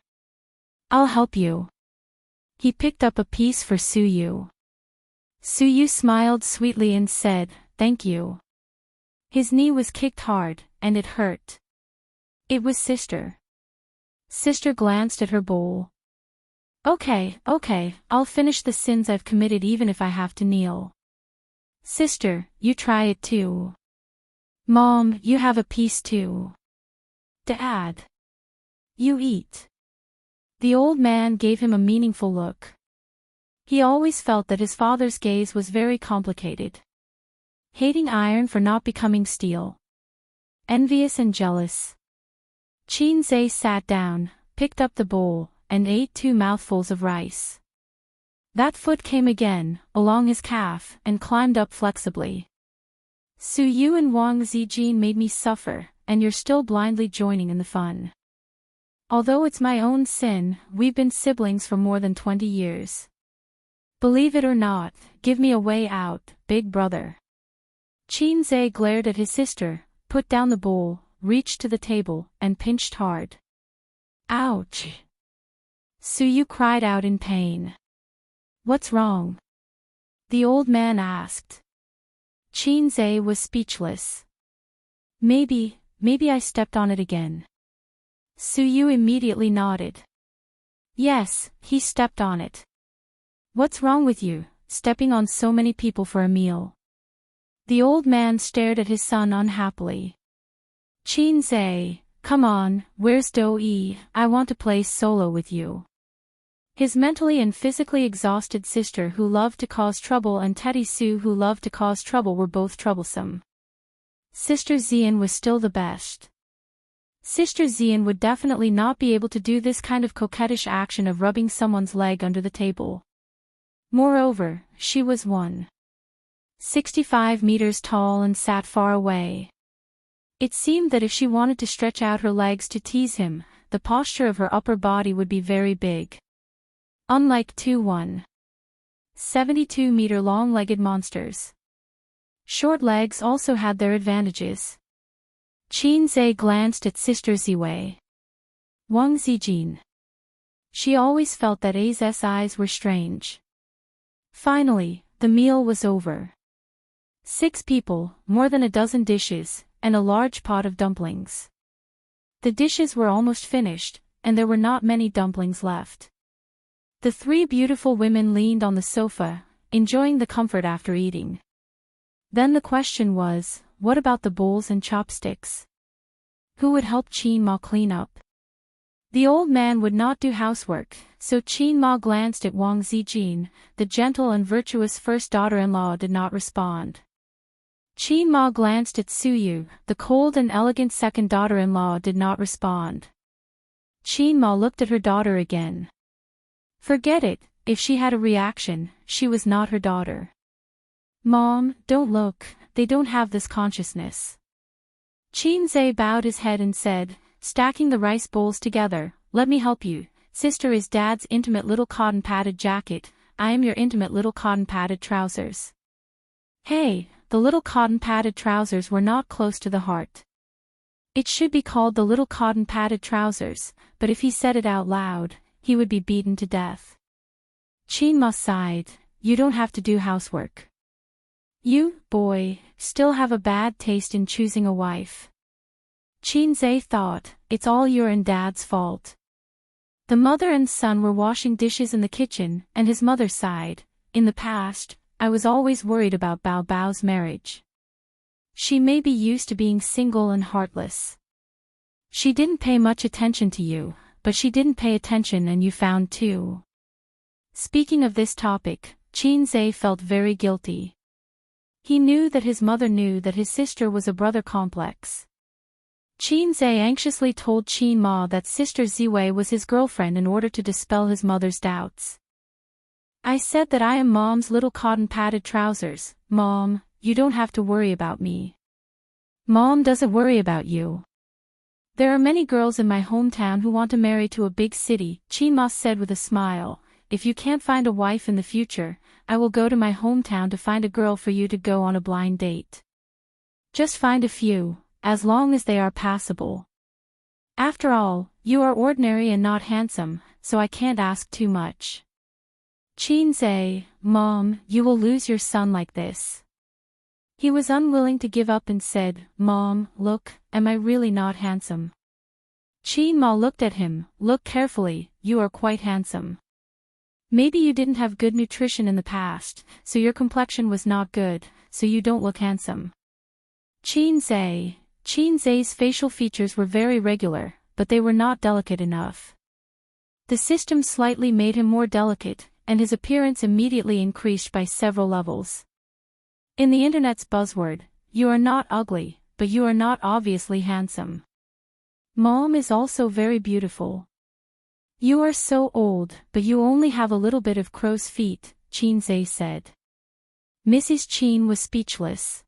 I'll help you. He picked up a piece for Su Yu. Su Yu smiled sweetly and said, thank you. His knee was kicked hard, and it hurt. It was sister. Sister glanced at her bowl. Okay, I'll finish the sins I've committed even if I have to kneel. Sister, you try it too. Mom, you have a piece too. Dad. You eat. The old man gave him a meaningful look. He always felt that his father's gaze was very complicated. Hating iron for not becoming steel. Envious and jealous. Xianxia sat down, picked up the bowl, and ate 2 mouthfuls of rice. That foot came again, along his calf, and climbed up flexibly. Su Yu and Wang Zijin made me suffer, and you're still blindly joining in the fun. Although it's my own sin, we've been siblings for more than 20 years. Believe it or not, give me a way out, big brother. Xianxia glared at his sister, put down the bowl, reached to the table, and pinched hard. Ouch! Su Yu cried out in pain. What's wrong? The old man asked. Xianxia was speechless. Maybe I stepped on it again. Su Yu immediately nodded. Yes, he stepped on it. What's wrong with you, stepping on so many people for a meal? The old man stared at his son unhappily. Xianxia, come on, where's Daoist? I want to play solo with you. His mentally and physically exhausted sister who loved to cause trouble and Teddy Sue who loved to cause trouble were both troublesome. Sister Xian was still the best. Sister Xian would definitely not be able to do this kind of coquettish action of rubbing someone's leg under the table. Moreover, she was 165 meters tall and sat far away. It seemed that if she wanted to stretch out her legs to tease him, the posture of her upper body would be very big. Unlike two 172-meter long-legged monsters. Short legs also had their advantages. Xianxia glanced at Sister Ziwei. Wang Zijin. She always felt that A's eyes were strange. Finally, the meal was over. 6 people, more than a dozen dishes, and a large pot of dumplings. The dishes were almost finished, and there were not many dumplings left. The 3 beautiful women leaned on the sofa, enjoying the comfort after eating. Then the question was, what about the bowls and chopsticks? Who would help Qin Ma clean up? The old man would not do housework, so Qin Ma glanced at Wang Zijin. The gentle and virtuous first daughter-in-law did not respond. Qin Ma glanced at Suyu. The cold and elegant second daughter-in-law did not respond. Qin Ma looked at her daughter again. Forget it, if she had a reaction, she was not her daughter. Mom, don't look, they don't have this consciousness. Xianxia bowed his head and said, stacking the rice bowls together, let me help you. Sister is Dad's intimate little cotton padded jacket, I am your intimate little cotton padded trousers. Hey, the little cotton padded trousers were not close to the heart. It should be called the little cotton padded trousers, but if he said it out loud, he would be beaten to death. Qin Ma sighed, you don't have to do housework. You, boy, still have a bad taste in choosing a wife. Xianxia thought, it's all your and Dad's fault. The mother and son were washing dishes in the kitchen, and his mother sighed, in the past, I was always worried about Bao Bao's marriage. She may be used to being single and heartless. She didn't pay much attention to you, but she didn't pay attention and you found too. Speaking of this topic, Xianxia felt very guilty. He knew that his mother knew that his sister was a brother complex. Xianxia anxiously told Qin Ma that Sister Ziwei was his girlfriend in order to dispel his mother's doubts. I said that I am Mom's little cotton padded trousers. Mom, you don't have to worry about me. Mom doesn't worry about you. There are many girls in my hometown who want to marry to a big city, Qin Ma said with a smile. If you can't find a wife in the future, I will go to my hometown to find a girl for you to go on a blind date. Just find a few, as long as they are passable. After all, you are ordinary and not handsome, so I can't ask too much. Xianxia, Mom, you will lose your son like this. He was unwilling to give up and said, Mom, look, am I really not handsome? Qin Ma looked at him, look carefully, you are quite handsome. Maybe you didn't have good nutrition in the past, so your complexion was not good, so you don't look handsome. Xianxia's facial features were very regular, but they were not delicate enough. The system slightly made him more delicate, and his appearance immediately increased by several levels. In the internet's buzzword, you are not ugly, but you are not obviously handsome. Mom is also very beautiful. You are so old, but you only have a little bit of crow's feet, Xianxia said. Mrs. Qin was speechless.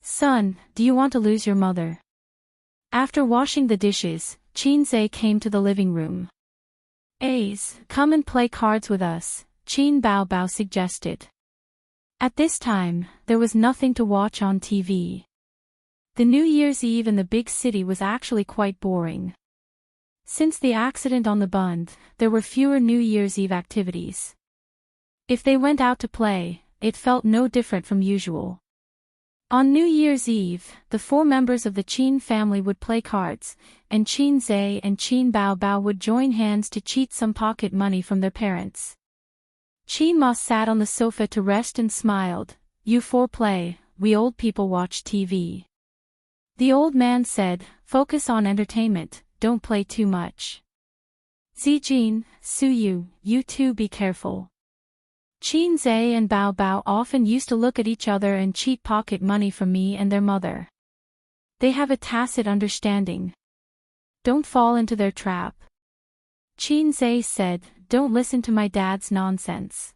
Son, do you want to lose your mother? After washing the dishes, Xianxia came to the living room. Ace, come and play cards with us, Qin Bao Bao suggested. At this time, there was nothing to watch on TV. The New Year's Eve in the big city was actually quite boring. Since the accident on the Bund, there were fewer New Year's Eve activities. If they went out to play, it felt no different from usual. On New Year's Eve, the 4 members of the Qin family would play cards, and Xianxia and Qin Bao Bao would join hands to cheat some pocket money from their parents. Qin Ma sat on the sofa to rest and smiled, you 4 play, we old people watch TV. The old man said, focus on entertainment, don't play too much. Zijin, Suyu, you two be careful. Qinzai and Bao Bao often used to look at each other and cheat pocket money from me and their mother. They have a tacit understanding. Don't fall into their trap. Qinzai said, don't listen to my dad's nonsense.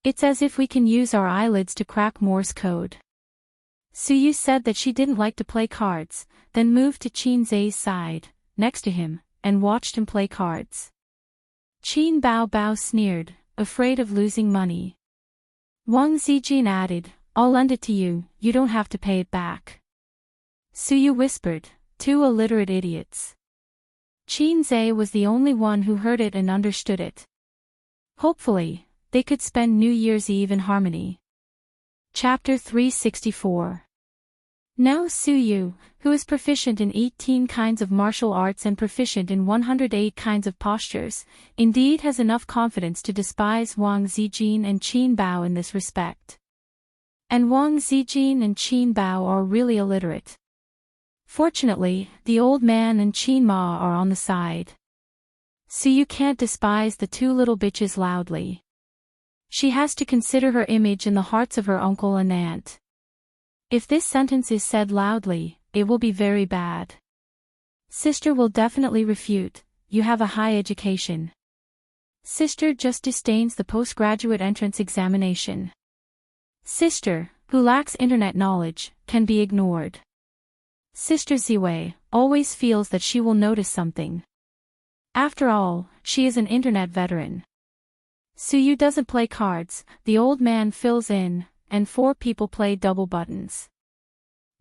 It's as if we can use our eyelids to crack Morse code. Suyu said that she didn't like to play cards, then moved to Qinzai's side, next to him, and watched him play cards. Qin Bao Bao sneered, afraid of losing money. Wang Zijin added, I'll lend it to you, you don't have to pay it back. Suyu whispered, two illiterate idiots. Qinzai was the only one who heard it and understood it. Hopefully, they could spend New Year's Eve in harmony. Chapter 364. Now Suyu, who is proficient in 18 kinds of martial arts and proficient in 108 kinds of postures, indeed has enough confidence to despise Wang Zijin and Qin Bao in this respect. And Wang Zijin and Qin Bao are really illiterate. Fortunately, the old man and Qin Ma are on the side. Suyu can't despise the two little bitches loudly. She has to consider her image in the hearts of her uncle and aunt. If this sentence is said loudly, it will be very bad. Sister will definitely refute, you have a high education. Sister just disdains the postgraduate entrance examination. Sister, who lacks internet knowledge, can be ignored. Sister Ziwei always feels that she will notice something. After all, she is an internet veteran. Suyu doesn't play cards, the old man fills in, and 4 people play double buttons.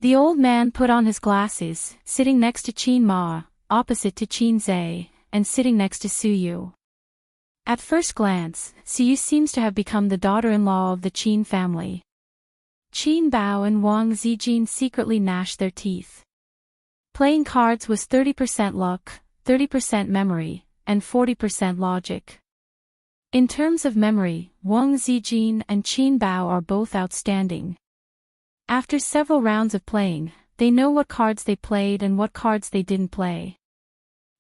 The old man put on his glasses, sitting next to Qin Ma, opposite to Qinzai, and sitting next to Suyu. At first glance, Suyu seems to have become the daughter-in-law of the Qin family. Qin Bao and Wang Zijin secretly gnashed their teeth. Playing cards was 30% luck, 30% memory, and 40% logic. In terms of memory, Wang Zijin and Qin Bao are both outstanding. After several rounds of playing, they know what cards they played and what cards they didn't play.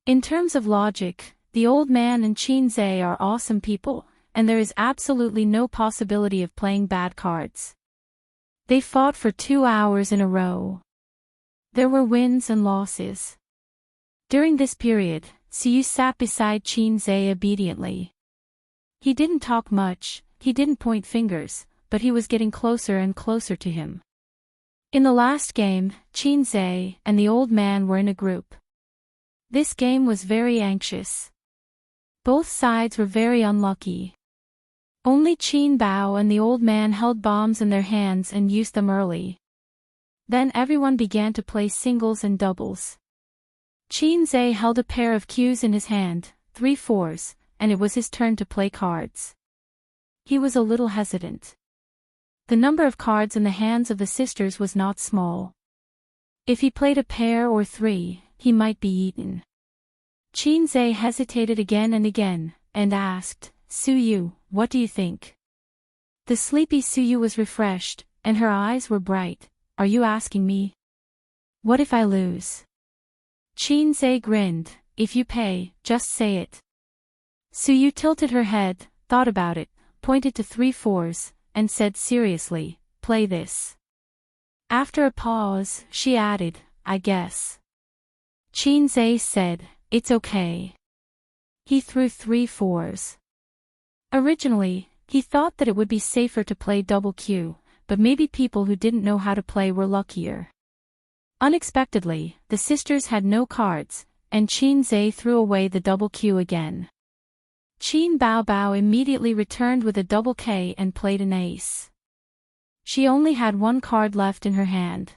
In terms of logic, the old man and Qinzai are awesome people, and there is absolutely no possibility of playing bad cards. They fought for 2 hours in a row. There were wins and losses. During this period, Suyu sat beside Qinzai obediently. He didn't talk much, he didn't point fingers, but he was getting closer and closer to him. In the last game, Qinzai and the old man were in a group. This game was very anxious. Both sides were very unlucky. Only Qin Bao and the old man held bombs in their hands and used them early. Then everyone began to play singles and doubles. Qinzai held a pair of cues in his hand, 3 fours, and it was his turn to play cards. He was a little hesitant. The number of cards in the hands of the sisters was not small. If he played a pair or 3, he might be eaten. Qinzai hesitated again and asked, Suyu, what do you think? The sleepy Suyu was refreshed, and her eyes were bright. Are you asking me? What if I lose? Qinzai grinned, if you pay, just say it. Suyu tilted her head, thought about it, pointed to 3 fours, and said seriously, play this. After a pause, she added, I guess. Qinzai said, it's okay. He threw 3 fours. Originally, he thought that it would be safer to play double Q, but maybe people who didn't know how to play were luckier. Unexpectedly, the sisters had no cards, and Qinzai threw away the double Q again. Qin Bao Bao immediately returned with a double K and played an ace. She only had 1 card left in her hand.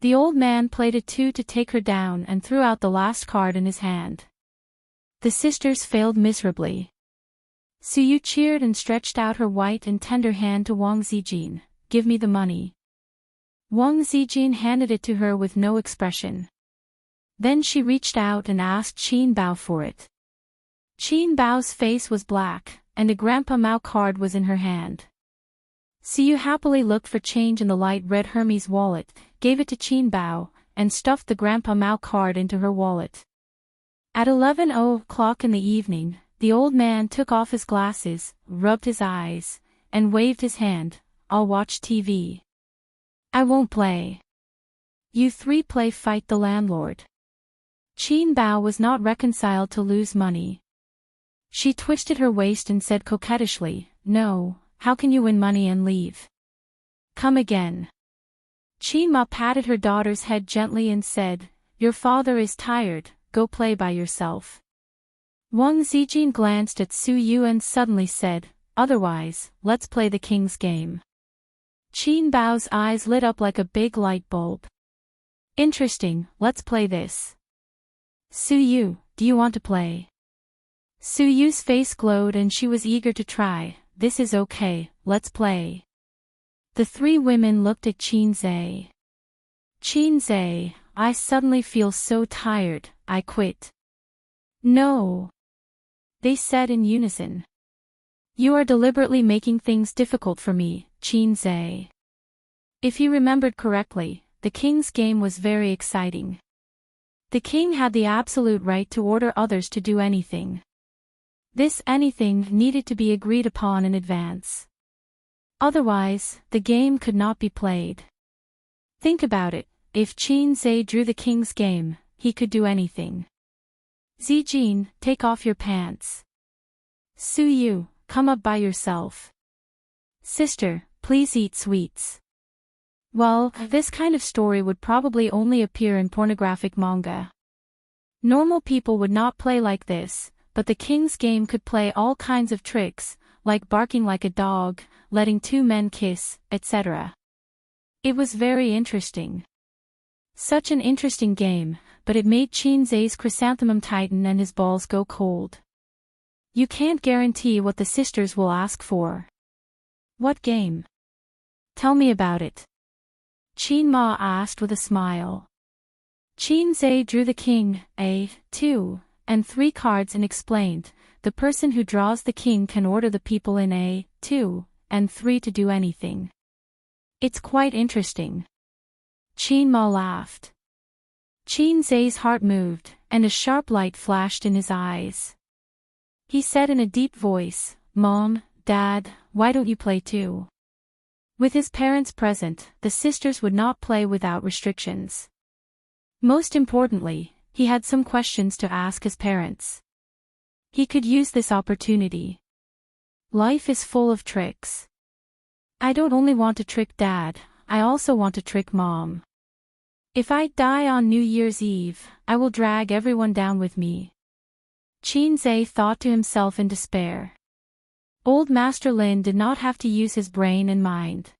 The old man played a 2 to take her down and threw out the last card in his hand. The sisters failed miserably. Suyu cheered and stretched out her white and tender hand to Wang Zijin, give me the money. Wang Zijin handed it to her with no expression. Then she reached out and asked Qin Bao for it. Qin Bao's face was black, and a Grandpa Mao card was in her hand. Siyu happily looked for change in the light red Hermes wallet, gave it to Qin Bao, and stuffed the Grandpa Mao card into her wallet. At 11:00 in the evening, the old man took off his glasses, rubbed his eyes, and waved his hand. I'll watch TV. I won't play. You three play fight the landlord. Qin Bao was not reconciled to lose money. She twisted her waist and said coquettishly, no, how can you win money and leave? Come again. Qin Ma patted her daughter's head gently and said, your father is tired, go play by yourself. Wang Zijin glanced at Su Yu and suddenly said, otherwise, let's play the king's game. Qin Bao's eyes lit up like a big light bulb. Interesting, let's play this. Su Yu, do you want to play? Su Yu's face glowed and she was eager to try. This is okay, let's play. The three women looked at Qin Zhe. Qin Zhe, I suddenly feel so tired, I quit. No. They said in unison. You are deliberately making things difficult for me, Qin Zhe. If he remembered correctly, the king's game was very exciting. The king had the absolute right to order others to do anything. This anything needed to be agreed upon in advance. Otherwise, the game could not be played. Think about it, if Qin Zhe drew the king's game, he could do anything. Zijin, take off your pants. Su Yu, come up by yourself. Sister, please eat sweets. Well, this kind of story would probably only appear in pornographic manga. Normal people would not play like this, but the king's game could play all kinds of tricks, like barking like a dog, letting two men kiss, etc. It was very interesting. Such an interesting game, but it made Qin Zhe's chrysanthemum tighten and his balls go cold. You can't guarantee what the sisters will ask for. What game? Tell me about it. Qin Ma asked with a smile. Qin Zhe drew the king, a, 2, and 3 cards and explained, the person who draws the king can order the people in a, 2, and 3 to do anything. It's quite interesting. Qin Ma laughed. Qin Zhe's heart moved, and a sharp light flashed in his eyes. He said in a deep voice, Mom, Dad, why don't you play too? With his parents present, the sisters would not play without restrictions. Most importantly, he had some questions to ask his parents. He could use this opportunity. Life is full of tricks. I don't only want to trick Dad, I also want to trick Mom. If I die on New Year's Eve, I will drag everyone down with me. Qin Zhe thought to himself in despair. Old Master Lin did not have to use his brain and mind.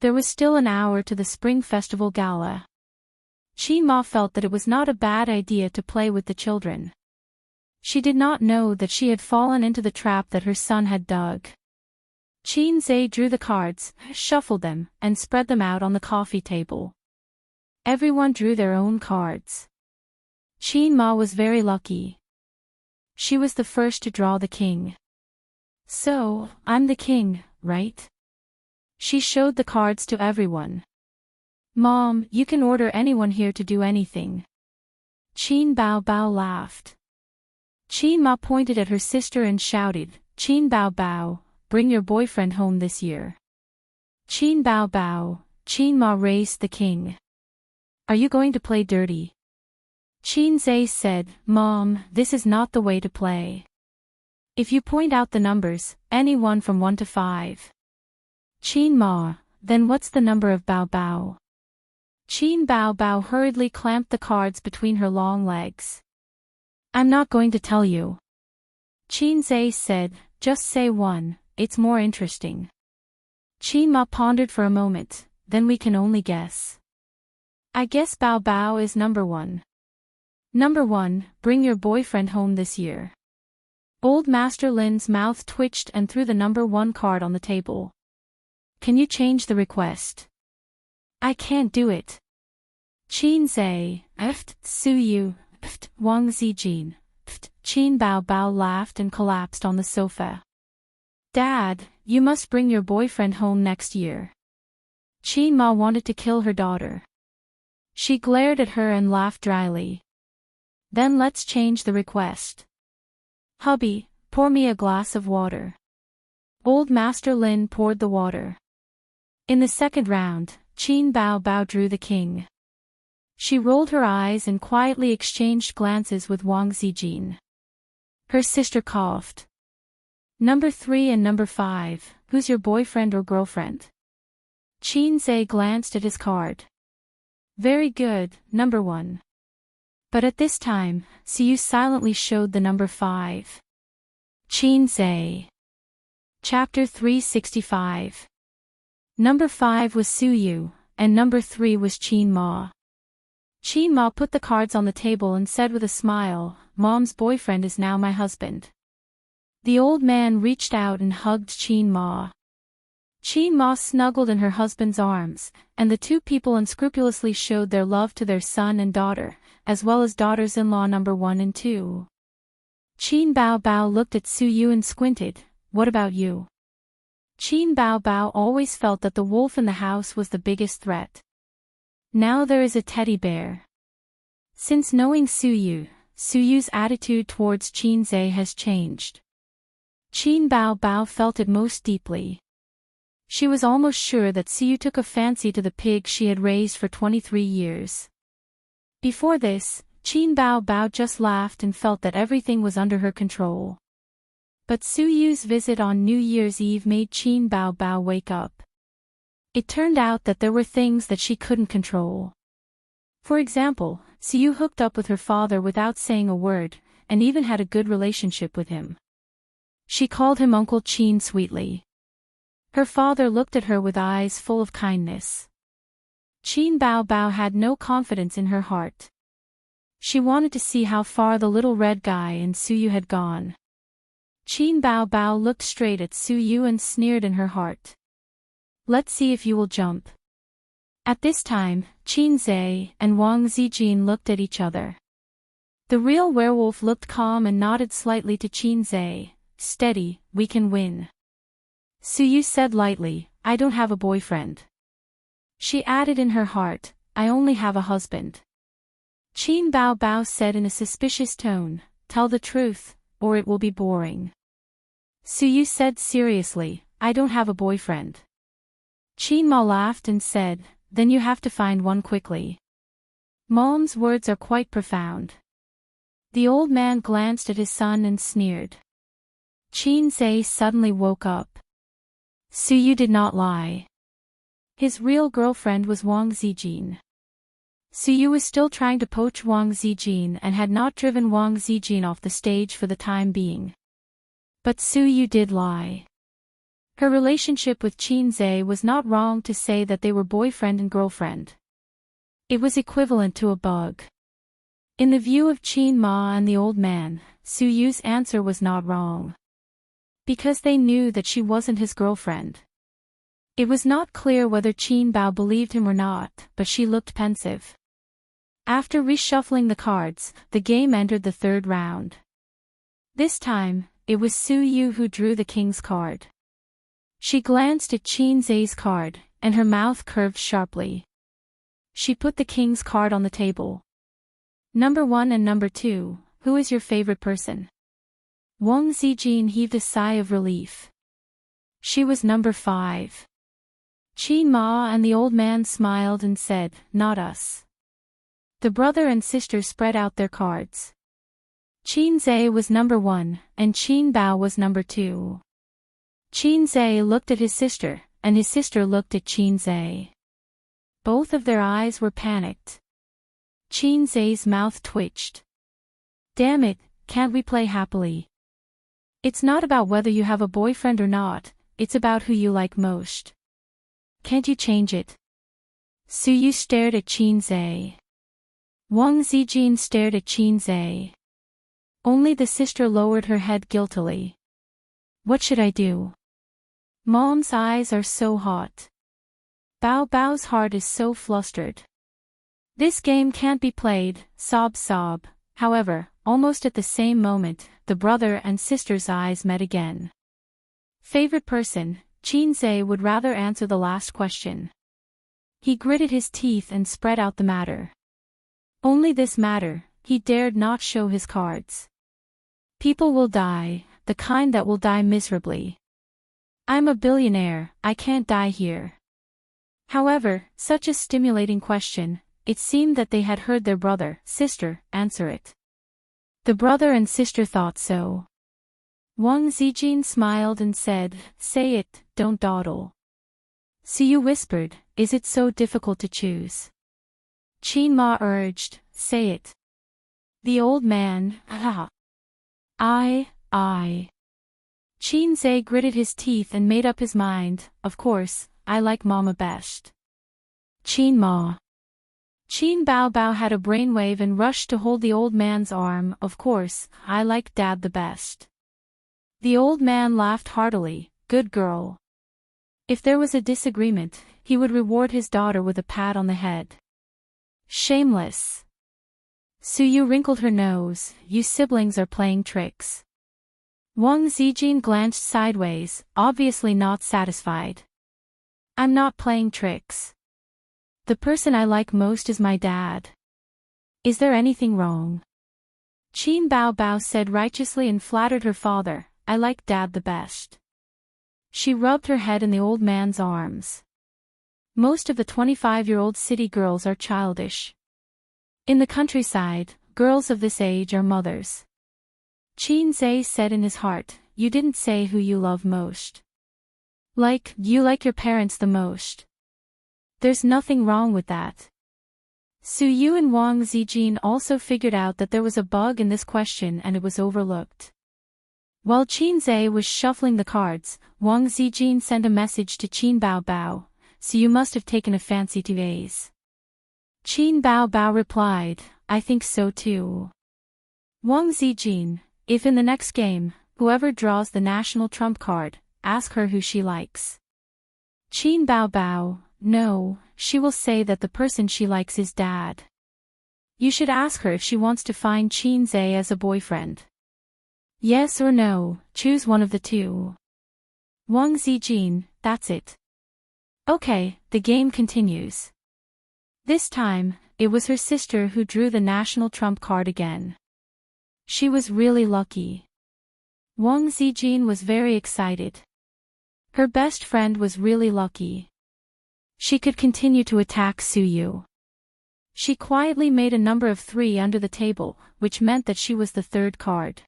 There was still an hour to the Spring Festival Gala. Qin Ma felt that it was not a bad idea to play with the children. She did not know that she had fallen into the trap that her son had dug. Qin Zhe drew the cards, shuffled them, and spread them out on the coffee table. Everyone drew their own cards. Qin Ma was very lucky. She was the first to draw the king. So, I'm the king, right? She showed the cards to everyone. Mom, you can order anyone here to do anything. Qin Bao Bao laughed. Qin Ma pointed at her sister and shouted, Qin Bao Bao, bring your boyfriend home this year. Qin Bao Bao, Qin Ma raised the king. Are you going to play dirty? Qin Zhe said, Mom, this is not the way to play. If you point out the numbers, any one from 1 to 5. Qin Ma, then what's the number of Bao Bao? Qin Bao Bao hurriedly clamped the cards between her long legs. I'm not going to tell you. Qin Zhe said, just say 1, it's more interesting. Qin Ma pondered for a moment, then we can only guess. I guess Bao Bao is number 1. Number 1, bring your boyfriend home this year. Old Master Lin's mouth twitched and threw the number 1 card on the table. Can you change the request? I can't do it. Qin Zhe, Su Yu, Wang Zijin, Qin Bao Bao laughed and collapsed on the sofa. Dad, you must bring your boyfriend home next year. Qin Ma wanted to kill her daughter. She glared at her and laughed dryly. Then let's change the request. Hubby, pour me a glass of water. Old Master Lin poured the water. In the second round, Qin Bao drew the king. She rolled her eyes and quietly exchanged glances with Wang Zijin. Her sister coughed. Number 3 and number 5, who's your boyfriend or girlfriend? Qin Zhe glanced at his card. Very good, number 1. But at this time, Siyu silently showed the number 5. Qin Zhe. Chapter 365. Number 5 was Suyu, and number 3 was Qin Ma. Qin Ma put the cards on the table and said with a smile, Mom's boyfriend is now my husband. The old man reached out and hugged Qin Ma. Qin Ma snuggled in her husband's arms, and the two people unscrupulously showed their love to their son and daughter, as well as daughters-in-law number 1 and 2. Qin Bao looked at Suyu and squinted, what about you? Qin Bao always felt that the wolf in the house was the biggest threat. Now there is a teddy bear. Since knowing Suyu's attitude towards Qin Zhe has changed. Qin Bao felt it most deeply. She was almost sure that Suyu took a fancy to the pig she had raised for 23 years. Before this, Qin Bao just laughed and felt that everything was under her control. But Suyu's visit on New Year's Eve made Qin Bao wake up. It turned out that there were things that she couldn't control. For example, Suyu hooked up with her father without saying a word, and even had a good relationship with him. She called him Uncle Qin sweetly. Her father looked at her with eyes full of kindness. Qin Bao had no confidence in her heart. She wanted to see how far the little red guy and Suyu had gone. Qin Bao looked straight at Suyu and sneered in her heart. Let's see if you will jump. At this time, Qin Zhe and Wang Zijin looked at each other. The real werewolf looked calm and nodded slightly to Qin Zhe. Steady, we can win. Suyu said lightly, I don't have a boyfriend. She added in her heart, I only have a husband. Qin Bao said in a suspicious tone, tell the truth, or it will be boring. Suyu said seriously, I don't have a boyfriend. Qin Ma laughed and said, then you have to find one quickly. Mom's words are quite profound. The old man glanced at his son and sneered. Qin Zhe suddenly woke up. Suyu did not lie. His real girlfriend was Wang Zijin. Suyu was still trying to poach Wang Zijin and had not driven Wang Zijin off the stage for the time being. But Suyu did lie. Her relationship with Qin Zhe was not wrong to say that they were boyfriend and girlfriend. It was equivalent to a bug. In the view of Qin Ma and the old man, Suyu's answer was not wrong. Because they knew that she wasn't his girlfriend. It was not clear whether Qin Bao believed him or not, but she looked pensive. After reshuffling the cards, the game entered the third round. This time, it was Suyu who drew the king's card. She glanced at Qin Zhe's card, and her mouth curved sharply. She put the king's card on the table. Number 1 and number 2, who is your favorite person? Wang Zijin heaved a sigh of relief. She was number 5. Qin Ma and the old man smiled and said, not us. The brother and sister spread out their cards. Qin Zhe was number 1, and Qin Bao was number 2. Qin Zhe looked at his sister, and his sister looked at Qin Zhe. Both of their eyes were panicked. Qin Zhe's mouth twitched. Damn it, can't we play happily? It's not about whether you have a boyfriend or not, it's about who you like most. Can't you change it? Suyu stared at Qin Zhe. Wang Zijin stared at Qin Zhe. Only the sister lowered her head guiltily. What should I do? Mom's eyes are so hot. Bao's heart is so flustered. This game can't be played, sob. However, almost at the same moment, the brother and sister's eyes met again. Favorite person, Qinze would rather answer the last question. He gritted his teeth and spread out the matter. Only this matter, he dared not show his cards. People will die, the kind that will die miserably. I'm a billionaire, I can't die here. However, such a stimulating question, it seemed that they had heard their brother, sister, answer it. The brother and sister thought so. Wang Zijin smiled and said, "Say it, don't dawdle." Siyu whispered, "Is it so difficult to choose?" Qin Ma urged, "Say it." The old man, "Ah. I. Qinze gritted his teeth and made up his mind, "Of course, I like Mama best." Qin Ma. Qin Bao Bao had a brainwave and rushed to hold the old man's arm. "Of course, I like Dad the best." The old man laughed heartily, "Good girl." If there was a disagreement, he would reward his daughter with a pat on the head. Shameless. Suyu wrinkled her nose, "You siblings are playing tricks." Wang Zijin glanced sideways, obviously not satisfied. "I'm not playing tricks. The person I like most is my dad. Is there anything wrong?" Qin Bao Bao said righteously and flattered her father, "I like Dad the best." She rubbed her head in the old man's arms. Most of the 25-year-old city girls are childish. In the countryside, girls of this age are mothers. Qinze said in his heart, "You didn't say who you love most. You like your parents the most. There's nothing wrong with that." Suyu and Wang Zijin also figured out that there was a bug in this question and it was overlooked. While Qinze was shuffling the cards, Wang Zijin sent a message to Qin Bao Bao, "So you must have taken a fancy to A's." Qin Bao Bao replied, "I think so too." Wang Zijin, if in the next game, whoever draws the national trump card, ask her who she likes. Qin Bao Bao, "No, she will say that the person she likes is Dad. You should ask her if she wants to find Qinze as a boyfriend. Yes or no, choose one of the two." Wang Zijin, "That's it." Okay, the game continues. This time, it was her sister who drew the national trump card again. She was really lucky. Wang Zijin was very excited. Her best friend was really lucky. She could continue to attack Suyu. She quietly made a number of 3 under the table, which meant that she was the third card.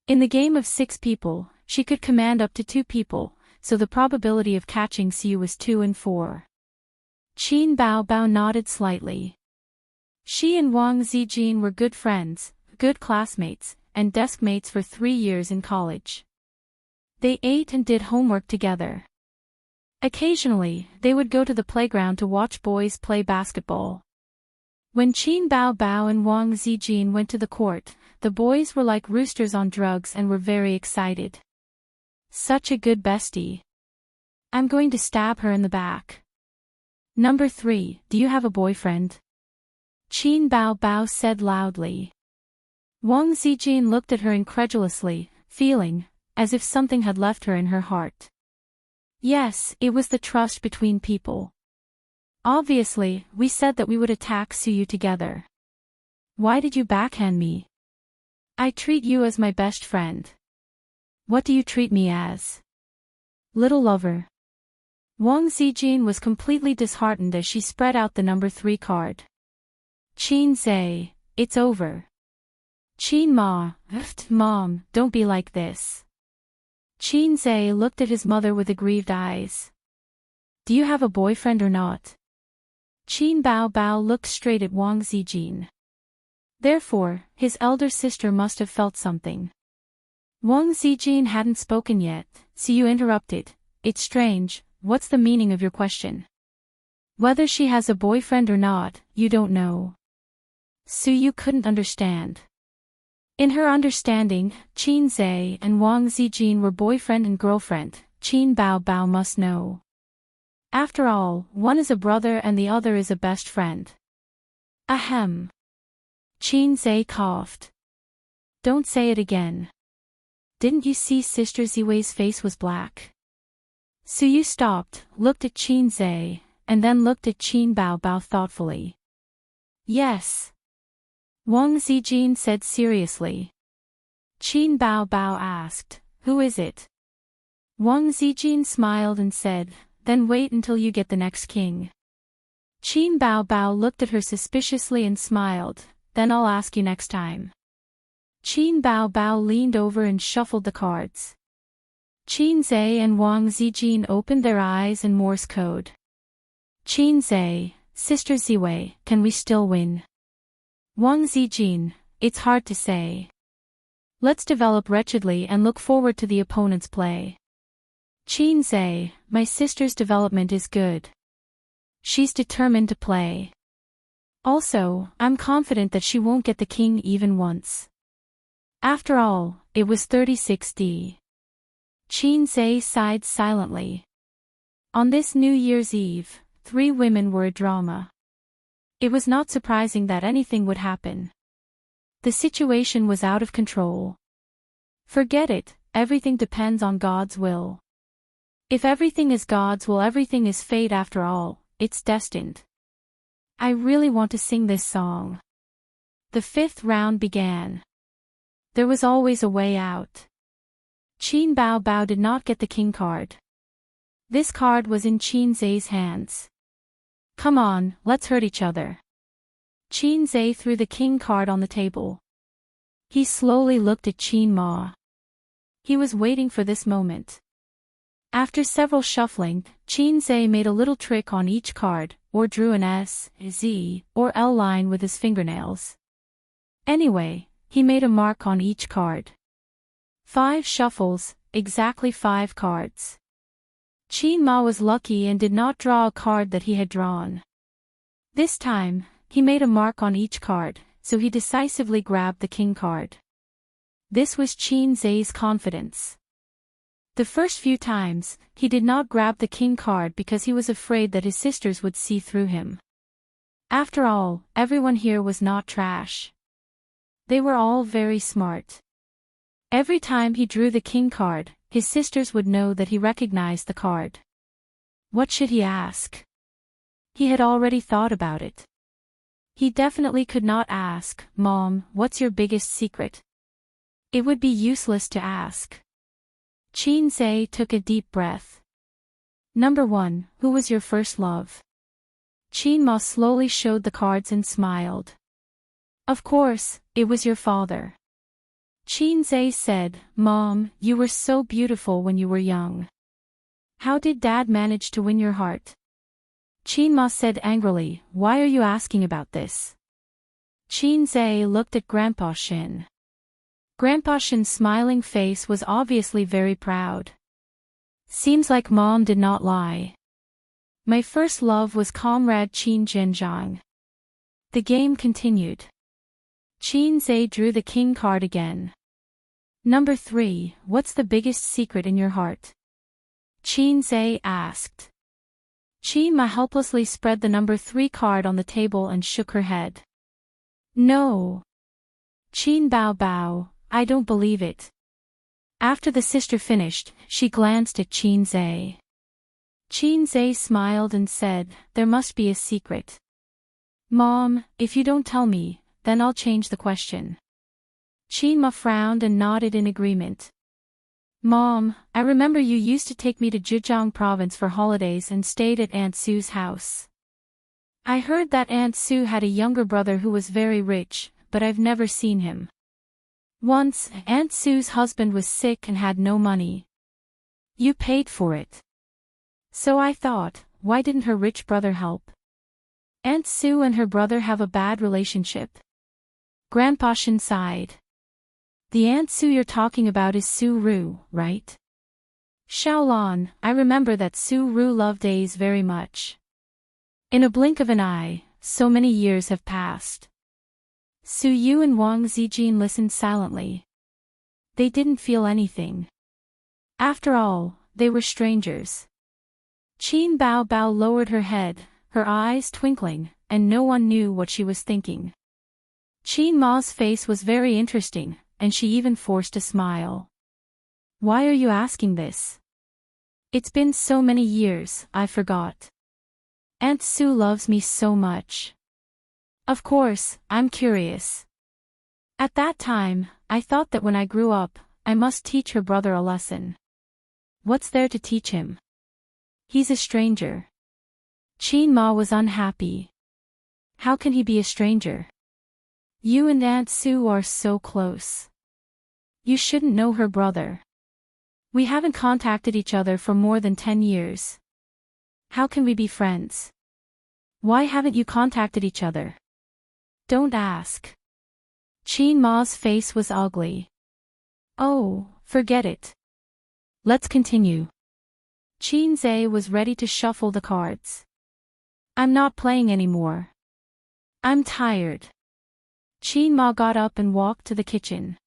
In the game of 6 people, she could command up to 2 people, so the probability of catching Suyu was 2 in 4. Qin Bao Bao nodded slightly. She and Wang Zijin were good friends, good classmates, and desk mates for 3 years in college. They ate and did homework together. Occasionally, they would go to the playground to watch boys play basketball. When Qin Bao Bao and Wang Zijin went to the court, the boys were like roosters on drugs and were very excited. Such a good bestie. I'm going to stab her in the back. Number 3, do you have a boyfriend? Qin Bao Bao said loudly. Wang Zijin looked at her incredulously, feeling as if something had left her in her heart. Yes, it was the trust between people. Obviously, we said that we would attack Suyu together. Why did you backhand me? I treat you as my best friend. What do you treat me as? Little lover. Wang Zijin was completely disheartened as she spread out the number 3 card. Qinze, it's over. Qin Ma, Mom, don't be like this. Qinze looked at his mother with aggrieved eyes. Do you have a boyfriend or not? Qin Bao Bao looked straight at Wang Zijin. Therefore, his elder sister must have felt something. Wang Zijin hadn't spoken yet, so you interrupted. It's strange, what's the meaning of your question? Whether she has a boyfriend or not, you don't know. Suyu couldn't understand. In her understanding, Qinze and Wang Zijin were boyfriend and girlfriend. Qin Bao Bao must know. After all, one is a brother and the other is a best friend. Ahem. Qinze coughed. Don't say it again. Didn't you see Sister Ziwei's face was black? Su Yu stopped, looked at Qin Zhe, and then looked at Qin Bao Bao thoughtfully. Yes. Wang Zijin said seriously. Qin Bao Bao asked, who is it? Wang Zijin smiled and said, then wait until you get the next king. Qin Bao Bao looked at her suspiciously and smiled, then I'll ask you next time. Qin Bao Bao leaned over and shuffled the cards. Qin Zhe and Wang Zijin opened their eyes in Morse code. Qin Zhe, Sister Ziwei, can we still win? Wang Zijin, it's hard to say. Let's develop wretchedly and look forward to the opponent's play. Qin Zhe, my sister's development is good. She's determined to play. Also, I'm confident that she won't get the king even once. After all, it was 36D. Qin Zhe sighed silently. On this New Year's Eve, 3 women were a drama. It was not surprising that anything would happen. The situation was out of control. Forget it, everything depends on God's will. If everything is God's will, everything is fate after all, it's destined. I really want to sing this song. The 5th round began. There was always a way out. Qin Bao Bao did not get the king card. This card was in Qin Zhe's hands. Come on, let's hurt each other. Qin Zhe threw the king card on the table. He slowly looked at Qin Ma. He was waiting for this moment. After several shuffling, Qin Zhe made a little trick on each card, or drew an S, Z, or L line with his fingernails. Anyway, he made a mark on each card. 5 shuffles, exactly 5 cards. Qin Ma was lucky and did not draw a card that he had drawn. This time, he made a mark on each card, so he decisively grabbed the king card. This was Qin Zhe's confidence. The first few times, he did not grab the king card because he was afraid that his sisters would see through him. After all, everyone here was not trash. They were all very smart. Every time he drew the king card, his sisters would know that he recognized the card. What should he ask? He had already thought about it. He definitely could not ask, Mom, what's your biggest secret? It would be useless to ask. Qin Zhe took a deep breath. Number 1, who was your first love? Qin Ma slowly showed the cards and smiled. Of course, it was your father. Qin Zhe said, Mom, you were so beautiful when you were young. How did Dad manage to win your heart? Qin Ma said angrily, why are you asking about this? Qin Zhe looked at Grandpa Shin. Grandpa Shin's smiling face was obviously very proud. Seems like Mom did not lie. My first love was Comrade Qin Zhenjiang. The game continued. Qin Zhe drew the king card again. Number 3, what's the biggest secret in your heart? Qin Zhe asked. Qin Ma helplessly spread the number 3 card on the table and shook her head. No. Qin Bao Bao, I don't believe it. After the sister finished, she glanced at Qin Zhe. Qin Zhe smiled and said, there must be a secret. Mom, if you don't tell me, then I'll change the question. Qin Ma frowned and nodded in agreement. Mom, I remember you used to take me to Zhejiang province for holidays and stayed at Aunt Sue's house. I heard that Aunt Sue had a younger brother who was very rich, but I've never seen him. Once, Aunt Sue's husband was sick and had no money. You paid for it. So I thought, why didn't her rich brother help? Aunt Sue and her brother have a bad relationship. Grandpa Shin sighed. The Aunt Sue you're talking about is Su Ru, right? Xiaolan, I remember that Su Ru loved A's very much. In a blink of an eye, so many years have passed. Su Yu and Wang Zijin listened silently. They didn't feel anything. After all, they were strangers. Qin Bao Bao lowered her head, her eyes twinkling, and no one knew what she was thinking. Qin Ma's face was very interesting, and she even forced a smile. Why are you asking this? It's been so many years, I forgot. Aunt Sue loves me so much. Of course, I'm curious. At that time, I thought that when I grew up, I must teach her brother a lesson. What's there to teach him? He's a stranger. Qin Ma was unhappy. How can he be a stranger? You and Aunt Sue are so close. You shouldn't know her brother. We haven't contacted each other for more than 10 years. How can we be friends? Why haven't you contacted each other? Don't ask. Qin Ma's face was ugly. Oh, forget it. Let's continue. Qin Zhe was ready to shuffle the cards. I'm not playing anymore. I'm tired. Qin Ma got up and walked to the kitchen.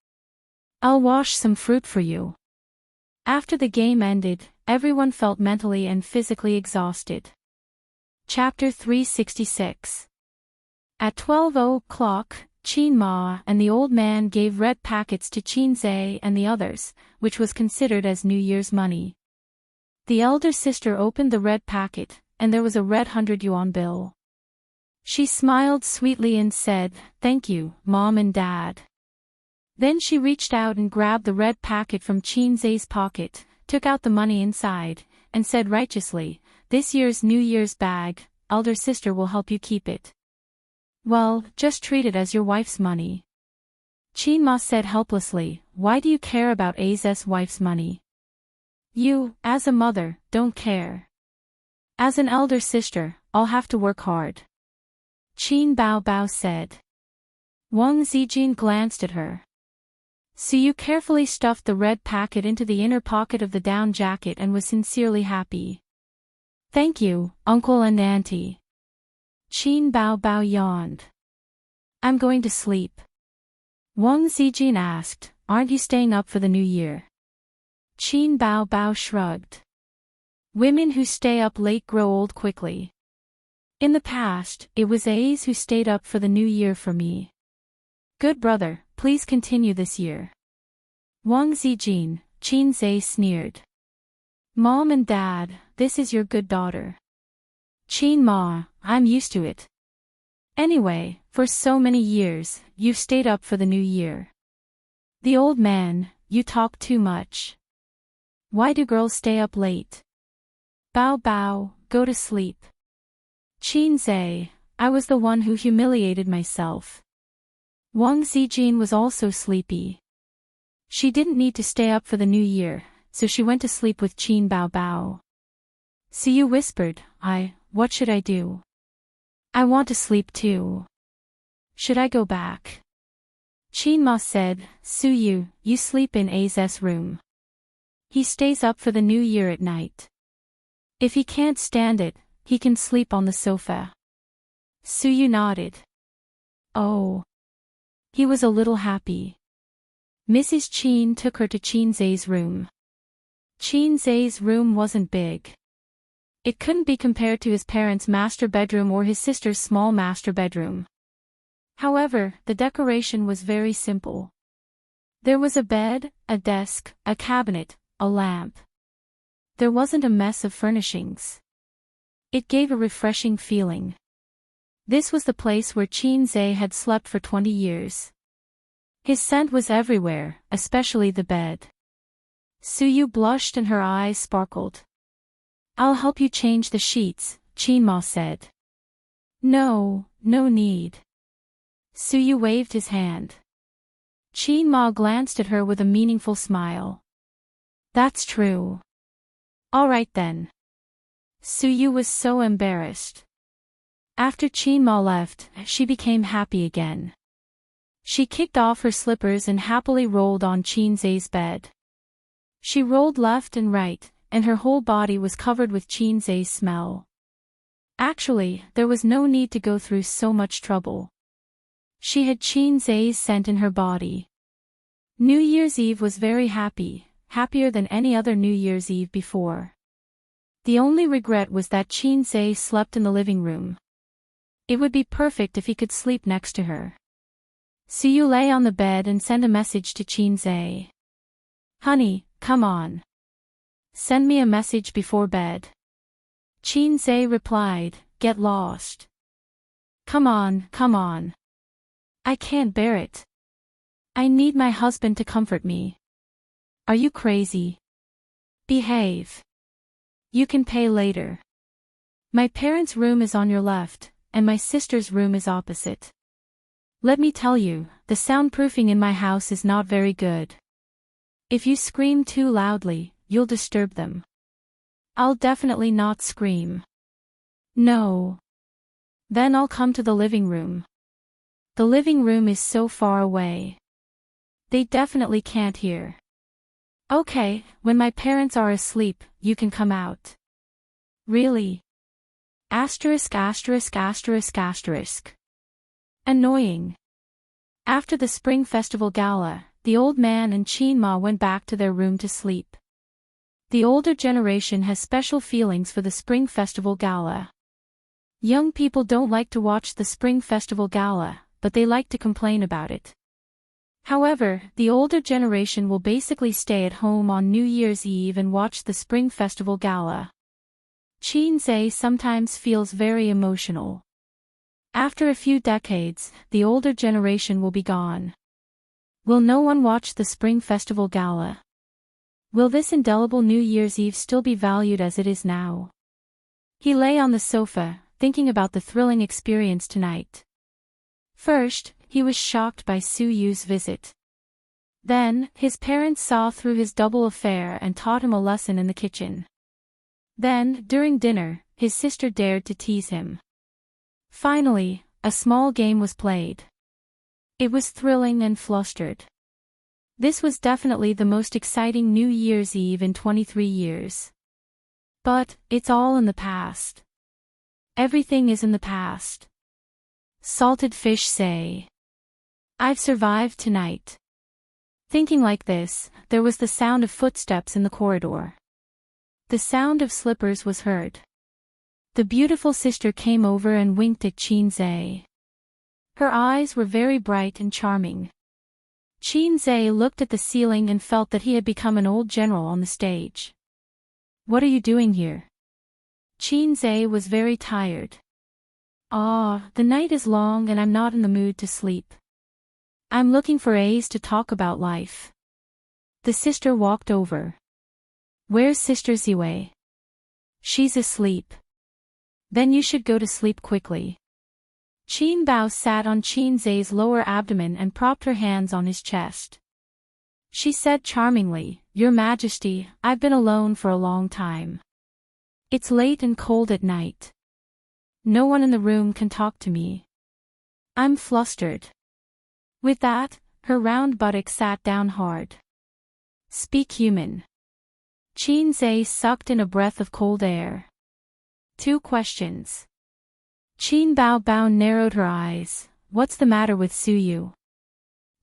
I'll wash some fruit for you. After the game ended, everyone felt mentally and physically exhausted. Chapter 366. At 12 o'clock, Qin Ma and the old man gave red packets to Qin Zhe and the others, which was considered as New Year's money. The elder sister opened the red packet, and there was a red 100 yuan bill. She smiled sweetly and said, "Thank you, Mom and Dad." Then she reached out and grabbed the red packet from Qin Zhe's pocket, took out the money inside, and said righteously, "This year's New Year's bag, elder sister will help you keep it." Well, just treat it as your wife's money. Qin Ma said helplessly, "Why do you care about A's wife's money? You, as a mother, don't care. As an elder sister, I'll have to work hard." Qin Bao Bao said. Wang Zijin glanced at her. Suyu carefully stuffed the red packet into the inner pocket of the down jacket and was sincerely happy. "Thank you, Uncle and Auntie." Qin Bao Bao yawned. "I'm going to sleep." Wang Zijin asked, "Aren't you staying up for the new year?" Qin Bao Bao shrugged. Women who stay up late grow old quickly. In the past, it was A's who stayed up for the new year for me. Good brother, please continue this year. Wang Zijin, Qin Zhe sneered. Mom and Dad, this is your good daughter. Qin Ma, I'm used to it. Anyway, for so many years, you've stayed up for the new year. The old man, you talk too much. Why do girls stay up late? Bao Bao, go to sleep. Qin Zhe, I was the one who humiliated myself. Wang Zijin was also sleepy. She didn't need to stay up for the new year, so she went to sleep with Qin Bao Bao. Suyu whispered, What should I do? I want to sleep too. Should I go back? Qin Ma said, Suyu, you sleep in A's room. He stays up for the new year at night. If he can't stand it, he can sleep on the sofa. Suyu nodded. Oh. He was a little happy. Mrs. Qin took her to Qin Zhe's room. Qin Zhe's room wasn't big. It couldn't be compared to his parents' master bedroom or his sister's small master bedroom. However, the decoration was very simple. There was a bed, a desk, a cabinet, a lamp. There wasn't a mess of furnishings. It gave a refreshing feeling. This was the place where Qin Zhe had slept for 20 years. His scent was everywhere, especially the bed. Suyu blushed and her eyes sparkled. I'll help you change the sheets, Qin Ma said. No need. Suyu waved his hand. Qin Ma glanced at her with a meaningful smile. That's true. All right then. Suyu was so embarrassed. After Qin Ma left, she became happy again. She kicked off her slippers and happily rolled on Qin Zhe's bed. She rolled left and right, and her whole body was covered with Qin Zhe's smell. Actually, there was no need to go through so much trouble. She had Qin Zhe's scent in her body. New Year's Eve was very happy, happier than any other New Year's Eve before. The only regret was that Qin Zhe slept in the living room. It would be perfect if he could sleep next to her. Suyu lay on the bed and sent a message to Qin Zhe. Honey, come on. Send me a message before bed. Xianxia replied, get lost. Come on, come on. I can't bear it. I need my husband to comfort me. Are you crazy? Behave. You can pay later. My parents' room is on your left, and my sister's room is opposite. Let me tell you, the soundproofing in my house is not very good. If you scream too loudly, you'll disturb them. I'll definitely not scream. No. Then I'll come to the living room. The living room is so far away. They definitely can't hear. Okay, when my parents are asleep, you can come out. Really? Asterisk asterisk asterisk asterisk. Annoying. After the Spring Festival Gala, the old man and Qinma went back to their room to sleep. The older generation has special feelings for the Spring Festival Gala. Young people don't like to watch the Spring Festival Gala, but they like to complain about it. However, the older generation will basically stay at home on New Year's Eve and watch the Spring Festival Gala. Xianxia sometimes feels very emotional. After a few decades, the older generation will be gone. Will no one watch the Spring Festival Gala? Will this indelible New Year's Eve still be valued as it is now? He lay on the sofa, thinking about the thrilling experience tonight. First, he was shocked by Su Yu's visit. Then, his parents saw through his double affair and taught him a lesson in the kitchen. Then, during dinner, his sister dared to tease him. Finally, a small game was played. It was thrilling and flustered. This was definitely the most exciting New Year's Eve in 23 years. But, it's all in the past. Everything is in the past. Salted fish say. I've survived tonight. Thinking like this, there was the sound of footsteps in the corridor. The sound of slippers was heard. The beautiful sister came over and winked at Xianxia. Her eyes were very bright and charming. Xianxia looked at the ceiling and felt that he had become an old general on the stage. What are you doing here? Xianxia was very tired. The night is long and I'm not in the mood to sleep. I'm looking for A's to talk about life. The sister walked over. Where's Sister Ziwei? She's asleep. Then you should go to sleep quickly. Qin Bao sat on Xianxia's lower abdomen and propped her hands on his chest. She said charmingly, Your Majesty, I've been alone for a long time. It's late and cold at night. No one in the room can talk to me. I'm flustered. With that, her round buttock sat down hard. Speak human. Xianxia sucked in a breath of cold air. 2 questions. Qin Bao narrowed her eyes. What's the matter with Su Yu?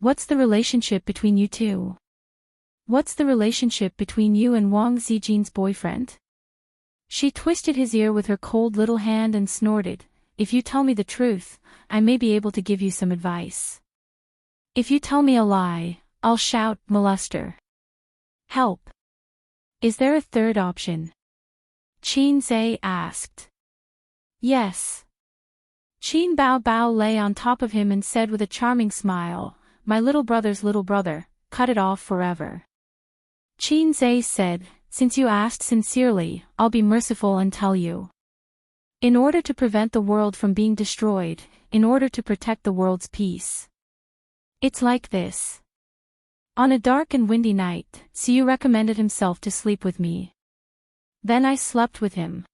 What's the relationship between you two? What's the relationship between you and Wang Zijin's boyfriend? She twisted his ear with her cold little hand and snorted, If you tell me the truth, I may be able to give you some advice. If you tell me a lie, I'll shout, molester. Help. Is there a third option? Xianxia asked. Yes. Qin Bao lay on top of him and said with a charming smile, My little brother's little brother, cut it off forever. Xianxia said, Since you asked sincerely, I'll be merciful and tell you. In order to prevent the world from being destroyed, in order to protect the world's peace. It's like this. On a dark and windy night, Su recommended himself to sleep with me. Then I slept with him.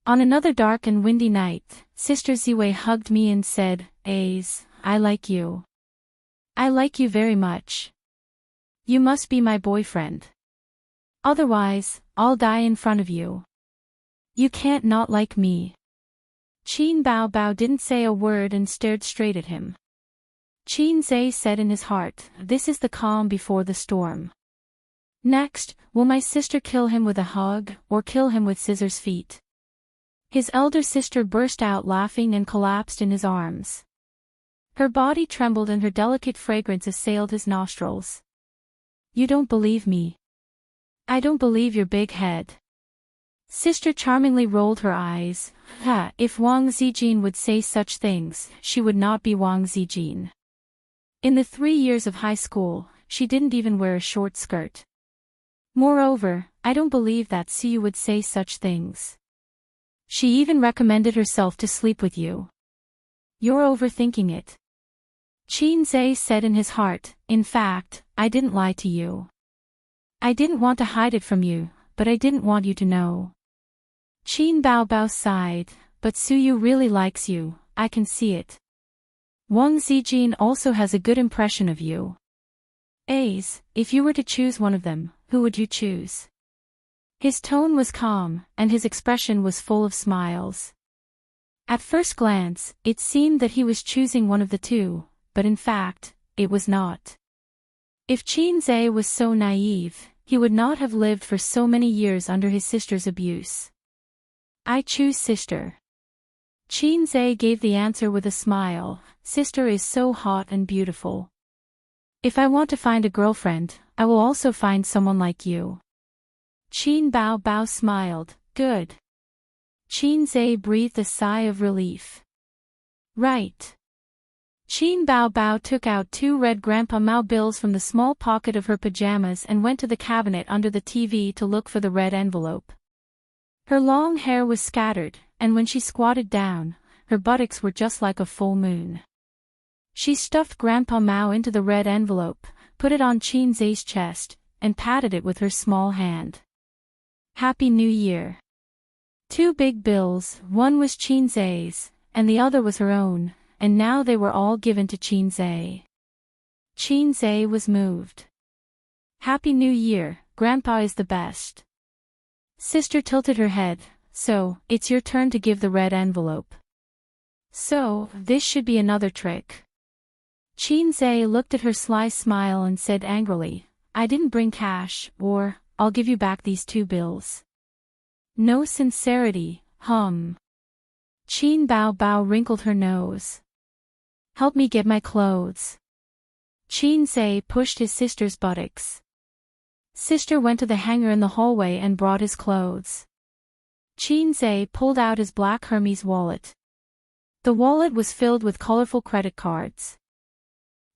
On another dark and windy night, Sister Ziwei hugged me and said, Ace, I like you. I like you very much. You must be my boyfriend. Otherwise, I'll die in front of you. You can't not like me. Qin Bao didn't say a word and stared straight at him. Xianxia said in his heart, This is the calm before the storm. Next, will my sister kill him with a hug, or kill him with scissors feet? His elder sister burst out laughing and collapsed in his arms. Her body trembled and her delicate fragrance assailed his nostrils. You don't believe me. I don't believe your big head. Sister charmingly rolled her eyes. If Wang Zijin would say such things, she would not be Wang Zijin. In the 3 years of high school, she didn't even wear a short skirt. Moreover, I don't believe that Siyu would say such things. She even recommended herself to sleep with you. You're overthinking it. Qin Zhe said in his heart, in fact, I didn't lie to you. I didn't want to hide it from you, but I didn't want you to know. Qin Baobao sighed, but Suyu really likes you, I can see it. Wang Zijin also has a good impression of you. If you were to choose one of them, who would you choose? His tone was calm, and his expression was full of smiles. At first glance, it seemed that he was choosing one of the two, but in fact, it was not. If Qin Zhe was so naive, he would not have lived for so many years under his sister's abuse. I choose sister. Qin Zhe gave the answer with a smile. Sister is so hot and beautiful. If I want to find a girlfriend, I will also find someone like you. Qin Baobao smiled. Good. Qin Zhe breathed a sigh of relief. Right. Qin Baobao took out 2 red Grandpa Mao bills from the small pocket of her pajamas and went to the cabinet under the TV to look for the red envelope. Her long hair was scattered, and when she squatted down, her buttocks were just like a full moon. She stuffed Grandpa Mao into the red envelope, put it on Qin Zhe's chest, and patted it with her small hand. Happy New Year. 2 big bills, one was Qin Zhe's, and the other was her own, and now they were all given to Qin Zhe. Qin Zhe was moved. Happy New Year, Grandpa is the best. Sister tilted her head. So, it's your turn to give the red envelope. So, this should be another trick. Qin Zhe looked at her sly smile and said angrily, I didn't bring cash, or, I'll give you back these 2 bills. No sincerity, Qin Baobao wrinkled her nose. Help me get my clothes. Qin Zhe pushed his sister's buttocks. Sister went to the hanger in the hallway and brought his clothes. Qin Zhe pulled out his black Hermes wallet. The wallet was filled with colorful credit cards.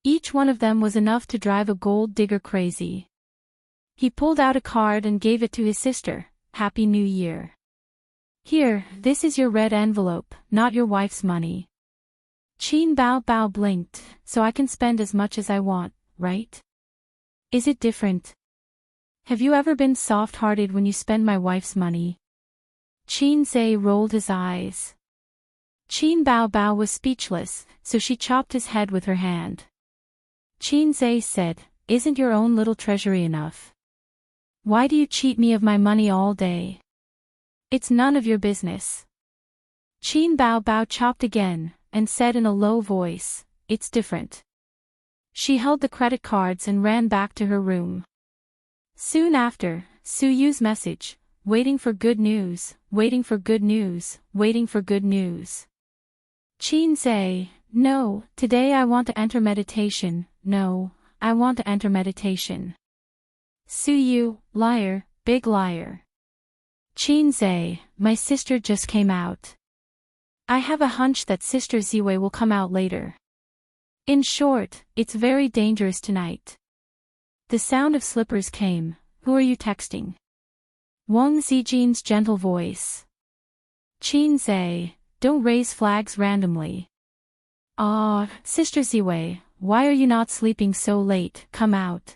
Each one of them was enough to drive a gold digger crazy. He pulled out a card and gave it to his sister. Happy New Year. Here, this is your red envelope, not your wife's money. Qin Baobao blinked, so I can spend as much as I want, right? Is it different? Have you ever been soft-hearted when you spend my wife's money? Qin Zhe rolled his eyes. Qin Baobao was speechless, so she chopped his head with her hand. Qin Zhe said, Isn't your own little treasury enough? Why do you cheat me of my money all day? It's none of your business. Qin Baobao chopped again, and said in a low voice, It's different. She held the credit cards and ran back to her room. Soon after, Su Yu's message, waiting for good news, waiting for good news, waiting for good news. Qin Zhe, no, today I want to enter meditation, no, I want to enter meditation. Su Yu, liar, big liar. Qin Zhe, my sister just came out. I have a hunch that Sister Ziwei will come out later. In short, it's very dangerous tonight. The sound of slippers came. Who are you texting? Wang Zijin's gentle voice. Qin Zhe, don't raise flags randomly. Sister Ziwei, why are you not sleeping so late? Come out.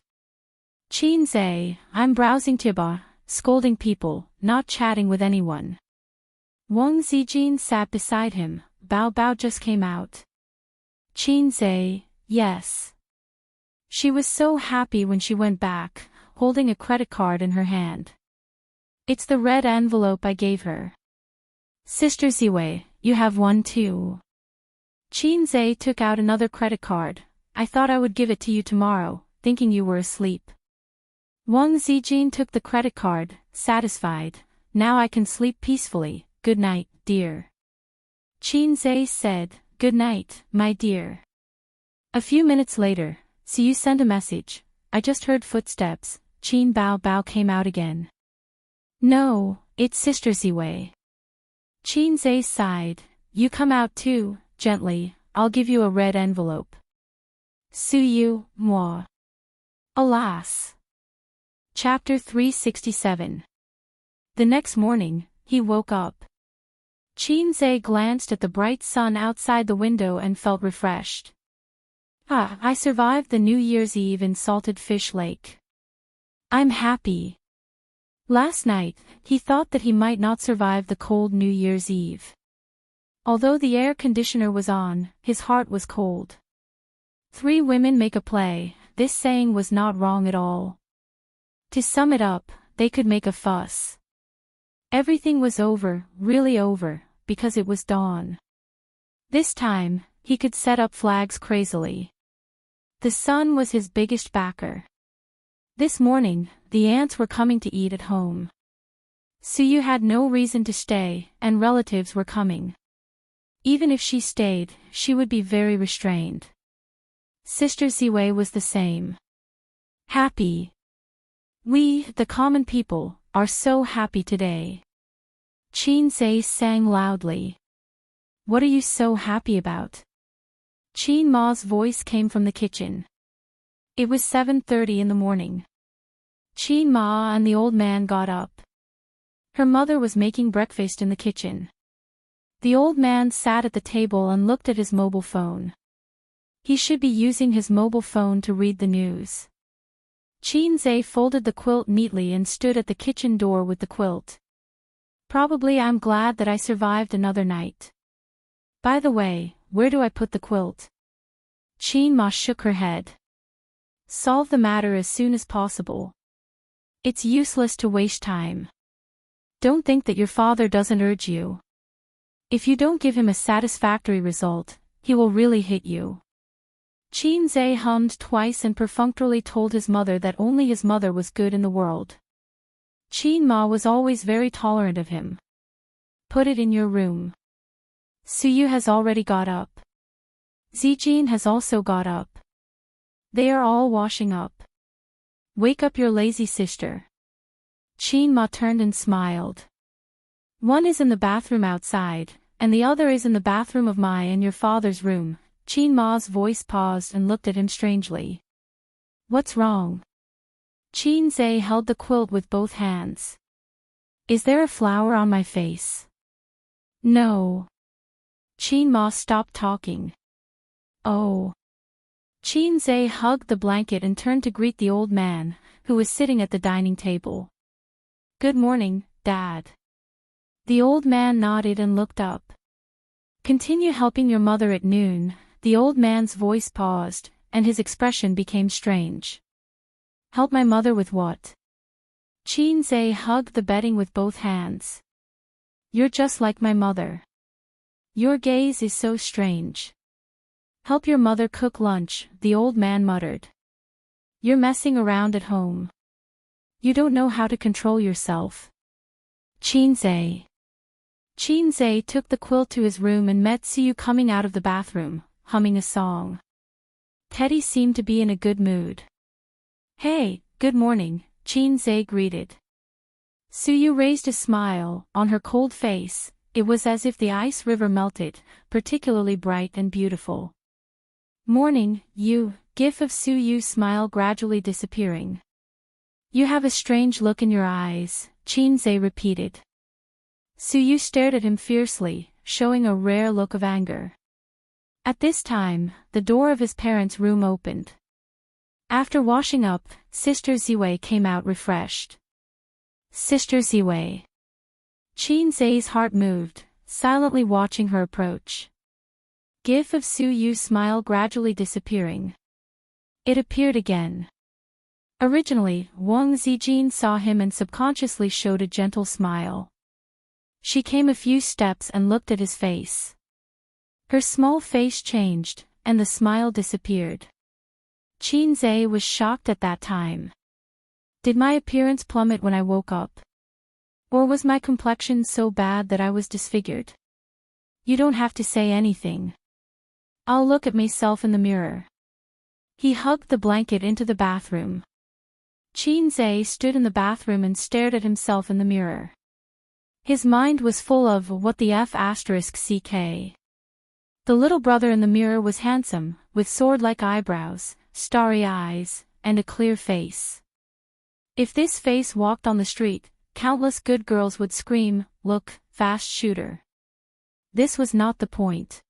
Qin Zhe, I'm browsing Tiba, scolding people, not chatting with anyone. Wang Zijin sat beside him. Bao just came out. Qin Zhe, yes. She was so happy when she went back, holding a credit card in her hand. It's the red envelope I gave her. Sister Ziwei, you have one too. Qin Zhe took out another credit card. I thought I would give it to you tomorrow, thinking you were asleep. Wang Zijin took the credit card, satisfied. Now I can sleep peacefully. Good night, dear. Qin Zhe said, Good night, my dear. A few minutes later, Siyu sent a message. I just heard footsteps. Qin Bao Bao came out again. No, it's Sister Ziwei. Qin Zhe sighed. You come out too, gently, I'll give you a red envelope. Suyu, moi. Alas. Chapter 367. The next morning, he woke up. Qin Zhe glanced at the bright sun outside the window and felt refreshed. Ah, I survived the New Year's Eve in Salted Fish Lake. I'm happy. Last night, he thought that he might not survive the cold New Year's Eve. Although the air conditioner was on, his heart was cold. 3 women make a play, this saying was not wrong at all. To sum it up, they could make a fuss. Everything was over, really over, because it was dawn. This time, he could set up flags crazily. The sun was his biggest backer. This morning, the ants were coming to eat at home. Suyu had no reason to stay, and relatives were coming. Even if she stayed, she would be very restrained. Sister Ziwei was the same. Happy. We, the common people, are so happy today. Qin Zhe sang loudly. What are you so happy about? Qin Ma's voice came from the kitchen. It was 7:30 in the morning. Qin Ma and the old man got up. Her mother was making breakfast in the kitchen. The old man sat at the table and looked at his mobile phone. He should be using his mobile phone to read the news. Qin Zhe folded the quilt neatly and stood at the kitchen door with the quilt. Probably I'm glad that I survived another night. By the way, where do I put the quilt? Qin Ma shook her head. Solve the matter as soon as possible. It's useless to waste time. Don't think that your father doesn't urge you. If you don't give him a satisfactory result, he will really hit you. Qin Zhe hummed twice and perfunctorily told his mother that only his mother was good in the world. Qin Ma was always very tolerant of him. Put it in your room. Suyu has already got up. Zijin has also got up. They are all washing up. Wake up your lazy sister. Qin Ma turned and smiled. One is in the bathroom outside, and the other is in the bathroom of my and your father's room. Qin Ma's voice paused and looked at him strangely. What's wrong? Qin Zhe held the quilt with both hands. Is there a flower on my face? No. Qin Ma stopped talking. Oh. Qin Zhe hugged the blanket and turned to greet the old man, who was sitting at the dining table. Good morning, Dad. The old man nodded and looked up. Continue helping your mother at noon. The old man's voice paused, and his expression became strange. Help my mother with what? Qin Zhe hugged the bedding with both hands. You're just like my mother. Your gaze is so strange. Help your mother cook lunch, the old man muttered. You're messing around at home. You don't know how to control yourself. Qin Zhe. Qin Zhe took the quilt to his room and met Suyu coming out of the bathroom, humming a song. Teddy seemed to be in a good mood. Hey, good morning, Qin Zhe greeted. Suyu raised a smile. On her cold face, it was as if the ice river melted, particularly bright and beautiful. Morning, you, gif of Suyu's smile gradually disappearing. You have a strange look in your eyes, Qin Zhe repeated. Suyu stared at him fiercely, showing a rare look of anger. At this time, the door of his parents' room opened. After washing up, Sister Ziwei came out refreshed. Sister Ziwei. Qin Zhe's heart moved, silently watching her approach. Gif of Suyu's smile gradually disappearing. It appeared again. Originally, Wang Zijin saw him and subconsciously showed a gentle smile. She came a few steps and looked at his face. Her small face changed, and the smile disappeared. Qin Zhe was shocked at that time. Did my appearance plummet when I woke up? Or was my complexion so bad that I was disfigured? You don't have to say anything. I'll look at myself in the mirror. He hugged the blanket into the bathroom. Qin stood in the bathroom and stared at himself in the mirror. His mind was full of what the f*ck. The little brother in the mirror was handsome, with sword-like eyebrows, starry eyes, and a clear face. If this face walked on the street, countless good girls would scream, "Look, fast shooter." This was not the point.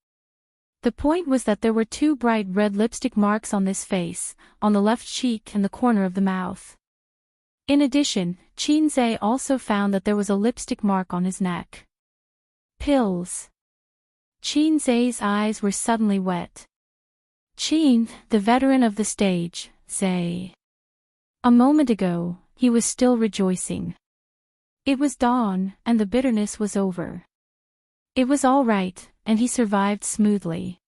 The point was that there were two bright red lipstick marks on this face, on the left cheek and the corner of the mouth. In addition, Qin also found that there was a lipstick mark on his neck. Pills. Qin's eyes were suddenly wet. Qin, the veteran of the stage, say. A moment ago, he was still rejoicing. It was dawn, and the bitterness was over. It was all right, and he survived smoothly.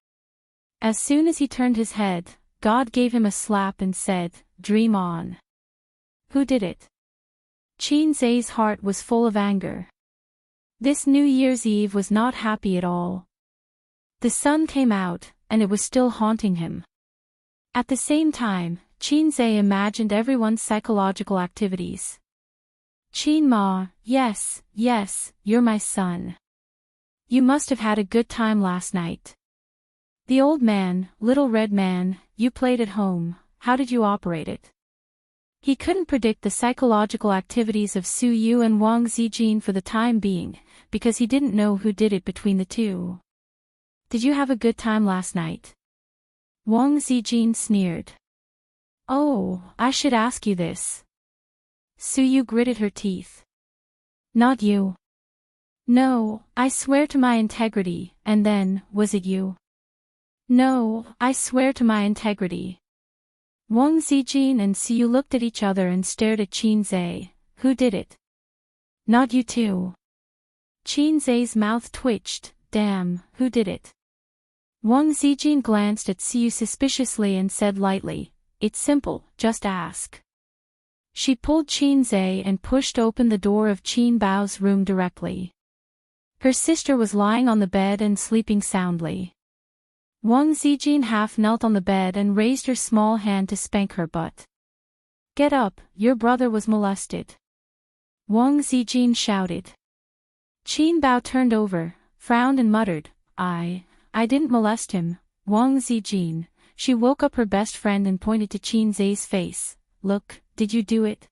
As soon as he turned his head, God gave him a slap and said, "Dream on." Who did it? Qin's heart was full of anger. This New Year's Eve was not happy at all. The sun came out, and it was still haunting him. At the same time, Qin imagined everyone's psychological activities. "Qin Ma, yes, you're my son. You must have had a good time last night. The old man, little red man, you played at home, how did you operate it?" He couldn't predict the psychological activities of Su Yu and Wang Zijin for the time being, because he didn't know who did it between the two. "Did you have a good time last night?" Wang Zijin sneered. "Oh, I should ask you this." Su Yu gritted her teeth. "Not you." "No, I swear to my integrity," and then, "Was it you?" "No, I swear to my integrity." Wang Zijin and Su Yu looked at each other and stared at Qin. "Who did it?" "Not you too." Qin's mouth twitched. "Damn, who did it?" Wang Zijin glanced at Su Yu suspiciously and said lightly, "It's simple, just ask." She pulled Qin and pushed open the door of Qin Bao's room directly. Her sister was lying on the bed and sleeping soundly. Wang Zijin half knelt on the bed and raised her small hand to spank her butt. "Get up, your brother was molested." Wang Zijin shouted. Qin Bao turned over, frowned and muttered, I didn't molest him, Wang Zijin." She woke up her best friend and pointed to Qin's face. "Look, did you do it?"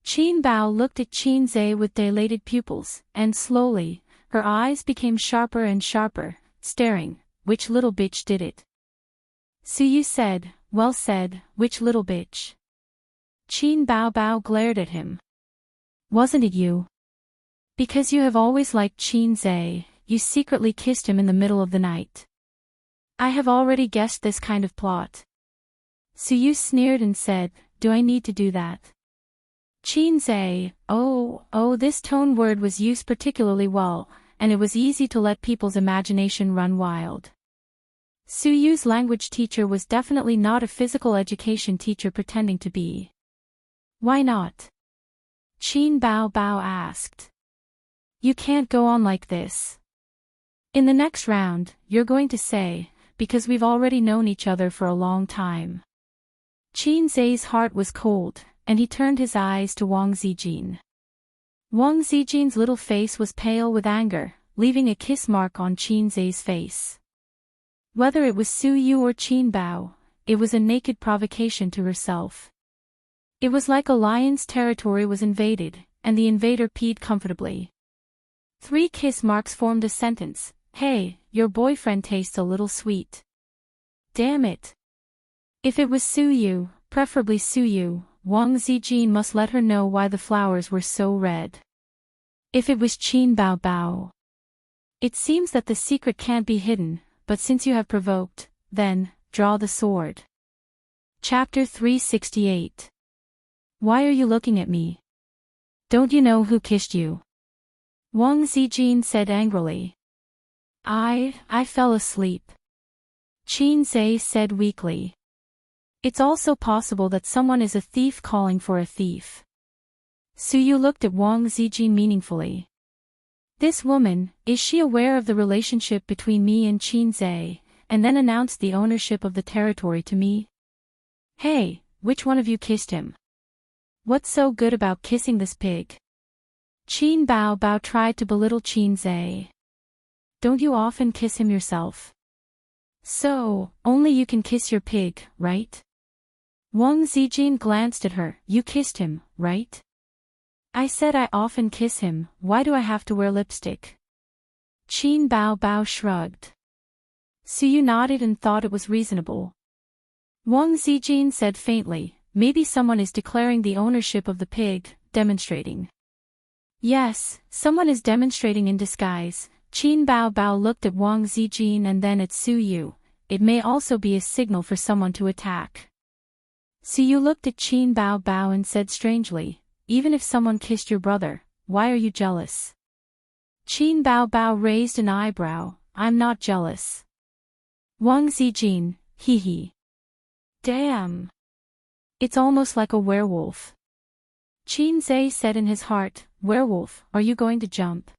Qin Bao looked at Qin with dilated pupils, and slowly, her eyes became sharper and sharper, staring. "Which little bitch did it?" Su Yu said, "Well said, which little bitch?" Qin Bao glared at him. "Wasn't it you? Because you have always liked Qin, you secretly kissed him in the middle of the night." "I have already guessed this kind of plot." Su Yu sneered and said, "Do I need to do that?" Qin oh, this tone word was used particularly well, and it was easy to let people's imagination run wild. Su Yu's language teacher was definitely not a physical education teacher pretending to be. "Why not?" Qin Bao asked. "You can't go on like this. In the next round, you're going to say, because we've already known each other for a long time." Qin's heart was cold, and he turned his eyes to Wang Zijin. Wang Zijin's little face was pale with anger, leaving a kiss mark on Qin's face. Whether it was Su Yu or Qin Bao, it was a naked provocation to herself. It was like a lion's territory was invaded, and the invader peed comfortably. 3 kiss marks formed a sentence. "Hey, your boyfriend tastes a little sweet." Damn it. If it was Su Yu, preferably Su Yu, Wang Zijin must let her know why the flowers were so red. If it was Qin Bao. It seems that the secret can't be hidden, but since you have provoked, then, draw the sword. Chapter 368. Why are you looking at me? Don't you know who kissed you? Wang Zijin said angrily. I fell asleep. Qin said weakly. It's also possible that someone is a thief calling for a thief. Su Yu looked at Wang Zijin meaningfully. This woman, is she aware of the relationship between me and Qin, and then announced the ownership of the territory to me? Hey, which one of you kissed him? What's so good about kissing this pig? Qin Bao Bao tried to belittle Qin Zhe. Don't you often kiss him yourself? So, only you can kiss your pig, right? Wang Zijin glanced at her. You kissed him, right? I said I often kiss him. Why do I have to wear lipstick? Qin Bao Bao shrugged. Suyu nodded and thought it was reasonable. Wang Zijin said faintly, maybe someone is declaring the ownership of the pig, demonstrating. Yes, someone is demonstrating in disguise. Qin Bao Bao looked at Wang Zijin and then at Suyu. It may also be a signal for someone to attack. Suyu looked at Qin Bao Bao and said strangely, even if someone kissed your brother, why are you jealous? Qin Bao Bao raised an eyebrow. I'm not jealous. Wang Zijin, hee hee. Damn. It's almost like a werewolf. Qin Zhe said in his heart, werewolf, are you going to jump?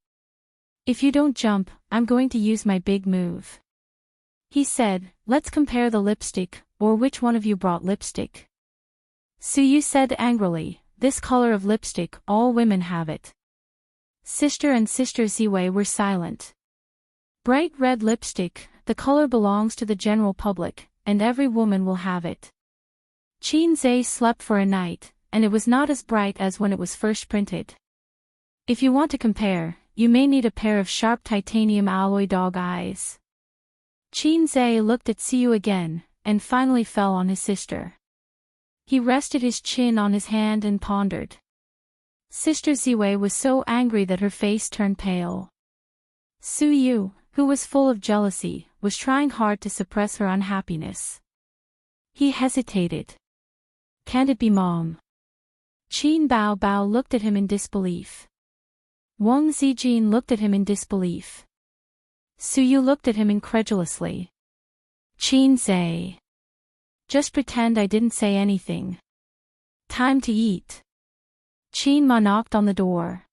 If you don't jump, I'm going to use my big move. He said, let's compare the lipstick, or which one of you brought lipstick? Suyu said angrily, this color of lipstick, all women have it. Sister and Sister Ziwei were silent. Bright red lipstick, the color belongs to the general public, and every woman will have it. Qin Zhe slept for a night, and it was not as bright as when it was first printed. If you want to compare, you may need a pair of sharp titanium alloy dog eyes. Qin Zhe looked at Suyu again, and finally fell on his sister. He rested his chin on his hand and pondered. Sister Ziwei was so angry that her face turned pale. Suyu, who was full of jealousy, was trying hard to suppress her unhappiness. He hesitated. Can't it be Mom? Qin Bao Bao looked at him in disbelief. Wang Zijin looked at him in disbelief. Suyu looked at him incredulously. Qin Zhe. Just pretend I didn't say anything. Time to eat. Qin Ma knocked on the door.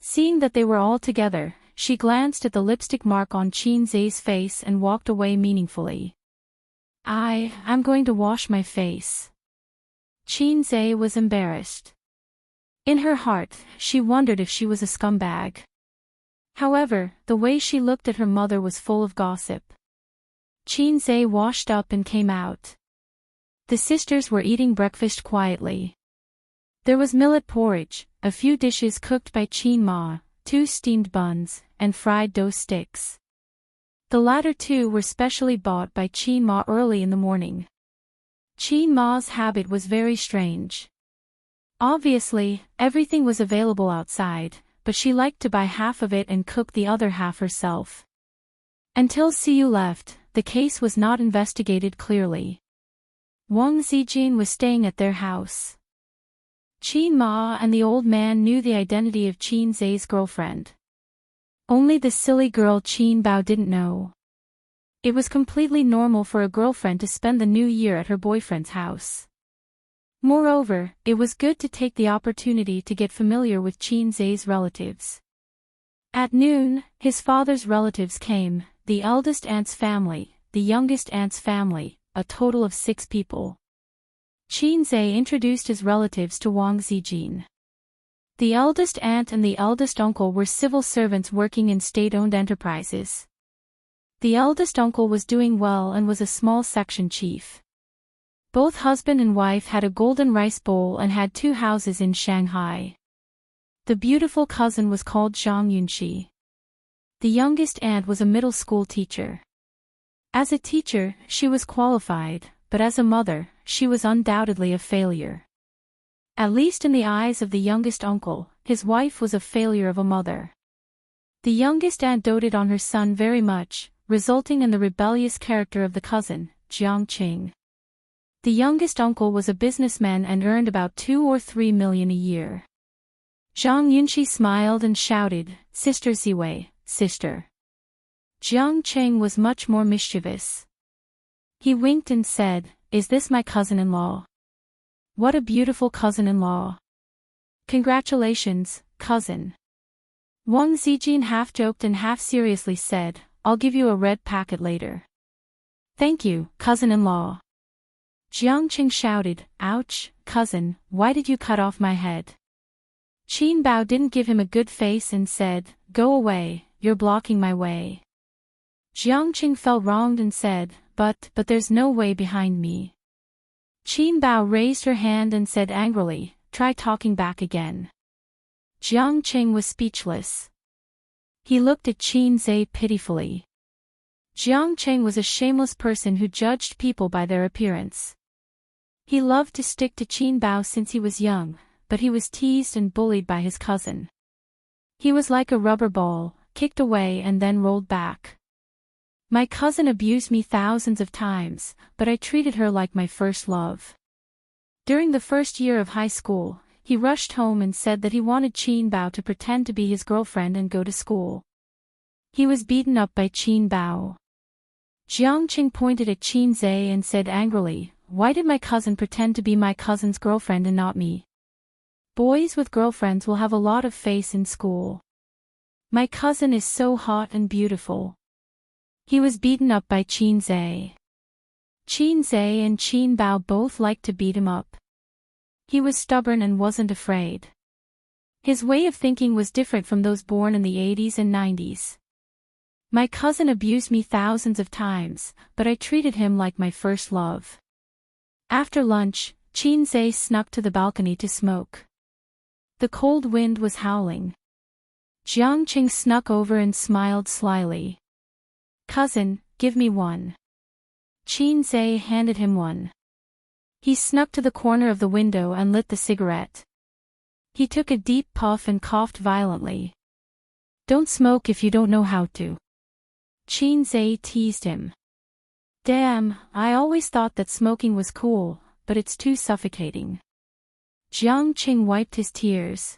Seeing that they were all together, she glanced at the lipstick mark on Qin Zhe's face and walked away meaningfully. I'm going to wash my face. Qin Zhe was embarrassed. In her heart, she wondered if she was a scumbag. However, the way she looked at her mother was full of gossip. Qin Zhe washed up and came out. The sisters were eating breakfast quietly. There was millet porridge, a few dishes cooked by Qin Ma, 2 steamed buns, and fried dough sticks. The latter two were specially bought by Qin Ma early in the morning. Qin Ma's habit was very strange. Obviously, everything was available outside, but she liked to buy half of it and cook the other half herself. Until Suyu left, the case was not investigated clearly. Wang Zijin was staying at their house. Qin Ma and the old man knew the identity of Qin Zhe's girlfriend. Only the silly girl Qin Bao didn't know. It was completely normal for a girlfriend to spend the new year at her boyfriend's house. Moreover, it was good to take the opportunity to get familiar with Qin Zhe's relatives. At noon, his father's relatives came, the eldest aunt's family, the youngest aunt's family, a total of 6 people. Qin Zhe introduced his relatives to Wang Zijin. The eldest aunt and the eldest uncle were civil servants working in state-owned enterprises. The eldest uncle was doing well and was a small section chief. Both husband and wife had a golden rice bowl and had 2 houses in Shanghai. The beautiful cousin was called Zhang Yunxi. The youngest aunt was a middle school teacher. As a teacher, she was qualified, but as a mother, she was undoubtedly a failure. At least in the eyes of the youngest uncle, his wife was a failure of a mother. The youngest aunt doted on her son very much, resulting in the rebellious character of the cousin, Jiang Qing. The youngest uncle was a businessman and earned about 2 or 3 million a year. Zhang Yunxi smiled and shouted, Sister Ziwei, sister. Jiang Qing was much more mischievous. He winked and said, is this my cousin-in-law? What a beautiful cousin-in-law. Congratulations, cousin. Wang Zijin half-joked and half-seriously said, I'll give you a red packet later. Thank you, cousin-in-law. Jiang Qing shouted, ouch, "Cousin, why did you cut off my head?" Qin Bao didn't give him a good face and said, "Go away, you're blocking my way." Xianxia felt wronged and said, but there's no way behind me." Qin Bao raised her hand and said angrily, "Try talking back again." Xianxia was speechless. He looked at Qin Zhe pitifully. Xianxia was a shameless person who judged people by their appearance. He loved to stick to Qin Bao since he was young, but he was teased and bullied by his cousin. He was like a rubber ball, kicked away and then rolled back. "My cousin abused me thousands of times, but I treated her like my first love." During the first year of high school, he rushed home and said that he wanted Qin Bao to pretend to be his girlfriend and go to school. He was beaten up by Qin Bao. Xianxia pointed at Qin Zhe and said angrily, "Why did my cousin pretend to be my cousin's girlfriend and not me? Boys with girlfriends will have a lot of face in school. My cousin is so hot and beautiful." He was beaten up by Qin Zhe. Qin Zhe and Qin Bao both liked to beat him up. He was stubborn and wasn't afraid. His way of thinking was different from those born in the 80s and 90s. "My cousin abused me thousands of times, but I treated him like my first love." After lunch, Qin Zhe snuck to the balcony to smoke. The cold wind was howling. Xianxia snuck over and smiled slyly. "Cousin, give me one." Qin Zhe handed him one. He snuck to the corner of the window and lit the cigarette. He took a deep puff and coughed violently. "Don't smoke if you don't know how to." Qin Zhe teased him. "Damn, I always thought that smoking was cool, but it's too suffocating." Xianxia wiped his tears.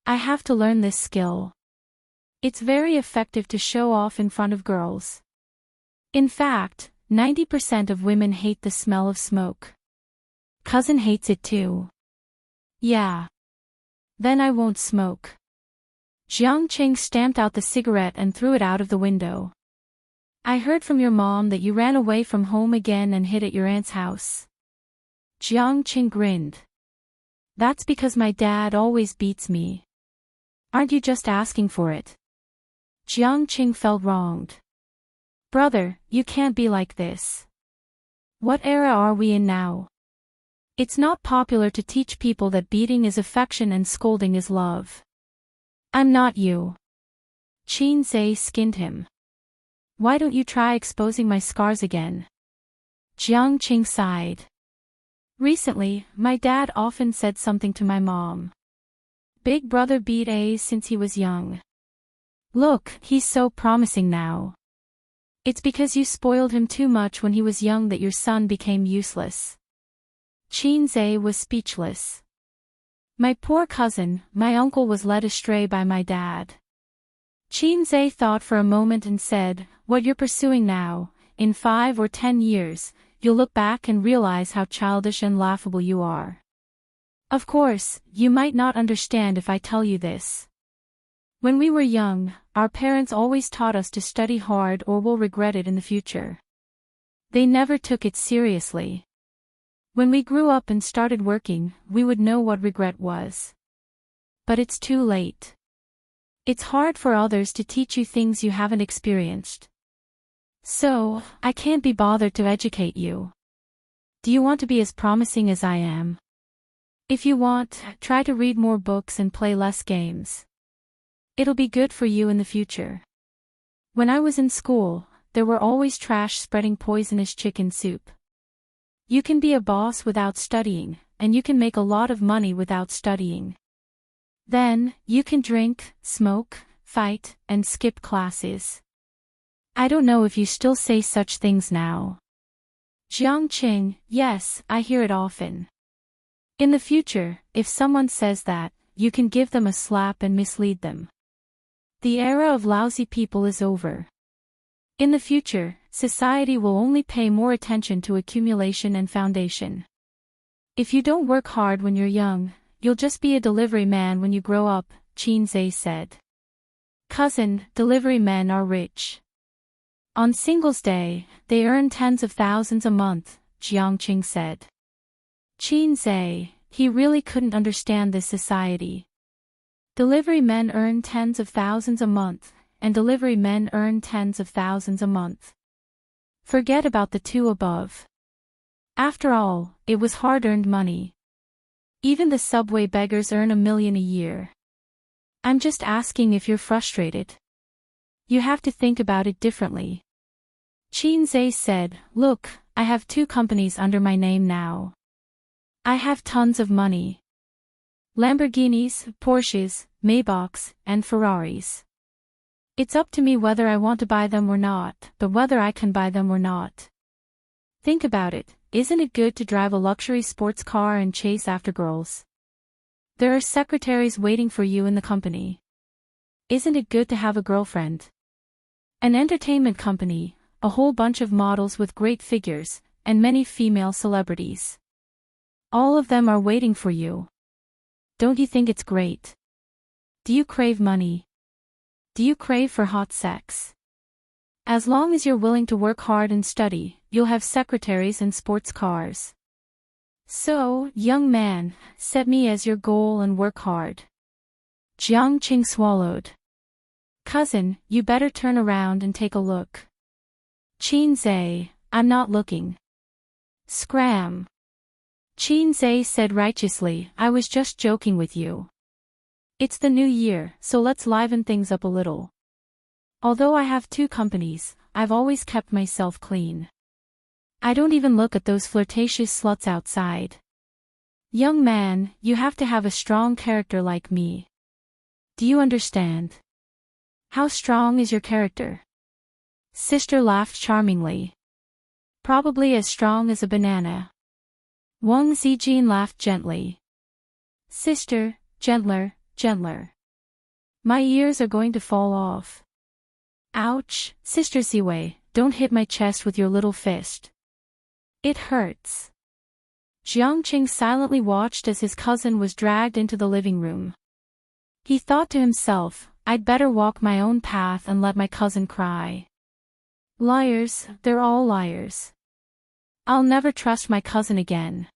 "I have to learn this skill. It's very effective to show off in front of girls. In fact, 90% of women hate the smell of smoke." "Cousin hates it too." "Yeah. Then I won't smoke." Xianxia stamped out the cigarette and threw it out of the window. "I heard from your mom that you ran away from home again and hid at your aunt's house." Xianxia grinned. "That's because my dad always beats me." "Aren't you just asking for it?" Xianxia felt wronged. "Brother, you can't be like this. What era are we in now? It's not popular to teach people that beating is affection and scolding is love." "I'm not you." Qin Zhe skinned him. "Why don't you try exposing my scars again?" Xianxia sighed. "Recently, my dad often said something to my mom. Big brother beat A's since he was young. Look, he's so promising now. It's because you spoiled him too much when he was young that your son became useless." Qin Zhe was speechless. "My poor cousin, my uncle was led astray by my dad." Qin Zhe thought for a moment and said, "What you're pursuing now, in 5 or 10 years, you'll look back and realize how childish and laughable you are. Of course, you might not understand if I tell you this. When we were young, our parents always taught us to study hard or we'll regret it in the future. They never took it seriously. When we grew up and started working, we would know what regret was. But it's too late. It's hard for others to teach you things you haven't experienced. So, I can't be bothered to educate you. Do you want to be as promising as I am? If you want, try to read more books and play less games. It'll be good for you in the future. When I was in school, there were always trash spreading poisonous chicken soup. You can be a boss without studying, and you can make a lot of money without studying. Then, you can drink, smoke, fight, and skip classes. I don't know if you still say such things now." Xianxia, "Yes, I hear it often. In the future, if someone says that, you can give them a slap and mislead them. The era of lousy people is over. In the future, society will only pay more attention to accumulation and foundation. If you don't work hard when you're young, you'll just be a delivery man when you grow up," Qin Zhe said. "Cousin, delivery men are rich. On Singles' Day, they earn tens of thousands a month," Xianxia said. Xianxia, he really couldn't understand this society. Delivery men earn tens of thousands a month, and delivery men earn tens of thousands a month. Forget about the two above. After all, it was hard-earned money. Even the subway beggars earn $1 million a year. I'm just asking if you're frustrated. You have to think about it differently. Xianxia said, look, I have 2 companies under my name now. I have tons of money. Lamborghinis, Porsches, Maybachs, and Ferraris. It's up to me whether I want to buy them or not, but whether I can buy them or not. Think about it, isn't it good to drive a luxury sports car and chase after girls? There are secretaries waiting for you in the company. Isn't it good to have a girlfriend? An entertainment company, a whole bunch of models with great figures, and many female celebrities. All of them are waiting for you. Don't you think it's great? Do you crave money? Do you crave for hot sex? As long as you're willing to work hard and study, you'll have secretaries and sports cars. So, young man, set me as your goal and work hard. Xianxia swallowed. Cousin, you better turn around and take a look. Xianxia, I'm not looking. Scram. Xianxia said righteously, I was just joking with you. It's the new year, so let's liven things up a little. Although I have 2 companies, I've always kept myself clean. I don't even look at those flirtatious sluts outside. Young man, you have to have a strong character like me. Do you understand? How strong is your character? Sister laughed charmingly. Probably as strong as a banana. Wang Zijin laughed gently. Sister, gentler, gentler. My ears are going to fall off. Ouch, Sister Ziwei, don't hit my chest with your little fist. It hurts. Xianxia silently watched as his cousin was dragged into the living room. He thought to himself, I'd better walk my own path and let my cousin cry. Liars, they're all liars. I'll never trust my cousin again.